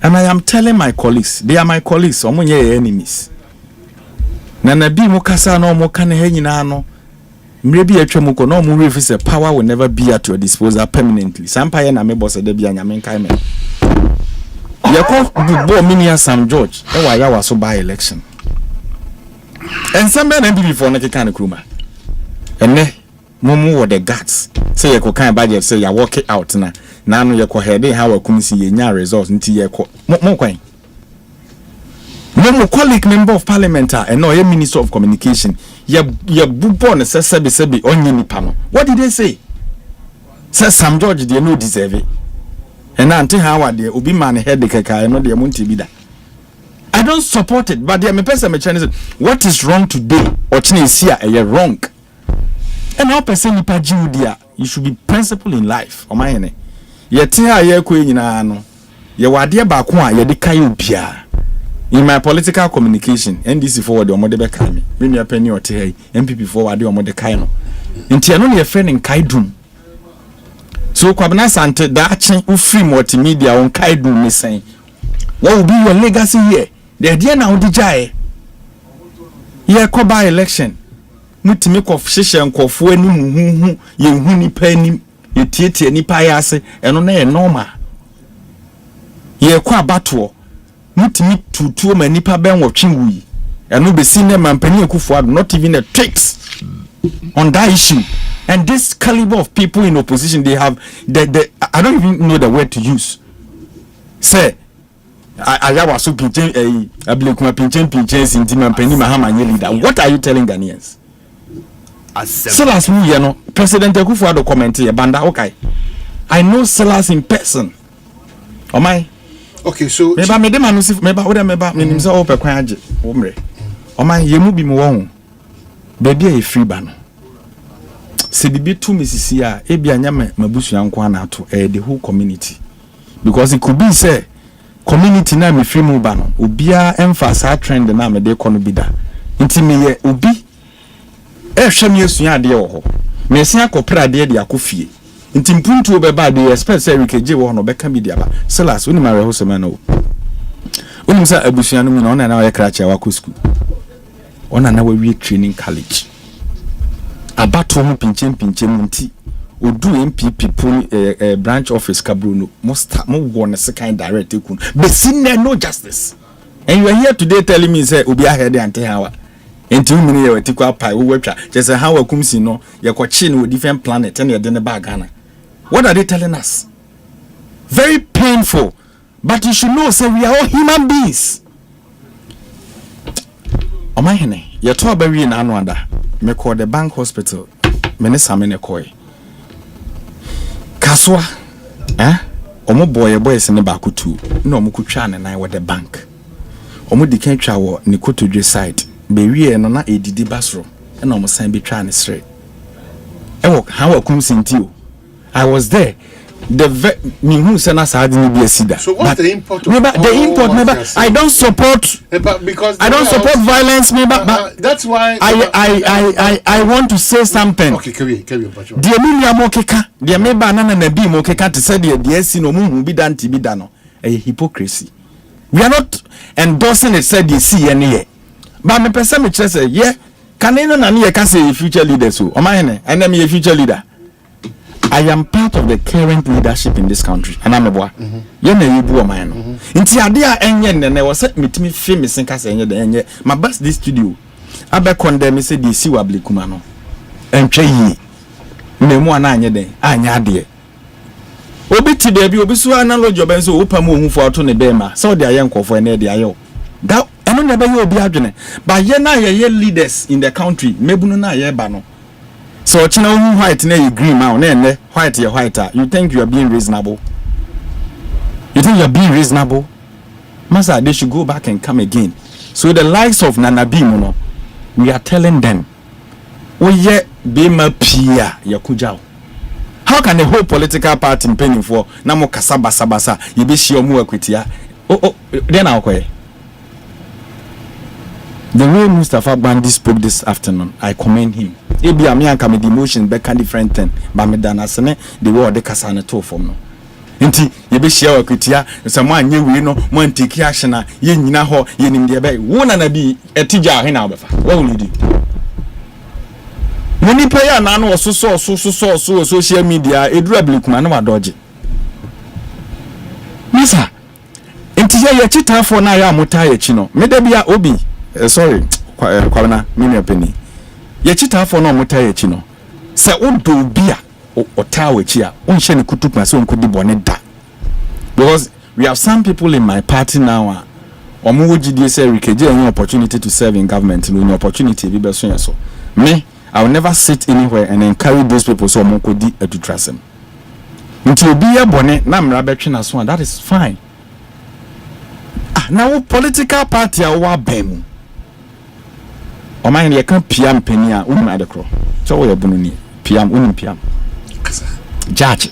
and I am telling my colleagues they are my colleagues omo nye enemies na bi mo kasa na omo kan ha nyina no mre bi atwa ko na omo refi say power will never be at your disposal permanently sampaye na me boss de bia nyame kai me ye ko bo minia Sam George e wa ya waso by election and some men be before na keka na kruma ene mumu wo the guts say ye ko kan budget say ya work it out na no ye ko head how akumsi ye nya results nti ye ko mo kwan mo colleague member of parliament and no ye minister of communication ye bubo na sebe onye nipa no what did they say Sam George they no deserve it and anti how they obi man head the keka no they munti bi da I don't support it, but there me person me Chinese. What is wrong today? Or Chinese here, wrong. And how person nipa Judia, you should be principled in life. Omanhene. Ye tia ye ko nyina no. Ye wade ba ko a ye de kai obia. In my political communication, NDC forward o mode be kai me. Me nua pani o te hai, MPP forward o mode kai no. Nti ano ne ye friend in kai dum. So Kwabena Asante da achen ufri multimedia on kai dum me sen. What will be your legacy here? The idea now the jai ye ko by election mutimi ko hihye nkofo anim hu ye hu nipa anim ye tietie nipa ya ase eno na ye normal ye ko abato mutimi tutuo ma nipa ben wotwe wi eno be senior mampani Akufo-Addo not even a tricks on that issue and this caliber of people in opposition they have the I don't even know the word to use say Ayawa so pinchen ablekuma pinchen sintima mpani Mahama nye leader. What are you telling Ghanaians? Silas mu ye no President Akufo-Addo comment ye banda okay. I know Silas in person. Oh my. Okay, so meba me de manusif meba oda meba menim se ope kwan age omre. Oh my ye mu bi mu won. Baby e free ba no. Se bibi tu misisi a e bia nya mabusu anko na ato the whole community. Because it could be say community na me free mu ba no obia emphasize trend na me de kono bida nti me ye obi hwɛ me asua ade wo ho me asia kopra de de akofie nti mpuntu beba de expect say rikeje wo no beka bi dia ba Silas woni mare ho sema no woni sa abusua no mu na ona na wa kracha wa ko school ona na wa wie training college abato ho pinchem nti odu MPP branch office kabruno mo go na second direct ekun be sin no justice and you are here today telling me say obi ahead ante hawa enti umini ye wetikwa pai wo watwa chese hawa kumsi no ye kwachi no different planet and ye de ne bag Ghana. What are they telling us? Very painful, but you should know say we are all human beings. Omanhene ye to abari na anu ada me call the bank hospital me ne samene koi kaswa omo boys ne ba kutu na omo kutwa ne nan with the bank omo di kan twa wo ne kotodwe side be wie no na edidi basro na omo san bi twa ne sre hawa kumsintio I was there. The who sent us had to be a cedar. So what's the import? I don't support because I don't support violence. But that's why I want to say something. Okay, carry on. The Emilia Mokeka, the Ameba Nana Nabi Mokeka to say the Sino Mumu be done to be done. A hypocrisy. We are not endorsing it, said the CNA. But my person say, yeah, can anyone can say future leaders who Omanhene, and I'm a future leader. I am part of the current leadership in this country, and I'm a boy. Yena yebu Omanhene. Inti adia enye nene was set me famous in kasa enye de enye. My best this studio. Abe condemn say the si wabli kumano. Entwe yi. Me mu ana anye de anya de. Obi ti de bi obi so analogy oben so opa mu ohun fo ato ne bema. So de aye nkofo ene de aye. That eno ne be ye obi adwene. But ye na ye leaders in the country. Mebunu na ye ba no. So china white na you green ma na white you white you think you are being reasonable? You think you are being reasonable? Masa they should go back and come again. So the likes of Nanabi Mono, we are telling them, oh yeah, be ma pia yakujao. How can the whole political party paying for namo kasaba sabasa you be sure mu equity? Oh then I'll go. The way Mustafa Bandi spoke this afternoon, I commend him. Ebi amianka me the emotion be can different thing, but me dana sene the word de kasa na to form no. Nti ye be share akutia, someone nye we no, mo take action na ye nyina ho, ye nim de be. Wo na bi etija he na obefa. What will you do? Moni player na no so social media edura bilikuma na wadoje. Misa. Nti ye chita for na ya mota ye chi no. Me da bia obi sorry, Kwabena, mini opinion. Ye chita for no mota ye chi no. Se odo bia o tawe chia, unhye ne kutupa se onkodi bone da. Because we have some people in my party now omo wogidi say rikeje any opportunity to serve in government, no opportunity bi beso yeso. Me, I will never sit anywhere and encourage those people so omo kodi edutrasem. Nti obi ye bone na mra betwe na so, that is fine. Now political party awa bemu. Omanhene ye kan piam pani a unu adekro. So we bunu ni piam unu piam. Judge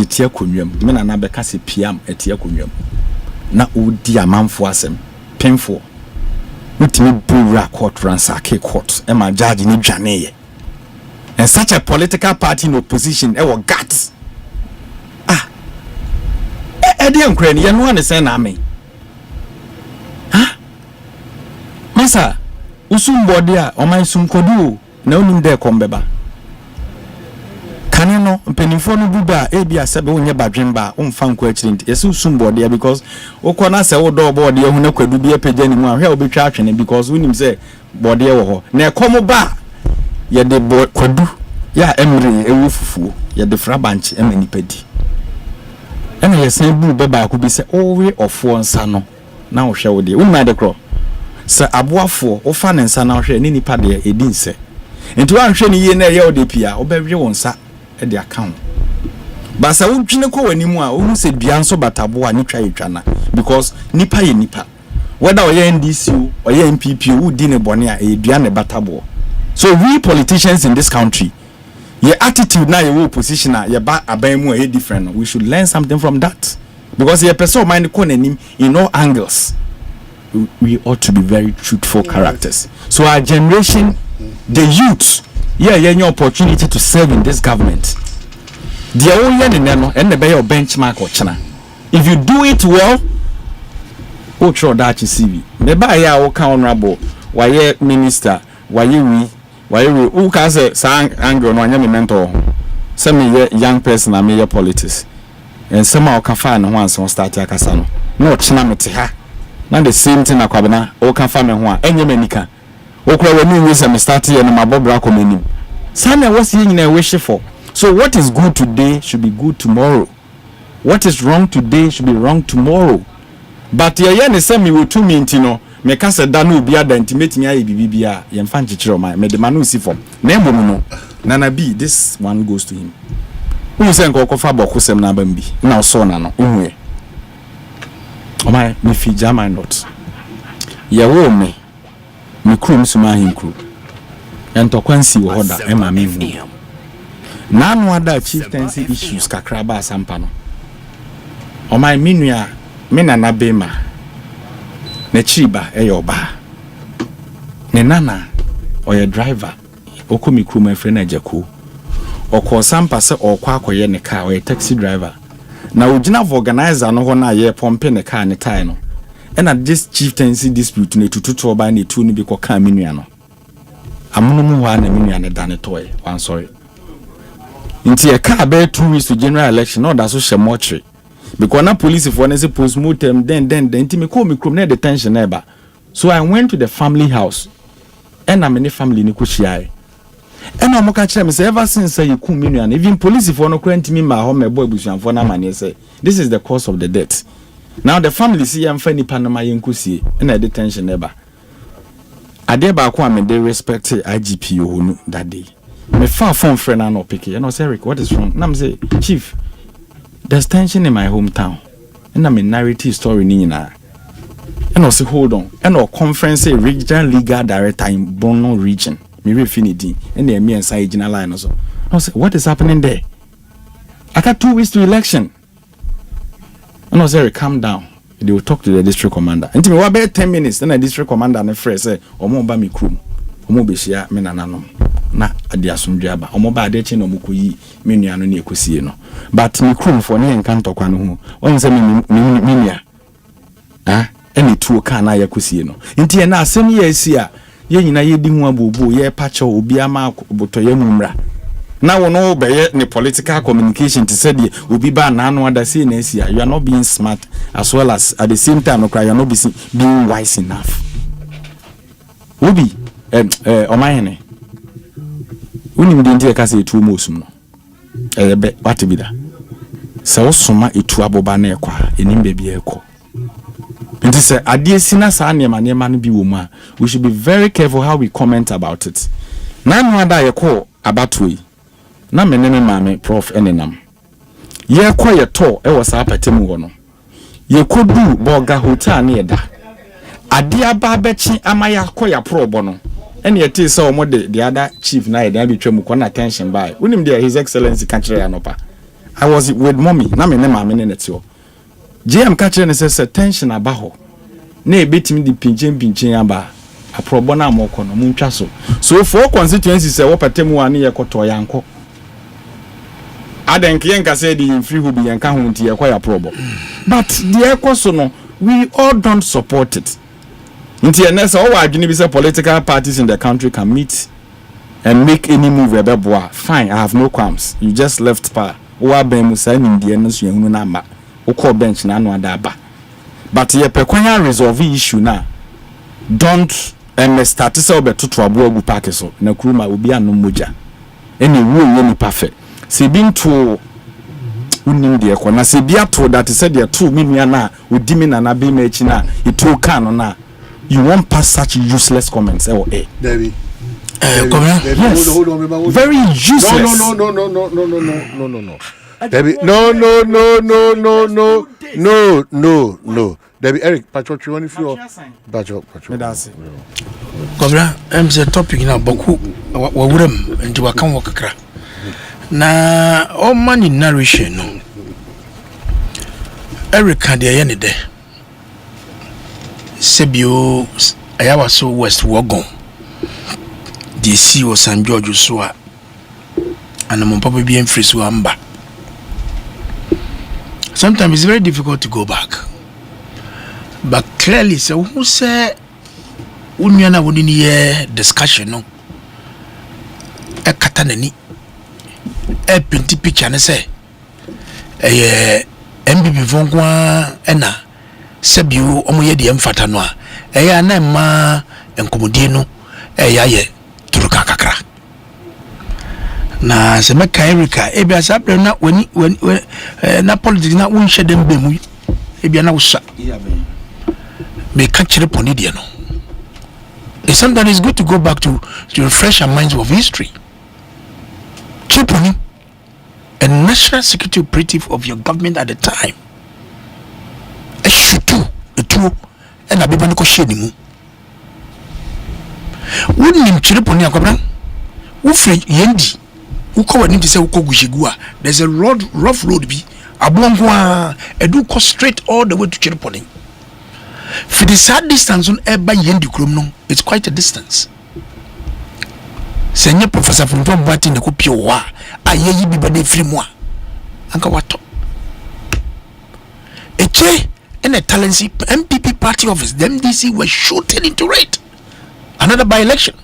tie konwam. Me na beka se piam etie konwam. Na odi amanfo asem. Painful. Mutimi bura court ransack court. E ma judge ni dwane ye. And such a political party in opposition e wo guts. Eddie and Crane, you know what say na me. Huh? Masa, usum bodia, o my sum kodu, na unim de kombeba. Kanino, penifo no buba, ebia sebe unye badwemba, umfanko echirint. Yesu usum bodia because okona se odo bodia hu na kwadu bi epeje ni mu ahwe obetwa atwene because unim say bodia wo ho. Na ekomo ba ye de kwadu ya emre ewu fufu, ye de frabanchi emani pedi. And I say, Boo Baba could be say, oh, we of one son. Now, shall we? We might crow. Sir Abua for, or fan and son, I'll share any paddy, a din say. And to answer any year, your DPA, or baby on sat at the account. But I won't go anymore, who say Bianso Batabua, Nika Chana, because Nipa ye Nipa. Whether ye NDCU or ye MPP, who didn't bonia a Biane Batabo. So we politicians in this country, your attitude now, your position, your back are different. We should learn something from that. Because your person mind in all angles. We ought to be very truthful characters. So our generation the youth any opportunity to serve in this government. The only and the your benchmark or china. If you do it well, throw that CV. Maybe I will honorable why minister, why we who can say anger on your mentor. Some young person are major politics. And somehow can find once on start yakasano. No chinamete ha. Not the same thing Kwabena o can find one any menika. Okra when you use start here and my bobra coming. Sana was in a wish for. So what is good today should be good tomorrow. What is wrong today should be wrong tomorrow. But ye say me will 2 minutes no me ka se da no obi ada intimate me aye bibia ye mfa nchechiro my me de manu si form na embom no nana B this one goes to him. Who say nko fa Bawku sem na ba mbi na so na no uhue o my me fi jama not ye wo me krum suma hin kru ento kwansi wo hoda e ma me na no ada chieftaincy issues kakra ba Asempa no o my minua me nana bema ne chiba eyoba ne nana oye driver okomi krum afre na jaku okọ Asempa se okwa akoye ne car oye taxi driver na ogina for organizer no ho na ye pompe ne car ne tie no na this chieftaincy dispute ne tututu oba ne tu no bi ko ka minua no amono mu wa na minua ne dane toy wan sorry nti e car be 2 weeks to general election no da so she mochre because na police for na say postmortem then nti me call me krom na detention na ba so I went to the family house and am in the family ni ko hia and I'm catch me say ever since you come minua even police for no kwenti me ma ho me boy busuanfo na mane say this is the cause of the death. Now the family see am fa nipa na ma yenkosie na detention na ba ade ba ko am dey respect IGP ohunu that day me far phone friend na no pick and I say Eric what is wrong na me say chief there's tension in my hometown and I'm a narrative story ni nyina and I say hold on and our conference regional legal director in Bono region me refinity and the me inside regional line also I say what is happening there I got 2 weeks to election and I say calm down they will talk to the district commander and me about 10 minutes then the district commander and friend say omo ba me krum omo be shia me nananom na ade asomdwaba omo ba ade che no mukoyi me nuano ne ekosie no but me krum for ne enkanto kwa no hu won say me nua any two can na yakosie no nti na asem ye asi a ye nyina ye di hu abobo ye pacho obi ama boto ye mumra na wono be ne political communication to say obi ba na no ada say na asi a you are not being smart as well as at the same time no cry you are not being wise enough obi Omanhene unim de ntie ka say etu mosum no be what be da se osoma etu aboba na ekwa enim be bia ekọ nti se ade sina sa nema no bi wo mu a we should be very careful how we comment about it na no ada yekọ abatoi na menene maame prof enenam yekọ yeto e wo sa patemu ho no yekodu boga hotel na yeda ade aba bechi amaya koya probo no ene yeti se omo the other chief na yeda bi twemu ko na attention by unim there his excellency country anopa I was with mommy na menene maame ne netio GM catcher ne say tension abaho na ebetimi di pinchen aba aprobo na amoko no muntwa so for constituencies say wo patemu ane yekoto yanko adenke yenka say di free who be yanka ho nti yekoya probo but the ekoso no we all don't support it nti enesa o wa adwene bi say political parties in the country can meet and make any move ebeboa fine I have no qualms you just left power wa ban mu say ndie no so yehunu na ma ukọ bench na anu adaba but ye pekwanya resolve issue na don't start say obetutu abo agu park so na kuruma obi anu moja eni wo ye ni perfect se bi nto unim de ekọ na se bi ato that say de to minua na odimi na na be ma echi na itu kan no na you won't pass such useless comments David yes. Hold on, very useless no Debbie, no. Debbie, Eric, Patrick, you want to feel Patrick. Kwabena, the topic now, Bawku, wawurem, and you can walk a crack. Na, all money narration, no. Eric had the end there. Sebio, I was so west wagon. DC or San George so and I'm probably being free so amba. Sometimes it's very difficult to go back. But clearly, so who say Unyana wouldn't hear discussion no? A katanani a pinty picture and say a MBB Vongwa ena Sebu Omoye di Mfatanwa a Nama and Comodino a yaye Turukakakra. Na semeka Erika ebi asabre na when na politics na won hye dem bemu ebi na wo sha me ka kire poni de no. It's sometimes it's good to go back to refresh our minds of history. Chiponi, a national security operative of your government at the time. A shutu, a two, and a bibaniko shenimu. Wouldn't him chiriponi akobran? Ufre yendi. Uko wani to say uko gushigua. There's a rough road be. Abongwa, a do go straight all the way to chiriponi. For the sad distance on eba yendi krumno, it's quite a distance. Senior Professor from Bati ne kopio wa ayeyi bibade free moi. Anka wato. Eche in a talency MPP party office, the MDC were shooting into it. Another by-election.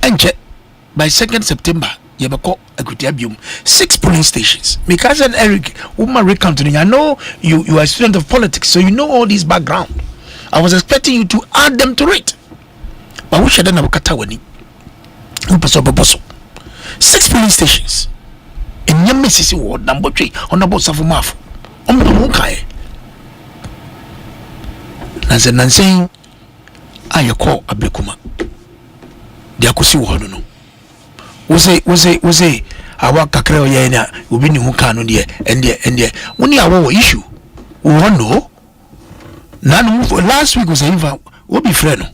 And by 2nd September, Yabako Akutiabium, 6 polling stations. Because and Eric, woman recounting, I know you are a student of politics, so you know all this background. I was expecting you to add them to it. But we should have Katawani. 6 polling stations. In Yamesisi ward, number 3, on the boss of Mafu. Omukai. Nansen I call Abekuma. The Akusi ward no. Was a our Kakreo Yana, Ubini Hukano dear, and dear. When you our issue, we won't know. None move last week was a infant, will be friend.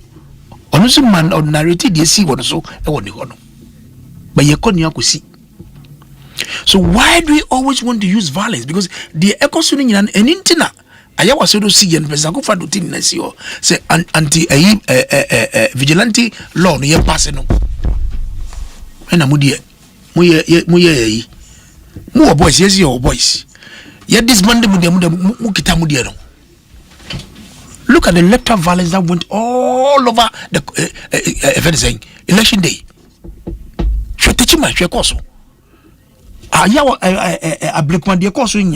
Honestly, man, ordinary they see what so I want to know. But you couldn't see. So why do we always want to use violence? Because the Ekosiise and Intina, I was so to see and Pesacofa do tin say anti vigilante law no ye pass no. And Amudia, Muye, more boys, yes, your boys. Yet this Monday Mukita Mudiano. Look at the electoral violence that went all over the election day. Ablikman de course in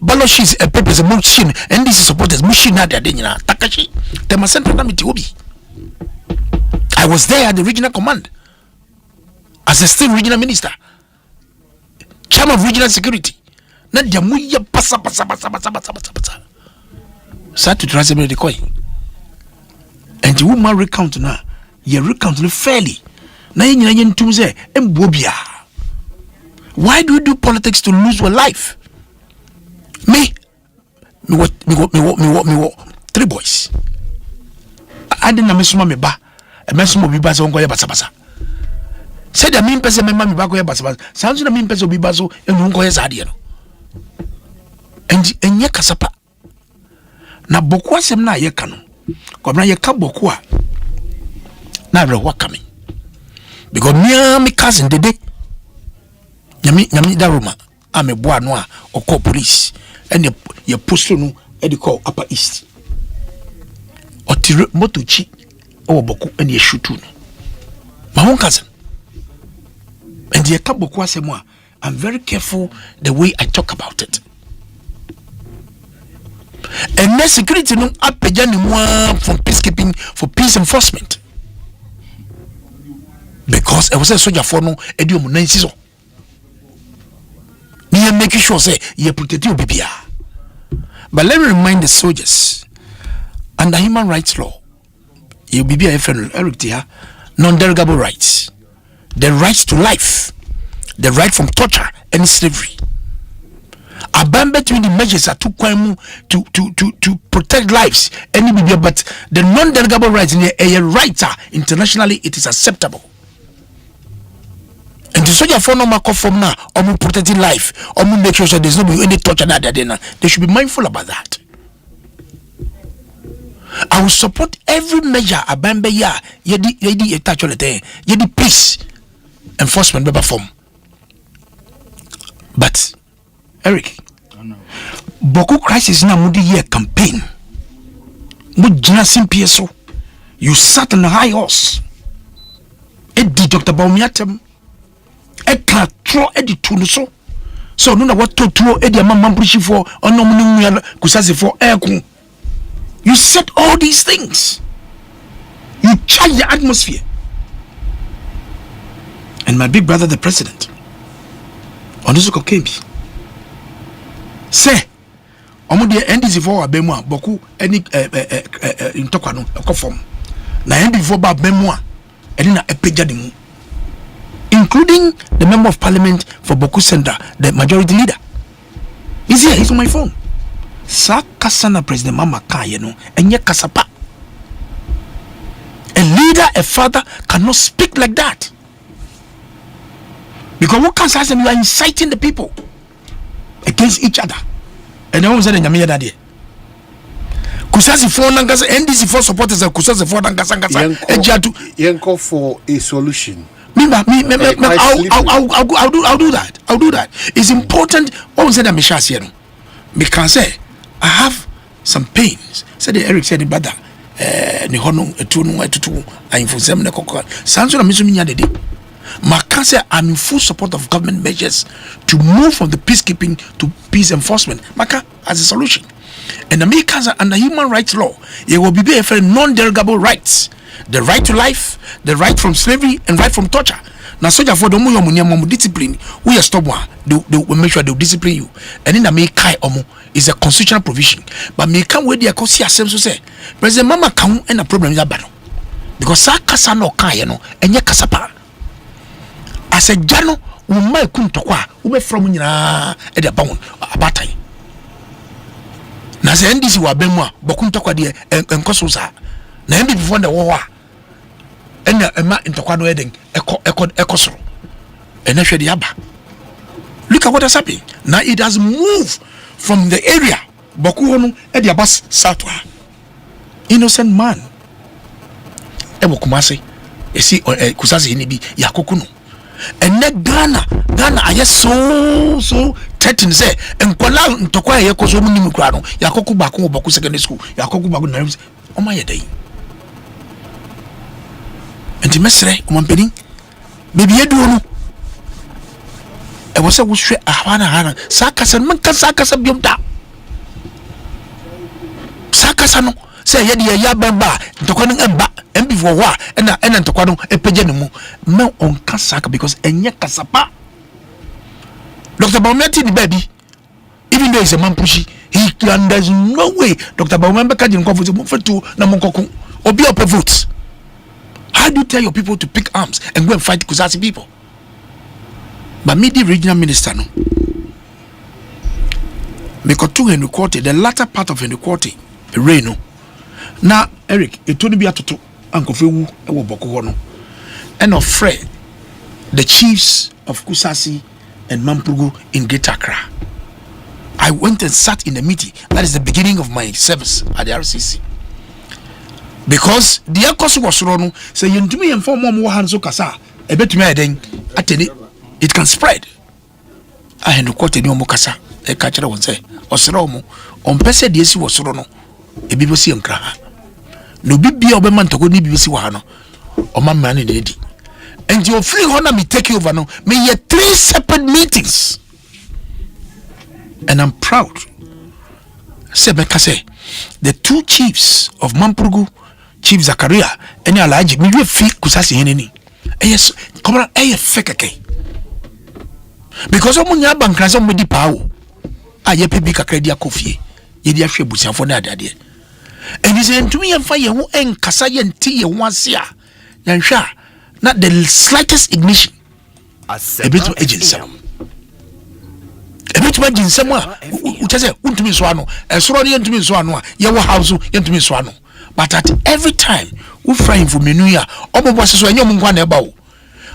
Baloshis a papers a machine and this is supporters machine at the Dina Takashi Temasenta Namitobi. I was there at the regional command as a state regional minister, chairman of regional security. Nadiamuya pasa. Start to transfer the coin. And the woman recount now. You recount fairly. Now you to say Mbobia. Why do you do politics to lose your life? Me what 3 boys. I didn't miss me ba. A mess will be basso on Basa. Said the mean person me back Basa. Sounds the mean person will be basso and won't go as Adiano. And Yakasapa. Na bokwa sem na yeka no kwabna yeka bokwa na rewa coming because me cousin dede nyami daruma ameboa no a okọ police and ye post no e dey call upper east otire motochi o boku and ye shoot no my own cousin and yeka bokwa sem a I'm very careful the way I talk about it. And the security no apejani more from peacekeeping for peace enforcement. Because I was a soldier for no edium nancy. You making sure say you protect your BPR. But let me remind the soldiers under human rights law, you BPR Eric Tia, non-derogable rights. The rights to life, the right from torture and slavery. Abandon between the measures are too to protect lives. But the non-derogable rights in a right internationally it is acceptable. And the soldier for no mark from now, or protecting life, or make sure there's no any torture that they should be mindful about that. I will support every measure abambe ya yedi etacholete yedi peace enforcement beba form. But Eric, Bawku crisis na mudi year campaign. Mujina simpieso. You sat on a high horse. Edi Dr. Bawumiatem. Eka tro edi tunuso. So nuna what to edi amamambrishi for onomunu kusazi for aircon. You said all these things. You change the atmosphere. And my big brother, the president, Onusuko Kembi, say, Omo de NDC for Abemwa, Bawku, any in Tokwano, a conform. Na NDC for Bemwa, and in a pejadimu, including the member of parliament for Bawku Center, the majority leader. He's here, he's on my phone. Sakasana President Mama Kayeno, and yet Kasapa. A leader, a father cannot speak like that. Because what can say, you are inciting the people against each other. And no one said in Yamia Daddy. Kusasi for Nangasa, NDC for supporters of Kusasi for Nangasa, Yanko for a solution. I'll do that. I'll do that. It's important. What said I'm here because say I have some pains. Said Eric said brother. Ni hono etunu etutu ainfusem ne kokko. Sanso na misumi nya dede. Makase, I'm in full support of government measures to move from the peacekeeping to peace enforcement. Maka as a solution. And Americans under human rights law, it will be a non-derogable rights. The right to life, the right from slavery, and right from torture. Now, soldier for the more discipline, we are stop one. They will make sure they will discipline you. And in the Mekai Omo is a constitutional provision. But me can't wait the Akosi Asempa say, President Mama come and a problem is a battle. Because Sakasa no Kayano and Yakasapa. As a jano, we might come to Kwa, we from at the bound about time. Naze NDC wa Bemwa, Bokunta Kwa dear and Kosusa. Na MB before the war. And a man in Tokwano wedding, Ekosro. And actually the Abba. Look at what has happened. Now it has moved from the area, Bawku and the Abbas Satwa. Innocent man. Ebo Kumase, you see, Kusasi Hinibi, Yakokuno. And then Ghana, I just so threatened say, and Kuala Ntokwa Yakoso Munimukrano, Yakoku Baku Bawku Secondary School, Yakoku Baku Nerves, on my day. And the mestre, Mampeni, baby, you do. I was a wish a Hana, Sakas and Mankasakas Biumda Sakasano, say Yadi Yabamba, Tokoning Emba, and before war, and Tokwano, a Pejanumu, no on Kasaka because Enya Kasapa. Dr. Baumeti, the baby, even though he's a man pushy, there's no way Dr. Baumemba can go for Namonkoku or be up a vote. How do you tell your people to pick arms and go and fight Kusasi people? But me, the regional minister, no. Mekotu and Nukwati, the latter part of Nukwati, Reno. Now, Eric, it told me to Uncle Fewu, Bawku, and of Fred, the chiefs of Kusasi and Mampugu in Greater Accra. I went and sat in the meeting. That is the beginning of my service at the RCC. Because the Ekosiisen was wrong, say you to me and form more hands of Kasa, a bit to me then it can spread. I had no quote any Mokasa, a catcher would say, or Seromo, on Pesa DC was wrong, a BBC and Kraha. No big be Oberman to go to BBC Wahano, or my man in lady. And your free honor me take you over now, may ye 3 separate meetings. And I'm proud. Sebekase, the 2 chiefs of Mampugu, Chief Zakaria, and Alaji, me free Kusasi Henini. Yes, come on, fake. Because of Munya Bankras on Medi Pau, I yep big a credia coffee, Yedia Shebusia for that idea. And he said to me and fire who ain't Kasayan tea once ya, Yansha, not the slightest ignition. A bit of agency. A bit of agency somewhere, which I say, Untumi Swano, a Soroni and to me Swano, Yawa House, Yantumi Swano. But at every time, we frying for Menuya, Omo was so young one about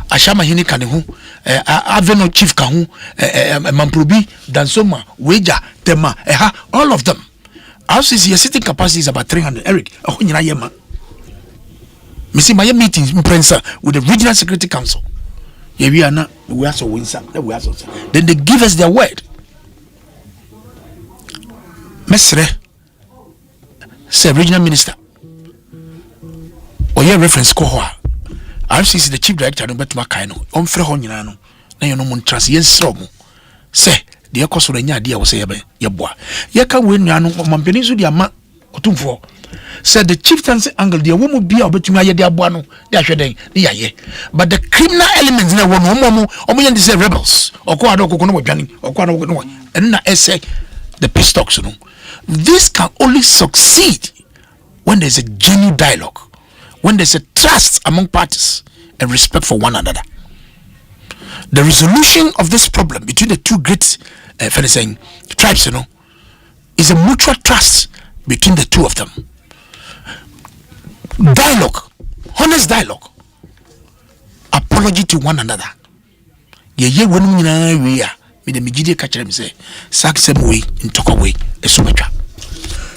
Ashama Hini Kanehu, Aveno Chief Kahu, Mamprubi, Dansoma, Weja, Tema, all of them. RCC sitting capacity is about 300. Eric, oh, you know, me see my meetings in Prensa with the Regional Security Council. Yeah, we are not. We are so winsome. Then they give us their word. Mesre, say regional minister. Or your reference cohort. RCC the chief director no betuma kai no. Omfre ho nyina no. Na yo no mon trust yen sro mo. Say the ekoso nya ade a wo say ye boa. Ye ka we nua no mampeni so dia ma otumfo. Said the chieftaincy angle, the woman be able to marry their buano, they are shedding the aye. But the criminal elements in a woman, or say rebels, or Quado or Quado, and I say the peace talks. This can only succeed when there's a genuine dialogue, when there's a trust among parties and respect for one another. The resolution of this problem between the two great tribes, is a mutual trust between the two of them. Dialogue, honest dialogue, apology to one another. Ye when we are with the Mijidi catcher him say, Sack some way in Tokaway, a sumetra.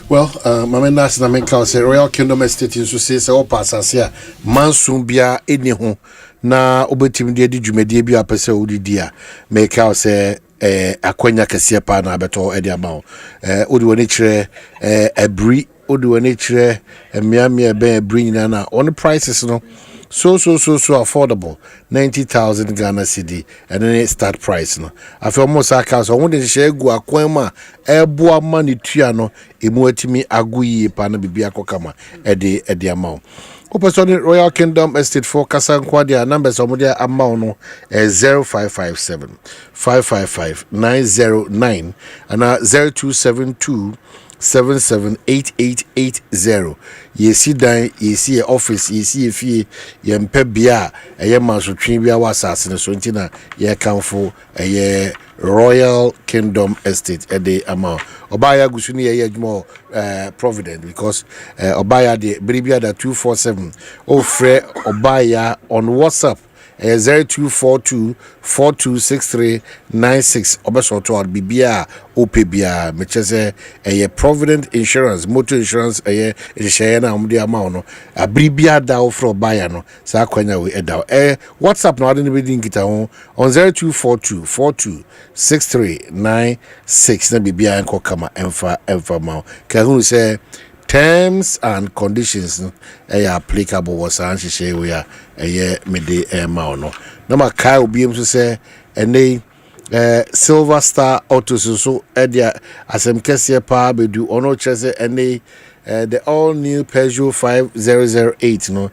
Well, Mamma Nasa Menka say Royal Kingdom Estate in Success or Passasia, Mansum Bia Ediho, na Obetim de Jumedibia Pesa Udia, make out say Aquenia Cassia na Beto Ediamao, Uduanitre, a brie. Odu nature and Miami be bringing on the prices so affordable 90,000 Ghana cedi and then it start price no I feel almost like I want to share go akwema eboa money tuano emuatimi aguyi pa na bibia kokama edi amount Opposite Royal Kingdom Estate for Kasankwadia numbers omodia amount no 0557 555 909 and 0272 778880 yesi dan yesi office yesi efie yempe bia eye masotwe bia wasase ne so ntina ye kanfo eye Royal Kingdom Estate ede ama obaya gusuni ye adwuma Provident because obaya de bribia da 247 ofre obaya on WhatsApp 0242 426396 obesoto ad bibia opebia mechese Provident Insurance motor insurance share na umdi ama no abribia da ofro obaya no sa kwanya we eda WhatsApp no ade ne bedin kita ho on 0242 426396 na bibia enko kama emfa ma ka hu say terms and conditions applicable was share we are mede no ma kai obi so say ene Silver Star Autos so edia asem kese pa bedu ono chese ene the all new Peugeot 5008 no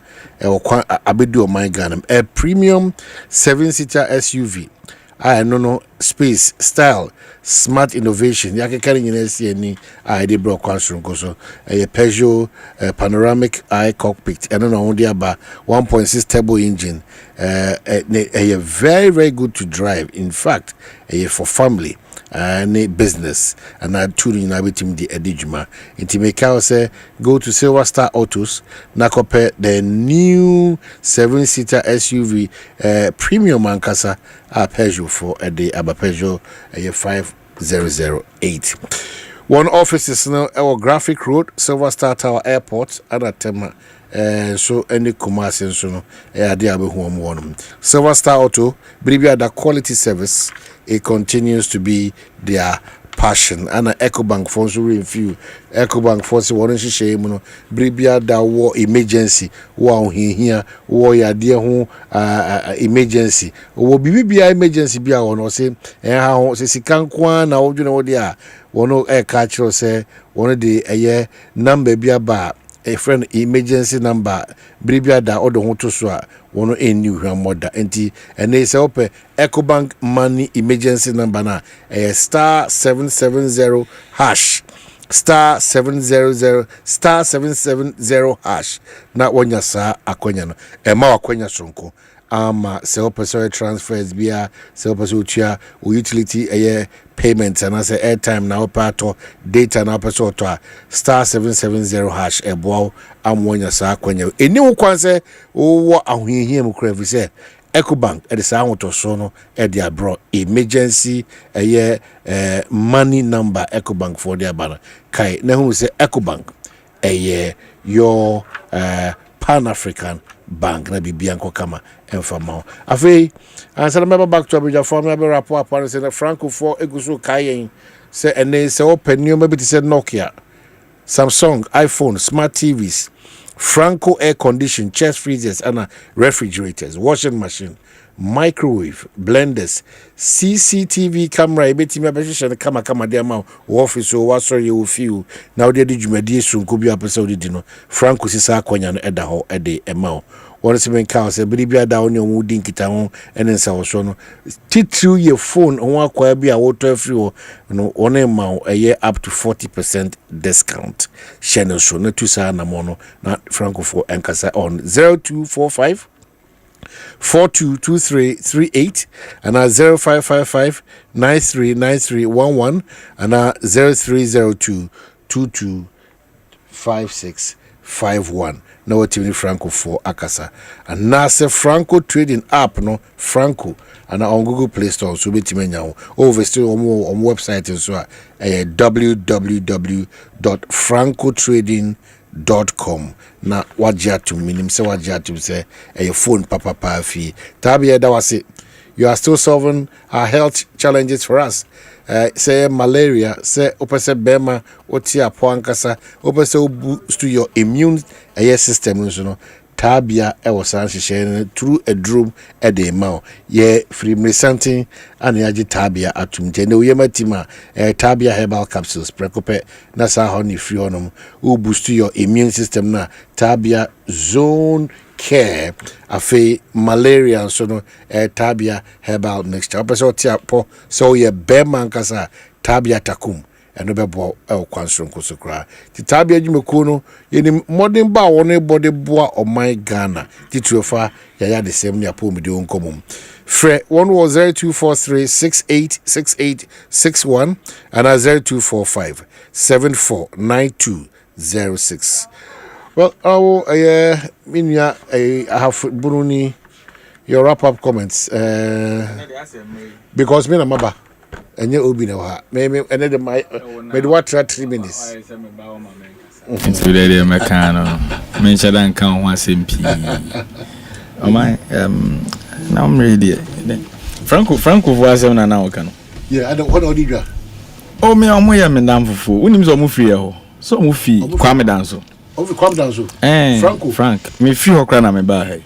abedu o my Ghana a premium 7-seater SUV I no space style smart innovation yake kari nyina sie ni de bro kwansron koso Peugeot panoramic eye cockpit and no only about 1.6 turbo engine very good to drive. In fact for family and business and I touring na betim di edijuma inti make out say go to Silver Star Autos na compare the new 7-seater SUV premium ankasa Peugeot for a day aba Peugeot 5008. One office is now our Graphic Road, Silver Star Tower Airport, and at Tema. So any commerce so no dia be ho am Silver Star Auto bribia da quality service it continues to be their passion and Ecobank for so review Ecobank for so won hihye mu no bribia da war emergency wo here wo ya dia ho emergency wo bibia emergency bia wo no say ha ho say sikanko na wo dwene wo dia wono ka kiro say wono de number bia ba a friend emergency number bribia da odo ho to so a wono enu hwamoda enti ene se ope Ecobank money emergency number na star 770 hash star 700 star 770 hash na wonya sa akonya no ma wakonya sonko ama se ope transfers bia se ope utia utility payment and as airtime now pato data now person to star 770 hash ebow amwonya sa kwanya eni wo kwanse wo ahunhia mu kra fi se Ecobank at the sound to sono at the abroad emergency money number Ecobank for their banner. Kai Nehu say Ecobank your Pan-African bank na bibianko kama enfama. Afei and say remember back to Abuja for me rapport upon say Franco for eguso kayen say ene say open new maybe to say Nokia, Samsung, iPhone, smart TVs, Franco air condition, chest freezers and refrigerators, washing machine, microwave, blenders, CCTV camera, ebetimi abehwehwe kama de ma office o wasori you feel now they did jumadi sun ko bi episode di no Franco sisa akonya no eda ho ede ema one seven cows a bibia da on your din kita ho ene nsa wo so no titru your phone on akwa bi a water free no one ma up to 40% discount channel so na tu sa na mo no na Franco for enkasa on 0245 422338 and 0555 939311 and 0302 225651. Now what you Franco for Akasa and Nasa Franco trading app no Franco and on Google Play Store so be timenya over still on website and so www.francotrading.com na wajatu minim se wajatu say a phone papa fi tabia da wase you are still solving our health challenges for us say malaria say opese bema oti apoankasa opese boost your immune system so no tabia was answer through a drum at the mouth ye free me something and yaji tabia atum je no yematima tabia herbal capsules precope na sa honey free onum who boost your immune system na tabia zone care afi malaria so no tabia herbal mixture opeso tiapo so ye bema nkasa tabia takum eno bebo kwanso nkosokra titabia dwumeko no yeni modern ba won body boa o my Ghana tituofa ya the same ya po mede onkomum fre 10243686861 and 0245749206. Well, minya I have Bruni your wrap up comments because me na maba enye obi na ha me ene my me do what 3 minutes into the mechano me chadan kan ho asempi oh my now I'm ready Franco for asem na now kan yeah I don't what do you oh me omo ya me ndam fufu unim so mo free ho so mo fi kwame danso kwame danso Frank me free ho kra na me ba hai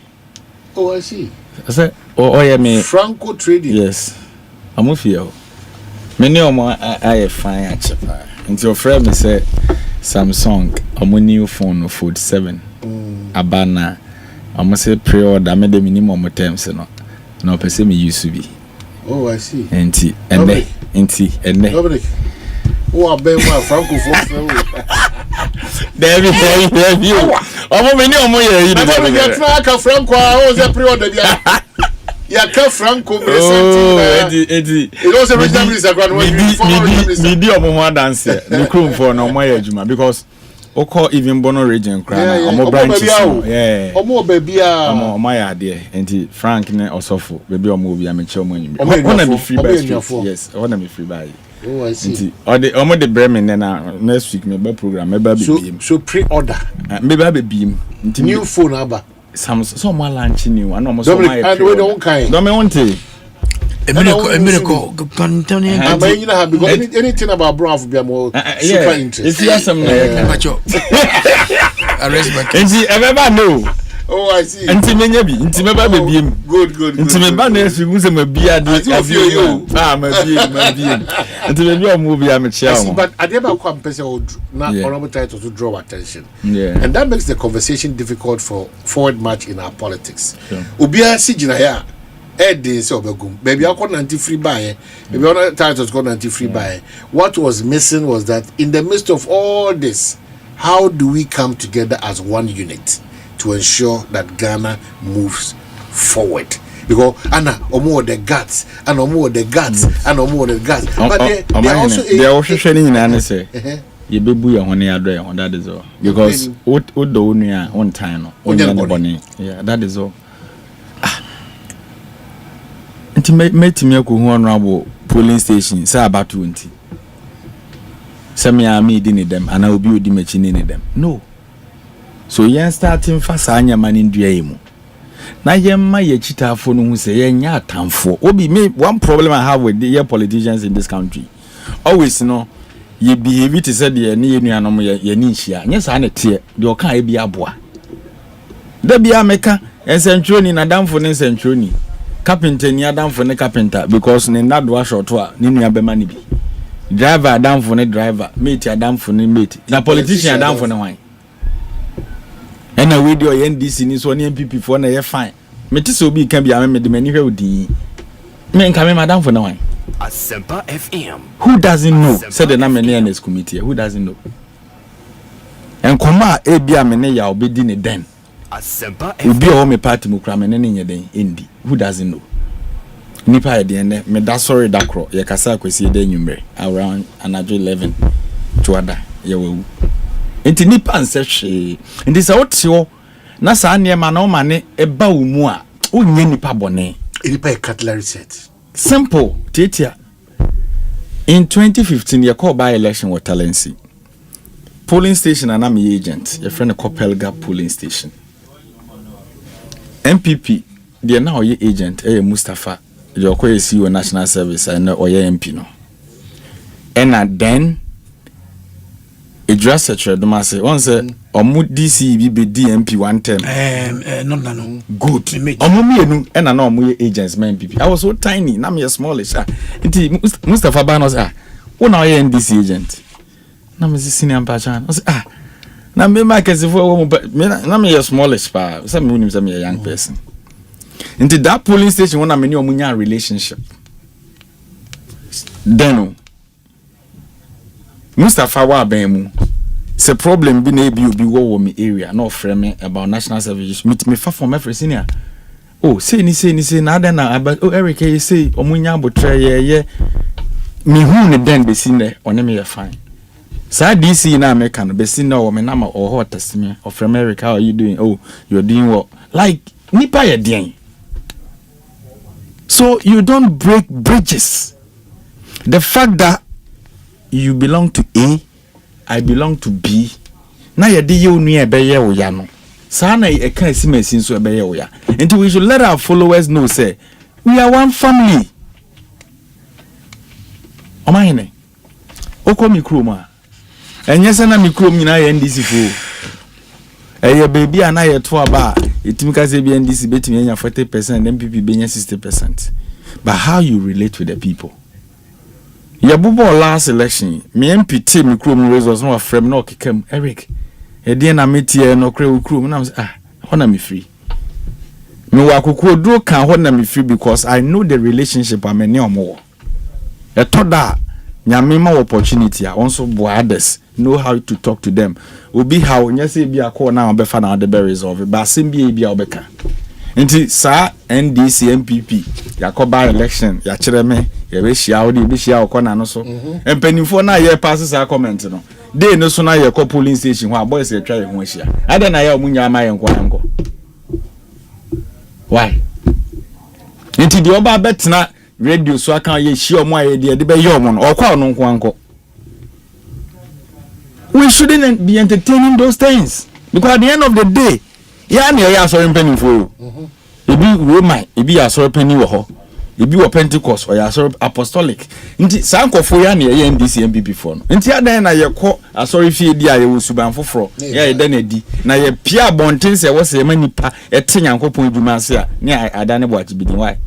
oh I see I said oh yeah me Franco trading yes I'm fi ho many omo I fine achepa until your friend me say Samsung omo new phone no Fold 7 abana omo say pre-order me the minimum terms no person me used to be oh I see enti Dominic who are ben wa Franco for there you omo many omo here you dey Franco o say pre-order dia ya ka Franco recently edi it also register minister grant me di omo ho dance me krom for no omo ya adwuma because oko even bono region kra na omo branches omo babia omo ya de enti Frank ne osofo baby omo obi ameche omo anyim ona be free by yes ona be free by oh I see omo de bremen na next week me ba program me ba be biem so pre-order me ba be biem new phone aba Samsung so mo launch new and almost so my and we don't kind don't me want to Emiraco Pantoni and you know because anything about brown for be more super interesting if you have some arrest my and see ever know oh I see nti menya bi nti meba be biem good nti meba na efi mu se ma bia de afio ma biem nti me bi o mu bia me chia o but adeba kwa mpese o na honorable title to draw attention and that makes the conversation difficult for forward march in our politics obia si gina ya Eddie so begum baby I got 90 free buy maybe other titles got 90 free buy what was missing was that in the midst of all this how do we come together as one unit to ensure that Ghana moves forward because Anna omo the guts and omo the guts and omo the guts but they also they are showing in an say you bebu your honey adre on that is all because what do you on time no yeah that is all Intimate ko honorable polling station say about 20. Some ya me din them and I will be machine in them. No. So yen starting fast anya man in dua mu. Na yen ma ye chita fo no hu say yen nya atamfo. Obi me one problem I have with the politicians in this country. Always ye behave to say the ne nuanom ye ni hia. Nya sa na tie de o kan e bi aboa. Da bia meka ensentroni na damfo ne ensentroni. Carpenter ni adamfo ne carpenter because ne ndado ashorto a ne nua bema ne bi. Driver adamfo ne driver, mate adamfo ne mate. Na politician adamfo ne wan. Ena we dey NDC ni so ne MPP for na ye fine. Meti so bi kan bia me de mani hwe odi. Me nka me madam for na wan. Asempa FM. Who doesn't know? Said the name in this committee. Who doesn't know? En koma e bia me ne ya obedi ne den. Asempa FM. Obi o me party mu kra me ne nye den indi. Who doesn't know? Nipa e de ne me da sorry da kro ye kasa kwesi de nwumre around anajo 11 to ada ye wawu. Enti nipa nse hwe. Enti sa wotio na sa ne ma na o ma ne e ba wo mu a onye nipa bone. Nipa e cutlery set. Simple, Titia. In 2015, you call by election with Talensi. Polling station and I'm agent. Your friend Copelga polling station. MPP, they are now your agent. Mustafa, your CEO National Service and or your MP no. And then a dress secretary do say once omu DC be DMP 110 no good omu mienu and na omu agents man MPP. I was so tiny na me smallish nti Mustafa Bano say who na your NDC agent na me senior mpacha say na me market for na me smallish pa say me unim say me young person nti that polling station when na me ni omu nya relationship then Mustafa wa bemu se problem bi na bi obi wo me area no frame me about national service meet me fa for my friend senior oh say ni na ada na oh Eric you say omunya abotre ye me hu ne den be sine one me fine sa DC na America no be sine o me na ma o hot testimony of America. How are you doing? Oh, you're doing what? Like nipa ye den. So you don't break bridges. The fact that you belong to A, I belong to B. Na ye de you nu e be ye wo ya no. Sa na e kan si masin so e be ye wo ya. Until we should let our followers know say we are one family. Omanhene. Oko mikrom a. Enye se na mikrom nyina ye NDC fo. Eye baby ana ye to aba. Etimi ka se bi NDC betimi anya 40%, MPP benya 60%. But how you relate with the people? Ya bubo last election me MPT me krom results no afrem no kekam Eric e de na metie no kra krom na hona me free me wa kokko duro kan hona me free because I know the relationship amene omo e to da nyame ma opportunity a also others know how to talk to them obi how nya say bi akọ na obefa na de be resolve ba sem bi obeka nti sa NDC MPP yakoba election ya kire me ye be hia wo de be hia okona no so empanifo na ye pass sa comment no dey no so na ye ko polling station ho boys e twa ye ho hia ada na ye omunya ma ye nko why nti de oba betena radio so aka ye hia omo aye de be ye omo no okwa no nko we shouldn't be entertaining those things because at the end of the day ya na ya so empanifo ebi Roman ebi ya so penny wo ho ebi wo Pentecost or ya so apostolic nti sankofo ya na ye NDC MPP for no nti adan na ye kọ asori fie di a ye wo suban foforo ya ye da na di na ye pia bonten se wo se manipa ete nyankopon dwuma ase a ne adan ne bo atibidi why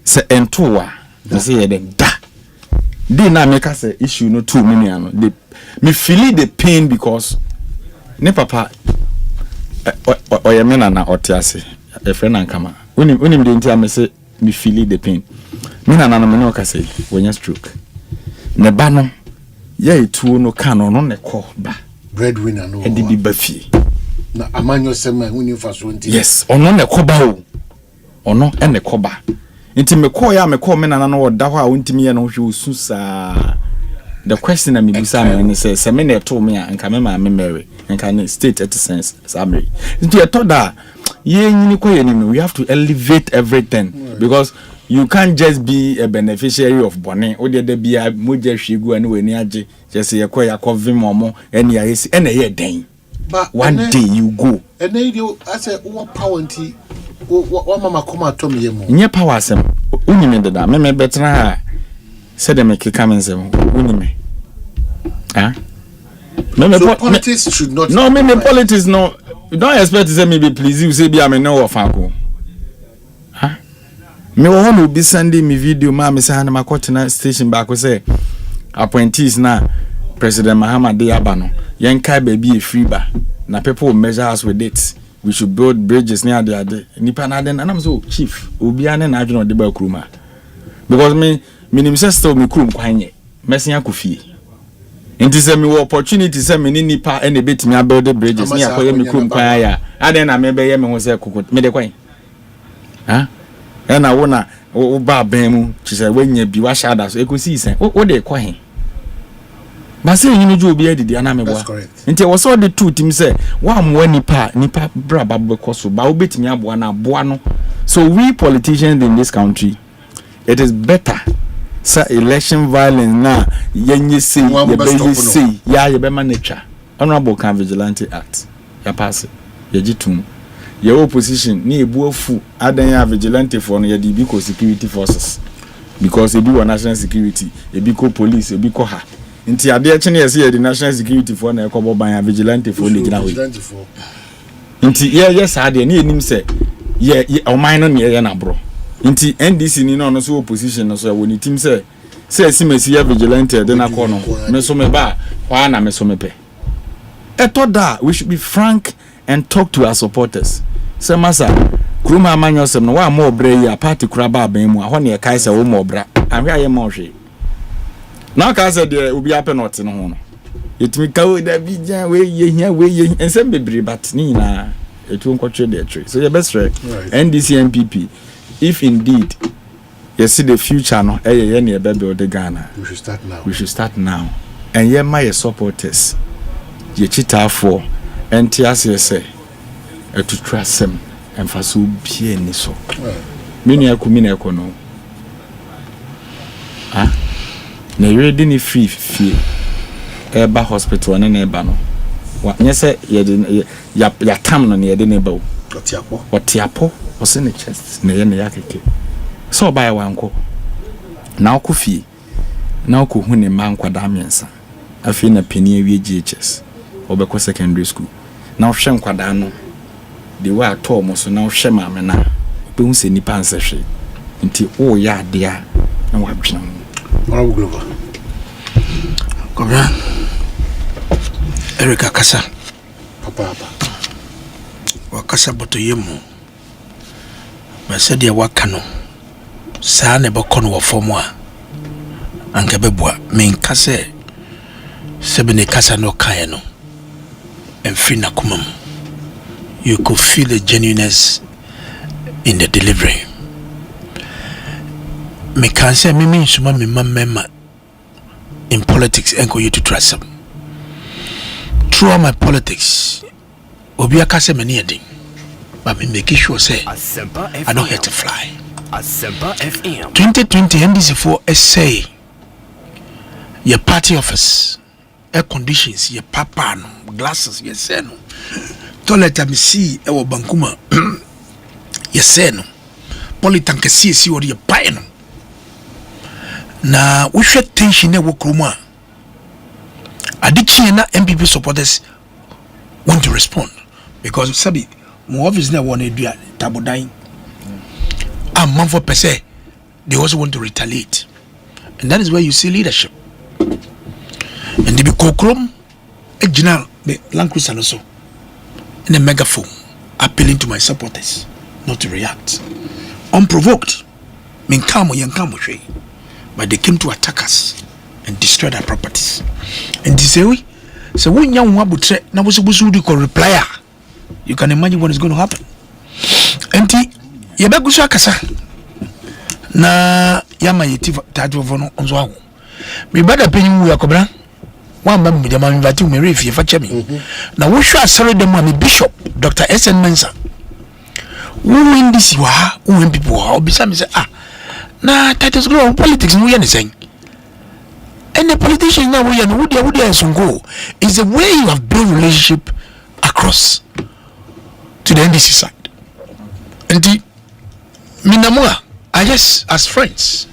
se entowa na se ye den da di na make us issue no 2 million no me feel the pain because ne papa oyemena na otiase e friend ankama unim de ntia me se me feel the pain me na no me no ka say wonya stroke ne ba no ye etuo no ka no ne ko ba breadwinner no e di bi ba fie na amanyo sema uni faso nti yes ono ne ko ba o ono e ne ko ba nti me ko ya me ko me na no woda ho a wontimi ye no hwe osu saa the question na me bisa me say me na to me anka me ma me marry nka ne state at sense summary nti e to da we have to elevate everything because you can't just be a beneficiary of Bonnet or the be a Muja Shigu and Weniaji, just a Koya Kovimomo, and a day. But one day you go. And then you, I said, what power and tea, what Mama come to me. Near power, some Unimenda, Mamma Betra said, they make a comment, Unime. Ah, so politics should not. No, maybe politics, no. You don't expect to say maybe please you say be I'm no of Fanko. Huh? Me will be sending me video, Mammy Sahana Makotana station back will say appointees now President Muhammad Diabano, Yankai baby a free bar. Now people will measure us with it. We should build bridges near the other Nipanaden and I'm so chief Ubian and Adjon de Bakruma. Because me sister me krum kwanye. Messia Kufi. Inti se mi opportunity se me ni nipa ene betimi build the bridges ni akoye mi krum kwaya ya aden na me be ye me ho se kokot me de kwan ha e na wo na wo ba ban mu chi se wanya bi wa shada so Ekosiisen wo de kwan ba se yin ju obi adidi ana me bwa inti wo so the two tim se wa mo nipa bra ba be koso ba wo betimi aboa na aboa no. So we politicians in this country, it is better sa election violence na yenye say ye be manager honorable can vigilante act ya pass ye gitum ye opposition ni ebu afu adan ya vigilante for no ye di biko security forces because e bi wa national security e bi ko police e bi ko ha nti ade e chene ye say the national security for na e ko boban ya vigilante for le gina we nti ye sa ade ni enim say ye oman no ne ye na bro. Inti NDC ni no so opposition no so woni team say simesi ya vigilante de na ko no me so me ba kwa na me so me pe etoda we should be frank and talk to our supporters. Say masa kruma amanyosem no wa mo obra yi party kura ba ban mu aho ne e kai say wo mo obra ahwe aye mo hwe na ka say de obi apenot no ho no etimi ka o da bi jan we ye ensem bebre but ni na etu nkotwe de tre so your best friend NDC MPP. If indeed you see the future no ye ne be build the Ghana, we should start now and ye my supporters ye chita for NTS say to trust them and for so be any so mini eku no ah na ready ni free eba hospital na eba no wa nye say ye ya tam no ne ye de ne ba otiapo ose ne chest ne ye ne yakeke so ba ya wanko na okufie na okohu ne mankwada miensa afi na peni awie GHS obekọ secondary school na ohwe nkwada no de wa ato mo so na ohwe maame na obehu se nipa ansehwe nti o ya ade a na wadwena mo global Kwabena Erika kasa papa wakasa boto yemu ba se dia wakano saa ne bokono wo fomo a anka beboa men kase sebene kasa no kae no emfi na komam you could feel the genuineness in the delivery. Me can say me suma me mama in politics and go you to trust them. Throughout my politics, obi akase me near ding, but me make sure say I don't hate to fly. Asempa FM 2020 NDC for essay. Your party office, air conditions, your papa no, glasses, your seno. Toilet me see ewo bankuma, your seno. Politanke see what your buy no. Na we should tension e work room adichi na MPP supporters want to respond because sabi mo office na won edua tabodan am man for per se they also want to retaliate, and that is where you see leadership. And they be kokrom ejina the Land Cruiser no so in a megaphone appealing to my supporters not to react unprovoked. Min kamo yan kamo hwe. But they came to attack us and destroy our properties. And they say, so when young wabutre na busu ko reply, you can imagine what is going to happen. And ye be gusu akasa na yama yeti tatu vono onzo awo. Me bada penyu wu yakobra. One man me dem invite me refi fa chemi. Na wo hwa asore dem am Bishop Dr. SN Mensa. win this who win people or be some say na titles grow politics no yen saying. And the politicians now we and would go is the way you have built relationship across to the NDC side. And the Minamua, I guess as friends.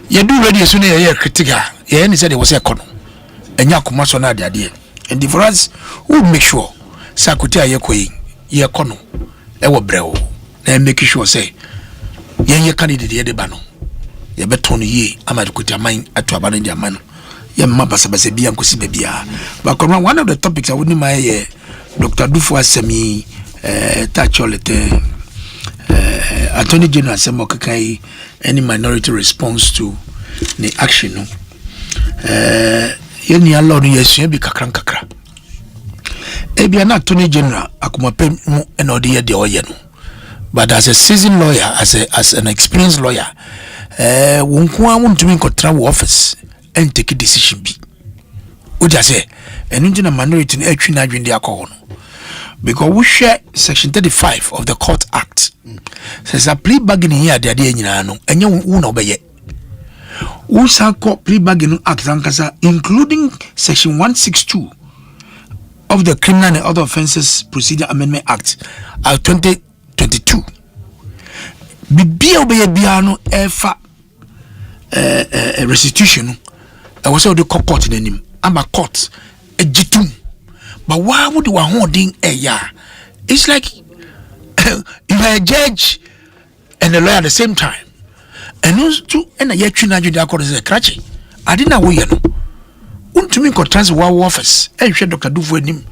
You do ready as soon as you critical. You said it was a corner. And you come on the idea. And for us, we'll make sure Sakutia ye kono ewo brewo na make sure say ye candidate ye de bano ye beton ye amadu kutia man atu abano dia man ye mabasa basa bia nkosi bebia but one of the topics I wouldn't my Dr. Dufu Asemi tacholete Attorney General Asemo kakai any minority response to the action no ye ni allo no yesu bi kakra Ebi na Attorney General akumapem mu ena odi ye de oye no. But as a seasoned lawyer, as an experienced lawyer, wonko amuntumi nkotra wo office and take a decision bi. O just say enu ntina minority na atwi na adwende akọ no. Because we share section 35 of the Court Act. Says a plea bargaining here de ade nyina no enye wo na obeye. Wo sa ko plea bargaining act ankasa including section 162 of the Criminal and Other Offences Procedure Amendment Act 2022. Bibia obeye bia no efa restitution I was the court in him. I'm a court ejitum. But why would you holding a ya? It's like you are a judge and a lawyer at the same time. And those two and a yetrina juda court is a cratchy. I didn't know we know. Untumi ko transfer wa office e hwe Dr. Dufu anim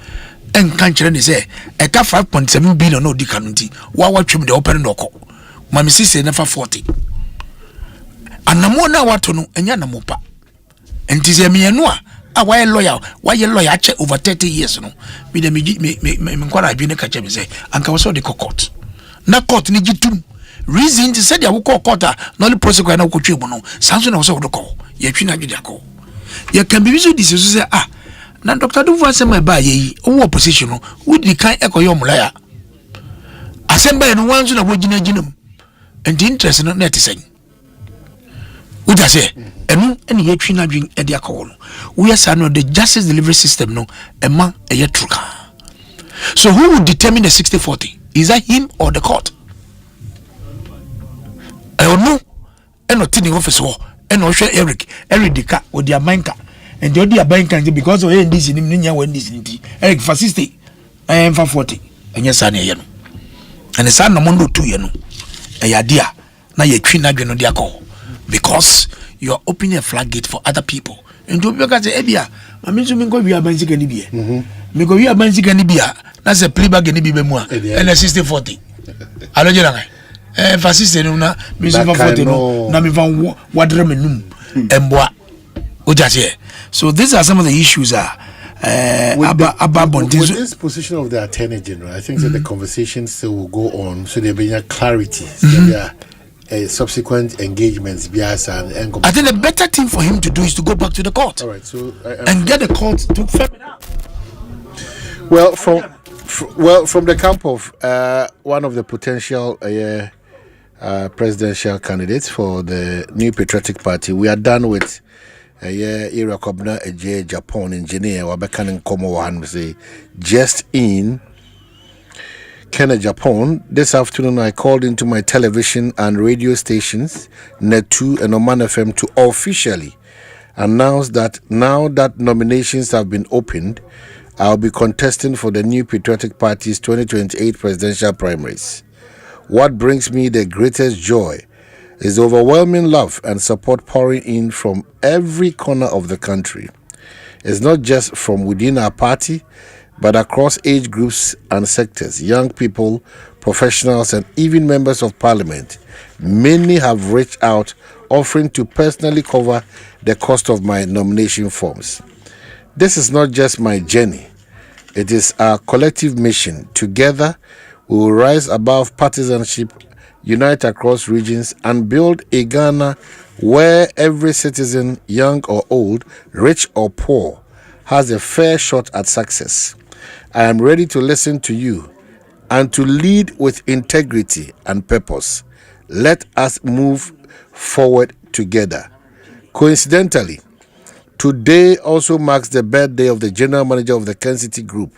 en kan kire ne say e ka 5.7 billion no di kanunti wa twem de open no ko mami sise na fa 40 anamo na wato no enya na mopa enti se me enu a why lawyer che over 30 years no me de me nkwara adwene ka che me say anka wo so de court na court ni gitum reason to say dia wo court no le prosecute na wo twem no sanso na wo so do ko ye twi na dwede ko. You can be visual this say na Dr. Dufu Asema ba ye o opposition no wo di kan ekoyo mulaya Asempa no wanzu na wo gina ginam and the interest no net say wo just say enu ene ye twi na dwen e de akọ no we are no the justice delivery system no e ma e ye truka. So who would determine the 60-40? Is that him or the court? I don't know. Eno tini office wo eno hwe Eric Dika with their banker and the other banker because of this in nya when this nti Eric for 60 and for 40 and yes an ye no and the son no mondo 2 ye no e ya dia na ye twi na dwe no dia ko because you are opening a floodgate for other people and to be because ebia mami so mi go wi abansika ni bia mi go wi abansika ni bia na se plea bag ni bi be mu a and 60-40 alo je na fasciste no na mi so fa 40 no na mi van wadre menum emboa o just here. So these are some of the issues with this position of the Attorney General. I think that the conversation still will go on so there be a clarity. Subsequent engagements. I think the better thing for him to do is to go back to the court. All right, so and get the court to firm it up. Well, from the camp of one of the potential presidential candidates for the New Patriotic Party, we are done with Kwabena Japan engineer Wabekanin Komo say just in Kenya, Japan. This afternoon I called into my television and radio stations Net2 and Oman FM to officially announce that now that nominations have been opened, I'll be contesting for the New Patriotic Party's 2028 presidential primaries. What brings me the greatest joy is the overwhelming love and support pouring in from every corner of the country. It's not just from within our party, but across age groups and sectors, young people, professionals, and even members of parliament. Many have reached out offering to personally cover the cost of my nomination forms. This is not just my journey. It is our collective mission. Together, we will rise above partisanship, unite across regions, and build a Ghana where every citizen, young or old, rich or poor, has a fair shot at success. I am ready to listen to you and to lead with integrity and purpose. Let us move forward together. Coincidentally, today also marks the birthday of the General Manager of the Kansas City Group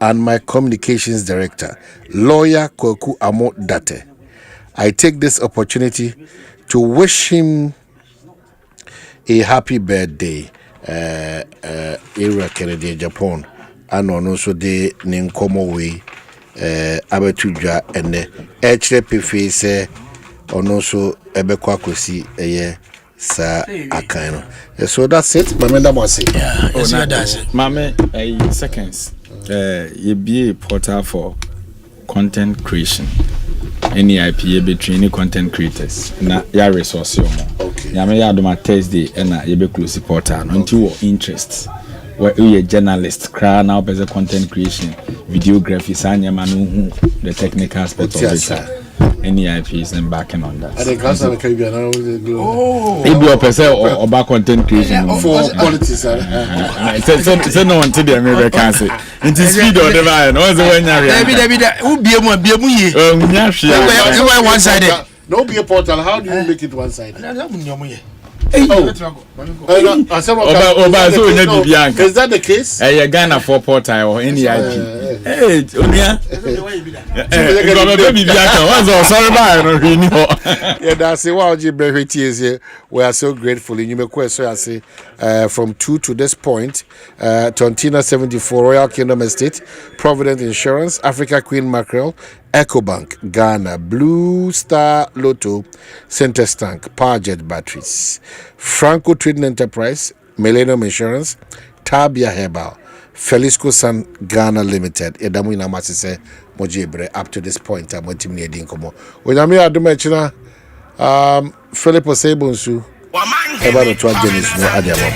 and my Communications Director, Lawyer Kwaku Amo Date. I take this opportunity to wish him a happy birthday. Era Kennedy Japan, and also the Ninkomo way, Abetuja and the HPF say, and also Ebekwakosi, Sir Akano. So that's it, Mamma Mossy. Yeah, that's it. Mame, seconds. You be a portal for content creation. Any IP between any content creators. Na ya resource yo mo. Okay. Ya me ya do my Thursday and na you be close portal until your interests. Where you a journalist, cry now as a content creation, videography, sanya manu the technical aspect of it. Any IPs and backing on that. I think that's the Caribbean. Oh, it be a person or about content creation for politics. So no one to the American say. It is speed or the line. What's the one you who be one sided. No be a portal. How do you make it one sided? Is that the case? A Ghana for portal or any IP. Hey, Unia. Yeah, that's why we are so grateful. In you so I say from 2 to this point, Tontina 74, Royal Kingdom Estate, Provident Insurance, Africa Queen Mackerel, Ecobank, Ghana, Blue Star Lotto, Center Stank, Powerjet Batteries, Franco Trading Enterprise, Millennium Insurance, Tabia Herbal, Felisco San Ghana Limited. Edamu na masise mojebre up to this point. I'm waiting near Dinkomo. When I'm here, I do mention Philip Osebonsu. About the 12 James no Adiamo.